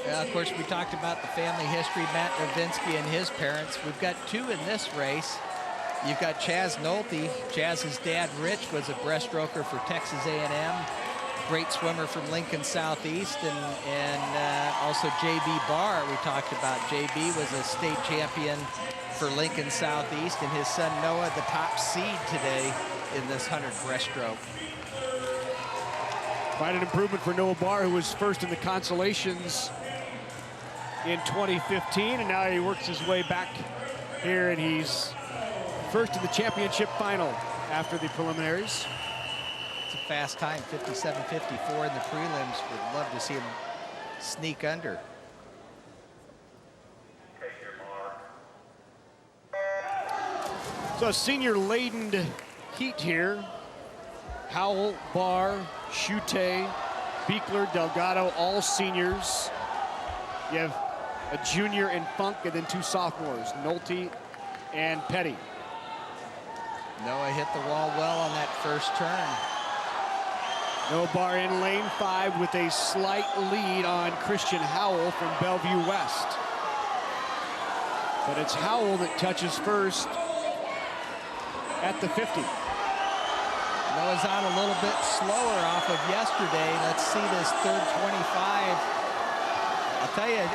Of course, we talked about the family history, Matt Novinsky and his parents. We've got 2 in this race. You've got Chaz Nolte. Chaz's dad, Rich, was a breaststroker for Texas A&M. Great swimmer from Lincoln Southeast, and also J.B. Barr, we talked about. J.B. was a state champion for Lincoln Southeast, and his son Noah, the top seed today in this 100 breaststroke. Quite an improvement for Noah Barr, who was first in the consolations in 2015, and now he works his way back here, and he's first in the championship final after the preliminaries. It's a fast time, 57.54 in the prelims. Would love to see him sneak under. So a senior-laden heat here. Howell, Barr, Schute, Beekler, Delgado, all seniors. You have a junior in Funk and then 2 sophomores, Nolte and Petty. Noah hit the wall well on that first turn. Noah Barr in lane 5 with a slight lead on Christian Howell from Bellevue West. But it's Howell that touches first at the 50. Noah's on a little bit slower off of yesterday. Let's see this third 25. I'll tell you,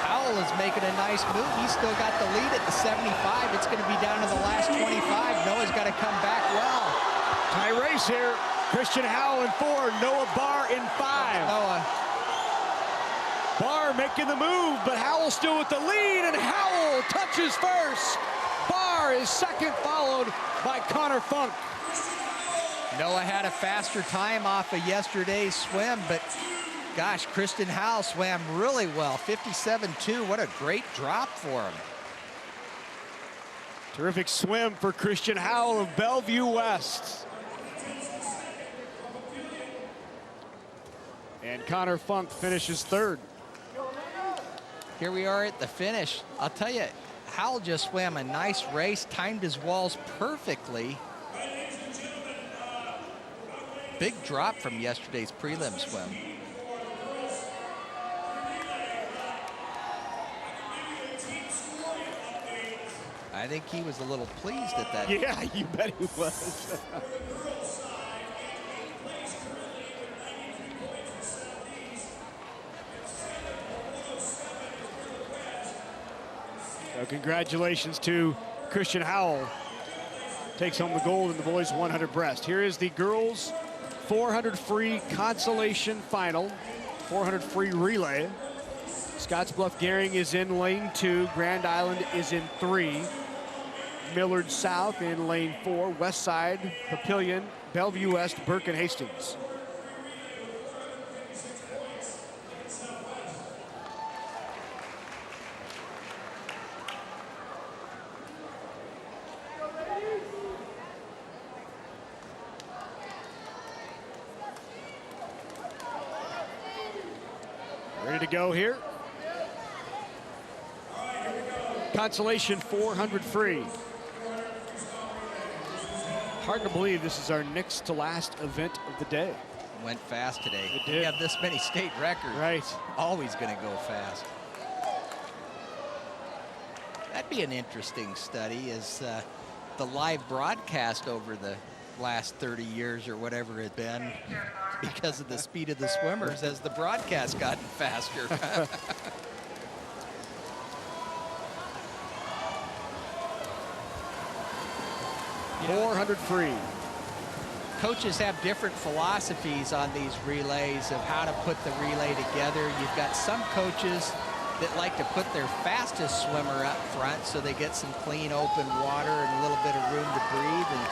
Howell is making a nice move. He's still got the lead at the 75. It's going to be down to the last 25. Noah's got to come back well. Tie race here. Christian Howell in 4, Noah Barr in 5. Noah. Barr making the move, but Howell still with the lead, and Howell touches first. Barr is second, followed by Connor Funk. Noah had a faster time off of yesterday's swim, but gosh, Christian Howell swam really well, 57.2. What a great drop for him. Terrific swim for Christian Howell of Bellevue West. And Connor Funk finishes third. Here we are at the finish. I'll tell you, Howell just swam a nice race, timed his walls perfectly. Big drop from yesterday's prelim swim. I think he was a little pleased at that. Yeah, you bet he was. So congratulations to Christian Howell. Takes home the gold in the boys 100 breast. Here is the girls 400 free consolation final, 400 free relay. Scottsbluff Gehring is in lane 2. Grand Island is in 3. Millard South in lane 4. West Side, Papillion, Bellevue West, Burke, and Hastings. Ready to go here. Consolation 400 free. Hard to believe this is our next to last event of the day. Went fast today. It did. We have this many state records. Right. Always going to go fast. That'd be an interesting study, is the live broadcast over the last 30 years or whatever it's been, because of the speed of the swimmers, as the broadcast gotten faster. 400 free. coaches have different philosophies on these relays of how to put the relay together. You've got some coaches that like to put their fastest swimmer up front so they get some clean, open water and a little bit of room to breathe. And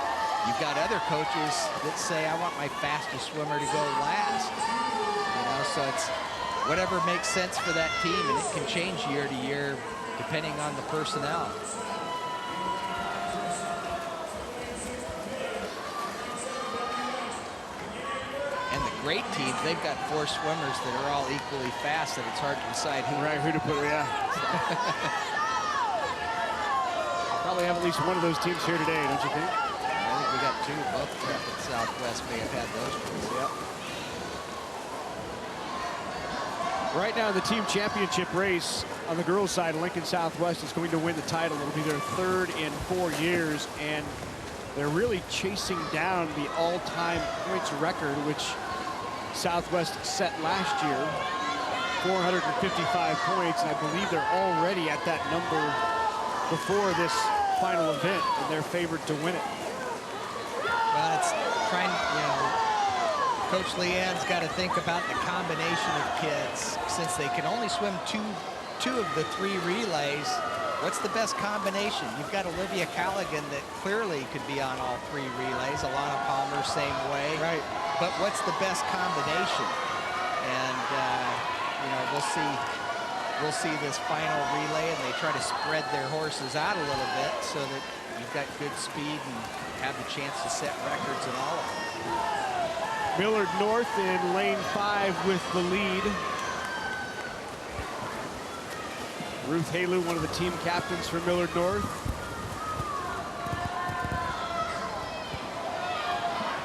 you've got other coaches that say, I want my fastest swimmer to go last. You know, so it's whatever makes sense for that team, and it can change year to year depending on the personnel. And the great teams, they've got 4 swimmers that are all equally fast that it's hard to decide who to put, yeah. Probably have at least one of those teams here today, don't you think? I think we got 2, both Prep and Southwest may have had those ones. Yep. Right now, the team championship race on the girls' side, Lincoln Southwest is going to win the title. It'll be their 3rd in 4 years, and they're really chasing down the all-time points record, which Southwest set last year, 455 points, and I believe they're already at that number before this final event, and they're favored to win it. Well, it's trying, you know, Coach Leanne's got to think about the combination of kids. Since they can only swim two of the 3 relays, what's the best combination? You've got Olivia Callaghan that clearly could be on all 3 relays. Alana Palmer, same way. Right. But what's the best combination? And, you know, we'll see this final relay, and they try to spread their horses out a little bit so that you've got good speed and have the chance to set records in all of them. Millard North in lane 5 with the lead. Ruth Halou, one of the team captains for Millard North.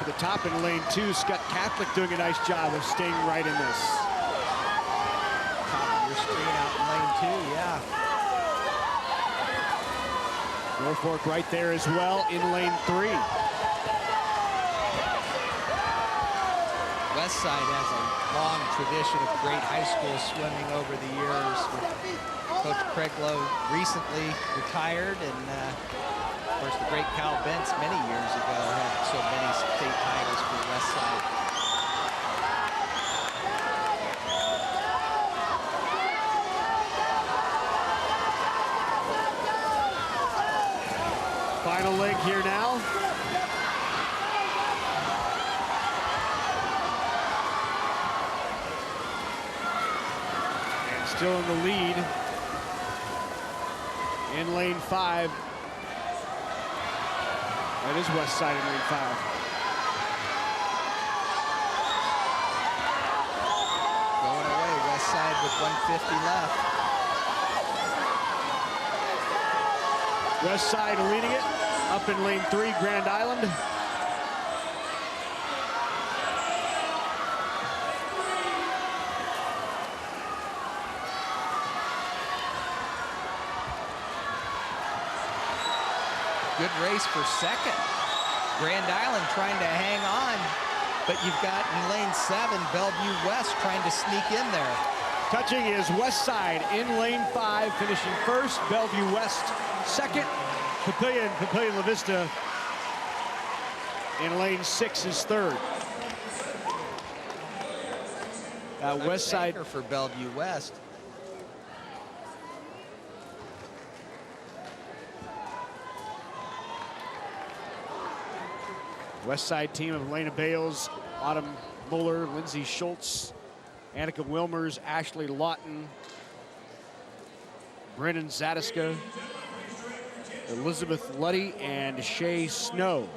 At the top in lane 2, Scott Catholic doing a nice job of staying right in this. Top of your screen out in lane 2, yeah. Norfolk right there as well in lane 3. Westside has a long tradition of great high school swimming over the years. Coach Craig Lowe recently retired, and of course the great Cal Bentz many years ago had so many state titles for Westside. Final leg here now. And still in the lead in lane 5. That is Westside in lane 5. Going away, Westside with 150 left. Westside leading it up in lane 3, Grand Island. Good race for second. Grand Island trying to hang on, but you've got in lane 7, Bellevue West trying to sneak in there. Touching is Westside in lane 5, finishing first. Bellevue West second. Papillion La Vista in lane 6 is third. Westside for Bellevue West. Westside team of Elena Bales, Autumn Muller, Lindsay Schultz, Annika Wilmers, Ashley Lawton, Brennan Zadiska, Elizabeth Luddy, and Shay Snow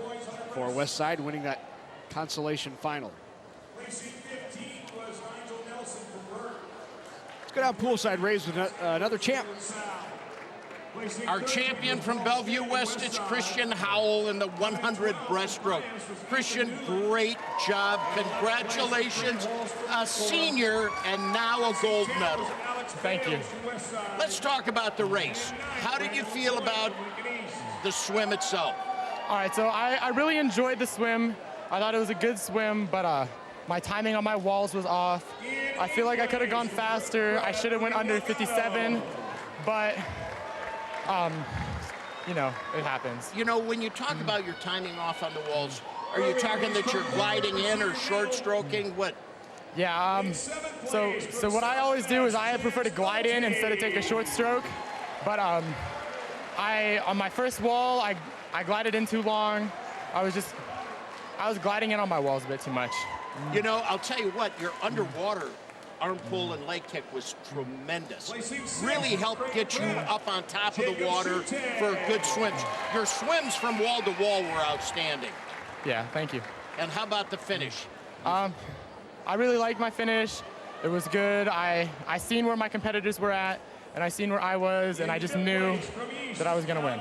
for Westside, winning that consolation final. Let's go down poolside race with another champ. Our champion from Bellevue West, it's Christian Howell in the 100 breaststroke. Christian, great job. Congratulations. A senior and now a gold medal. Thank you. Let's talk about the race. How did you feel about the swim itself? All right, so I really enjoyed the swim. I thought it was a good swim, but my timing on my walls was off. I feel like I could have gone faster. I should have went under 57, but you know, it happens. You know, when you talk about your timing off on the walls, Are you talking that you're gliding in or short stroking? What? Yeah, so what I always do is I prefer to glide in instead of take a short stroke. But on my first wall, I glided in too long. I was gliding in on my walls a bit too much. You know, I'll tell you what, your underwater arm pull and leg kick was tremendous. Really helped get you up on top of the water for good swims. Your swims from wall to wall were outstanding. Yeah, thank you. And how about the finish? I really liked my finish. It was good. I seen where my competitors were at, and I seen where I was, and I just knew that I was going to win.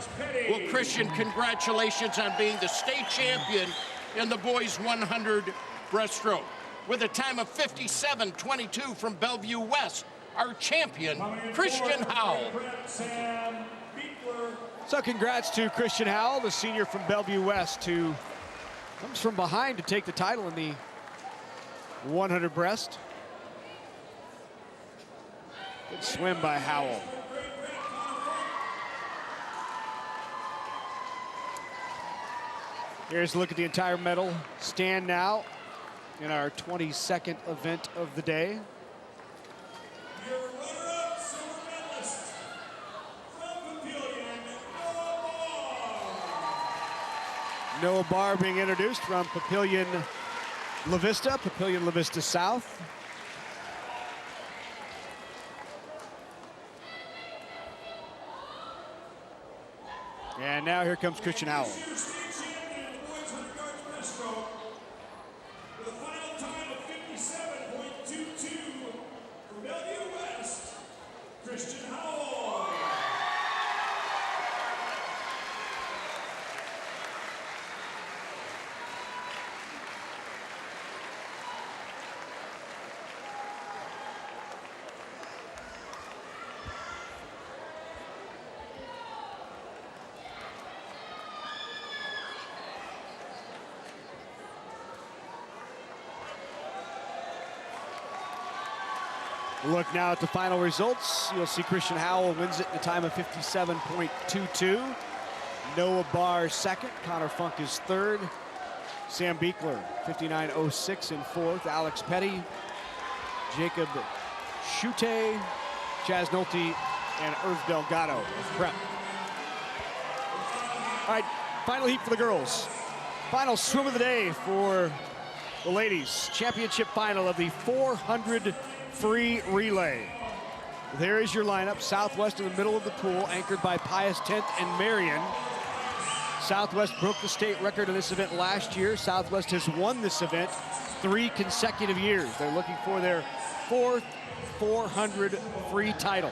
Well, Christian, congratulations on being the state champion in the boys 100 breaststroke. With a time of 57:22 from Bellevue West, our champion, Christian Howell. So congrats to Christian Howell, the senior from Bellevue West, who comes from behind to take the title in the 100 breast. Good swim by Howell. Here's a look at the entire medal stand now in our 22nd event of the day. Noah Barr being introduced from Papillion La Vista South. And now here comes Christian Howell. Christian Howell. Look now at the final results. You'll see Christian Howell wins it in a time of 57.22. Noah Barr second. Connor Funk is third. Sam Beekler, 59.06 in fourth. Alex Petty, Jacob Schute, Chaz Nolte, and Irv Delgado of prep. All right, final heat for the girls. Final swim of the day for the ladies. Championship final of the 400 free relay. There is your lineup. Southwest in the middle of the pool, anchored by Pius 10th and Marion. Southwest broke the state record in this event last year. Southwest has won this event 3 consecutive years. They're looking for their 4th 400 free title.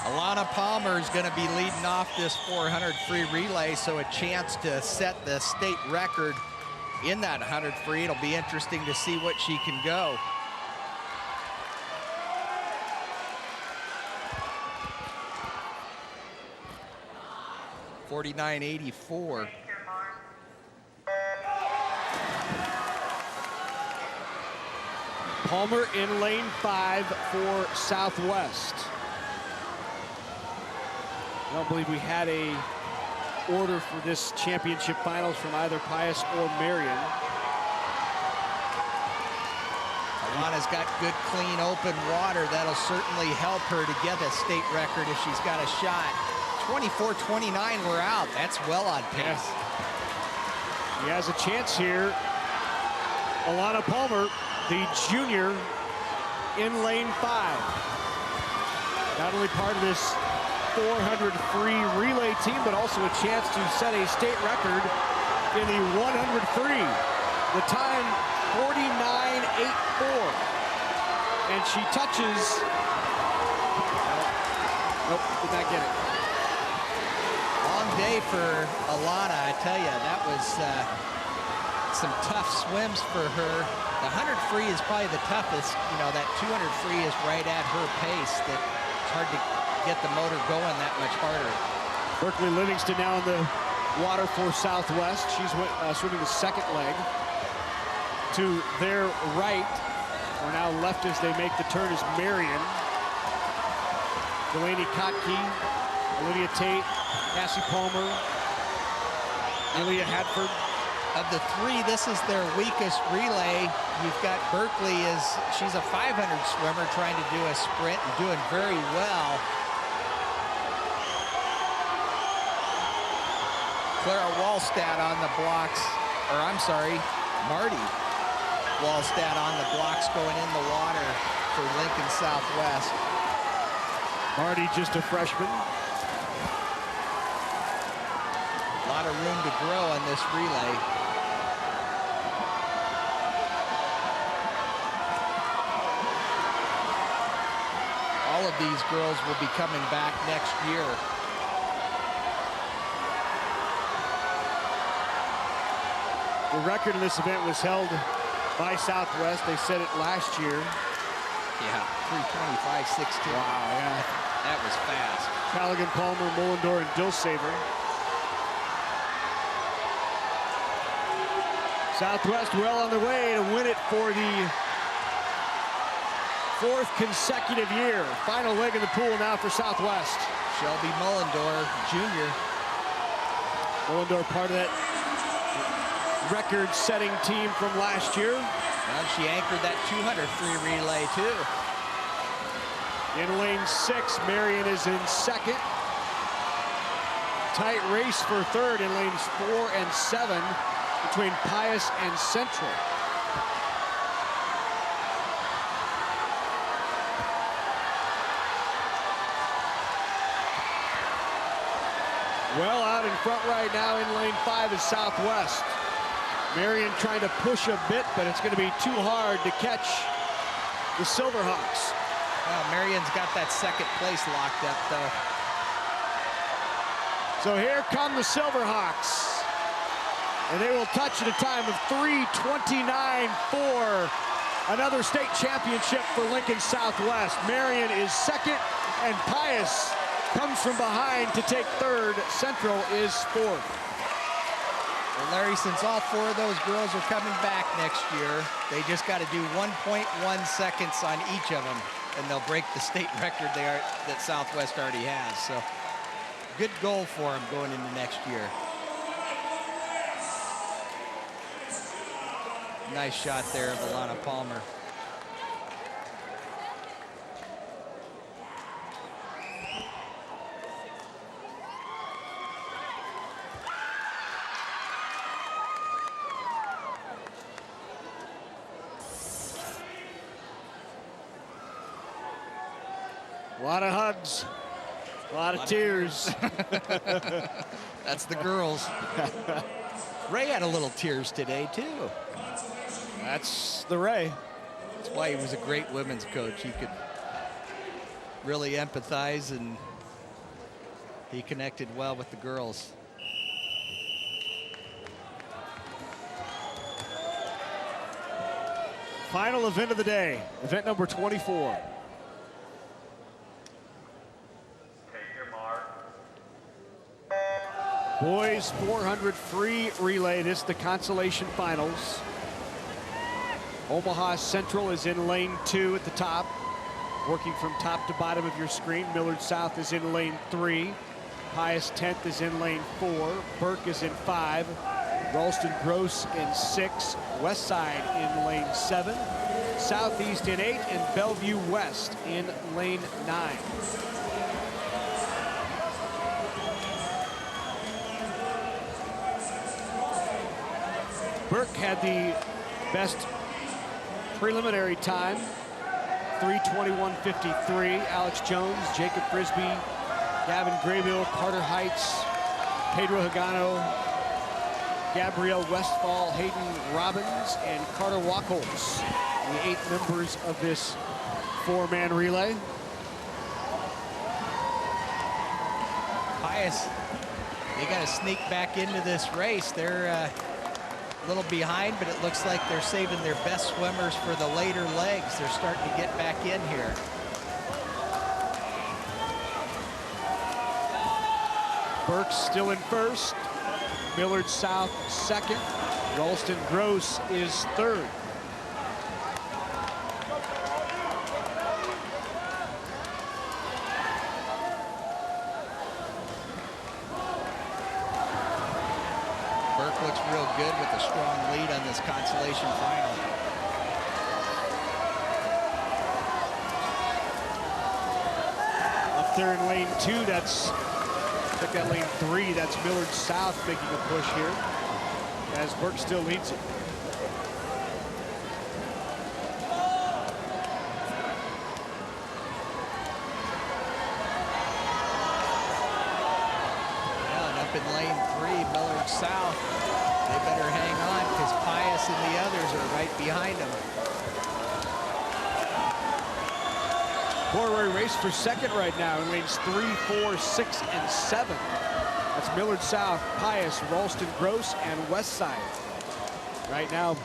Alana Palmer is going to be leading off this 400 free relay, so a chance to set the state record in that 100 free. It'll be interesting to see what she can go. .49.84. Palmer in lane 5 for Southwest. I don't believe we had a order for this championship finals from either Pius or Marion. Alana's got good, clean, open water. That'll certainly help her to get a state record if she's got a shot. 24:29, we're out. That's well on pace. Yes. He has a chance here. Alana Palmer, the junior, in lane 5. Not only part of this 400 free relay team, but also a chance to set a state record in the 100 free. The time, 49.84. And she touches. Nope, did not get it. Long day for Alana, I tell you. That was some tough swims for her. The 100 free is probably the toughest. You know, that 200 free is right at her pace. That it's hard to get the motor going that much harder. Berkeley Livingston now in the water for Southwest. She's swimming the second leg. To their right, or now left as they make the turn, is Marion. Delaney Kotke, Olivia Tate, Cassie Palmer, Leah Hadford, Of the three, this is their weakest relay. You've got Berkeley she's a 500 swimmer trying to do a sprint and doing very well. Clara Wallstadt on the blocks, or I'm sorry, Marty Wallstadt on the blocks going in the water for Lincoln Southwest. Marty just a freshman. A lot of room to grow on this relay. All of these girls will be coming back next year. The record in this event was held by Southwest. They set it last year. Yeah, 3:25.16. Wow, yeah. That was fast. Callaghan, Palmer, Mullendor, and Dilsaver. Southwest well on their way to win it for the 4th consecutive year. Final leg in the pool now for Southwest. Shelby Mullendor, junior. Mullendor part of that record-setting team from last year. Well, she anchored that 200 free relay, too. In lane 6, Marion is in second. Tight race for third in lanes 4 and 7 between Pius and Central. Well out in front right now in lane 5 is Southwest. Marion trying to push a bit, but it's going to be too hard to catch the Silverhawks. Well, Marion's got that second place locked up, though. So here come the Silverhawks. And they will touch at a time of 3:29.4. Another state championship for Lincoln Southwest. Marion is second, and Pius comes from behind to take third. Central is fourth. Well, Larry, since all 4 of those girls are coming back next year, they just got to do 1.1 seconds on each of them, and they'll break the state record that Southwest already has. So good goal for them going into next year. Nice shot there of Alana Palmer. A lot of hugs, a lot of tears. That's the girls. Ray had a little tears today, too. That's the Ray. That's why he was a great women's coach. He could really empathize, and he connected well with the girls. Final event of the day, event number 24. Boys 400 free relay. This is the consolation finals. Omaha Central is in lane 2 at the top, working from top to bottom of your screen. Millard South is in lane 3. Pius 10th is in lane 4. Burke is in 5. Ralston Gross in 6. West Side in lane 7. Southeast in 8. And Bellevue West in lane 9. Burke had the best preliminary time, 3:21.53. Alex Jones, Jacob Frisbee, Gavin Graybill, Carter Heights, Pedro Hagano, Gabrielle Westfall, Hayden Robbins, and Carter Wachholz, the 8 members of this 4-man relay. Pius, they got to sneak back into this race. They're a little behind, but it looks like they're saving their best swimmers for the later legs. They're starting to get back in here. Burke's still in first. Millard South second. Ralston Gross is third. looks real good with a strong lead on this consolation final. Up there in lane 2, that's, check that lane 3, that's Millard South making a push here, as Burke still leads it. In lane 3, Millard South. They better hang on because Pius and the others are right behind them. Four-way race for second right now in lanes 3, 4, 6, and 7. That's Millard South, Pius, Ralston Gross, and Westside. Right now,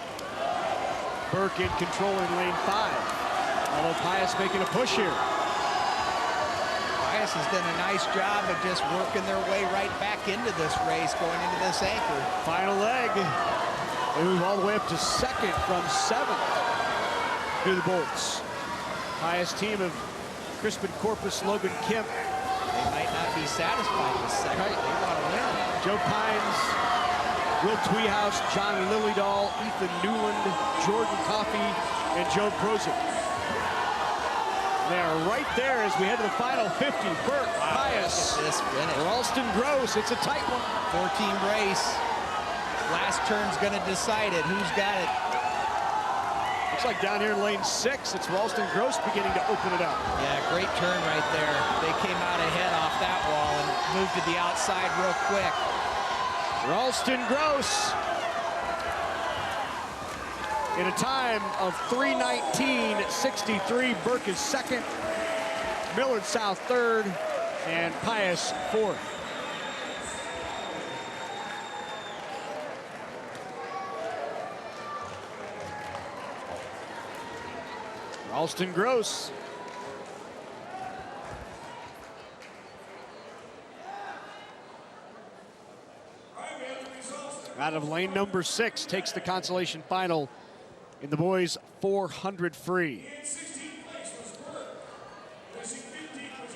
Burke in control in lane 5. Although Pius making a push here. Pius has done a nice job of just working their way right back into this race, going into this anchor. Final leg. They move all the way up to second from 7th to the Bolts. Pius team of Crispin Corpus, Logan Kemp. They might not be satisfied with second. Right. They want to win. Joe Pines, Will Tweehouse, John Lillydahl, Ethan Newland, Jordan Coffey, and Joe Prozik. They're right there as we head to the final 50. Burke, Pius, this finish. Ralston Gross. It's a tight one. 4-team race. Last turn's going to decide it. Who's got it? Looks like down here in lane 6, it's Ralston Gross beginning to open it up. Yeah, great turn right there. They came out ahead off that wall and moved to the outside real quick. Ralston Gross in a time of 3:19.63. Burke is second, Millard South third, and Pius fourth. Ralston Gross. Out of lane number 6, takes the consolation final in the boys 400 free.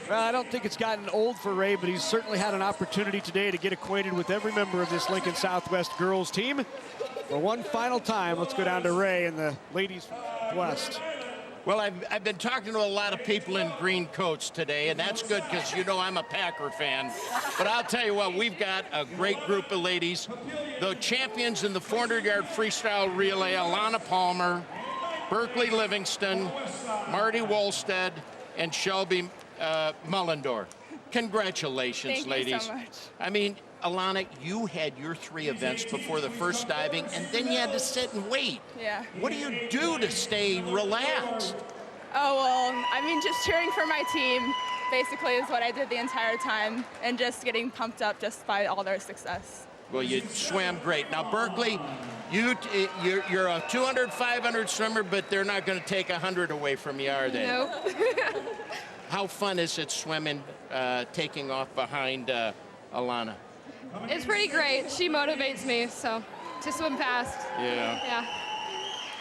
Well, I don't think it's gotten old for Ray, but he's certainly had an opportunity today to get acquainted with every member of this Lincoln Southwest girls team. For one final time, let's go down to Ray and the ladies from West. Well, I've been talking to a lot of people in green coats today, and that's good because you know I'm a Packer fan. But I'll tell you what, we've got a great group of ladies. The champions in the 400-yard freestyle relay, Alana Palmer, Berkeley Livingston, Marty Wolstead, and Shelby Mullendorf. Congratulations, ladies. Thank you so much. I mean, Alana, you had your 3 events before the first diving, and then you had to sit and wait. Yeah. What do you do to stay relaxed? Oh, well, I mean, just cheering for my team basically is what I did the entire time, and just getting pumped up just by all their success. Well, you swam great. Now, Berkeley, you're a 200, 500 swimmer, but they're not going to take 100 away from you, are they? No. How fun is it swimming, taking off behind Alana? It's pretty great. She motivates me, so to swim fast. Yeah. Yeah.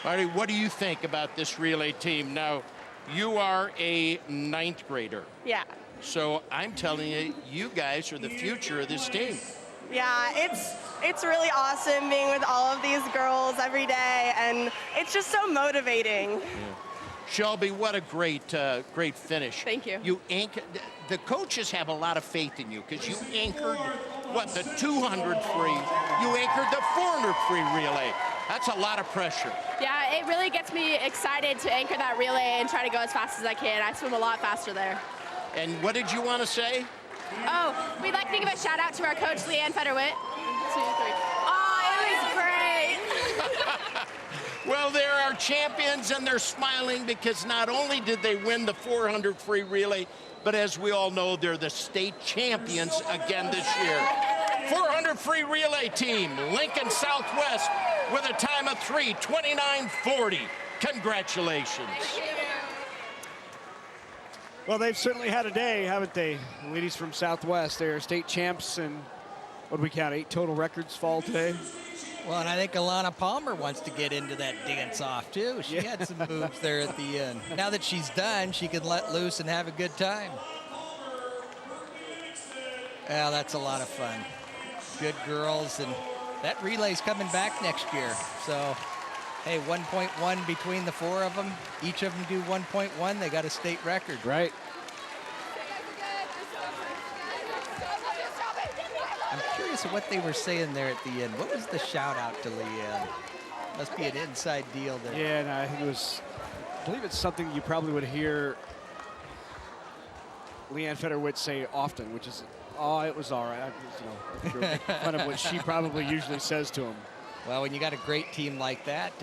Marty, what do you think about this relay team? Now, you are a 9th grader. Yeah. So I'm telling you, you guys are the future of this team. Yeah, it's really awesome being with all of these girls every day, and it's just so motivating. Yeah. Shelby, what a great finish. Thank you. You anchored. The coaches have a lot of faith in you because you anchored, what, the 200 free. You anchored the 400 free relay. That's a lot of pressure. Yeah, it really gets me excited to anchor that relay and try to go as fast as I can. I swim a lot faster there. And what did you want to say? Oh, we'd like to give a shout out to our coach, Leanne Federwitt. 2, 3. Oh, it was great. Well, they're our champions, and they're smiling because not only did they win the 400 free relay, but as we all know, they're the state champions again this year. 400 free relay team, Lincoln Southwest, with a time of 3:29.40. Congratulations. Well, they've certainly had a day, haven't they? The ladies from Southwest, they're state champs, and what do we count, 8 total records fall today? Well, and I think Alana Palmer wants to get into that dance off, too. She had some moves there at the end. Now that she's done, she can let loose and have a good time. Yeah, that's a lot of fun. Good girls, and That relay's coming back next year. So, hey, 1.1 between the 4 of them. Each of them do 1.1. They got a state record. Right. I'm curious of what they were saying there at the end. What was the shout out to Leanne? Must be an inside deal there. Yeah, and I think it was, I believe it's something you probably would hear Leanne Federwitz say often, which is, oh, it was all right. You know, kind of what she probably usually says to him. Well, when you got a great team like that,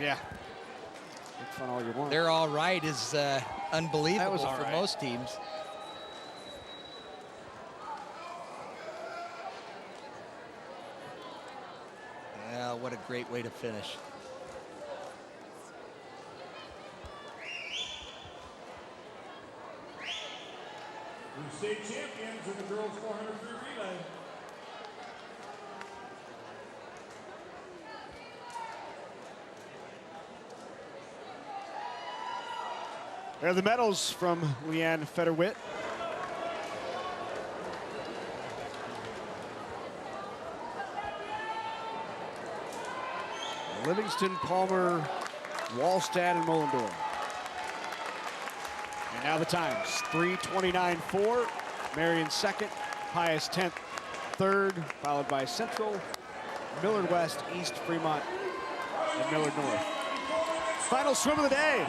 yeah, make fun all you want. They're all right is unbelievable for right. most teams. Well, what a great way to finish. The state champions of the girls 400 free relay. There are the medals from Leanne Federwitz. Livingston, Palmer, Wallstad, and Mullendorf. And now the times, 3:29.4. Marion second, Pius 10th, third, followed by Central, Millard West, East, Fremont, and Millard North. Final swim of the day.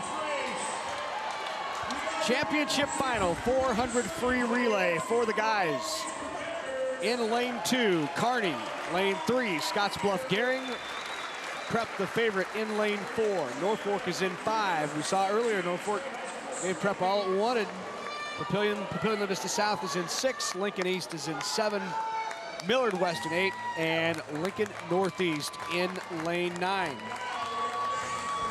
Championship final, 400 free relay for the guys. In lane 2, Kearney. Lane 3, Scottsbluff Gehring. Prep the favorite in lane 4. Norfolk is in 5. We saw earlier Norfolk gave Prep all it wanted. Papillion La Vista South is in 6. Lincoln East is in 7. Millard West in 8. And Lincoln Northeast in lane 9.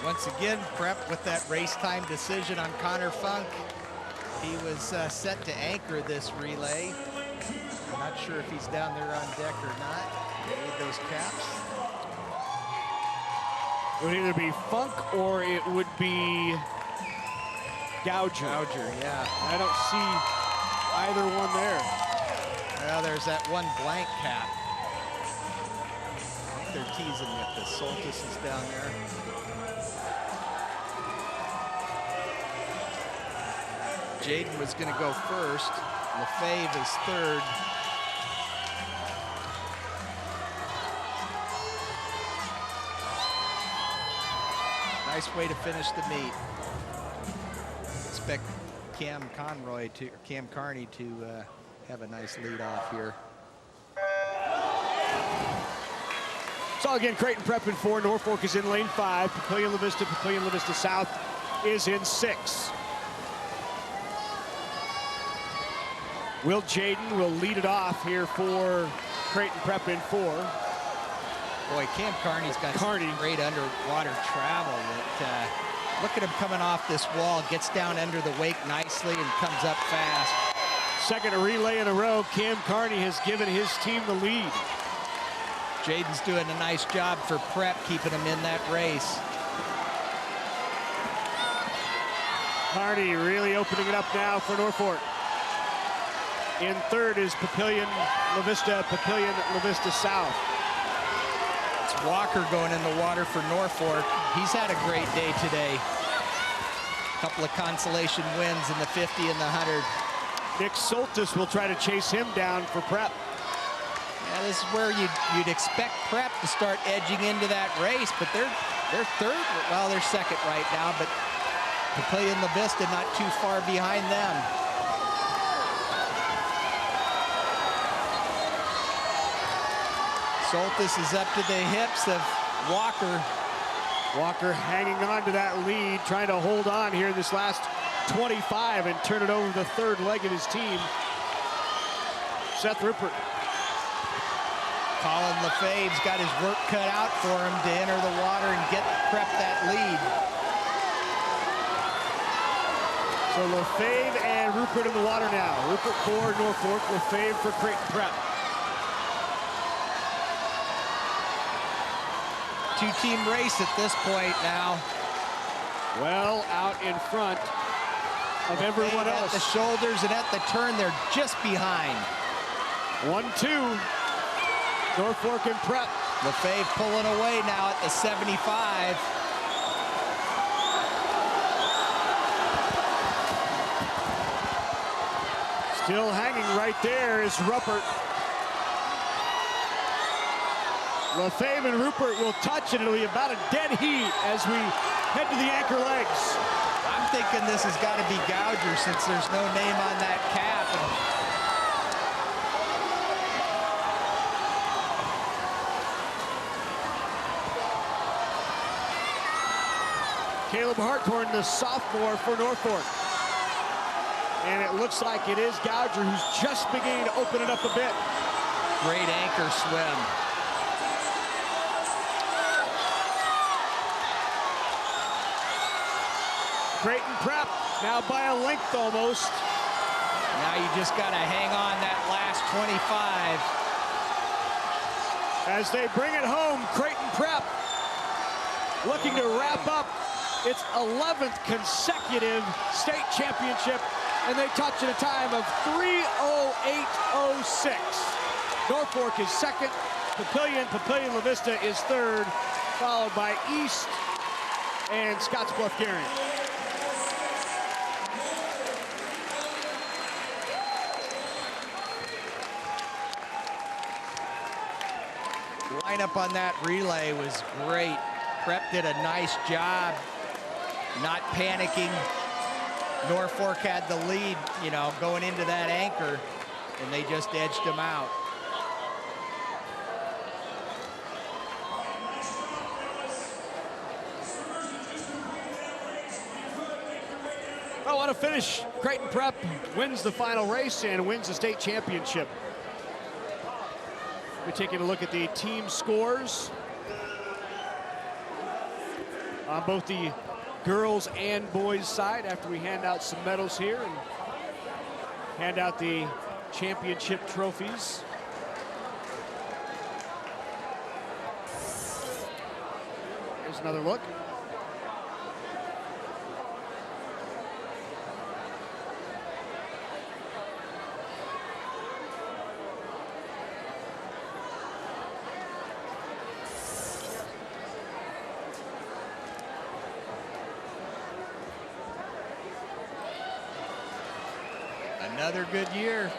Once again, Prep with that race time decision on Connor Funk. He was set to anchor this relay. I'm not sure if he's down there on deck or not. They need those caps. It would either be Funk or it would be Gouger. Gouger, yeah. I don't see either one there. Well, there's that one blank cap. I think they're teasing if the Soltis is down there. Jaden was going to go first. LaFave is third. Nice way to finish the meet. Expect Cam Carney to have a nice lead off here. So again, Creighton Prep in 4. Norfolk is in lane 5. Papillion La Vista South is in 6. Will Jaden will lead it off here for Creighton Prep in 4. Boy, Cam Carney's got some great underwater travel. Look at him coming off this wall, gets down under the wake nicely and comes up fast. Second relay in a row, Cam Carney has given his team the lead. Jaden's doing a nice job for Prep, keeping him in that race. Carney really opening it up now for Norfolk. In third is Papillion La Vista South. It's Walker going in the water for Norfolk. He's had a great day today. A couple of consolation wins in the 50 and the 100. Nick Soltis will try to chase him down for Prep. Yeah, this is where you'd expect Prep to start edging into that race, but they're third. Well, they're second right now, but Papillion La Vista not too far behind them. Soltis is up to the hips of Walker. Walker hanging on to that lead, trying to hold on here in this last 25 and turn it over the third leg of his team. Seth Rupert. Colin LaFave's got his work cut out for him to enter the water and get Prep that lead. So LaFave and Rupert in the water now. Rupert for Norfolk, LaFave for Creighton Prep. Two-team race at this point now. Well out in front of everyone else. At the shoulders and at the turn, they're just behind. 1-2. Norfolk and Prep. LaFave pulling away now at the 75. Still hanging right there is Ruppert. LaFave and Rupert will touch, and it'll be about a dead heat as we head to the anchor legs. I'm thinking this has got to be Gouger since there's no name on that cap. Caleb Harthorn, the sophomore for Norfolk. And it looks like it is Gouger who's just beginning to open it up a bit. Great anchor swim. Creighton Prep now by a length almost. Now you just got to hang on that last 25. As they bring it home, Creighton Prep looking to wrap up its 11th consecutive state championship, and they touch at a time of 3:08:06. Norfolk is second, Papillion La Vista is third, followed by East and Scottsbluff-Garion. Lineup on that relay was great. Prep did a nice job not panicking. Norfolk had the lead, you know, going into that anchor, and they just edged them out. Well, what a finish. Creighton Prep wins the final race and wins the state championship. We're taking a look at the team scores on both the girls and boys side after we hand out some medals here and hand out the championship trophies. Here's another look. Another good year.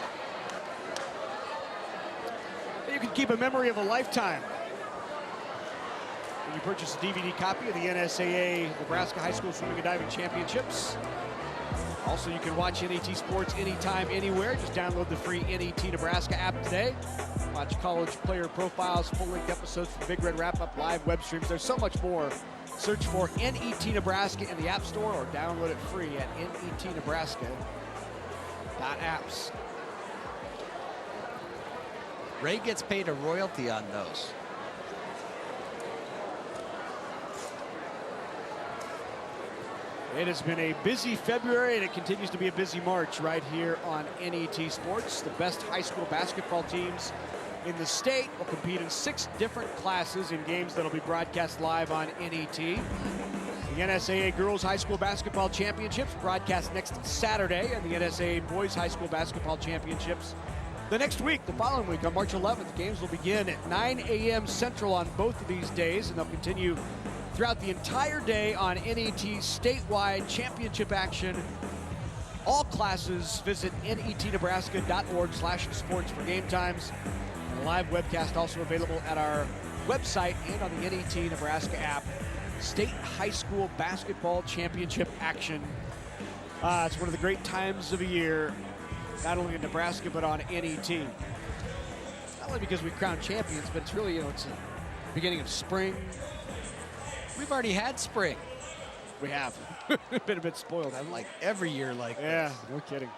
You can keep a memory of a lifetime when you purchase a DVD copy of the NSAA Nebraska High School Swimming and Diving Championships. Also, you can watch NET Sports anytime, anywhere. Just download the free NET Nebraska app today. Watch college player profiles, full-length episodes from Big Red Wrap-Up, live web streams. There's so much more. Search for NET Nebraska in the App Store or download it free at netnebraska.apps. Ray gets paid a royalty on those. It has been a busy February, and it continues to be a busy March right here on NET Sports. The best high school basketball teams in the state will compete in 6 different classes in games that'll be broadcast live on NET. The NSAA Girls High School Basketball Championships broadcast next Saturday, and the NSAA Boys High School Basketball Championships the next week, the following week on March 11th. The games will begin at 9 a.m. Central on both of these days, and they'll continue throughout the entire day on NET's statewide championship action. All classes, visit netnebraska.org/sports for game times. And a live webcast also available at our website and on the NET Nebraska app. State High School Basketball Championship action. It's one of the great times of the year, not only in Nebraska, but on NET. Not only because we crown champions, but it's really, it's the beginning of spring. We've already had spring. We have. Been a bit spoiled. I'm like every year like yeah, this. No kidding.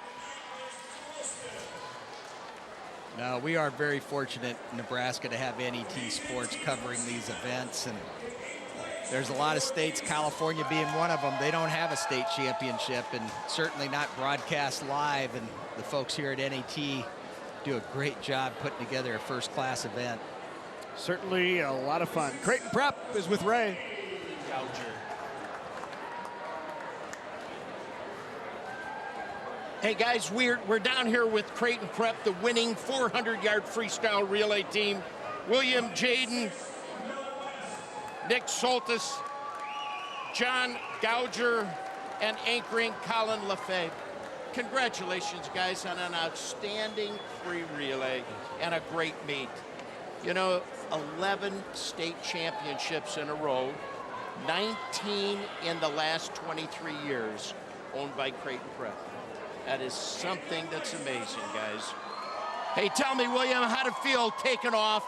No, we are very fortunate in Nebraska to have NET Sports covering these events, and there's a lot of states, California being one of them, they don't have a state championship and certainly not broadcast live, and the folks here at NET do a great job putting together a first-class event. Certainly a lot of fun. Creighton Prep is with Ray. Hey guys, we're down here with Creighton Prep, the winning 400-yard freestyle relay team. William Jaden, Nick Soltis, John Gouger, and anchoring Colin Lefebvre. Congratulations, guys, on an outstanding free relay and a great meet. You know, 11 state championships in a row, 19 in the last 23 years, owned by Creighton Prep. That is something that's amazing, guys. Hey, tell me, William, how'd it feel taking off?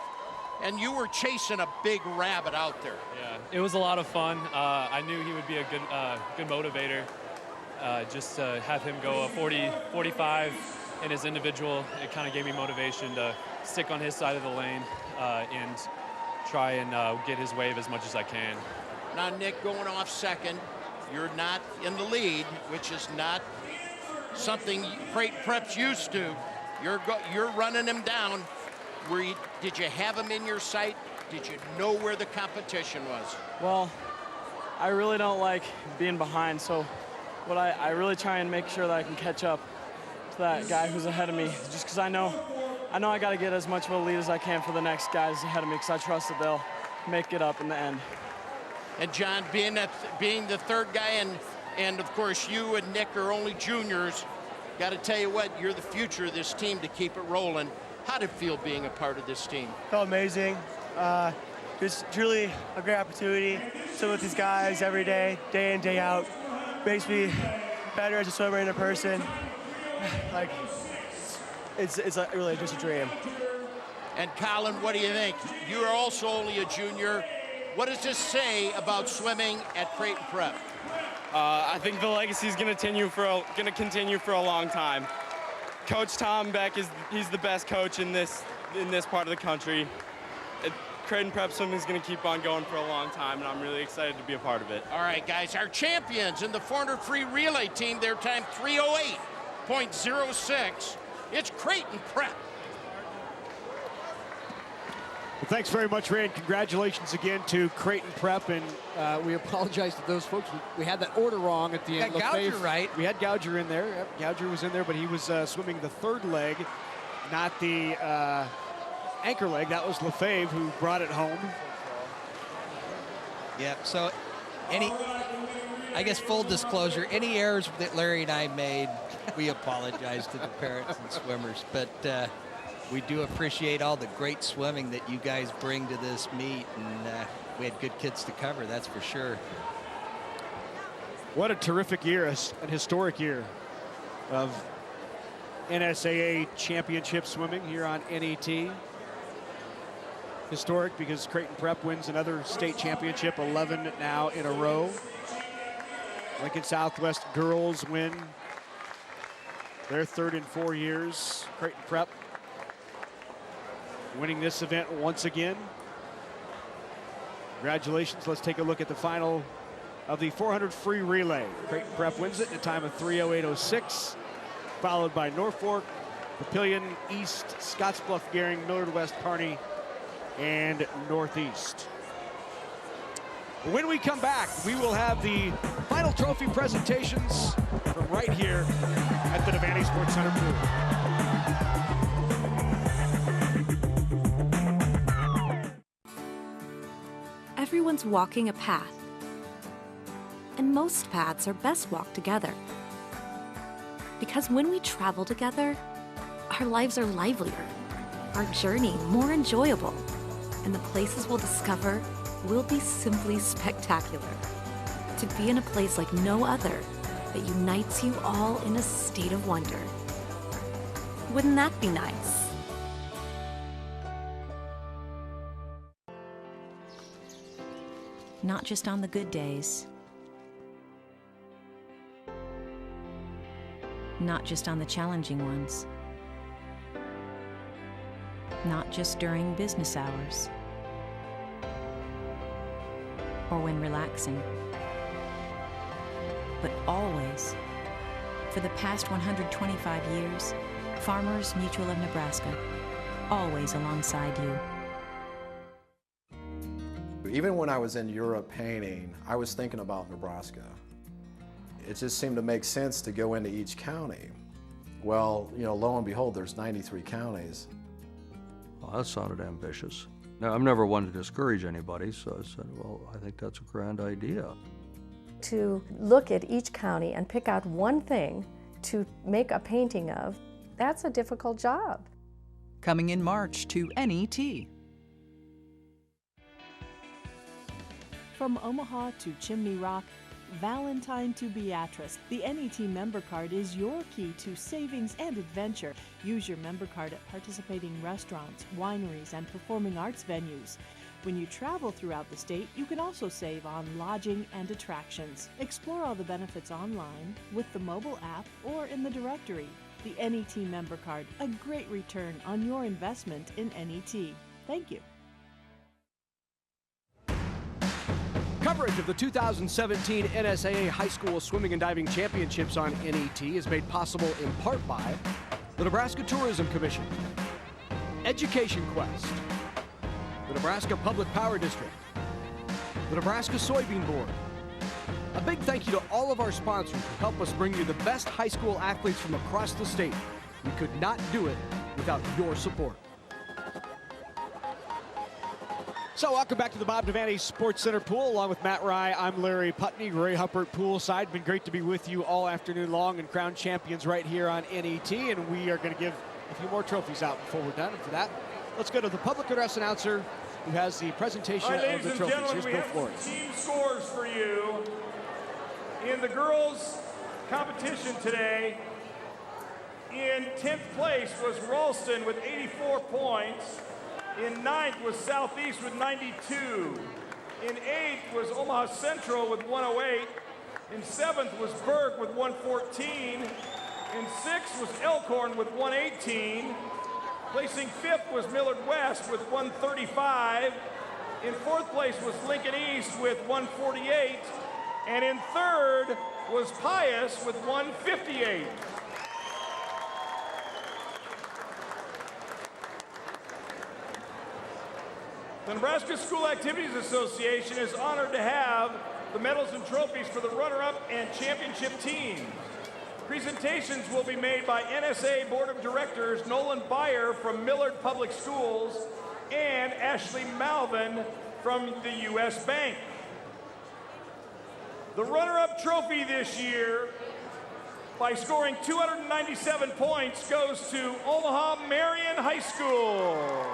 And you were chasing a big rabbit out there. Yeah, it was a lot of fun. I knew he would be a good motivator. Just to have him go a 40, 45 in his individual, it kind of gave me motivation to stick on his side of the lane and try and get his wave as much as I can. Now, Nick, going off second, you're not in the lead, which is not something Creighton Prep's used to. You're running him down. Did you have him in your sight? Did you know where the competition was? Well, I really don't like being behind, so I really try and make sure that I can catch up to that guy who's ahead of me, just because I know I got to get as much of a lead as I can for the next guys ahead of me, because I trust that they'll make it up in the end. And John, being the third guy, and of course you and Nick are only juniors, got to tell you what, you're the future of this team to keep it rolling. How did it feel being a part of this team? Felt amazing. Just truly a great opportunity. Swim with these guys every day in, day out. Makes me better as a swimmer and a person. Like, it's really just a dream. And Colin, what do you think? You are also only a junior. What does this say about swimming at Creighton Prep? I think the legacy is going to continue for a long time. Coach Tom Beck he's the best coach in this part of the country. Creighton Prep swimming is going to keep on going for a long time, and I'm really excited to be a part of it. All right, guys, our champions in the 400 free relay team, their time 3:08.06. It's Creighton Prep. Well, thanks very much, Ray, and congratulations again to Creighton Prep. And we apologize to those folks. We had that order wrong at the end. Yeah, Gouger, right? We had Gouger in there. Yep, Gouger was in there, but he was swimming the third leg, not the anchor leg. That was Lefebvre who brought it home. Yeah, so I guess full disclosure, any errors that Larry and I made, we apologize to the parents and swimmers. But we do appreciate all the great swimming that you guys bring to this meet, and we had good kids to cover, that's for sure. What a terrific year, an historic year of NSAA Championship swimming here on NET. Historic because Creighton Prep wins another state championship, 11 now in a row. Lincoln Southwest girls win their third in 4 years. Creighton Prep winning this event once again. Congratulations. Let's take a look at the final of the 400 free relay. Creighton Prep wins it in a time of 3:08.06, followed by Norfolk, Papillion, East, Scottsbluff, Gehring, Millard West, Kearney, and Northeast. When we come back, we will have the final trophy presentations from right here at the Devaney Sports Center pool. Everyone's walking a path, and most paths are best walked together. Because when we travel together, our lives are livelier, our journey more enjoyable, and the places we'll discover will be simply spectacular. To be in a place like no other that unites you all in a state of wonder. Wouldn't that be nice? Not just on the good days. Not just on the challenging ones. Not just during business hours. Or when relaxing. But always. For the past 125 years, Farmers Mutual of Nebraska, always alongside you. Even when I was in Europe painting, I was thinking about Nebraska. It just seemed to make sense to go into each county. Well, you know, lo and behold, there's 93 counties. Well, that sounded ambitious. Now, I'm never one to discourage anybody, so I said, well, I think that's a grand idea. To look at each county and pick out one thing to make a painting of, that's a difficult job. Coming in March to NET. From Omaha to Chimney Rock, Valentine to Beatrice, the NET member card is your key to savings and adventure. Use your member card at participating restaurants, wineries, and performing arts venues. When you travel throughout the state, you can also save on lodging and attractions. Explore all the benefits online, with the mobile app, or in the directory. The NET member card, a great return on your investment in NET. Thank you. Coverage of the 2017 NSAA High School Swimming and Diving Championships on NET is made possible in part by the Nebraska Tourism Commission, Education Quest, the Nebraska Public Power District, the Nebraska Soybean Board. A big thank you to all of our sponsors who help us bring you the best high school athletes from across the state. We could not do it without your support. So welcome back to the Bob Devaney Sports Center pool. Along with Matt Rye, I'm Larry Putney, Ray Huppert poolside. Been great to be with you all afternoon long and crown champions right here on NET. And we are going to give a few more trophies out before we're done. And for that, let's go to the public address announcer who has the presentation of the trophies. Here's Bill Flores. Team scores for you. In the girls' competition today, in 10th place was Ralston with 84 points. In 9th was Southeast with 92. In 8th was Omaha Central with 108. In 7th was Burke with 114. In 6th was Elkhorn with 118. Placing 5th was Millard West with 135. In 4th place was Lincoln East with 148. And in 3rd was Pius with 158. The Nebraska School Activities Association is honored to have the medals and trophies for the runner-up and championship teams. Presentations will be made by NSAA Board of Directors Nolan Byer from Millard Public Schools and Ashley Malvin from the U.S. Bank. The runner-up trophy this year, by scoring 297 points, goes to Omaha Marion High School.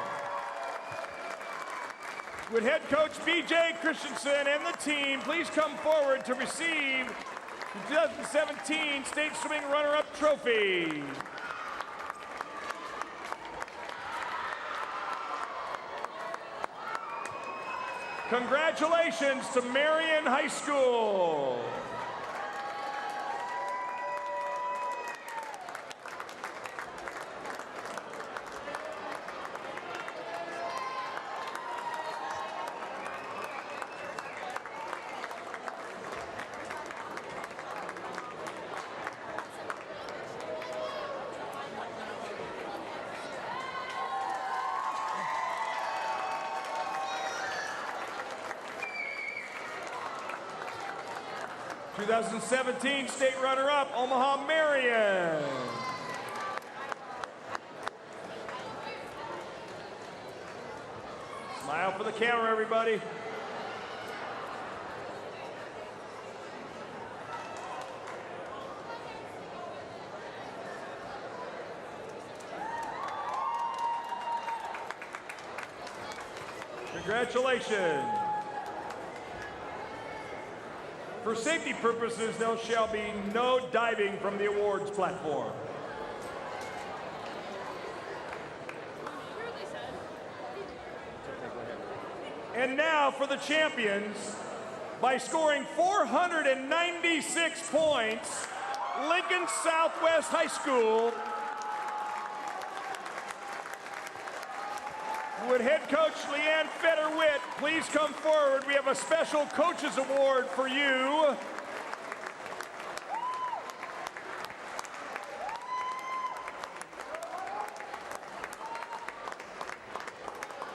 Would head coach B.J. Christensen and the team please come forward to receive the 2017 State Swimming Runner-Up Trophy. Congratulations to Marion High School. '17 state runner-up, Omaha Marion. Smile for the camera, everybody. Congratulations. For safety purposes, there shall be no diving from the awards platform. And now for the champions, by scoring 496 points, Lincoln Southwest High School. Would head coach Leanne Fetterwitt please come forward? We have a special coaches award for you.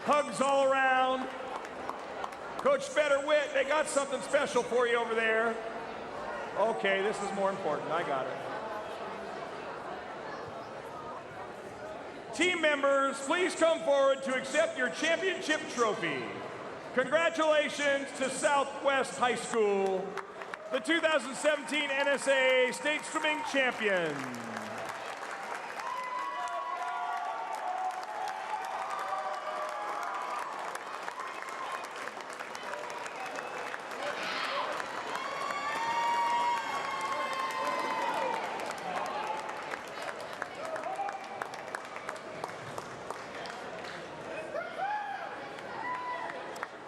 Hugs all around. Coach Fetterwitt, they got something special for you over there. Okay, this is more important. I got it. Team members, please come forward to accept your championship trophy. Congratulations to Southwest High School, the 2017 NSAA State Swimming Champions.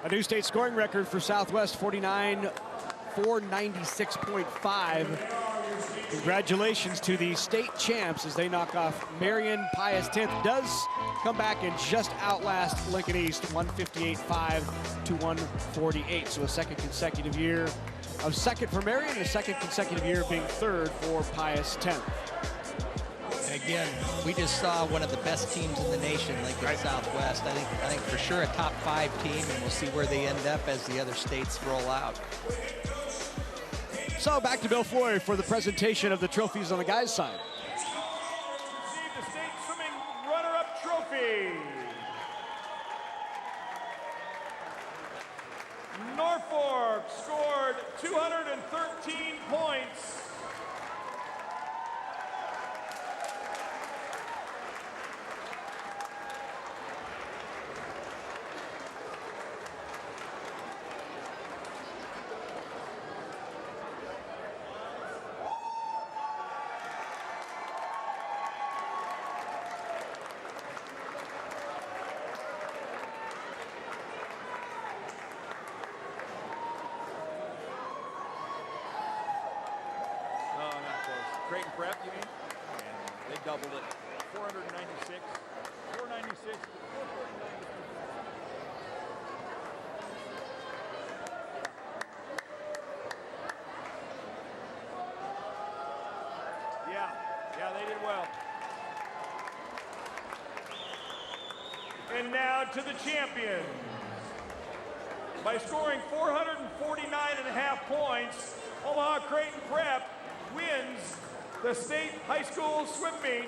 A new state scoring record for Southwest, 49,496.5. Congratulations to the state champs as they knock off Marion. Pius 10th does come back and just outlast Lincoln East, 158.5 to 148. So a second consecutive year of second for Marion, a second consecutive year of being third for Pius 10th. Again, we just saw one of the best teams in the nation, Lincoln Southwest. I think for sure a top 5 team, and we'll see where they end up as the other states roll out. So back to Bill Floyd for the presentation of the trophies on the guys' side. Receive the state swimming runner-up trophy. Norfolk scored 213 points. Creighton Prep, you mean? And they doubled it. 496, 496, 449. Yeah, they did well. And now to the champions. By scoring 449.5 points, Omaha Creighton Prep wins the state high school swim meet.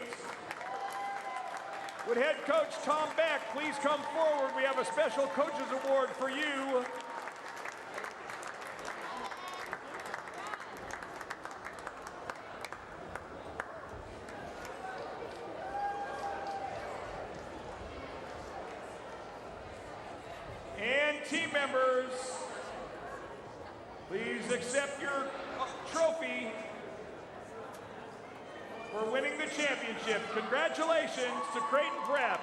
Would head coach Tom Beck please come forward? We have a special coaches award for you. And team members, please accept your trophy for winning the championship. Congratulations to Creighton Prep,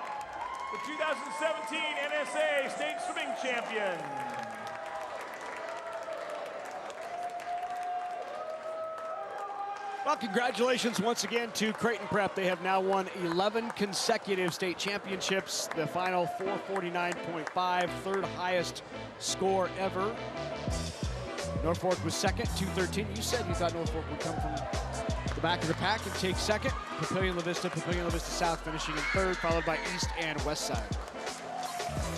the 2017 NSAA State Swimming Champion. Well, congratulations once again to Creighton Prep. They have now won 11 consecutive state championships. The final 449.5, third highest score ever. Norfolk was second, 213. You said you thought Norfolk would come from the back of the pack and take second. Papillion La Vista South finishing in third, followed by East and West Side.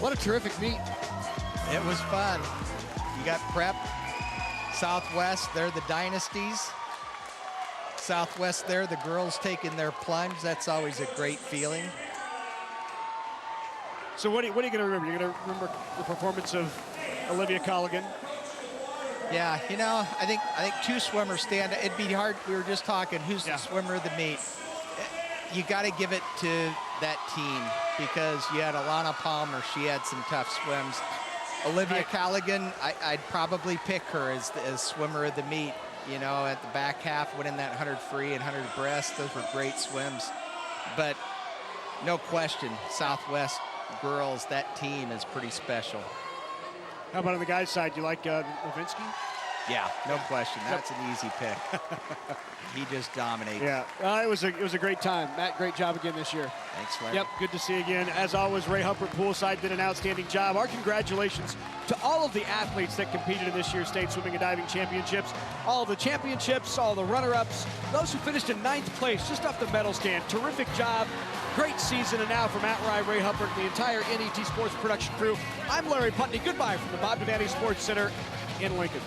What a terrific meet. It was fun. You got Prep, Southwest, they're the dynasties. Southwest there, the girls taking their plunge. That's always a great feeling. So what are you going to remember? You're going to remember the performance of Olivia Colligan? Yeah, you know, I think 2 swimmers stand. It'd be hard. We were just talking, who's the swimmer of the meet? You got to give it to that team because you had Alana Palmer. She had some tough swims. Olivia Colligan, I'd probably pick her as swimmer of the meet. You know, at the back half, winning that 100 free and 100 breast, those were great swims. But no question, Southwest girls, that team is pretty special. How about on the guys' side? You like Novinsky? Yeah, no question. That's an easy pick. He just dominates. Yeah, it was a great time. Matt, great job again this year. Thanks, Larry. Yep, good to see you again. As always, Ray Huppert poolside did an outstanding job. Our congratulations to all of the athletes that competed in this year's State Swimming and Diving Championships. All the championships, all the runner-ups, those who finished in 9th place, just off the medal stand. Terrific job. Great season. And now for Matt Rye, Ray Huppert, and the entire NET Sports production crew, I'm Larry Putney. Goodbye from the Bob Devaney Sports Center in Lincoln.